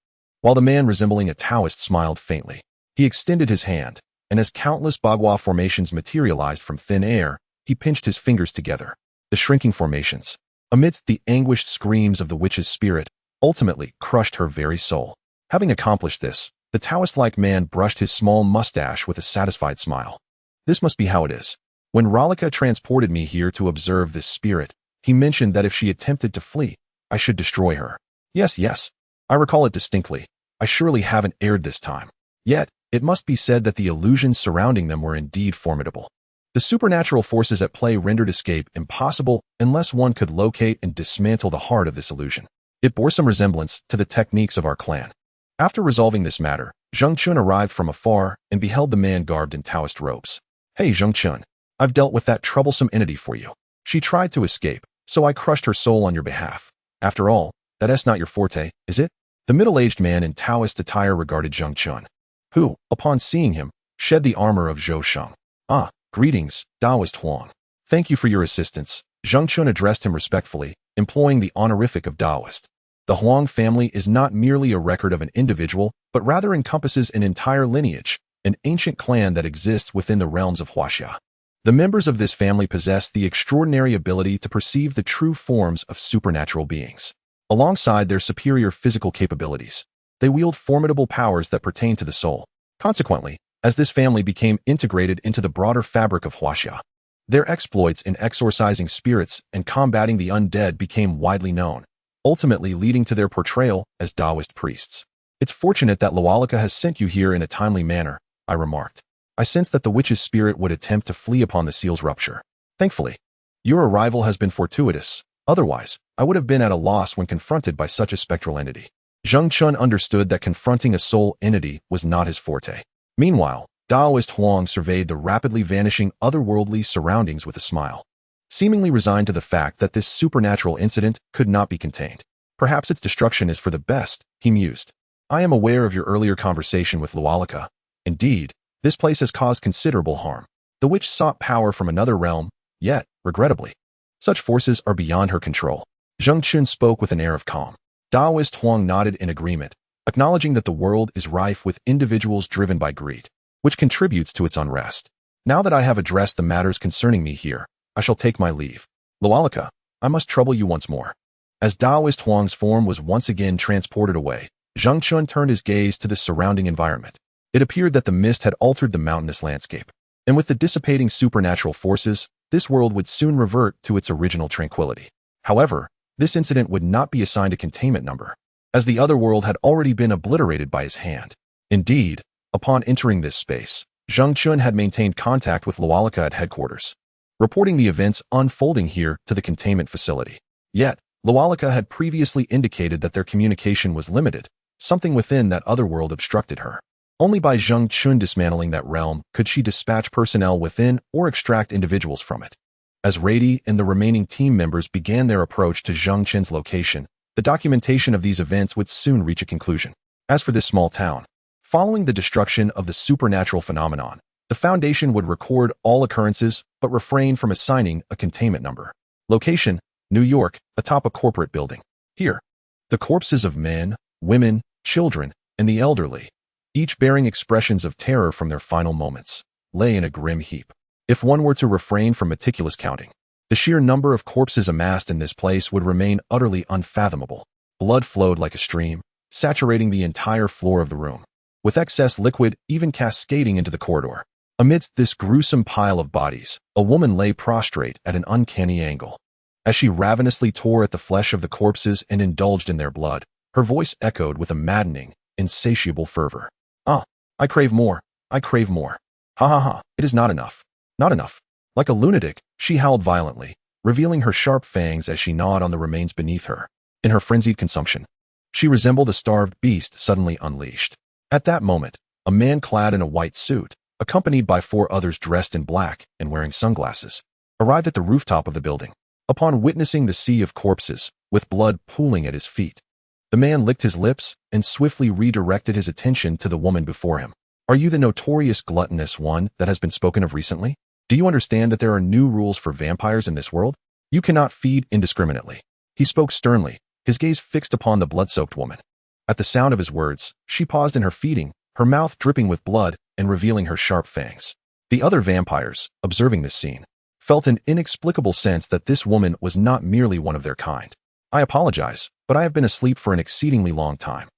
S1: While the man resembling a Taoist smiled faintly, he extended his hand, and as countless Bagua formations materialized from thin air, he pinched his fingers together. The shrinking formations, amidst the anguished screams of the witch's spirit, ultimately crushed her very soul. Having accomplished this, the Taoist-like man brushed his small mustache with a satisfied smile. "This must be how it is. When Ralika transported me here to observe this spirit, he mentioned that if she attempted to flee, I should destroy her. Yes, I recall it distinctly. I surely haven't erred this time. Yet, it must be said that the illusions surrounding them were indeed formidable. The supernatural forces at play rendered escape impossible unless one could locate and dismantle the heart of this illusion. It bore some resemblance to the techniques of our clan." After resolving this matter, Zheng Chun arrived from afar and beheld the man garbed in Taoist robes. "Hey, Zheng Chun, I've dealt with that troublesome entity for you. She tried to escape, so I crushed her soul on your behalf. After all, that's not your forte, is it?" The middle-aged man in Taoist attire regarded Zheng Chun, who, upon seeing him, shed the armor of Zhou Sheng. "Ah, greetings, Taoist Huang. Thank you for your assistance." Zheng Chun addressed him respectfully, employing the honorific of Taoist. The Huang family is not merely a record of an individual, but rather encompasses an entire lineage, an ancient clan that exists within the realms of Huaxia. The members of this family possess the extraordinary ability to perceive the true forms of supernatural beings. Alongside their superior physical capabilities, they wield formidable powers that pertain to the soul. Consequently, as this family became integrated into the broader fabric of Huaxia, their exploits in exorcising spirits and combating the undead became widely known, ultimately leading to their portrayal as Taoist priests. "It's fortunate that Lualika has sent you here in a timely manner," I remarked. "I sensed that the witch's spirit would attempt to flee upon the seal's rupture. Thankfully, your arrival has been fortuitous. Otherwise, I would have been at a loss when confronted by such a spectral entity." Zheng Chun understood that confronting a soul entity was not his forte. Meanwhile, Taoist Huang surveyed the rapidly vanishing otherworldly surroundings with a smile, seemingly resigned to the fact that this supernatural incident could not be contained. "Perhaps its destruction is for the best," he mused. "I am aware of your earlier conversation with Lualika. Indeed, this place has caused considerable harm. The witch sought power from another realm, yet, regrettably, such forces are beyond her control." Zheng Chun spoke with an air of calm. Taoist Huang nodded in agreement, acknowledging that the world is rife with individuals driven by greed, which contributes to its unrest. "Now that I have addressed the matters concerning me here, I shall take my leave. Lualika, I must trouble you once more." As Taoist Huang's form was once again transported away, Zheng Chun turned his gaze to the surrounding environment. It appeared that the mist had altered the mountainous landscape, and with the dissipating supernatural forces, this world would soon revert to its original tranquility. However, this incident would not be assigned a containment number, as the other world had already been obliterated by his hand. Indeed, upon entering this space, Zheng Chun had maintained contact with Lualika at headquarters. reporting the events unfolding here to the containment facility. Yet, Lualika had previously indicated that their communication was limited, something within that other world obstructed her. Only by Zheng Chun dismantling that realm could she dispatch personnel within or extract individuals from it. As Rady and the remaining team members began their approach to Zheng Chun's location, the documentation of these events would soon reach a conclusion. As for this small town, following the destruction of the supernatural phenomenon, the Foundation would record all occurrences but refrain from assigning a containment number. Location: New York, atop a corporate building. Here, the corpses of men, women, children, and the elderly, each bearing expressions of terror from their final moments, lay in a grim heap. If one were to refrain from meticulous counting, the sheer number of corpses amassed in this place would remain utterly unfathomable. Blood flowed like a stream, saturating the entire floor of the room, with excess liquid even cascading into the corridor. Amidst this gruesome pile of bodies, a woman lay prostrate at an uncanny angle. As she ravenously tore at the flesh of the corpses and indulged in their blood, her voice echoed with a maddening, insatiable fervor. "Ah, I crave more. I crave more. Ha ha ha, it is not enough. Not enough." Like a lunatic, she howled violently, revealing her sharp fangs as she gnawed on the remains beneath her. In her frenzied consumption, she resembled a starved beast suddenly unleashed. At that moment, a man clad in a white suit, accompanied by 4 others dressed in black and wearing sunglasses, arrived at the rooftop of the building. Upon witnessing the sea of corpses, with blood pooling at his feet, the man licked his lips and swiftly redirected his attention to the woman before him. "Are you the notorious gluttonous one that has been spoken of recently? Do you understand that there are new rules for vampires in this world? You cannot feed indiscriminately." He spoke sternly, his gaze fixed upon the blood-soaked woman. At the sound of his words, she paused in her feeding, her mouth dripping with blood and revealing her sharp fangs. The other vampires, observing this scene, felt an inexplicable sense that this woman was not merely one of their kind. "I apologize, but I have been asleep for an exceedingly long time.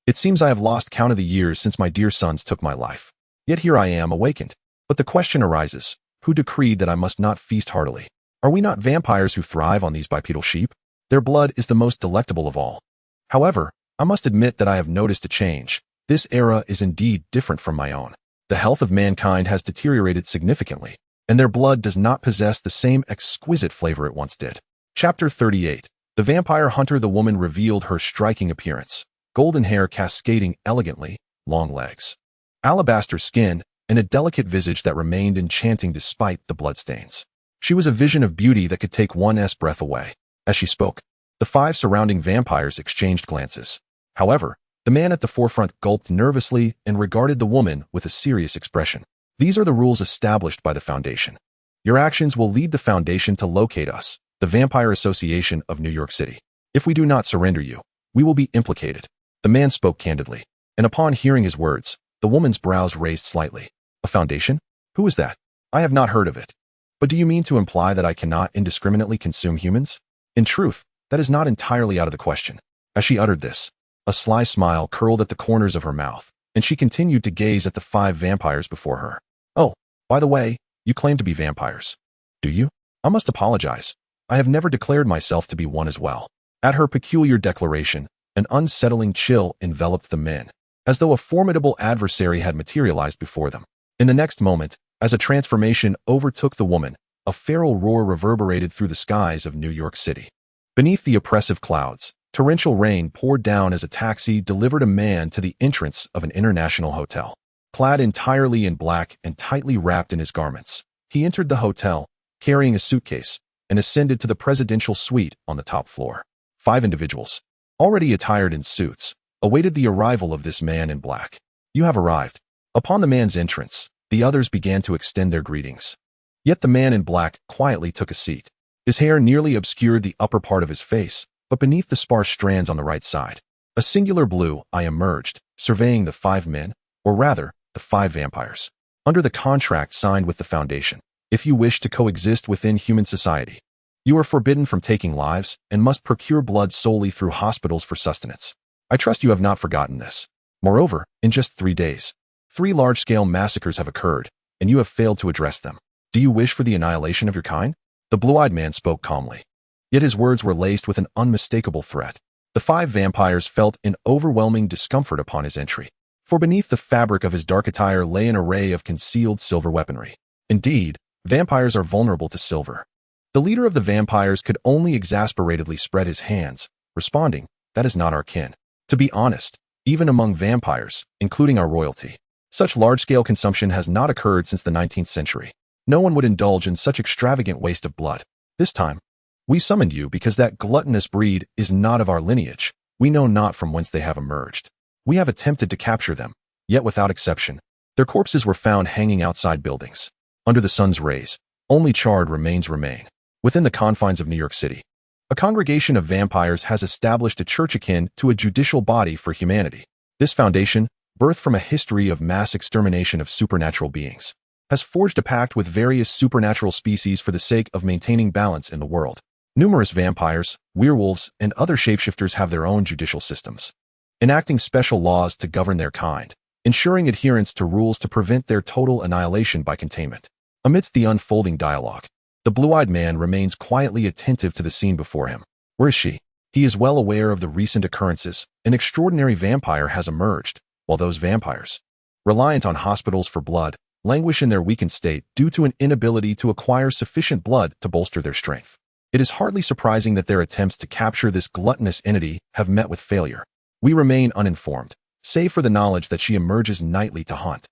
S1: It seems I have lost count of the years since my dear sons took my life. Yet here I am awakened. But the question arises, who decreed that I must not feast heartily? Are we not vampires who thrive on these bipedal sheep? Their blood is the most delectable of all. However, I must admit that I have noticed a change. This era is indeed different from my own. The health of mankind has deteriorated significantly, and their blood does not possess the same exquisite flavor it once did." Chapter 38. The Vampire Hunter. The woman revealed her striking appearance: golden hair cascading elegantly, long legs, alabaster skin, and a delicate visage that remained enchanting despite the bloodstains. She was a vision of beauty that could take one's breath away. As she spoke, the 5 surrounding vampires exchanged glances. However, the man at the forefront gulped nervously and regarded the woman with a serious expression. "These are the rules established by the Foundation. Your actions will lead the Foundation to locate us, the Vampire Association of New York City. If we do not surrender you, we will be implicated." The man spoke candidly, and upon hearing his words, the woman's brows raised slightly. "A foundation? Who is that? I have not heard of it. But do you mean to imply that I cannot indiscriminately consume humans? In truth, that is not entirely out of the question." As she uttered this, a sly smile curled at the corners of her mouth, and she continued to gaze at the 5 vampires before her. "Oh, by the way, you claim to be vampires. Do you? I must apologize. I have never declared myself to be one as well." At her peculiar declaration, an unsettling chill enveloped the men, as though a formidable adversary had materialized before them. In the next moment, as a transformation overtook the woman, a feral roar reverberated through the skies of New York City. Beneath the oppressive clouds, torrential rain poured down as a taxi delivered a man to the entrance of an international hotel. Clad entirely in black and tightly wrapped in his garments, he entered the hotel, carrying a suitcase, and ascended to the presidential suite on the top floor. 5 individuals, already attired in suits, awaited the arrival of this man in black. "You have arrived." Upon the man's entrance, the others began to extend their greetings. Yet the man in black quietly took a seat. His hair nearly obscured the upper part of his face, but beneath the sparse strands on the right side, a singular blue eye emerged, surveying the 5 men, or rather, the 5 vampires. "Under the contract signed with the Foundation, if you wish to coexist within human society, you are forbidden from taking lives and must procure blood solely through hospitals for sustenance. I trust you have not forgotten this. Moreover, in just 3 days, 3 large-scale massacres have occurred, and you have failed to address them. Do you wish for the annihilation of your kind?" The blue-eyed man spoke calmly, yet his words were laced with an unmistakable threat. The 5 vampires felt an overwhelming discomfort upon his entry, for beneath the fabric of his dark attire lay an array of concealed silver weaponry. Indeed, Vampires are vulnerable to silver. The leader of the vampires could only exasperatedly spread his hands, responding, "That is not our kin." To be honest, even among vampires, including our royalty, such large-scale consumption has not occurred since the 19th century. No one would indulge in such extravagant waste of blood. This time, we summoned you because that gluttonous breed is not of our lineage. We know not from whence they have emerged. We have attempted to capture them, yet without exception. Their corpses were found hanging outside buildings. Under the sun's rays, only charred remains remain. Within the confines of New York City, a congregation of vampires has established a church akin to a judicial body for humanity. This foundation, birthed from a history of mass extermination of supernatural beings, has forged a pact with various supernatural species for the sake of maintaining balance in the world. Numerous vampires, werewolves, and other shapeshifters have their own judicial systems, enacting special laws to govern their kind, ensuring adherence to rules to prevent their total annihilation by containment. Amidst the unfolding dialogue, the blue-eyed man remains quietly attentive to the scene before him. Where is she? He is well aware of the recent occurrences. An extraordinary vampire has emerged, while those vampires, reliant on hospitals for blood, languish in their weakened state due to an inability to acquire sufficient blood to bolster their strength. It is hardly surprising that their attempts to capture this gluttonous entity have met with failure. We remain uninformed, save for the knowledge that she emerges nightly to hunt,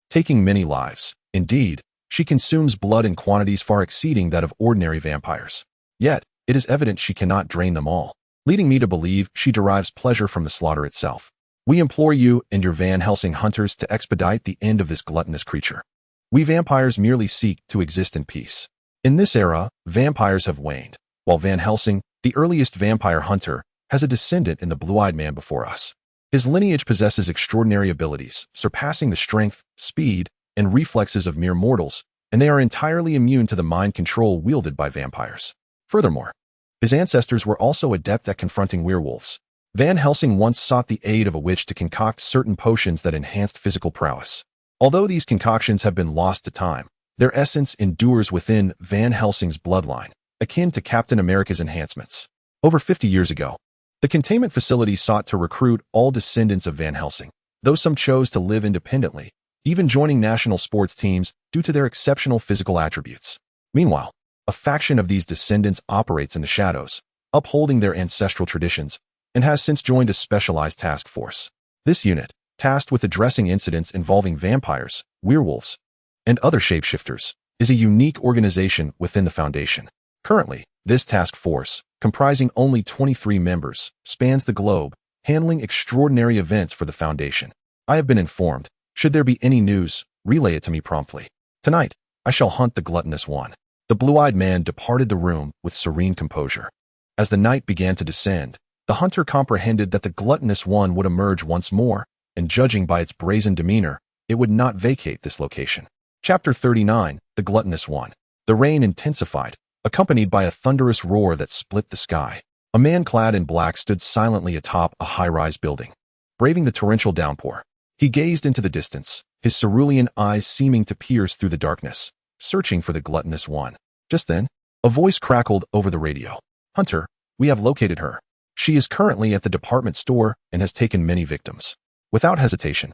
S1: taking many lives. Indeed, she consumes blood in quantities far exceeding that of ordinary vampires. Yet, it is evident she cannot drain them all, leading me to believe she derives pleasure from the slaughter itself. We implore you and your Van Helsing hunters to expedite the end of this gluttonous creature. We vampires merely seek to exist in peace. In this era, vampires have waned, while Van Helsing, the earliest vampire hunter, has a descendant in the blue-eyed man before us. His lineage possesses extraordinary abilities, surpassing the strength, speed, and reflexes of mere mortals, and they are entirely immune to the mind control wielded by vampires. Furthermore, his ancestors were also adept at confronting werewolves. Van Helsing once sought the aid of a witch to concoct certain potions that enhanced physical prowess. Although these concoctions have been lost to time, their essence endures within Van Helsing's bloodline, akin to Captain America's enhancements. Over 50 years ago, the containment facility sought to recruit all descendants of Van Helsing, though some chose to live independently, even joining national sports teams due to their exceptional physical attributes. Meanwhile, a faction of these descendants operates in the shadows, upholding their ancestral traditions, and has since joined a specialized task force. This unit, tasked with addressing incidents involving vampires, werewolves, and other shapeshifters, is a unique organization within the Foundation. Currently, this task force, comprising only 23 members, spans the globe, handling extraordinary events for the Foundation. I have been informed. Should there be any news, relay it to me promptly. Tonight, I shall hunt the gluttonous one. The blue-eyed man departed the room with serene composure. As the night began to descend, the hunter comprehended that the gluttonous one would emerge once more, and judging by its brazen demeanor, it would not vacate this location. Chapter 39, The Gluttonous One. The rain intensified, accompanied by a thunderous roar that split the sky. A man clad in black stood silently atop a high-rise building, braving the torrential downpour. He gazed into the distance, his cerulean eyes seeming to pierce through the darkness, searching for the gluttonous one. Just then, a voice crackled over the radio. "Hunter, we have located her. She is currently at the department store and has taken many victims." Without hesitation,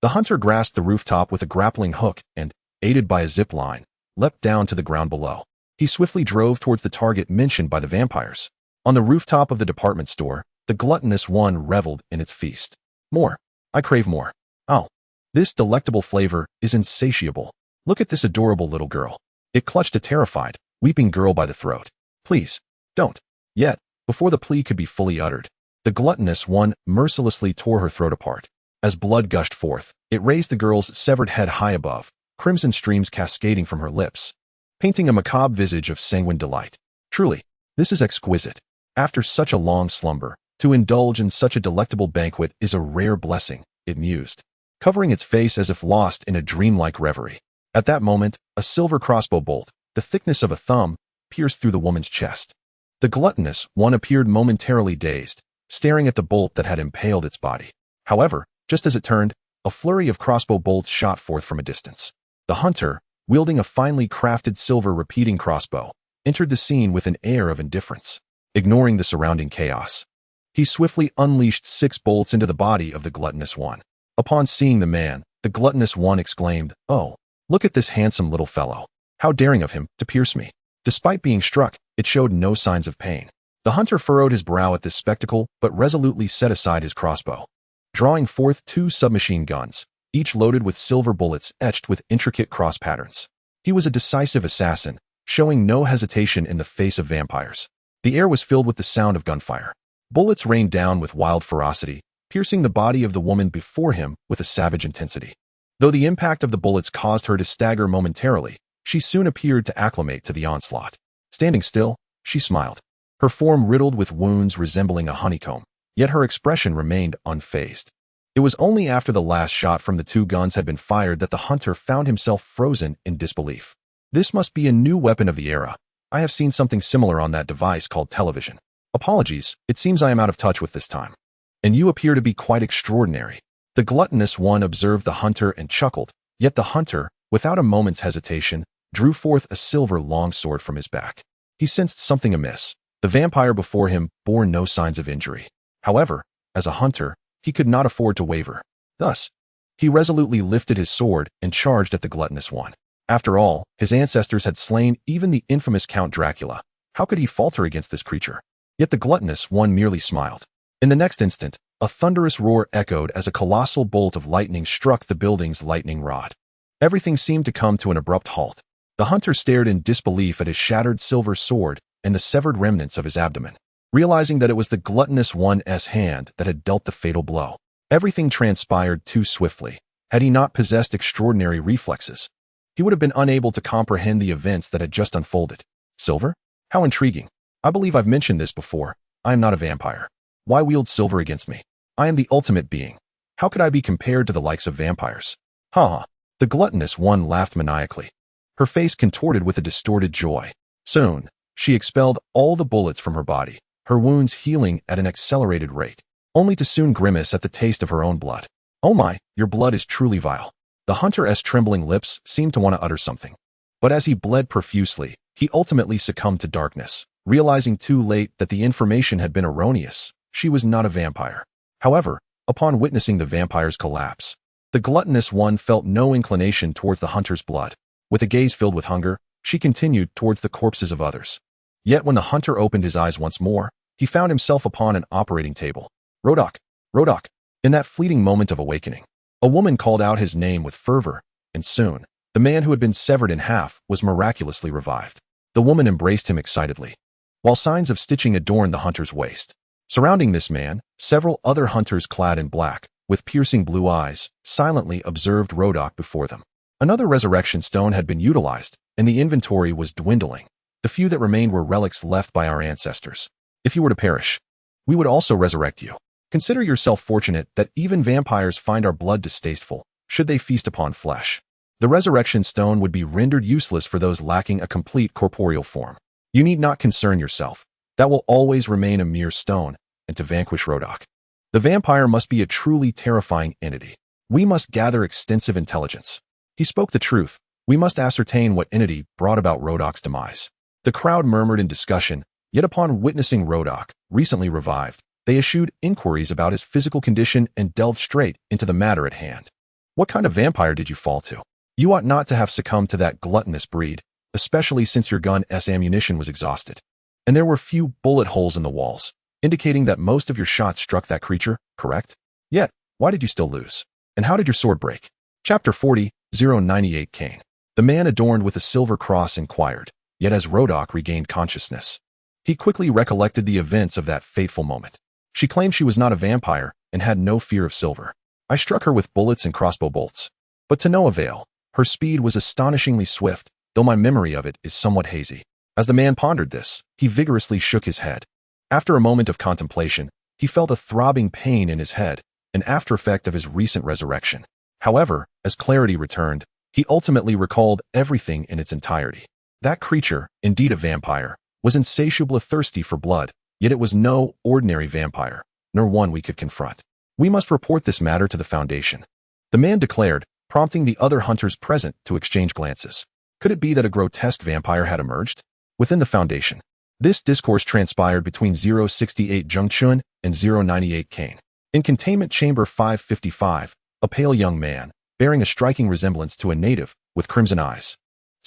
S1: the hunter grasped the rooftop with a grappling hook and, aided by a zip line, leapt down to the ground below. He swiftly drove towards the target mentioned by the vampires. On the rooftop of the department store, the gluttonous one reveled in its feast. "More. I crave more. Oh, this delectable flavor is insatiable. Look at this adorable little girl." It clutched a terrified, weeping girl by the throat. "Please, don't." Yet, before the plea could be fully uttered, the gluttonous one mercilessly tore her throat apart. As blood gushed forth, it raised the girl's severed head high above, crimson streams cascading from her lips, painting a macabre visage of sanguine delight. Truly, this is exquisite. After such a long slumber, to indulge in such a delectable banquet is a rare blessing, it mused, covering its face as if lost in a dreamlike reverie. At that moment, a silver crossbow bolt, the thickness of a thumb, pierced through the woman's chest. The gluttonous one appeared momentarily dazed, staring at the bolt that had impaled its body. However, just as it turned, a flurry of crossbow bolts shot forth from a distance. The hunter, wielding a finely crafted silver repeating crossbow, entered the scene with an air of indifference, ignoring the surrounding chaos. He swiftly unleashed 6 bolts into the body of the gluttonous one. Upon seeing the man, the gluttonous one exclaimed, "Oh, look at this handsome little fellow. How daring of him to pierce me. Despite being struck, it showed no signs of pain. The hunter furrowed his brow at this spectacle, but resolutely set aside his crossbow. Drawing forth 2 submachine guns, each loaded with silver bullets etched with intricate cross patterns. He was a decisive assassin, showing no hesitation in the face of vampires. The air was filled with the sound of gunfire. Bullets rained down with wild ferocity, piercing the body of the woman before him with a savage intensity. Though the impact of the bullets caused her to stagger momentarily, she soon appeared to acclimate to the onslaught. Standing still, she smiled, her form riddled with wounds resembling a honeycomb, yet her expression remained unfazed. It was only after the last shot from the 2 guns had been fired that the hunter found himself frozen in disbelief. This must be a new weapon of the era. I have seen something similar on that device called television. Apologies, it seems I am out of touch with this time. And you appear to be quite extraordinary. The gluttonous one observed the hunter and chuckled, yet the hunter, without a moment's hesitation, drew forth a silver longsword from his back. He sensed something amiss. The vampire before him bore no signs of injury. However, as a hunter, he could not afford to waver. Thus, he resolutely lifted his sword and charged at the gluttonous one. After all, his ancestors had slain even the infamous Count Dracula. How could he falter against this creature? Yet the gluttonous one merely smiled. In the next instant, a thunderous roar echoed as a colossal bolt of lightning struck the building's lightning rod. Everything seemed to come to an abrupt halt. The hunter stared in disbelief at his shattered silver sword and the severed remnants of his abdomen, realizing that it was the gluttonous one's hand that had dealt the fatal blow. Everything transpired too swiftly. Had he not possessed extraordinary reflexes, he would have been unable to comprehend the events that had just unfolded. Silver? How intriguing. I believe I've mentioned this before. I am not a vampire. Why wield silver against me? I am the ultimate being. How could I be compared to the likes of vampires? Ha ha. The gluttonous one laughed maniacally, her face contorted with a distorted joy. Soon, she expelled all the bullets from her body, her wounds healing at an accelerated rate, only to soon grimace at the taste of her own blood. Oh my, your blood is truly vile. The hunter's trembling lips seemed to want to utter something. But as he bled profusely, he ultimately succumbed to darkness, realizing too late that the information had been erroneous. She was not a vampire. However, upon witnessing the vampire's collapse, the gluttonous one felt no inclination towards the hunter's blood. With a gaze filled with hunger, she continued towards the corpses of others. Yet when the hunter opened his eyes once more, he found himself upon an operating table. Rodok! Rodok! In that fleeting moment of awakening, a woman called out his name with fervor, and soon, the man who had been severed in half was miraculously revived. The woman embraced him excitedly, while signs of stitching adorned the hunter's waist. Surrounding this man, several other hunters clad in black, with piercing blue eyes, silently observed Rodok before them. Another resurrection stone had been utilized, and the inventory was dwindling. The few that remained were relics left by our ancestors. If you were to perish, we would also resurrect you. Consider yourself fortunate that even vampires find our blood distasteful, should they feast upon flesh. The resurrection stone would be rendered useless for those lacking a complete corporeal form. You need not concern yourself. That will always remain a mere stone, and to vanquish Rodok, the vampire must be a truly terrifying entity. We must gather extensive intelligence. He spoke the truth. We must ascertain what entity brought about Rodok's demise. The crowd murmured in discussion, yet upon witnessing Rodok, recently revived, they eschewed inquiries about his physical condition and delved straight into the matter at hand. What kind of vampire did you fall to? You ought not to have succumbed to that gluttonous breed, especially since your gun's ammunition was exhausted. And there were few bullet holes in the walls, indicating that most of your shots struck that creature, correct? Yet, why did you still lose? And how did your sword break? Chapter 40:098 Cain. The man adorned with a silver cross inquired, yet as Rodok regained consciousness, he quickly recollected the events of that fateful moment. She claimed she was not a vampire and had no fear of silver. I struck her with bullets and crossbow bolts, but to no avail. Her speed was astonishingly swift, though my memory of it is somewhat hazy. As the man pondered this, he vigorously shook his head. After a moment of contemplation, he felt a throbbing pain in his head, an after-effect of his recent resurrection. However, as clarity returned, he ultimately recalled everything in its entirety. That creature, indeed a vampire, was insatiably thirsty for blood, yet it was no ordinary vampire, nor one we could confront. We must report this matter to the Foundation, the man declared, prompting the other hunters present to exchange glances. Could it be that a grotesque vampire had emerged? Within the Foundation, this discourse transpired between 068 Jungchun and 098 Cain. In Containment Chamber 555, a pale young man, bearing a striking resemblance to a native, with crimson eyes,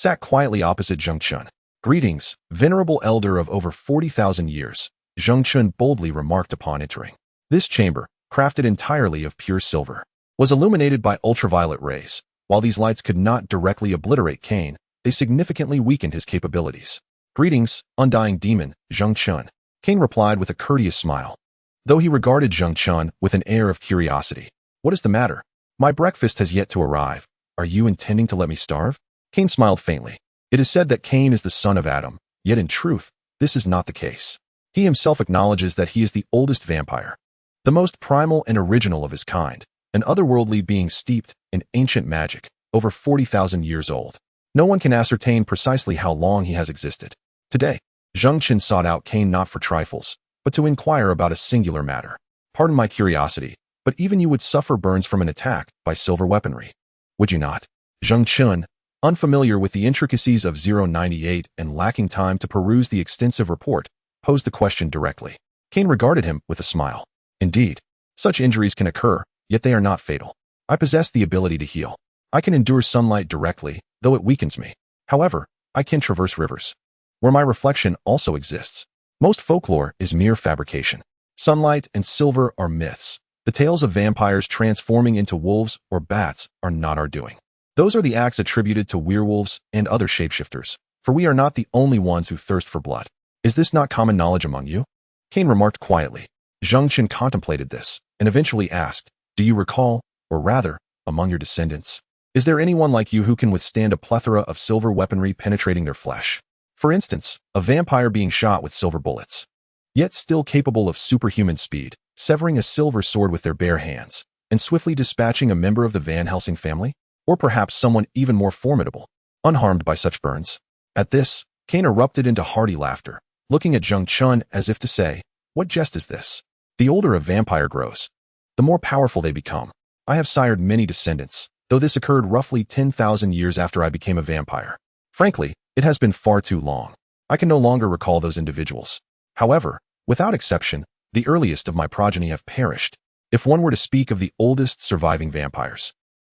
S1: sat quietly opposite Zheng Chun. "Greetings, venerable elder of over 40,000 years," Zheng Chun boldly remarked upon entering. This chamber, crafted entirely of pure silver, was illuminated by ultraviolet rays. While these lights could not directly obliterate Cain, they significantly weakened his capabilities. "Greetings, undying demon, Zheng Chun," Cain replied with a courteous smile, though he regarded Zheng Chun with an air of curiosity. "What is the matter? My breakfast has yet to arrive. Are you intending to let me starve?" Cain smiled faintly. It is said that Cain is the son of Adam, yet in truth, this is not the case. He himself acknowledges that he is the oldest vampire, the most primal and original of his kind, an otherworldly being steeped in ancient magic, over 40,000 years old. No one can ascertain precisely how long he has existed. Today, Zheng Chun sought out Cain not for trifles, but to inquire about a singular matter. "Pardon my curiosity, but even you would suffer burns from an attack by silver weaponry, would you not?" Zheng Chun, unfamiliar with the intricacies of 098 and lacking time to peruse the extensive report, posed the question directly. Cain regarded him with a smile. "Indeed, such injuries can occur, yet they are not fatal. I possess the ability to heal. I can endure sunlight directly, though it weakens me. However, I can traverse rivers, where my reflection also exists. Most folklore is mere fabrication. Sunlight and silver are myths. The tales of vampires transforming into wolves or bats are not our doing. Those are the acts attributed to werewolves and other shapeshifters, for we are not the only ones who thirst for blood. Is this not common knowledge among you?" Cain remarked quietly. Zheng Chun contemplated this, and eventually asked, "Do you recall, or rather, among your descendants, is there anyone like you who can withstand a plethora of silver weaponry penetrating their flesh? For instance, a vampire being shot with silver bullets, yet still capable of superhuman speed, severing a silver sword with their bare hands, and swiftly dispatching a member of the Van Helsing family? Or perhaps someone even more formidable, unharmed by such burns?" At this, Cain erupted into hearty laughter, looking at Zheng Chun as if to say, "What jest is this? The older a vampire grows, the more powerful they become. I have sired many descendants, though this occurred roughly 10,000 years after I became a vampire. Frankly, it has been far too long. I can no longer recall those individuals. However, without exception, the earliest of my progeny have perished. If one were to speak of the oldest surviving vampires,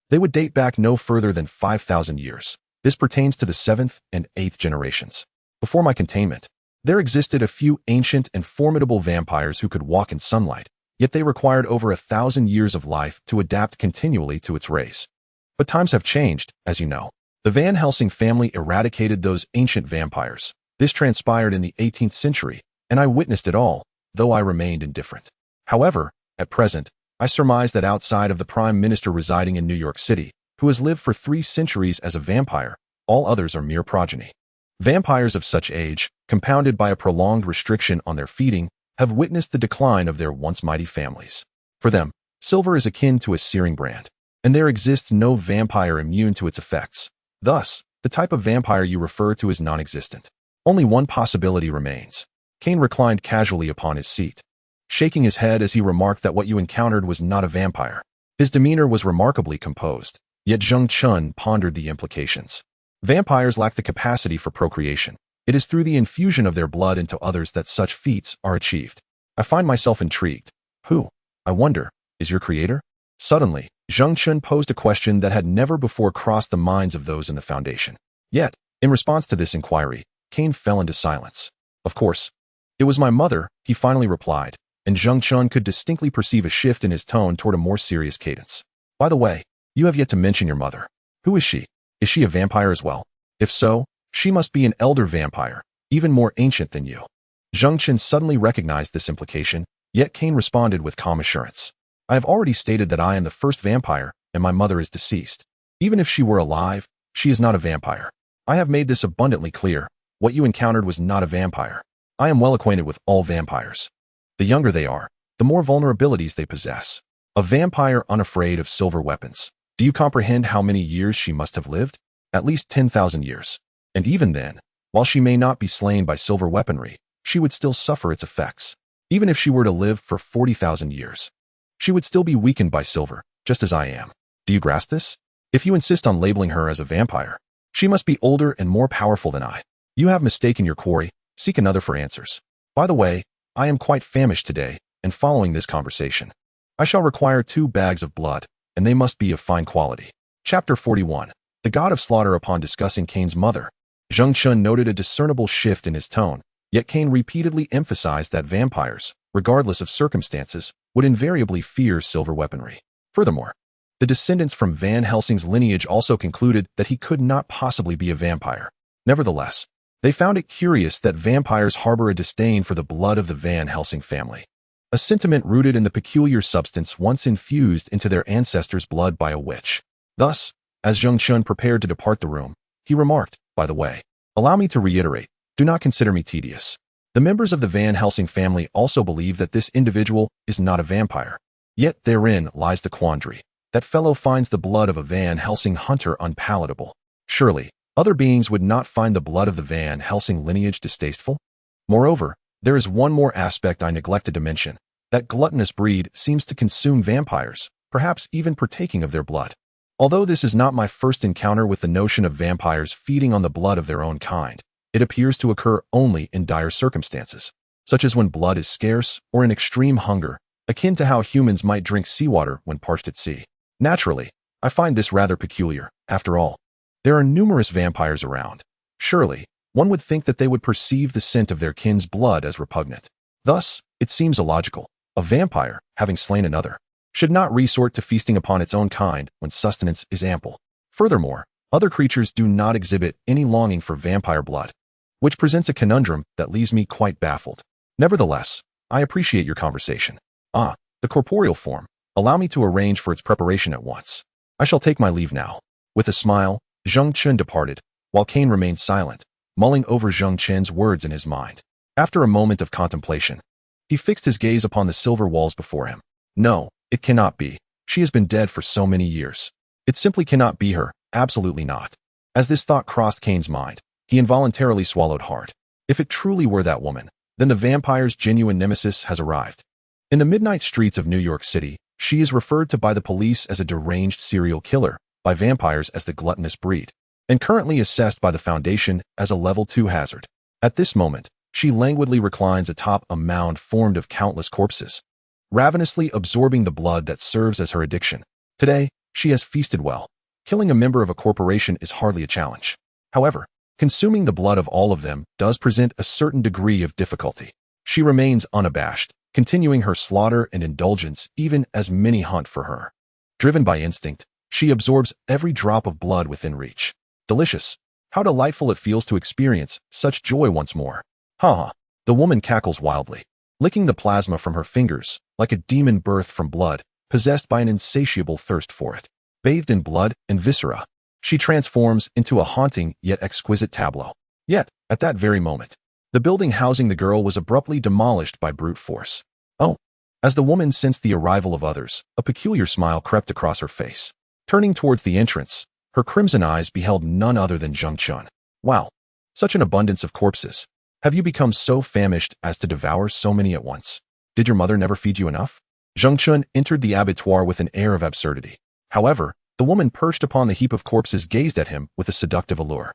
S1: they would date back no further than 5,000 years. This pertains to the 7th and 8th generations. Before my containment, there existed a few ancient and formidable vampires who could walk in sunlight, yet they required over 1,000 years of life to adapt continually to its rays. But times have changed, as you know. The Van Helsing family eradicated those ancient vampires. This transpired in the 18th century, and I witnessed it all, though I remained indifferent. However, at present, I surmise that outside of the Prime Minister residing in New York City, who has lived for 3 centuries as a vampire, all others are mere progeny. Vampires of such age, compounded by a prolonged restriction on their feeding, have witnessed the decline of their once mighty families. For them, silver is akin to a searing brand, and there exists no vampire immune to its effects. Thus, the type of vampire you refer to is non-existent. Only one possibility remains. Cain reclined casually upon his seat, shaking his head as he remarked that what you encountered was not a vampire. His demeanor was remarkably composed, yet Zheng Chun pondered the implications. Vampires lack the capacity for procreation. It is through the infusion of their blood into others that such feats are achieved. I find myself intrigued. Who, I wonder, is your creator? Suddenly, Zheng Chun posed a question that had never before crossed the minds of those in the Foundation. Yet, in response to this inquiry, Cain fell into silence. Of course, it was my mother, he finally replied, and Zheng Chun could distinctly perceive a shift in his tone toward a more serious cadence. By the way, you have yet to mention your mother. Who is she? Is she a vampire as well? If so, she must be an elder vampire, even more ancient than you. Zheng Chun suddenly recognized this implication, yet Cain responded with calm assurance. I have already stated that I am the first vampire, and my mother is deceased. Even if she were alive, she is not a vampire. I have made this abundantly clear. What you encountered was not a vampire. I am well acquainted with all vampires. The younger they are, the more vulnerabilities they possess. A vampire unafraid of silver weapons. Do you comprehend how many years she must have lived? At least 10,000 years. And even then, while she may not be slain by silver weaponry, she would still suffer its effects. Even if she were to live for 40,000 years, she would still be weakened by silver, just as I am. Do you grasp this? If you insist on labeling her as a vampire, she must be older and more powerful than I. You have mistaken your quarry. Seek another for answers. By the way, I am quite famished today, and following this conversation, I shall require 2 bags of blood, and they must be of fine quality. Chapter 41. the god of slaughter. Upon discussing Kane's mother, Zheng Chun noted a discernible shift in his tone, yet Kane repeatedly emphasized that vampires, regardless of circumstances, would invariably fear silver weaponry. Furthermore, the descendants from Van Helsing's lineage also concluded that he could not possibly be a vampire. Nevertheless, they found it curious that vampires harbor a disdain for the blood of the Van Helsing family, a sentiment rooted in the peculiar substance once infused into their ancestors' blood by a witch. Thus, as Zheng Chun prepared to depart the room, he remarked, "By the way, allow me to reiterate, do not consider me tedious. The members of the Van Helsing family also believe that this individual is not a vampire. Yet therein lies the quandary. That fellow finds the blood of a Van Helsing hunter unpalatable. Surely, other beings would not find the blood of the Van Helsing lineage distasteful? Moreover, there is one more aspect I neglected to mention. That gluttonous breed seems to consume vampires, perhaps even partaking of their blood. Although this is not my first encounter with the notion of vampires feeding on the blood of their own kind, it appears to occur only in dire circumstances, such as when blood is scarce or in extreme hunger, akin to how humans might drink seawater when parched at sea. Naturally, I find this rather peculiar. After all, there are numerous vampires around. Surely, one would think that they would perceive the scent of their kin's blood as repugnant. Thus, it seems illogical. A vampire, having slain another, should not resort to feasting upon its own kind when sustenance is ample. Furthermore, other creatures do not exhibit any longing for vampire blood, which presents a conundrum that leaves me quite baffled. Nevertheless, I appreciate your conversation. The corporeal form. Allow me to arrange for its preparation at once. I shall take my leave now. With a smile, Zheng Chun departed, while Kane remained silent, mulling over Zheng Chun's words in his mind. After a moment of contemplation, he fixed his gaze upon the silver walls before him. No, it cannot be. She has been dead for so many years. It simply cannot be her, absolutely not. As this thought crossed Kane's mind, he involuntarily swallowed hard. If it truly were that woman, then the vampire's genuine nemesis has arrived. In the midnight streets of New York City, she is referred to by the police as a deranged serial killer, by vampires as the gluttonous breed, and currently assessed by the Foundation as a level 2 hazard. At this moment, she languidly reclines atop a mound formed of countless corpses, ravenously absorbing the blood that serves as her addiction. Today, she has feasted well. Killing a member of a corporation is hardly a challenge. However, consuming the blood of all of them does present a certain degree of difficulty. She remains unabashed, continuing her slaughter and indulgence even as many hunt for her. Driven by instinct, she absorbs every drop of blood within reach. Delicious. How delightful it feels to experience such joy once more. Ha ha. The woman cackles wildly, licking the plasma from her fingers, like a demon birthed from blood, possessed by an insatiable thirst for it. Bathed in blood and viscera, she transforms into a haunting yet exquisite tableau. Yet, at that very moment, the building housing the girl was abruptly demolished by brute force. Oh. As the woman sensed the arrival of others, a peculiar smile crept across her face. Turning towards the entrance, her crimson eyes beheld none other than Zheng Chun. Wow. Such an abundance of corpses. Have you become so famished as to devour so many at once? Did your mother never feed you enough? Zheng Chun entered the abattoir with an air of absurdity. However, the woman perched upon the heap of corpses gazed at him with a seductive allure.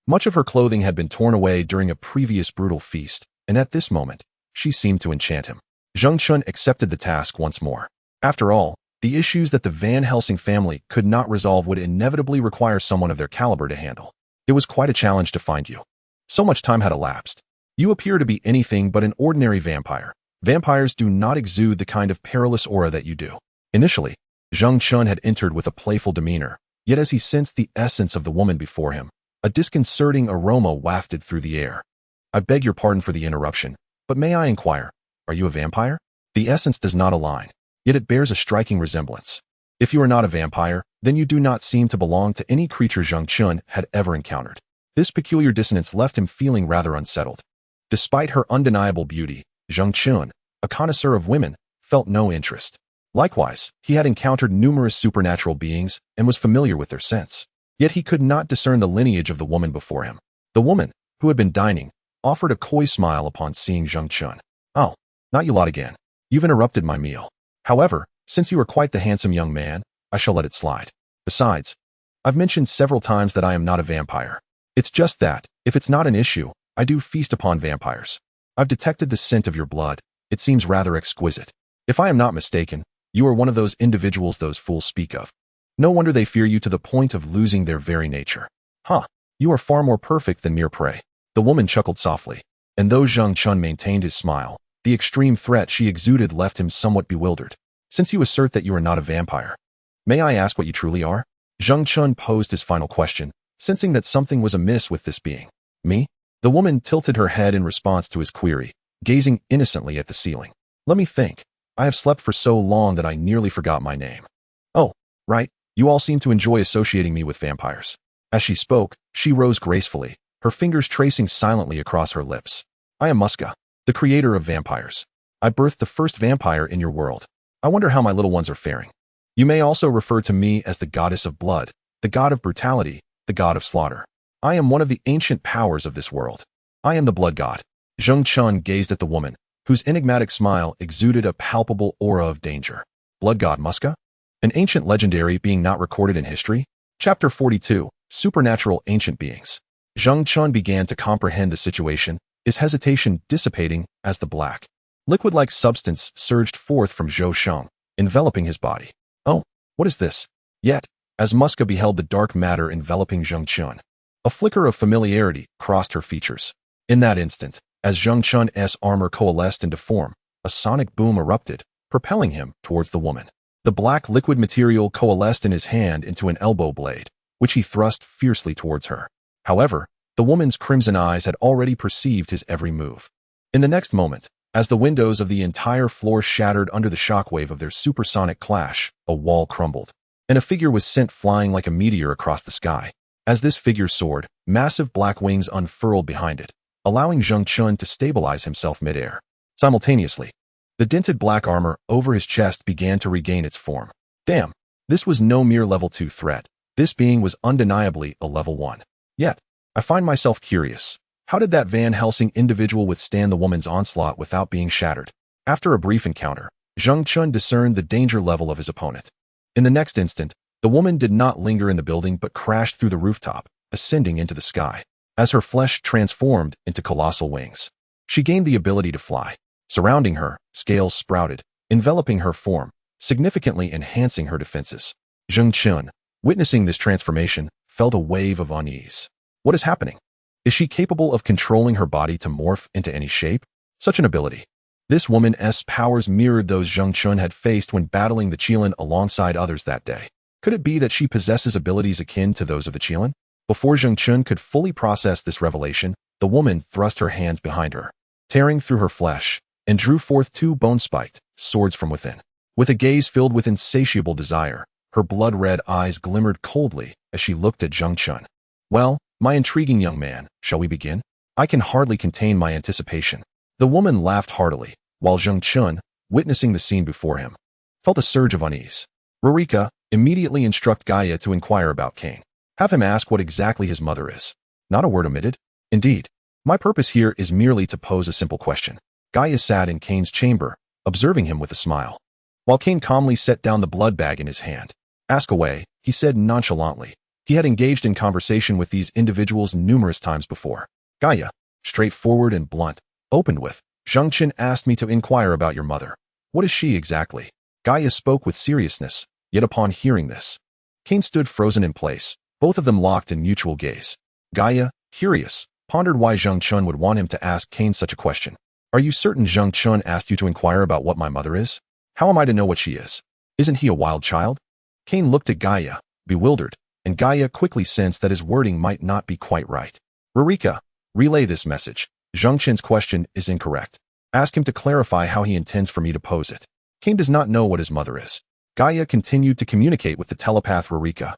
S1: Much of her clothing had been torn away during a previous brutal feast, and at this moment, she seemed to enchant him. Zheng Chun accepted the task once more. After all, the issues that the Van Helsing family could not resolve would inevitably require someone of their caliber to handle. It was quite a challenge to find you. So much time had elapsed. You appear to be anything but an ordinary vampire. Vampires do not exude the kind of perilous aura that you do. Initially, Zheng Chun had entered with a playful demeanor, yet as he sensed the essence of the woman before him, a disconcerting aroma wafted through the air. I beg your pardon for the interruption, but may I inquire, are you a vampire? The essence does not align, yet it bears a striking resemblance. If you are not a vampire, then you do not seem to belong to any creature Zheng Chun had ever encountered. This peculiar dissonance left him feeling rather unsettled. Despite her undeniable beauty, Zheng Chun, a connoisseur of women, felt no interest. Likewise, he had encountered numerous supernatural beings and was familiar with their scents. Yet he could not discern the lineage of the woman before him. The woman, who had been dining, offered a coy smile upon seeing Zheng Chun. Oh, not you lot again. You've interrupted my meal. However, since you are quite the handsome young man, I shall let it slide. Besides, I've mentioned several times that I am not a vampire. It's just that, if it's not an issue, I do feast upon vampires. I've detected the scent of your blood. It seems rather exquisite. If I am not mistaken, you are one of those individuals those fools speak of. No wonder they fear you to the point of losing their very nature. Huh, you are far more perfect than mere prey. The woman chuckled softly, and though Zhang Chun maintained his smile, the extreme threat she exuded left him somewhat bewildered. Since you assert that you are not a vampire, may I ask what you truly are? Zhang Chun posed his final question, sensing that something was amiss with this being. Me? The woman tilted her head in response to his query, gazing innocently at the ceiling. Let me think. I have slept for so long that I nearly forgot my name. Oh, right, you all seem to enjoy associating me with vampires. As she spoke, she rose gracefully, her fingers tracing silently across her lips. I am Muska, the creator of vampires. I birthed the first vampire in your world. I wonder how my little ones are faring. You may also refer to me as the goddess of blood, the god of brutality, the god of slaughter. I am one of the ancient powers of this world. I am the blood god. Zhang Chun gazed at the woman, whose enigmatic smile exuded a palpable aura of danger. Blood god Muska? An ancient legendary being not recorded in history? Chapter 42, Supernatural Ancient Beings. Zhang Chun began to comprehend the situation, his hesitation dissipating as the black, liquid-like substance surged forth from Zhou Sheng, enveloping his body. Oh, what is this? Yet, as Muska beheld the dark matter enveloping Zhang Chun, a flicker of familiarity crossed her features. In that instant, as Zhang Chun's armor coalesced into form, a sonic boom erupted, propelling him towards the woman. The black liquid material coalesced in his hand into an elbow blade, which he thrust fiercely towards her. However, the woman's crimson eyes had already perceived his every move. In the next moment, as the windows of the entire floor shattered under the shockwave of their supersonic clash, a wall crumbled, and a figure was sent flying like a meteor across the sky. As this figure soared, massive black wings unfurled behind it, allowing Zhang Chun to stabilize himself midair. Simultaneously, the dinted black armor over his chest began to regain its form. Damn, this was no mere level 2 threat. This being was undeniably a level 1. Yet, I find myself curious. How did that Van Helsing individual withstand the woman's onslaught without being shattered? After a brief encounter, Zhang Chun discerned the danger level of his opponent. In the next instant, the woman did not linger in the building but crashed through the rooftop, ascending into the sky. As her flesh transformed into colossal wings, she gained the ability to fly. Surrounding her, scales sprouted, enveloping her form, significantly enhancing her defenses. Zhang Chun, witnessing this transformation, felt a wave of unease. What is happening? Is she capable of controlling her body to morph into any shape? Such an ability. This woman's powers mirrored those Zhang Chun had faced when battling the Qilin alongside others that day. Could it be that she possesses abilities akin to those of the Qilin? Before Zhang Chun could fully process this revelation, the woman thrust her hands behind her, tearing through her flesh, and drew forth 2 bone-spiked swords from within. With a gaze filled with insatiable desire, her blood-red eyes glimmered coldly as she looked at Zhang Chun. Well, my intriguing young man, shall we begin? I can hardly contain my anticipation. The woman laughed heartily, while Zhang Chun, witnessing the scene before him, felt a surge of unease. Rurika, immediately instruct Gaia to inquire about Cain. Have him ask what exactly his mother is. Not a word omitted. Indeed, my purpose here is merely to pose a simple question. Gaia sat in Cain's chamber, observing him with a smile, while Cain calmly set down the blood bag in his hand. Ask away, he said nonchalantly. He had engaged in conversation with these individuals numerous times before. Gaia, straightforward and blunt, opened with, Zhang Chun asked me to inquire about your mother. What is she exactly? Gaia spoke with seriousness, yet upon hearing this, Cain stood frozen in place, both of them locked in mutual gaze. Gaia, curious, pondered why Zhang Chun would want him to ask Cain such a question. Are you certain Zhang Chun asked you to inquire about what my mother is? How am I to know what she is? Isn't he a wild child? Cain looked at Gaia, bewildered, and Gaia quickly sensed that his wording might not be quite right. Rurika, relay this message. Zhang Chun's question is incorrect. Ask him to clarify how he intends for me to pose it. Cain does not know what his mother is. Gaia continued to communicate with the telepath Rurika,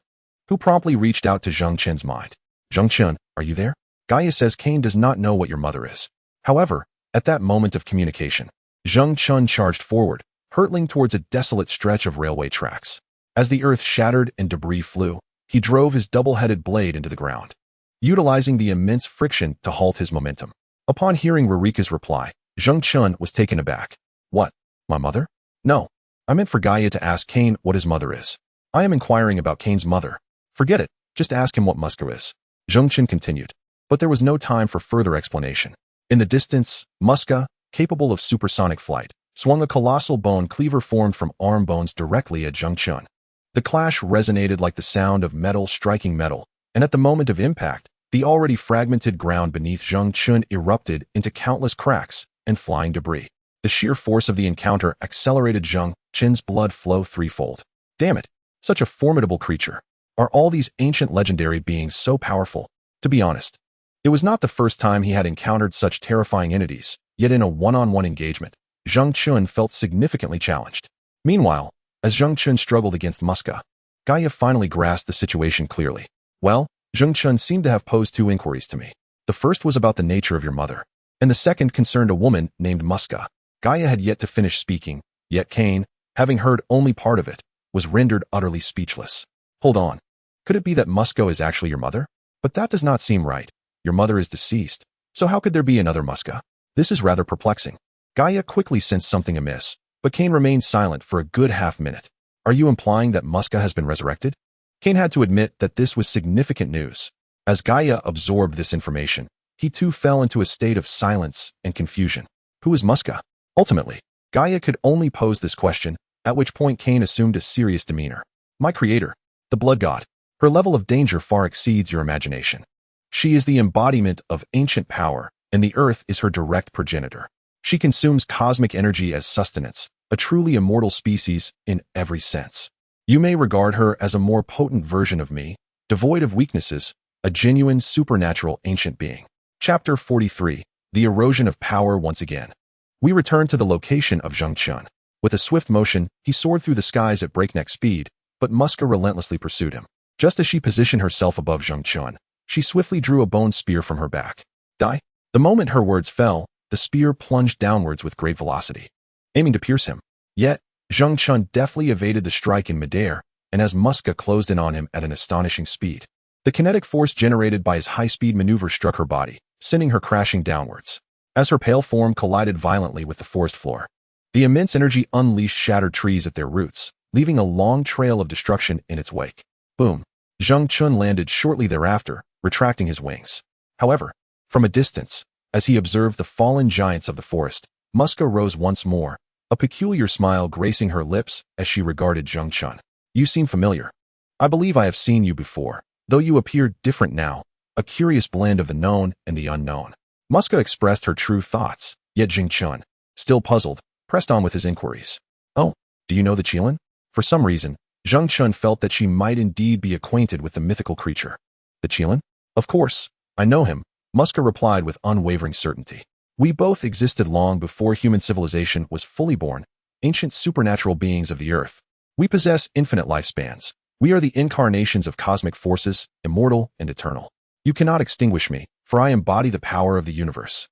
S1: who promptly reached out to Zhang Chun's mind. Zhang Chun, are you there? Gaia says Cain does not know what your mother is. However, at that moment of communication, Zhang Chun charged forward, hurtling towards a desolate stretch of railway tracks. As the earth shattered and debris flew, he drove his double-headed blade into the ground, utilizing the immense friction to halt his momentum. Upon hearing Rurika's reply, Zhang Chun was taken aback. What? My mother? No. I meant for Gaia to ask Cain what his mother is. I am inquiring about Cain's mother. Forget it. Just ask him what Muska is. Zhang Chun continued. But there was no time for further explanation. In the distance, Muska, capable of supersonic flight, swung a colossal bone cleaver formed from arm bones directly at Zhang Chun. The clash resonated like the sound of metal striking metal, and at the moment of impact, the already fragmented ground beneath Zheng Chun erupted into countless cracks and flying debris. The sheer force of the encounter accelerated Zheng Chun's blood flow threefold. Damn it, such a formidable creature. Are all these ancient legendary beings so powerful? To be honest, it was not the first time he had encountered such terrifying entities, yet in a one-on-one engagement, Zheng Chun felt significantly challenged. Meanwhile, as Zheng Chun struggled against Muska, Gaia finally grasped the situation clearly. Well, Zheng Chun seemed to have posed two inquiries to me. The first was about the nature of your mother, and the second concerned a woman named Muska. Gaia had yet to finish speaking, yet Cain, having heard only part of it, was rendered utterly speechless. Hold on. Could it be that Muska is actually your mother? But that does not seem right. Your mother is deceased, so how could there be another Muska? This is rather perplexing. Gaia quickly sensed something amiss, but Cain remained silent for a good half-minute. Are you implying that Muska has been resurrected? Cain had to admit that this was significant news. As Gaia absorbed this information, he too fell into a state of silence and confusion. Who is Muska? Ultimately, Gaia could only pose this question, at which point Cain assumed a serious demeanor. My creator, the blood god. Her level of danger far exceeds your imagination. She is the embodiment of ancient power, and the earth is her direct progenitor. She consumes cosmic energy as sustenance, a truly immortal species in every sense. You may regard her as a more potent version of me, devoid of weaknesses, a genuine supernatural ancient being. Chapter 43. The Erosion of Power Once Again. We return to the location of Zheng Chun. With a swift motion, he soared through the skies at breakneck speed, but Muska relentlessly pursued him. Just as she positioned herself above Zheng Chun, she swiftly drew a bone spear from her back. Die? The moment her words fell, the spear plunged downwards with great velocity, aiming to pierce him. Yet, Zheng Chun deftly evaded the strike in midair, and as Muska closed in on him at an astonishing speed, the kinetic force generated by his high-speed maneuver struck her body, sending her crashing downwards. As her pale form collided violently with the forest floor, the immense energy unleashed shattered trees at their roots, leaving a long trail of destruction in its wake. Boom. Zheng Chun landed shortly thereafter, retracting his wings. However, from a distance, as he observed the fallen giants of the forest, Muska rose once more, a peculiar smile gracing her lips as she regarded Zheng Chun. You seem familiar. I believe I have seen you before, though you appear different now, a curious blend of the known and the unknown. Muska expressed her true thoughts, yet Zheng Chun, still puzzled, pressed on with his inquiries. Oh, do you know the Qilin? For some reason, Zheng Chun felt that she might indeed be acquainted with the mythical creature. The Qilin? Of course, I know him, Muska replied with unwavering certainty. We both existed long before human civilization was fully born, ancient supernatural beings of the earth. We possess infinite lifespans. We are the incarnations of cosmic forces, immortal and eternal. You cannot extinguish me, for I embody the power of the universe.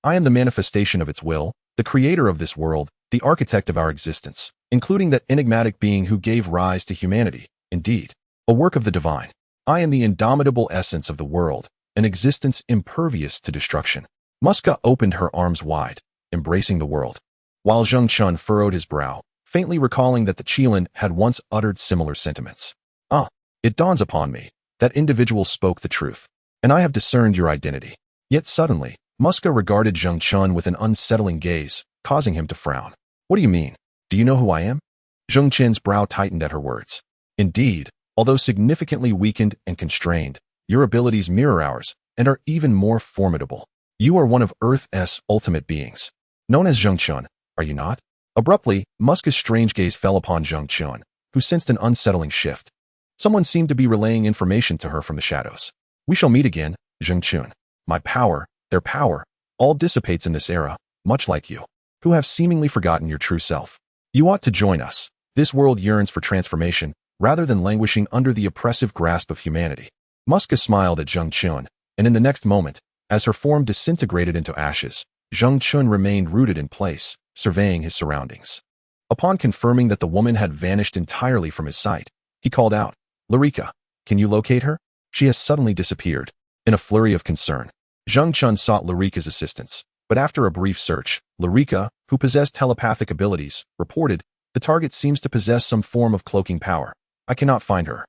S1: I am the manifestation of its will, the creator of this world, the architect of our existence, including that enigmatic being who gave rise to humanity, indeed, a work of the divine. I am the indomitable essence of the world, an existence impervious to destruction. Muska opened her arms wide, embracing the world, while Zheng Chun furrowed his brow, faintly recalling that the Qilin had once uttered similar sentiments. It dawns upon me, that individual spoke the truth, and I have discerned your identity. Yet suddenly, Muska regarded Zheng Chun with an unsettling gaze, causing him to frown. What do you mean? Do you know who I am? Zheng Chun's brow tightened at her words. Indeed, although significantly weakened and constrained, your abilities mirror ours and are even more formidable. You are one of Earth's ultimate beings, known as Zheng Chun, are you not? Abruptly, Muska's strange gaze fell upon Zheng Chun, who sensed an unsettling shift. Someone seemed to be relaying information to her from the shadows. We shall meet again, Zheng Chun. My power, their power, all dissipates in this era, much like you, who have seemingly forgotten your true self. You ought to join us. This world yearns for transformation, rather than languishing under the oppressive grasp of humanity. Muska smiled at Zheng Chun, and in the next moment, as her form disintegrated into ashes, Zheng Chun remained rooted in place, surveying his surroundings. Upon confirming that the woman had vanished entirely from his sight, he called out, Larika, can you locate her? She has suddenly disappeared. In a flurry of concern, Zheng Chun sought Larika's assistance, but after a brief search, Larika, who possessed telepathic abilities, reported, the target seems to possess some form of cloaking power. I cannot find her.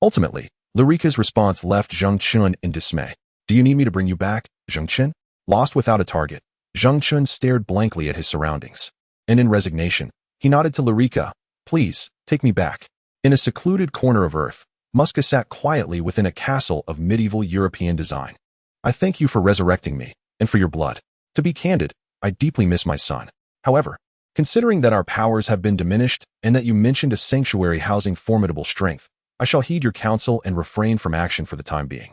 S1: Ultimately, Larika's response left Zheng Chun in dismay. Do you need me to bring you back, Zheng Chun? Lost without a target, Zheng Chun stared blankly at his surroundings, and in resignation, he nodded to Larika, please, take me back. In a secluded corner of Earth, Muska sat quietly within a castle of medieval European design. I thank you for resurrecting me, and for your blood. To be candid, I deeply miss my son. However, considering that our powers have been diminished and that you mentioned a sanctuary housing formidable strength, I shall heed your counsel and refrain from action for the time being.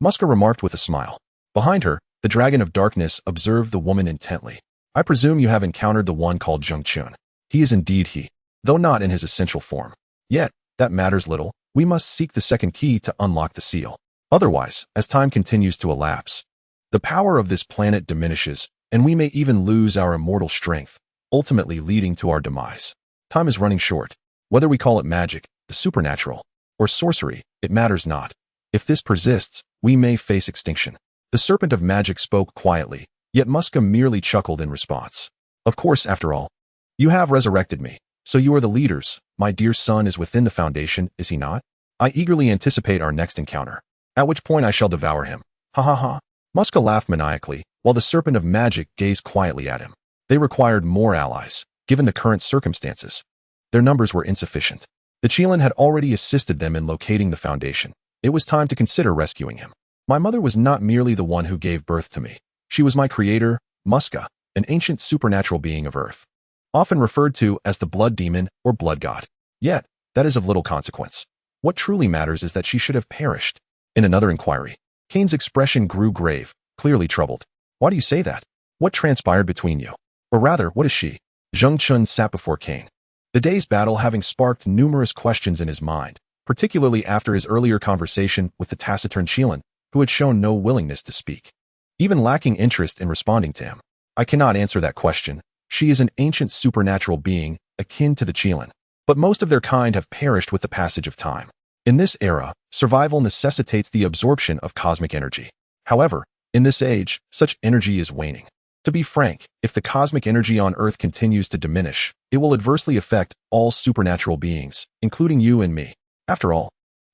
S1: Muska remarked with a smile. Behind her, the Dragon of Darkness observed the woman intently. I presume you have encountered the one called Zhengchun. He is indeed he, though not in his essential form. Yet, that matters little. We must seek the second key to unlock the seal. Otherwise, as time continues to elapse, the power of this planet diminishes, and we may even lose our immortal strength, ultimately leading to our demise. Time is running short. Whether we call it magic, the supernatural, or sorcery, it matters not. If this persists, we may face extinction. The serpent of magic spoke quietly, yet Muska merely chuckled in response. Of course, after all, you have resurrected me, so you are the leaders. My dear son is within the foundation, is he not? I eagerly anticipate our next encounter, at which point I shall devour him. Ha ha ha. Muska laughed maniacally, while the serpent of magic gazed quietly at him. They required more allies, given the current circumstances. Their numbers were insufficient. The Qilin had already assisted them in locating the foundation. It was time to consider rescuing him. My mother was not merely the one who gave birth to me. She was my creator, Muska, an ancient supernatural being of Earth, often referred to as the blood demon or blood god. Yet, that is of little consequence. What truly matters is that she should have perished. In another inquiry, Kane's expression grew grave, clearly troubled. Why do you say that? What transpired between you? Or rather, what is she? Zhengchun sat before Kane, the day's battle having sparked numerous questions in his mind, particularly after his earlier conversation with the taciturn Qilin, who had shown no willingness to speak, even lacking interest in responding to him. I cannot answer that question. She is an ancient supernatural being, akin to the Qilin, but most of their kind have perished with the passage of time. In this era, survival necessitates the absorption of cosmic energy. However, in this age, such energy is waning. To be frank, if the cosmic energy on Earth continues to diminish, it will adversely affect all supernatural beings, including you and me. After all,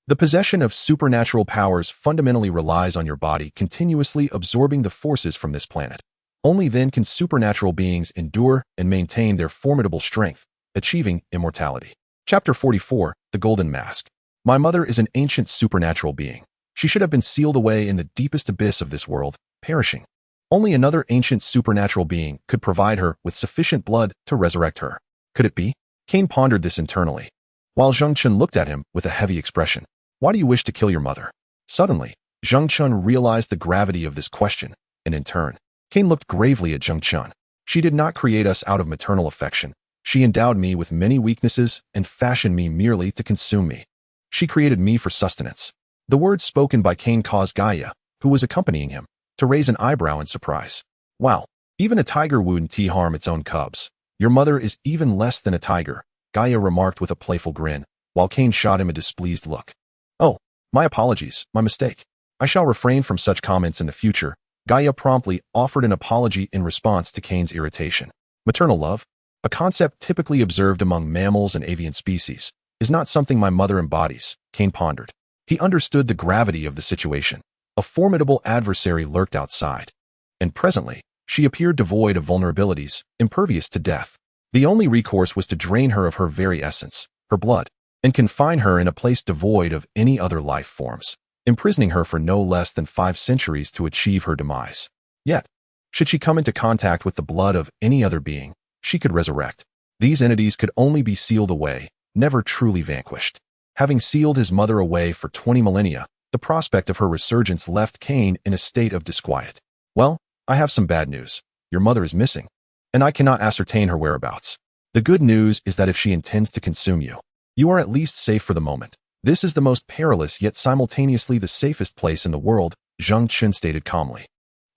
S1: the possession of supernatural powers fundamentally relies on your body continuously absorbing the forces from this planet. Only then can supernatural beings endure and maintain their formidable strength, achieving immortality. Chapter 44, The Golden Mask. My mother is an ancient supernatural being. She should have been sealed away in the deepest abyss of this world, perishing. Only another ancient supernatural being could provide her with sufficient blood to resurrect her. Could it be? Kane pondered this internally, while Zhengchun looked at him with a heavy expression. Why do you wish to kill your mother? Suddenly, Zhengchun realized the gravity of this question, and in turn, Kane looked gravely at Zhengchun. She did not create us out of maternal affection. She endowed me with many weaknesses and fashioned me merely to consume me. She created me for sustenance. The words spoken by Kane caused Gaia, who was accompanying him, to raise an eyebrow in surprise. Wow, even a tiger wouldn't harm its own cubs. Your mother is even less than a tiger, Gaia remarked with a playful grin, while Kane shot him a displeased look. Oh, my apologies, my mistake. I shall refrain from such comments in the future. Gaia promptly offered an apology in response to Kane's irritation. Maternal love, a concept typically observed among mammals and avian species, is not something my mother embodies, Kane pondered. He understood the gravity of the situation. A formidable adversary lurked outside, and presently, she appeared devoid of vulnerabilities, impervious to death. The only recourse was to drain her of her very essence, her blood, and confine her in a place devoid of any other life forms, imprisoning her for no less than 5 centuries to achieve her demise. Yet, should she come into contact with the blood of any other being, she could resurrect. These entities could only be sealed away, never truly vanquished. Having sealed his mother away for 20 millennia, the prospect of her resurgence left Kane in a state of disquiet. Well, I have some bad news. Your mother is missing, and I cannot ascertain her whereabouts. The good news is that if she intends to consume you, you are at least safe for the moment. This is the most perilous yet simultaneously the safest place in the world, Zhengchun stated calmly,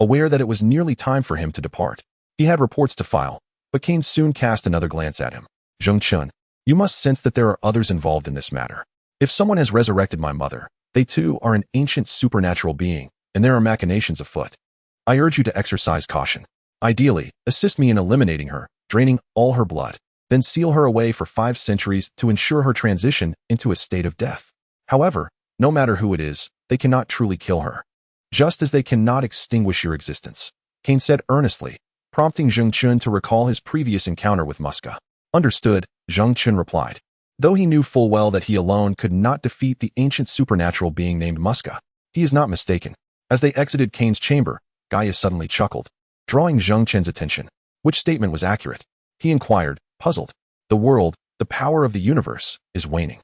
S1: aware that it was nearly time for him to depart. He had reports to file, but Kane soon cast another glance at him. Zhengchun, you must sense that there are others involved in this matter. If someone has resurrected my mother, they too are an ancient supernatural being, and there are machinations afoot. I urge you to exercise caution. Ideally, assist me in eliminating her, draining all her blood, then seal her away for 5 centuries to ensure her transition into a state of death. However, no matter who it is, they cannot truly kill her, just as they cannot extinguish your existence, Kane said earnestly, prompting Zhengchun to recall his previous encounter with Muska. Understood, Zhengchun replied. Though he knew full well that he alone could not defeat the ancient supernatural being named Muska, he is not mistaken. As they exited Cain's chamber, Gaius suddenly chuckled, drawing Zheng Chen's attention. Which statement was accurate? He inquired, puzzled. The world, the power of the universe, is waning.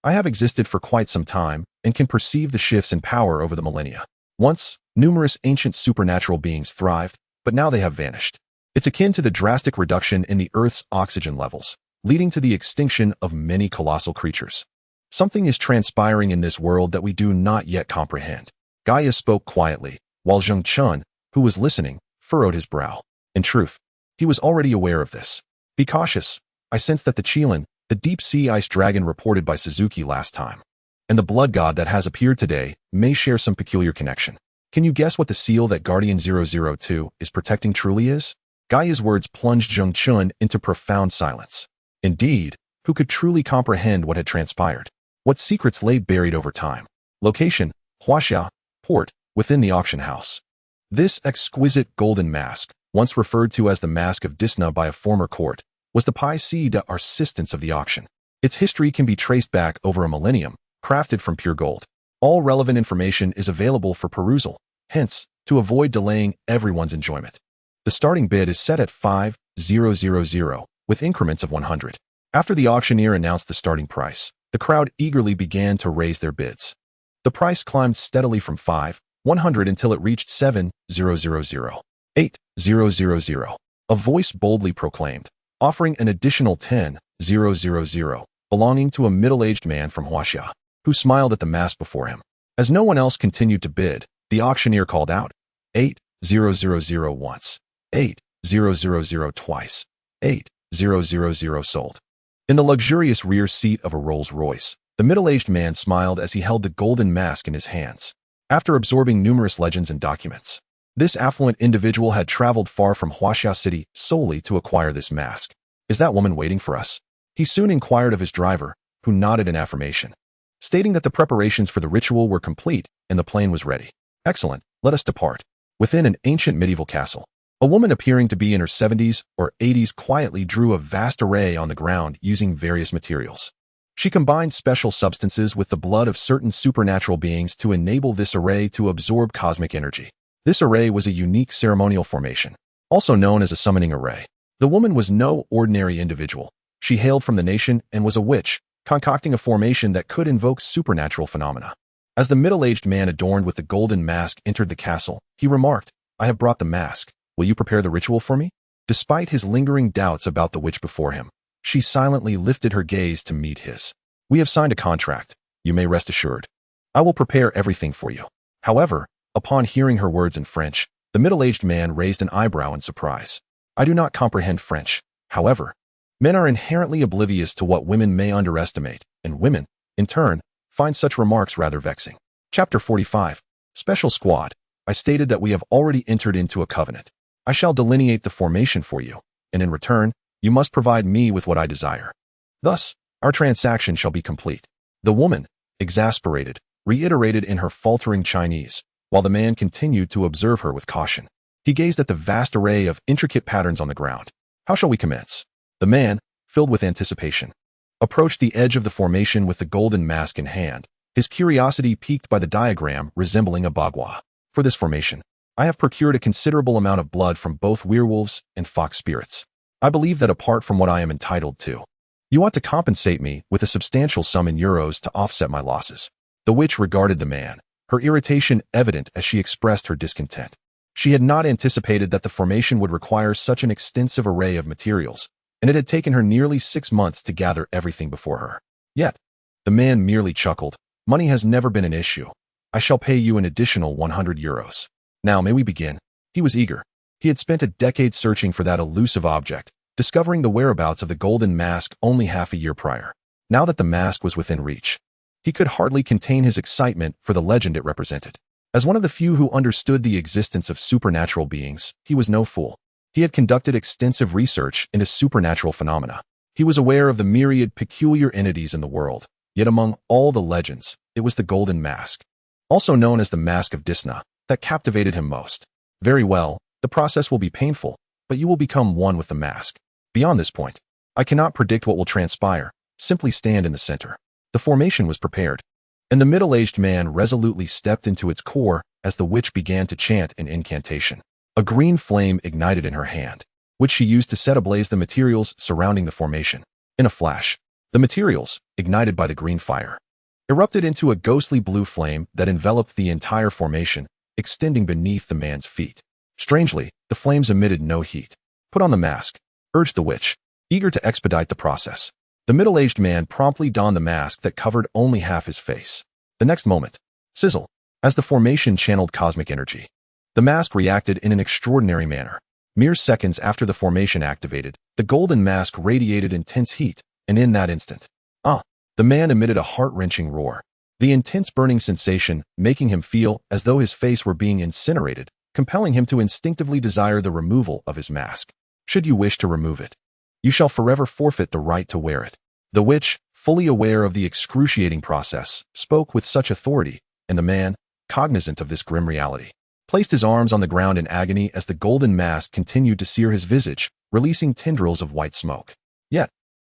S1: I have existed for quite some time and can perceive the shifts in power over the millennia. Once, numerous ancient supernatural beings thrived, but now they have vanished. It's akin to the drastic reduction in the Earth's oxygen levels, leading to the extinction of many colossal creatures. Something is transpiring in this world that we do not yet comprehend. Gaius spoke quietly, while Zheng Chen, who was listening, furrowed his brow. In truth, he was already aware of this. Be cautious. I sense that the Qilin, the deep-sea ice dragon reported by Suzuki last time, and the blood god that has appeared today may share some peculiar connection. Can you guess what the seal that Guardian 002 is protecting truly is? Gaia's words plunged Zheng Chen into profound silence. Indeed, who could truly comprehend what had transpired? What secrets lay buried over time? Location, Huaxia, port, within the auction house. This exquisite golden mask, once referred to as the Mask of Disna by a former court, was the pièce d'arrestance of the auction. Its history can be traced back over a millennium, crafted from pure gold. All relevant information is available for perusal, hence, to avoid delaying everyone's enjoyment. The starting bid is set at 5,000, with increments of 100. After the auctioneer announced the starting price, the crowd eagerly began to raise their bids. The price climbed steadily from 5,100 until it reached 7,000, 8,000. A voice boldly proclaimed, offering an additional 10,000, belonging to a middle-aged man from Huaxia, who smiled at the mask before him. As no one else continued to bid, the auctioneer called out, 8,000 once, 8,000 twice, 8,000 sold. In the luxurious rear seat of a Rolls-Royce, the middle-aged man smiled as he held the golden mask in his hands. After absorbing numerous legends and documents, this affluent individual had traveled far from Huaxia City solely to acquire this mask. Is that woman waiting for us? He soon inquired of his driver, who nodded in affirmation, stating that the preparations for the ritual were complete and the plane was ready. Excellent, let us depart. Within an ancient medieval castle, a woman appearing to be in her 70s or 80s quietly drew a vast array on the ground using various materials. She combined special substances with the blood of certain supernatural beings to enable this array to absorb cosmic energy. This array was a unique ceremonial formation, also known as a summoning array. The woman was no ordinary individual. She hailed from the nation and was a witch, concocting a formation that could invoke supernatural phenomena. As the middle-aged man adorned with the golden mask entered the castle, he remarked, I have brought the mask. Will you prepare the ritual for me? Despite his lingering doubts about the witch before him, she silently lifted her gaze to meet his. We have signed a contract. You may rest assured. I will prepare everything for you. However, upon hearing her words in French, the middle-aged man raised an eyebrow in surprise. I do not comprehend French. However, men are inherently oblivious to what women may underestimate, and women, in turn, find such remarks rather vexing. Chapter 45. Special Squad. I stated that we have already entered into a covenant. I shall delineate the formation for you, and in return, you must provide me with what I desire. Thus, our transaction shall be complete. The woman, exasperated, reiterated in her faltering Chinese, while the man continued to observe her with caution. He gazed at the vast array of intricate patterns on the ground. How shall we commence? The man, filled with anticipation, approached the edge of the formation with the golden mask in hand, his curiosity piqued by the diagram resembling a bagua. For this formation, I have procured a considerable amount of blood from both werewolves and fox spirits. I believe that apart from what I am entitled to, you ought to compensate me with a substantial sum in euros to offset my losses. The witch regarded the man, her irritation evident as she expressed her discontent. She had not anticipated that the formation would require such an extensive array of materials, and it had taken her nearly 6 months to gather everything before her. Yet, the man merely chuckled. Money has never been an issue. I shall pay you an additional 100 euros. Now may we begin? He was eager. He had spent a decade searching for that elusive object, discovering the whereabouts of the golden mask only half a year prior. Now that the mask was within reach, he could hardly contain his excitement for the legend it represented. As one of the few who understood the existence of supernatural beings, he was no fool. He had conducted extensive research into supernatural phenomena. He was aware of the myriad peculiar entities in the world, yet among all the legends, it was the golden mask, also known as the Mask of Disna, that captivated him most. Very well, the process will be painful, but you will become one with the mask. Beyond this point, I cannot predict what will transpire, simply stand in the center. The formation was prepared, and the middle-aged man resolutely stepped into its core as the witch began to chant an incantation. A green flame ignited in her hand, which she used to set ablaze the materials surrounding the formation. In a flash, the materials, ignited by the green fire, erupted into a ghostly blue flame that enveloped the entire formation, extending beneath the man's feet. Strangely, the flames emitted no heat. "Put on the mask," urged the witch, eager to expedite the process. The middle-aged man promptly donned the mask that covered only half his face. The next moment, sizzle, as the formation channeled cosmic energy. The mask reacted in an extraordinary manner. Mere seconds after the formation activated, the golden mask radiated intense heat, and in that instant, the man emitted a heart-wrenching roar. The intense burning sensation making him feel as though his face were being incinerated, compelling him to instinctively desire the removal of his mask. "Should you wish to remove it, you shall forever forfeit the right to wear it." The witch, fully aware of the excruciating process, spoke with such authority, and the man, cognizant of this grim reality, placed his arms on the ground in agony as the golden mask continued to sear his visage, releasing tendrils of white smoke. Yet,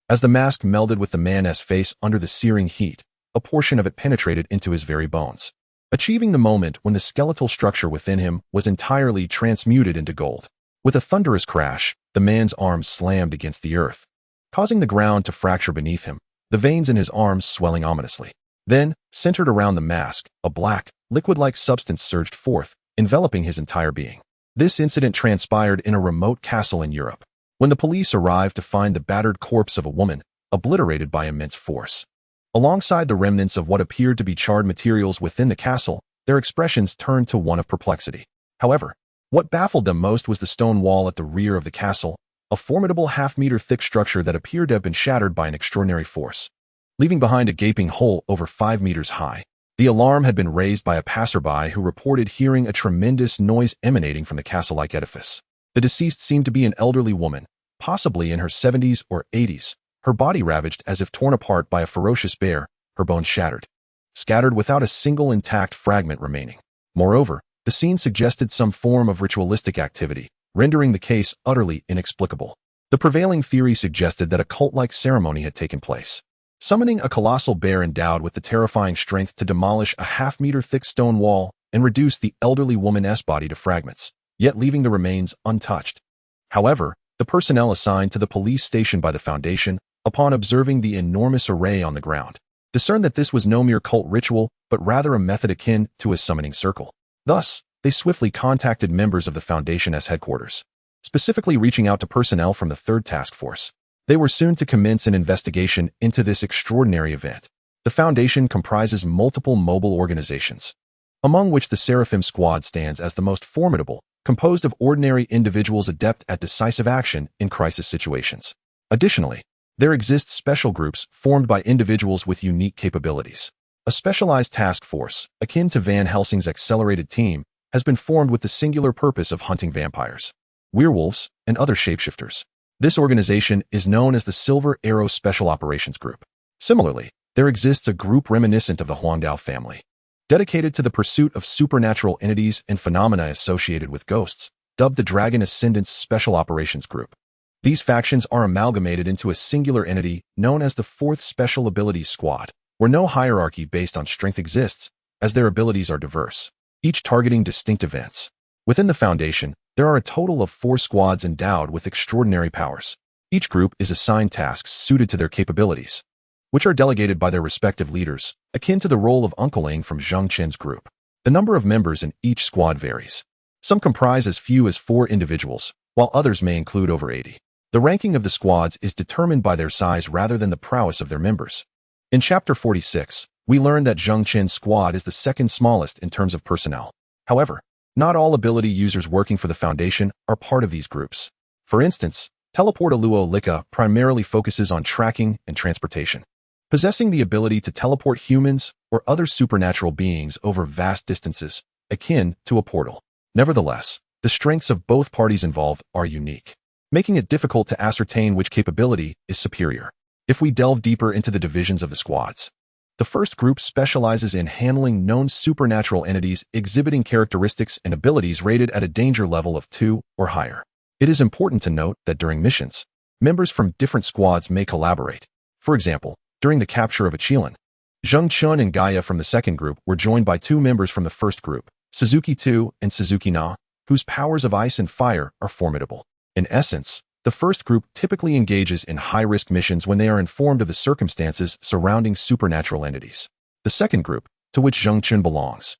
S1: as the mask melded with the man's face under the searing heat, a portion of it penetrated into his very bones, achieving the moment when the skeletal structure within him was entirely transmuted into gold. With a thunderous crash, the man's arms slammed against the earth, causing the ground to fracture beneath him, the veins in his arms swelling ominously. Then, centered around the mask, a black, liquid-like substance surged forth, enveloping his entire being. This incident transpired in a remote castle in Europe, when the police arrived to find the battered corpse of a woman, obliterated by immense force. Alongside the remnants of what appeared to be charred materials within the castle, their expressions turned to one of perplexity. However, what baffled them most was the stone wall at the rear of the castle, a formidable half-meter thick structure that appeared to have been shattered by an extraordinary force, leaving behind a gaping hole over 5 meters high. The alarm had been raised by a passerby who reported hearing a tremendous noise emanating from the castle-like edifice. The deceased seemed to be an elderly woman, possibly in her 70s or 80s, her body ravaged as if torn apart by a ferocious bear, her bones shattered, scattered without a single intact fragment remaining. Moreover, the scene suggested some form of ritualistic activity, rendering the case utterly inexplicable. The prevailing theory suggested that a cult-like ceremony had taken place, summoning a colossal bear endowed with the terrifying strength to demolish a half-meter thick stone wall and reduce the elderly woman's body to fragments, yet leaving the remains untouched. However, the personnel assigned to the police station by the Foundation, upon observing the enormous array on the ground, discerned that this was no mere cult ritual, but rather a method akin to a summoning circle. Thus, they swiftly contacted members of the Foundation's headquarters, specifically reaching out to personnel from the 3rd Task Force. They were soon to commence an investigation into this extraordinary event. The Foundation comprises multiple mobile organizations, among which the Seraphim Squad stands as the most formidable, composed of ordinary individuals adept at decisive action in crisis situations. Additionally, there exist special groups formed by individuals with unique capabilities. A specialized task force, akin to Van Helsing's accelerated team, has been formed with the singular purpose of hunting vampires, werewolves, and other shapeshifters. This organization is known as the Silver Arrow Special Operations Group. Similarly, there exists a group reminiscent of the Huangdao family, dedicated to the pursuit of supernatural entities and phenomena associated with ghosts, dubbed the Dragon Ascendant's Special Operations Group. These factions are amalgamated into a singular entity known as the 4th Special Abilities Squad, where no hierarchy based on strength exists, as their abilities are diverse, each targeting distinct events. Within the Foundation, there are a total of 4 squads endowed with extraordinary powers. Each group is assigned tasks suited to their capabilities, which are delegated by their respective leaders, akin to the role of Uncleing from Zheng Chen's group. The number of members in each squad varies. Some comprise as few as 4 individuals, while others may include over 80. The ranking of the squads is determined by their size rather than the prowess of their members. In Chapter 46, we learn that Zheng Chen's squad is the 2nd smallest in terms of personnel. However, not all ability users working for the Foundation are part of these groups. For instance, Teleporta Luo Lika primarily focuses on tracking and transportation, possessing the ability to teleport humans or other supernatural beings over vast distances, akin to a portal. Nevertheless, the strengths of both parties involved are unique, making it difficult to ascertain which capability is superior. If we delve deeper into the divisions of the squads, the first group specializes in handling known supernatural entities exhibiting characteristics and abilities rated at a danger level of 2 or higher. It is important to note that during missions, members from different squads may collaborate, For example, during the capture of Achilin, Zheng Chun and Gaia from the second group were joined by two members from the first group, Suzuki Tu and Suzuki Na, whose powers of ice and fire are formidable. In essence, the first group typically engages in high-risk missions when they are informed of the circumstances surrounding supernatural entities. The second group, to which Zheng Chun belongs,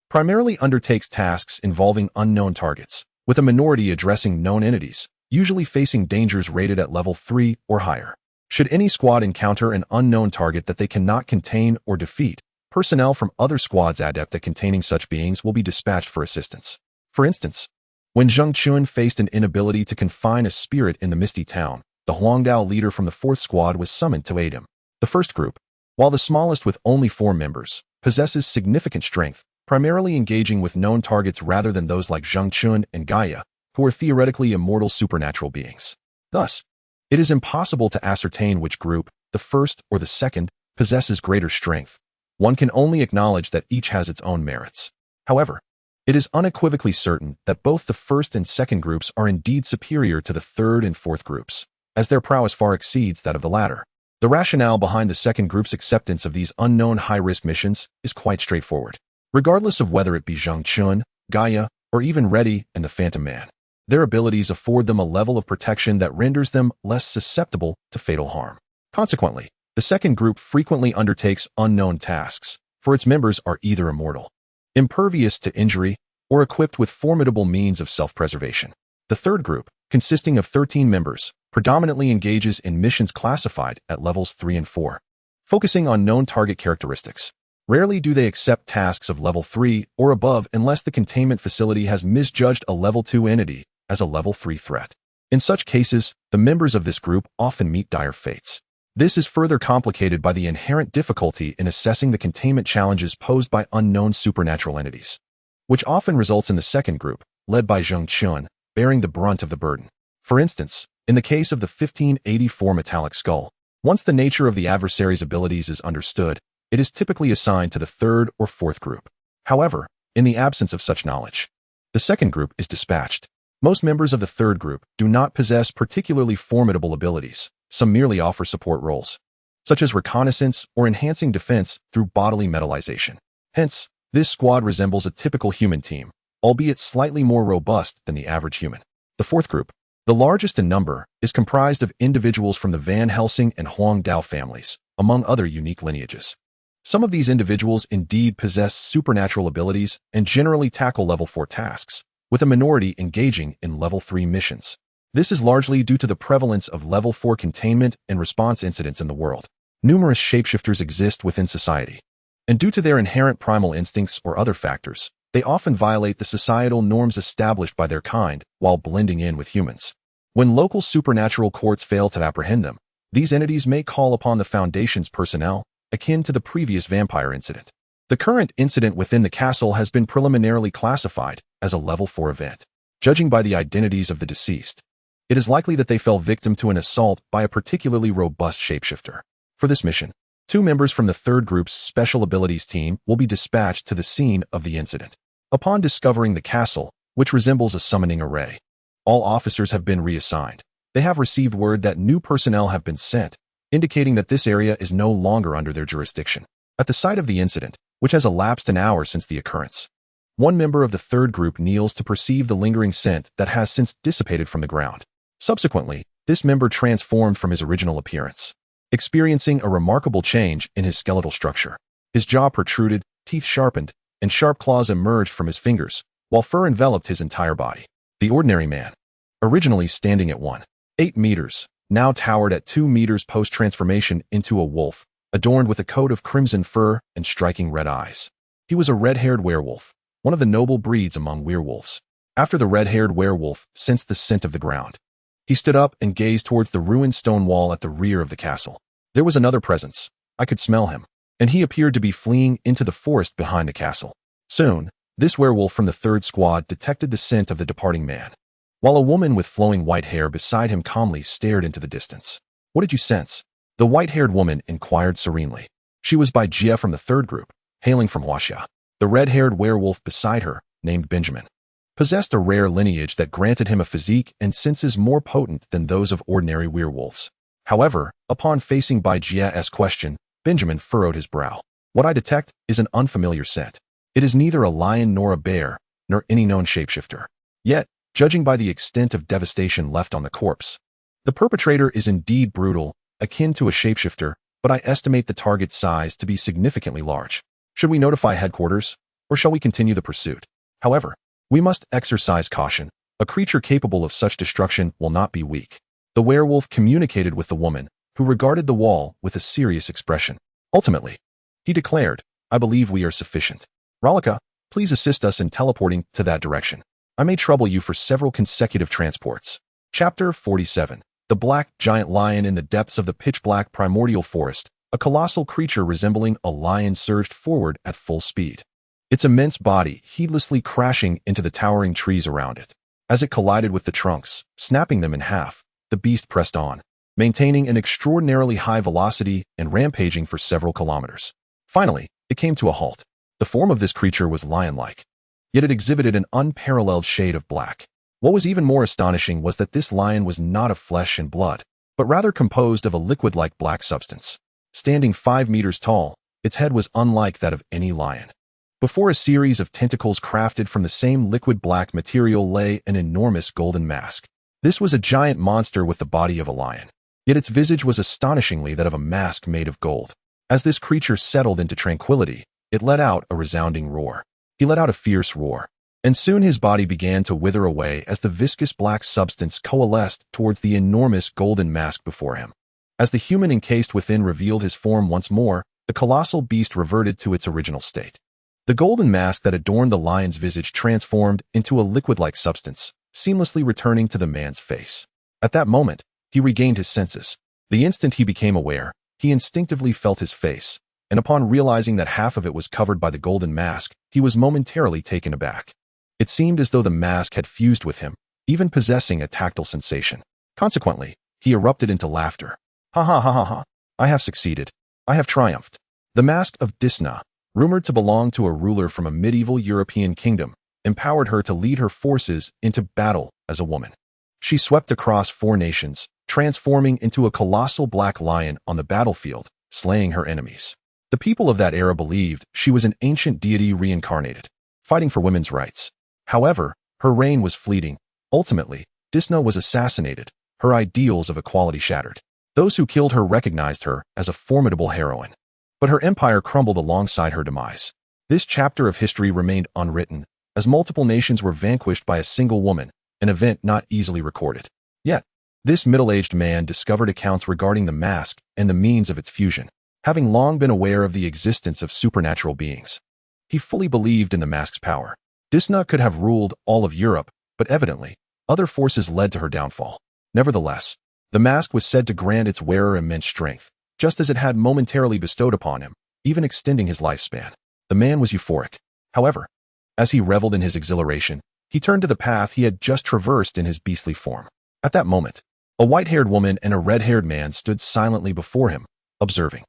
S1: primarily undertakes tasks involving unknown targets, with a minority addressing known entities, usually facing dangers rated at level 3 or higher. Should any squad encounter an unknown target that they cannot contain or defeat, personnel from other squads adept at containing such beings will be dispatched for assistance. For instance, when Zheng Chun faced an inability to confine a spirit in the Misty Town, the Huangdao leader from the fourth squad was summoned to aid him. The first group, while the smallest with only 4 members, possesses significant strength, primarily engaging with known targets rather than those like Zheng Chun and Gaia, who are theoretically immortal supernatural beings. Thus, it is impossible to ascertain which group, the first or the second, possesses greater strength. One can only acknowledge that each has its own merits. However, it is unequivocally certain that both the first and second groups are indeed superior to the third and fourth groups, as their prowess far exceeds that of the latter. The rationale behind the second group's acceptance of these unknown high-risk missions is quite straightforward. Regardless of whether it be Zheng Chun, Gaia, or even Reddy and the Phantom Man, their abilities afford them a level of protection that renders them less susceptible to fatal harm. Consequently, the second group frequently undertakes unknown tasks, for its members are either immortal, impervious to injury, or equipped with formidable means of self-preservation. The third group, consisting of 13 members, predominantly engages in missions classified at levels 3 and 4, focusing on known target characteristics. Rarely do they accept tasks of level 3 or above unless the containment facility has misjudged a level 2 entity as a level 3 threat. In such cases, the members of this group often meet dire fates. This is further complicated by the inherent difficulty in assessing the containment challenges posed by unknown supernatural entities, which often results in the second group, led by Zheng Chun, bearing the brunt of the burden. For instance, in the case of the 1584 metallic skull, once the nature of the adversary's abilities is understood, it is typically assigned to the third or fourth group. However, in the absence of such knowledge, the second group is dispatched. Most members of the third group do not possess particularly formidable abilities. Some merely offer support roles, such as reconnaissance or enhancing defense through bodily metallization. Hence, this squad resembles a typical human team, albeit slightly more robust than the average human. The fourth group, the largest in number, is comprised of individuals from the Van Helsing and Huangdao families, among other unique lineages. Some of these individuals indeed possess supernatural abilities and generally tackle level 4 tasks, with a minority engaging in level 3 missions. This is largely due to the prevalence of level 4 containment and response incidents in the world. Numerous shapeshifters exist within society, and due to their inherent primal instincts or other factors, they often violate the societal norms established by their kind while blending in with humans. When local supernatural courts fail to apprehend them, these entities may call upon the Foundation's personnel, akin to the previous vampire incident. The current incident within the castle has been preliminarily classified as a level 4 event. Judging by the identities of the deceased, it is likely that they fell victim to an assault by a particularly robust shapeshifter. For this mission, 2 members from the third group's special abilities team will be dispatched to the scene of the incident. Upon discovering the castle, which resembles a summoning array, all officers have been reassigned. They have received word that new personnel have been sent, indicating that this area is no longer under their jurisdiction. At the site of the incident, which has elapsed an hour since the occurrence, one member of the third group kneels to perceive the lingering scent that has since dissipated from the ground. Subsequently, this member transformed from his original appearance, experiencing a remarkable change in his skeletal structure. His jaw protruded, teeth sharpened, and sharp claws emerged from his fingers, while fur enveloped his entire body. The ordinary man, originally standing at 1.8 meters, now towered at 2 meters post-transformation into a wolf, adorned with a coat of crimson fur and striking red eyes. He was a red-haired werewolf, one of the noble breeds among werewolves. After the red-haired werewolf sensed the scent of the ground, he stood up and gazed towards the ruined stone wall at the rear of the castle. There was another presence. I could smell him, and he appeared to be fleeing into the forest behind the castle. Soon, this werewolf from the third squad detected the scent of the departing man, while a woman with flowing white hair beside him calmly stared into the distance. "What did you sense?" The white-haired woman inquired serenely. She was Bai Jia from the third group, hailing from Huaxia. The red-haired werewolf beside her, named Benjamin, possessed a rare lineage that granted him a physique and senses more potent than those of ordinary werewolves. However, upon facing Bai Jia's question, Benjamin furrowed his brow. What I detect is an unfamiliar scent. It is neither a lion nor a bear, nor any known shapeshifter. Yet, judging by the extent of devastation left on the corpse, the perpetrator is indeed brutal, akin to a shapeshifter, but I estimate the target's size to be significantly large. Should we notify headquarters, or shall we continue the pursuit? However, we must exercise caution. A creature capable of such destruction will not be weak. The werewolf communicated with the woman, who regarded the wall with a serious expression. Ultimately, he declared, I believe we are sufficient. Ralika, please assist us in teleporting to that direction. I may trouble you for several consecutive transports. Chapter 47. The Black Giant Lion. In the depths of the pitch-black primordial forest, a colossal creature resembling a lion surged forward at full speed, its immense body heedlessly crashing into the towering trees around it. As it collided with the trunks, snapping them in half, the beast pressed on, maintaining an extraordinarily high velocity and rampaging for several kilometers. Finally, it came to a halt. The form of this creature was lion-like, yet it exhibited an unparalleled shade of black. What was even more astonishing was that this lion was not of flesh and blood, but rather composed of a liquid-like black substance. Standing 5 meters tall, its head was unlike that of any lion. Before a series of tentacles crafted from the same liquid black material lay an enormous golden mask. This was a giant monster with the body of a lion, yet its visage was astonishingly that of a mask made of gold. As this creature settled into tranquility, it let out a resounding roar. He let out a fierce roar, and soon his body began to wither away as the viscous black substance coalesced towards the enormous golden mask before him. As the human encased within revealed his form once more, the colossal beast reverted to its original state. The golden mask that adorned the lion's visage transformed into a liquid-like substance, seamlessly returning to the man's face. At that moment, he regained his senses. The instant he became aware, he instinctively felt his face, and upon realizing that half of it was covered by the golden mask, he was momentarily taken aback. It seemed as though the mask had fused with him, even possessing a tactile sensation. Consequently, he erupted into laughter. Ha ha ha ha ha. I have succeeded. I have triumphed. The mask of Disna, rumored to belong to a ruler from a medieval European kingdom, empowered her to lead her forces into battle as a woman. She swept across 4 nations, transforming into a colossal black lion on the battlefield, slaying her enemies. The people of that era believed she was an ancient deity reincarnated, fighting for women's rights. However, her reign was fleeting. Ultimately, Disna was assassinated, her ideals of equality shattered. Those who killed her recognized her as a formidable heroine. But her empire crumbled alongside her demise. This chapter of history remained unwritten, as multiple nations were vanquished by a single woman, an event not easily recorded. Yet, this middle-aged man discovered accounts regarding the mask and the means of its fusion. Having long been aware of the existence of supernatural beings, he fully believed in the mask's power. Disna could have ruled all of Europe, but evidently, other forces led to her downfall. Nevertheless, the mask was said to grant its wearer immense strength, just as it had momentarily bestowed upon him, even extending his lifespan. The man was euphoric. However, as he reveled in his exhilaration, he turned to the path he had just traversed in his beastly form. At that moment, a white-haired woman and a red-haired man stood silently before him, observing.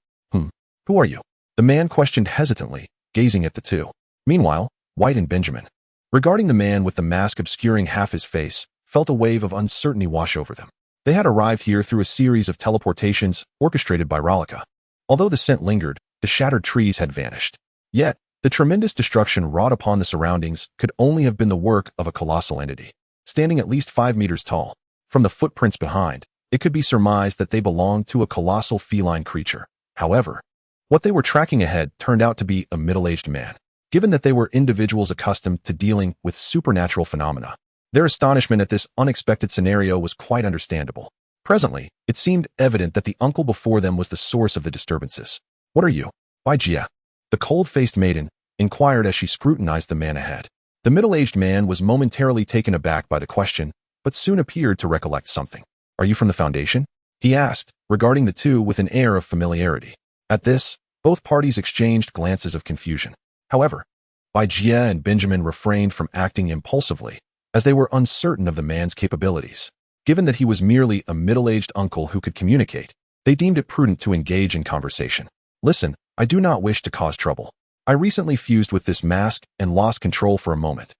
S1: Who are you? The man questioned hesitantly, gazing at the two. Meanwhile, White and Benjamin, regarding the man with the mask obscuring half his face, felt a wave of uncertainty wash over them. They had arrived here through a series of teleportations orchestrated by Ralika. Although the scent lingered, the shattered trees had vanished. Yet, the tremendous destruction wrought upon the surroundings could only have been the work of a colossal entity, standing at least 5 meters tall. From the footprints behind, it could be surmised that they belonged to a colossal feline creature. However, what they were tracking ahead turned out to be a middle-aged man. Given that they were individuals accustomed to dealing with supernatural phenomena, their astonishment at this unexpected scenario was quite understandable. Presently, it seemed evident that the uncle before them was the source of the disturbances. What are you? Bai Jia? The cold-faced maiden inquired as she scrutinized the man ahead. The middle-aged man was momentarily taken aback by the question, but soon appeared to recollect something. Are you from the Foundation? He asked, regarding the two with an air of familiarity. At this, both parties exchanged glances of confusion. However, Bai Jia and Benjamin refrained from acting impulsively, as they were uncertain of the man's capabilities. Given that he was merely a middle-aged uncle who could communicate, they deemed it prudent to engage in conversation. Listen, I do not wish to cause trouble. I recently fused with this mask and lost control for a moment.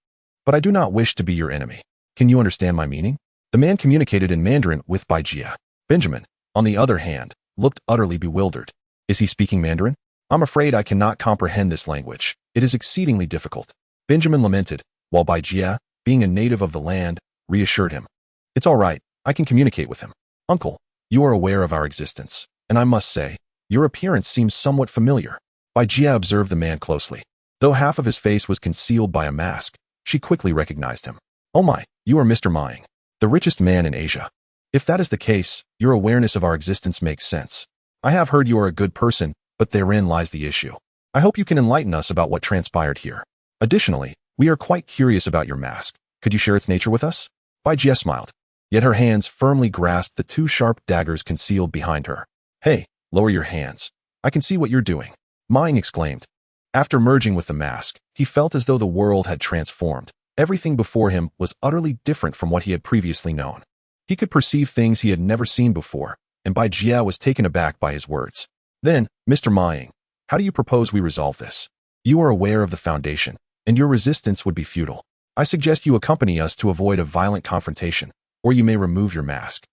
S1: But I do not wish to be your enemy. Can you understand my meaning? The man communicated in Mandarin with Bai Jia. Benjamin, on the other hand, looked utterly bewildered. Is he speaking Mandarin? I'm afraid I cannot comprehend this language. It is exceedingly difficult. Benjamin lamented, while Bai Jie, being a native of the land, reassured him. It's all right, I can communicate with him. Uncle, you are aware of our existence, and I must say, your appearance seems somewhat familiar. Bai Jie observed the man closely. Though half of his face was concealed by a mask, she quickly recognized him. Oh my, you are Mr. Maing, the richest man in Asia. If that is the case, your awareness of our existence makes sense. I have heard you are a good person, but therein lies the issue. I hope you can enlighten us about what transpired here. Additionally, we are quite curious about your mask. Could you share its nature with us? Bai Jie smiled, yet her hands firmly grasped the two sharp daggers concealed behind her. Hey, lower your hands. I can see what you're doing, Maing exclaimed. After merging with the mask, he felt as though the world had transformed. Everything before him was utterly different from what he had previously known. He could perceive things he had never seen before, and Bai Jie was taken aback by his words. Then, Mr. Maing, how do you propose we resolve this? You are aware of the foundation, and your resistance would be futile. I suggest you accompany us to avoid a violent confrontation, or you may remove your mask.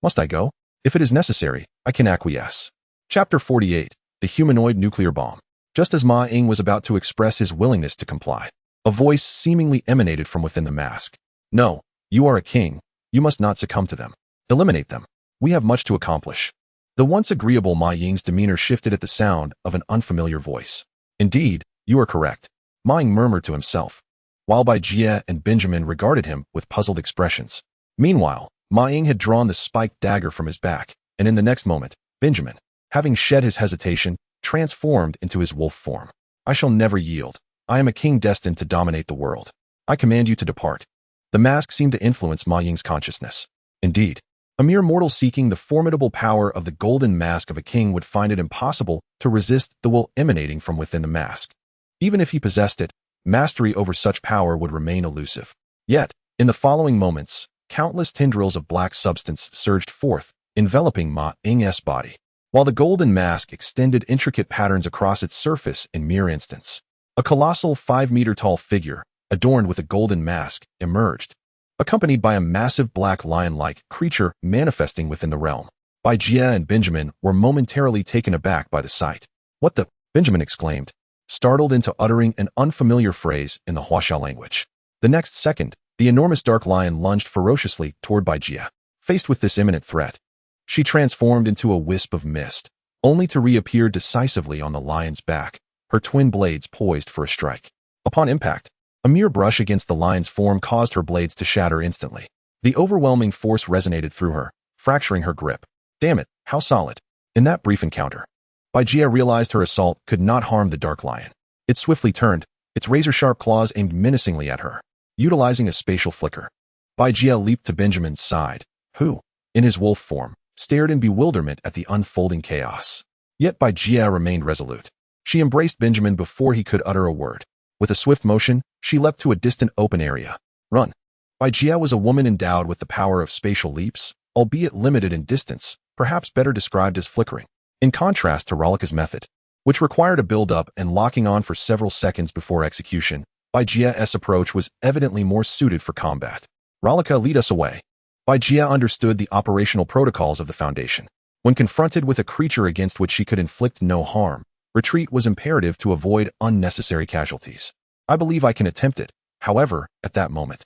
S1: Must I go? If it is necessary, I can acquiesce. Chapter 48, The Humanoid Nuclear Bomb. Just as Ma Ying was about to express his willingness to comply, a voice seemingly emanated from within the mask. No, you are a king. You must not succumb to them. Eliminate them. We have much to accomplish. The once agreeable Ma Ying's demeanor shifted at the sound of an unfamiliar voice. Indeed, you are correct, Ma Ying murmured to himself, while Bai Jie and Benjamin regarded him with puzzled expressions. Meanwhile, Ma Ying had drawn the spiked dagger from his back, and in the next moment, Benjamin, having shed his hesitation, transformed into his wolf form. I shall never yield. I am a king destined to dominate the world. I command you to depart. The mask seemed to influence Ma Ying's consciousness. Indeed, a mere mortal seeking the formidable power of the golden mask of a king would find it impossible to resist the will emanating from within the mask. Even if he possessed it, mastery over such power would remain elusive. Yet, in the following moments, countless tendrils of black substance surged forth, enveloping Ma Ying's body, while the golden mask extended intricate patterns across its surface in mere instants. A colossal 5-meter-tall figure, adorned with a golden mask, emerged, accompanied by a massive black lion-like creature manifesting within the realm. Bai Jie and Benjamin were momentarily taken aback by the sight. What the? Benjamin exclaimed, startled into uttering an unfamiliar phrase in the Huaxia language. The next second, the enormous dark lion lunged ferociously toward Bai Jie. Faced with this imminent threat, she transformed into a wisp of mist, only to reappear decisively on the lion's back, her twin blades poised for a strike. Upon impact, a mere brush against the lion's form caused her blades to shatter instantly. The overwhelming force resonated through her, fracturing her grip. Damn it, how solid. In that brief encounter, Bai Jie realized her assault could not harm the dark lion. It swiftly turned, its razor-sharp claws aimed menacingly at her. Utilizing a spatial flicker, Bai Jie leaped to Benjamin's side, who, in his wolf form, stared in bewilderment at the unfolding chaos. Yet Bai Jie remained resolute. She embraced Benjamin before he could utter a word. With a swift motion, she leapt to a distant open area. Run. Bai Jie was a woman endowed with the power of spatial leaps, albeit limited in distance, perhaps better described as flickering. In contrast to Ralika's method, which required a build-up and locking on for several seconds before execution, Bai Jie's approach was evidently more suited for combat. Ralika, lead us away. Bai Jie understood the operational protocols of the Foundation. When confronted with a creature against which she could inflict no harm, retreat was imperative to avoid unnecessary casualties. I believe I can attempt it. However, at that moment,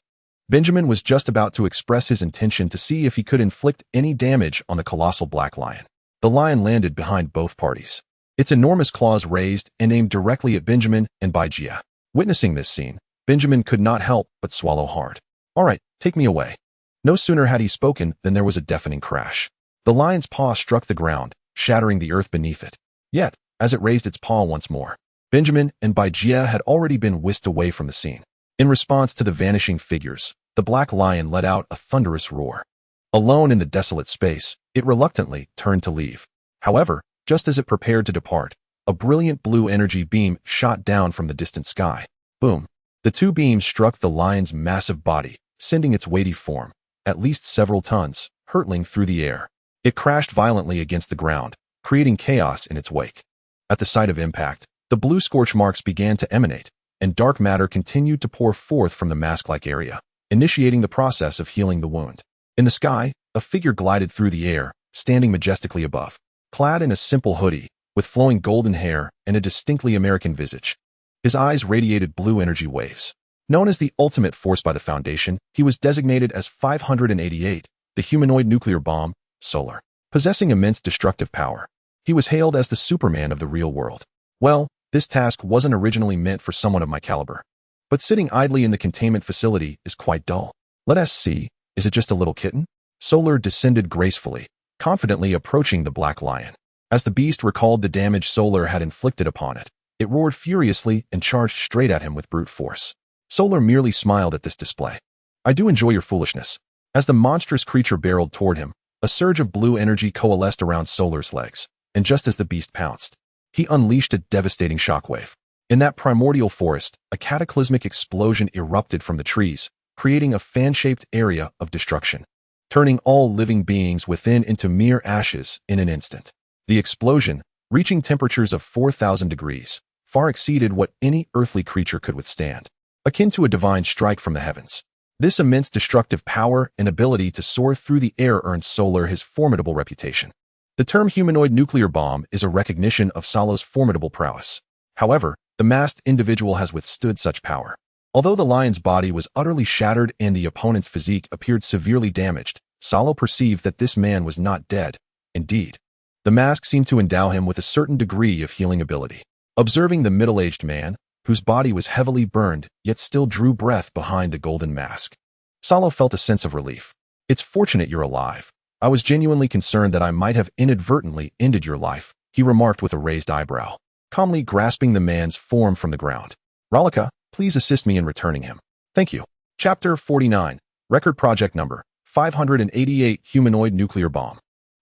S1: Benjamin was just about to express his intention to see if he could inflict any damage on the colossal black lion. The lion landed behind both parties, its enormous claws raised and aimed directly at Benjamin and Bai Jie. Witnessing this scene, Benjamin could not help but swallow hard. All right, take me away. No sooner had he spoken than there was a deafening crash. The lion's paw struck the ground, shattering the earth beneath it. Yet, as it raised its paw once more, Benjamin and Bai Jie had already been whisked away from the scene. In response to the vanishing figures, the black lion let out a thunderous roar. Alone in the desolate space, it reluctantly turned to leave. However, just as it prepared to depart, a brilliant blue energy beam shot down from the distant sky. Boom. The two beams struck the lion's massive body, sending its weighty form, at least several tons, hurtling through the air. It crashed violently against the ground, creating chaos in its wake. At the site of impact, the blue scorch marks began to emanate, and dark matter continued to pour forth from the mask-like area, initiating the process of healing the wound. In the sky, a figure glided through the air, standing majestically above. Clad in a simple hoodie, with flowing golden hair and a distinctly American visage. His eyes radiated blue energy waves. Known as the ultimate force by the Foundation, he was designated as 588, the humanoid nuclear bomb, Solar. Possessing immense destructive power, he was hailed as the Superman of the real world. Well, this task wasn't originally meant for someone of my caliber. But sitting idly in the containment facility is quite dull. Let us see, is it just a little kitten? Solar descended gracefully, confidently approaching the black lion. As the beast recalled the damage Solar had inflicted upon it, it roared furiously and charged straight at him with brute force. Solar merely smiled at this display. I do enjoy your foolishness. As the monstrous creature barreled toward him, a surge of blue energy coalesced around Solar's legs, and just as the beast pounced, he unleashed a devastating shockwave. In that primordial forest, a cataclysmic explosion erupted from the trees, creating a fan-shaped area of destruction, turning all living beings within into mere ashes in an instant. The explosion, reaching temperatures of 4,000 degrees, far exceeded what any earthly creature could withstand, akin to a divine strike from the heavens. This immense destructive power and ability to soar through the air earned Solar his formidable reputation. The term humanoid nuclear bomb is a recognition of Solo's formidable prowess. However, the masked individual has withstood such power. Although the lion's body was utterly shattered and the opponent's physique appeared severely damaged, Solo perceived that this man was not dead. Indeed, the mask seemed to endow him with a certain degree of healing ability. Observing the middle-aged man, whose body was heavily burned yet still drew breath behind the golden mask, Solo felt a sense of relief. It's fortunate you're alive. I was genuinely concerned that I might have inadvertently ended your life, he remarked with a raised eyebrow, calmly grasping the man's form from the ground. Ralika, please assist me in returning him. Thank you. Chapter 49, Record Project Number 588 Humanoid Nuclear Bomb.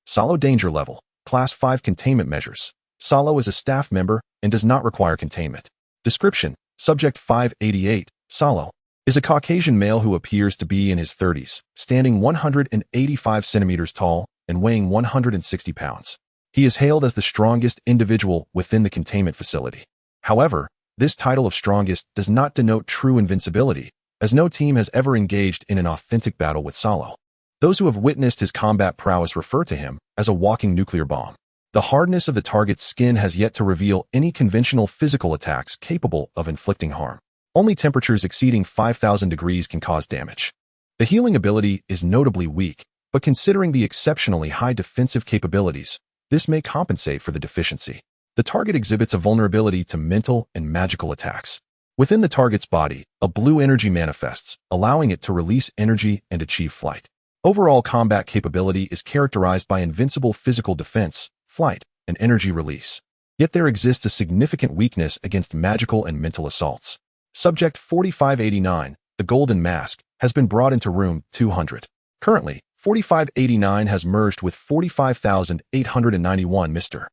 S1: Solo Danger Level, Class 5 Containment Measures. Solo is a staff member and does not require containment. Description: Subject 588, Solo, is a Caucasian male who appears to be in his 30s, standing 185 centimeters tall and weighing 160 pounds. He is hailed as the strongest individual within the containment facility. However, this title of strongest does not denote true invincibility, as no team has ever engaged in an authentic battle with Solo. Those who have witnessed his combat prowess refer to him as a walking nuclear bomb. The hardness of the target's skin has yet to reveal any conventional physical attacks capable of inflicting harm. Only temperatures exceeding 5,000 degrees can cause damage. The healing ability is notably weak, but considering the exceptionally high defensive capabilities, this may compensate for the deficiency. The target exhibits a vulnerability to mental and magical attacks. Within the target's body, a blue energy manifests, allowing it to release energy and achieve flight. Overall combat capability is characterized by invincible physical defense, flight, and energy release. Yet there exists a significant weakness against magical and mental assaults. Subject 4589, the Golden Mask, has been brought into room 200. Currently, 4589 has merged with 45,891 Mr.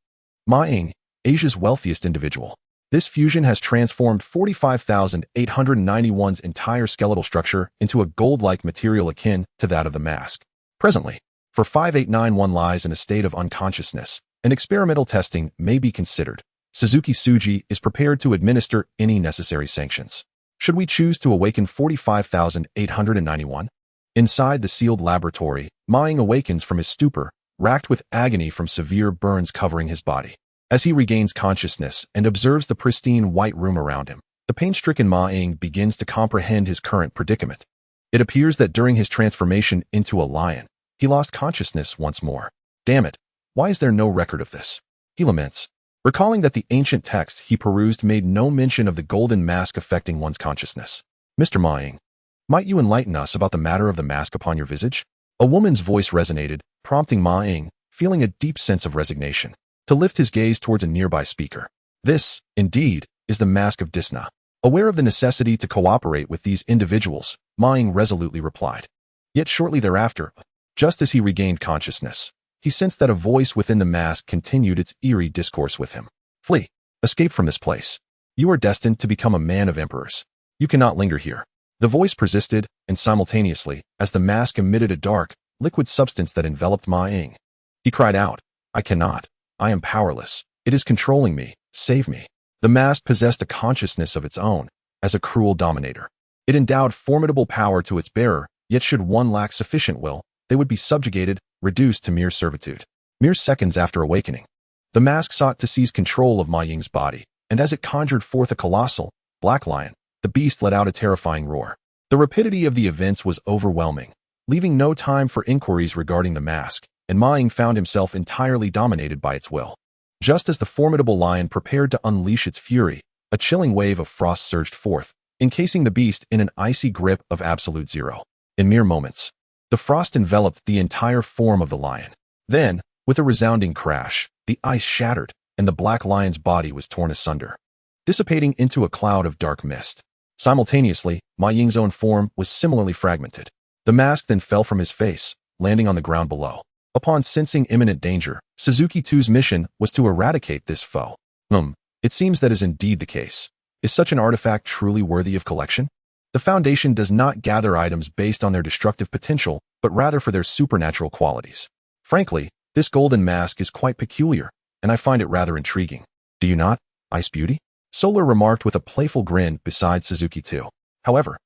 S1: Ma-Ing, Asia's wealthiest individual. This fusion has transformed 45,891's entire skeletal structure into a gold-like material akin to that of the mask. Presently, for 5891 lies in a state of unconsciousness, and experimental testing may be considered. Suzuki Suji is prepared to administer any necessary sanctions. Should we choose to awaken 45,891? Inside the sealed laboratory, Ma-Ing awakens from his stupor, racked with agony from severe burns covering his body. As he regains consciousness and observes the pristine white room around him, the pain-stricken Ma-Ing begins to comprehend his current predicament. It appears that during his transformation into a lion, he lost consciousness once more. Damn it, why is there no record of this? He laments, recalling that the ancient texts he perused made no mention of the golden mask affecting one's consciousness. Mr. Ma-Ing, might you enlighten us about the matter of the mask upon your visage? A woman's voice resonated, prompting Ma-Ing, feeling a deep sense of resignation, to lift his gaze towards a nearby speaker. This, indeed, is the mask of Disna. Aware of the necessity to cooperate with these individuals, Ma-Ing resolutely replied. Yet shortly thereafter, just as he regained consciousness, he sensed that a voice within the mask continued its eerie discourse with him. Flee. Escape from this place. You are destined to become a man of emperors. You cannot linger here. The voice persisted, and simultaneously, as the mask emitted a dark, liquid substance that enveloped Ma-Ing, he cried out, I cannot. I am powerless. It is controlling me. Save me. The mask possessed a consciousness of its own, as a cruel dominator. It endowed formidable power to its bearer, yet should one lack sufficient will, they would be subjugated, reduced to mere servitude. Mere seconds after awakening, the mask sought to seize control of Ma Ying's body, and as it conjured forth a colossal, black lion, the beast let out a terrifying roar. The rapidity of the events was overwhelming, leaving no time for inquiries regarding the mask, and Ma Ying found himself entirely dominated by its will. Just as the formidable lion prepared to unleash its fury, a chilling wave of frost surged forth, encasing the beast in an icy grip of absolute zero. In mere moments, the frost enveloped the entire form of the lion. Then, with a resounding crash, the ice shattered, and the black lion's body was torn asunder, dissipating into a cloud of dark mist. Simultaneously, Ma Ying's own form was similarly fragmented. The mask then fell from his face, landing on the ground below. Upon sensing imminent danger, Suzuki 2's mission was to eradicate this foe. It seems that is indeed the case. Is such an artifact truly worthy of collection? The Foundation does not gather items based on their destructive potential, but rather for their supernatural qualities. Frankly, this golden mask is quite peculiar, and I find it rather intriguing. Do you not, Ice Beauty? Solar remarked with a playful grin beside Suzuki 2. However,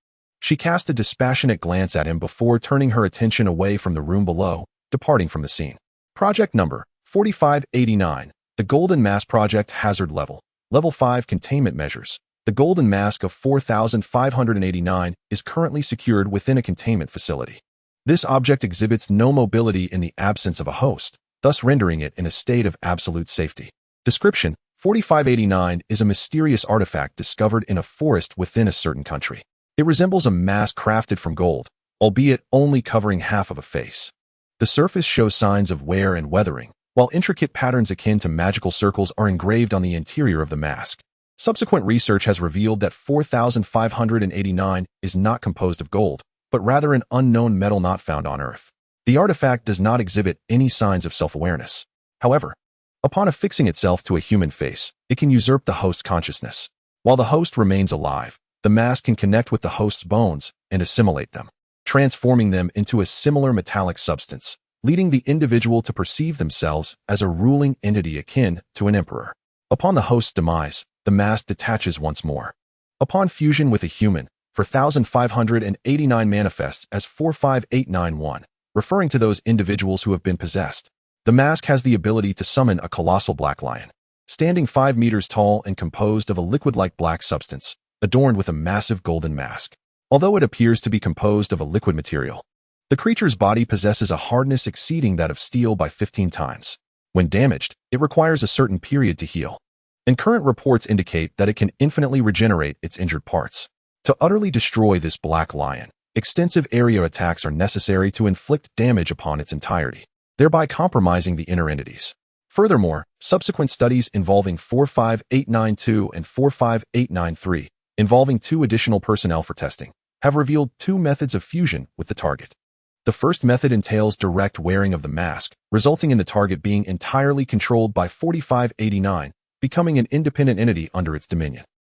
S1: she cast a dispassionate glance at him before turning her attention away from the room below, departing from the scene. Project number 4589, the Golden Mask Project Hazard Level, Level 5 Containment Measures. The Golden Mask of 4589 is currently secured within a containment facility. This object exhibits no mobility in the absence of a host, thus rendering it in a state of absolute safety. Description: 4589 is a mysterious artifact discovered in a forest within a certain country. It resembles a mask crafted from gold, albeit only covering half of a face. The surface shows signs of wear and weathering, while intricate patterns akin to magical circles are engraved on the interior of the mask. Subsequent research has revealed that 4589 is not composed of gold, but rather an unknown metal not found on Earth. The artifact does not exhibit any signs of self-awareness. However, upon affixing itself to a human face, it can usurp the host's consciousness. While the host remains alive, the mask can connect with the host's bones and assimilate them, transforming them into a similar metallic substance, leading the individual to perceive themselves as a ruling entity akin to an emperor. Upon the host's demise, the mask detaches once more. Upon fusion with a human, 4589 manifests as 45891, referring to those individuals who have been possessed. The mask has the ability to summon a colossal black lion, standing 5 meters tall and composed of a liquid-like black substance, adorned with a massive golden mask. Although it appears to be composed of a liquid material, the creature's body possesses a hardness exceeding that of steel by 15 times. When damaged, it requires a certain period to heal, and current reports indicate that it can infinitely regenerate its injured parts. To utterly destroy this black lion, extensive area attacks are necessary to inflict damage upon its entirety, thereby compromising the inner entities. Furthermore, subsequent studies involving 45892 and 45893, involving 2 additional personnel for testing, have revealed 2 methods of fusion with the target. The first method entails direct wearing of the mask, resulting in the target being entirely controlled by 4589, becoming an independent entity under its dominion.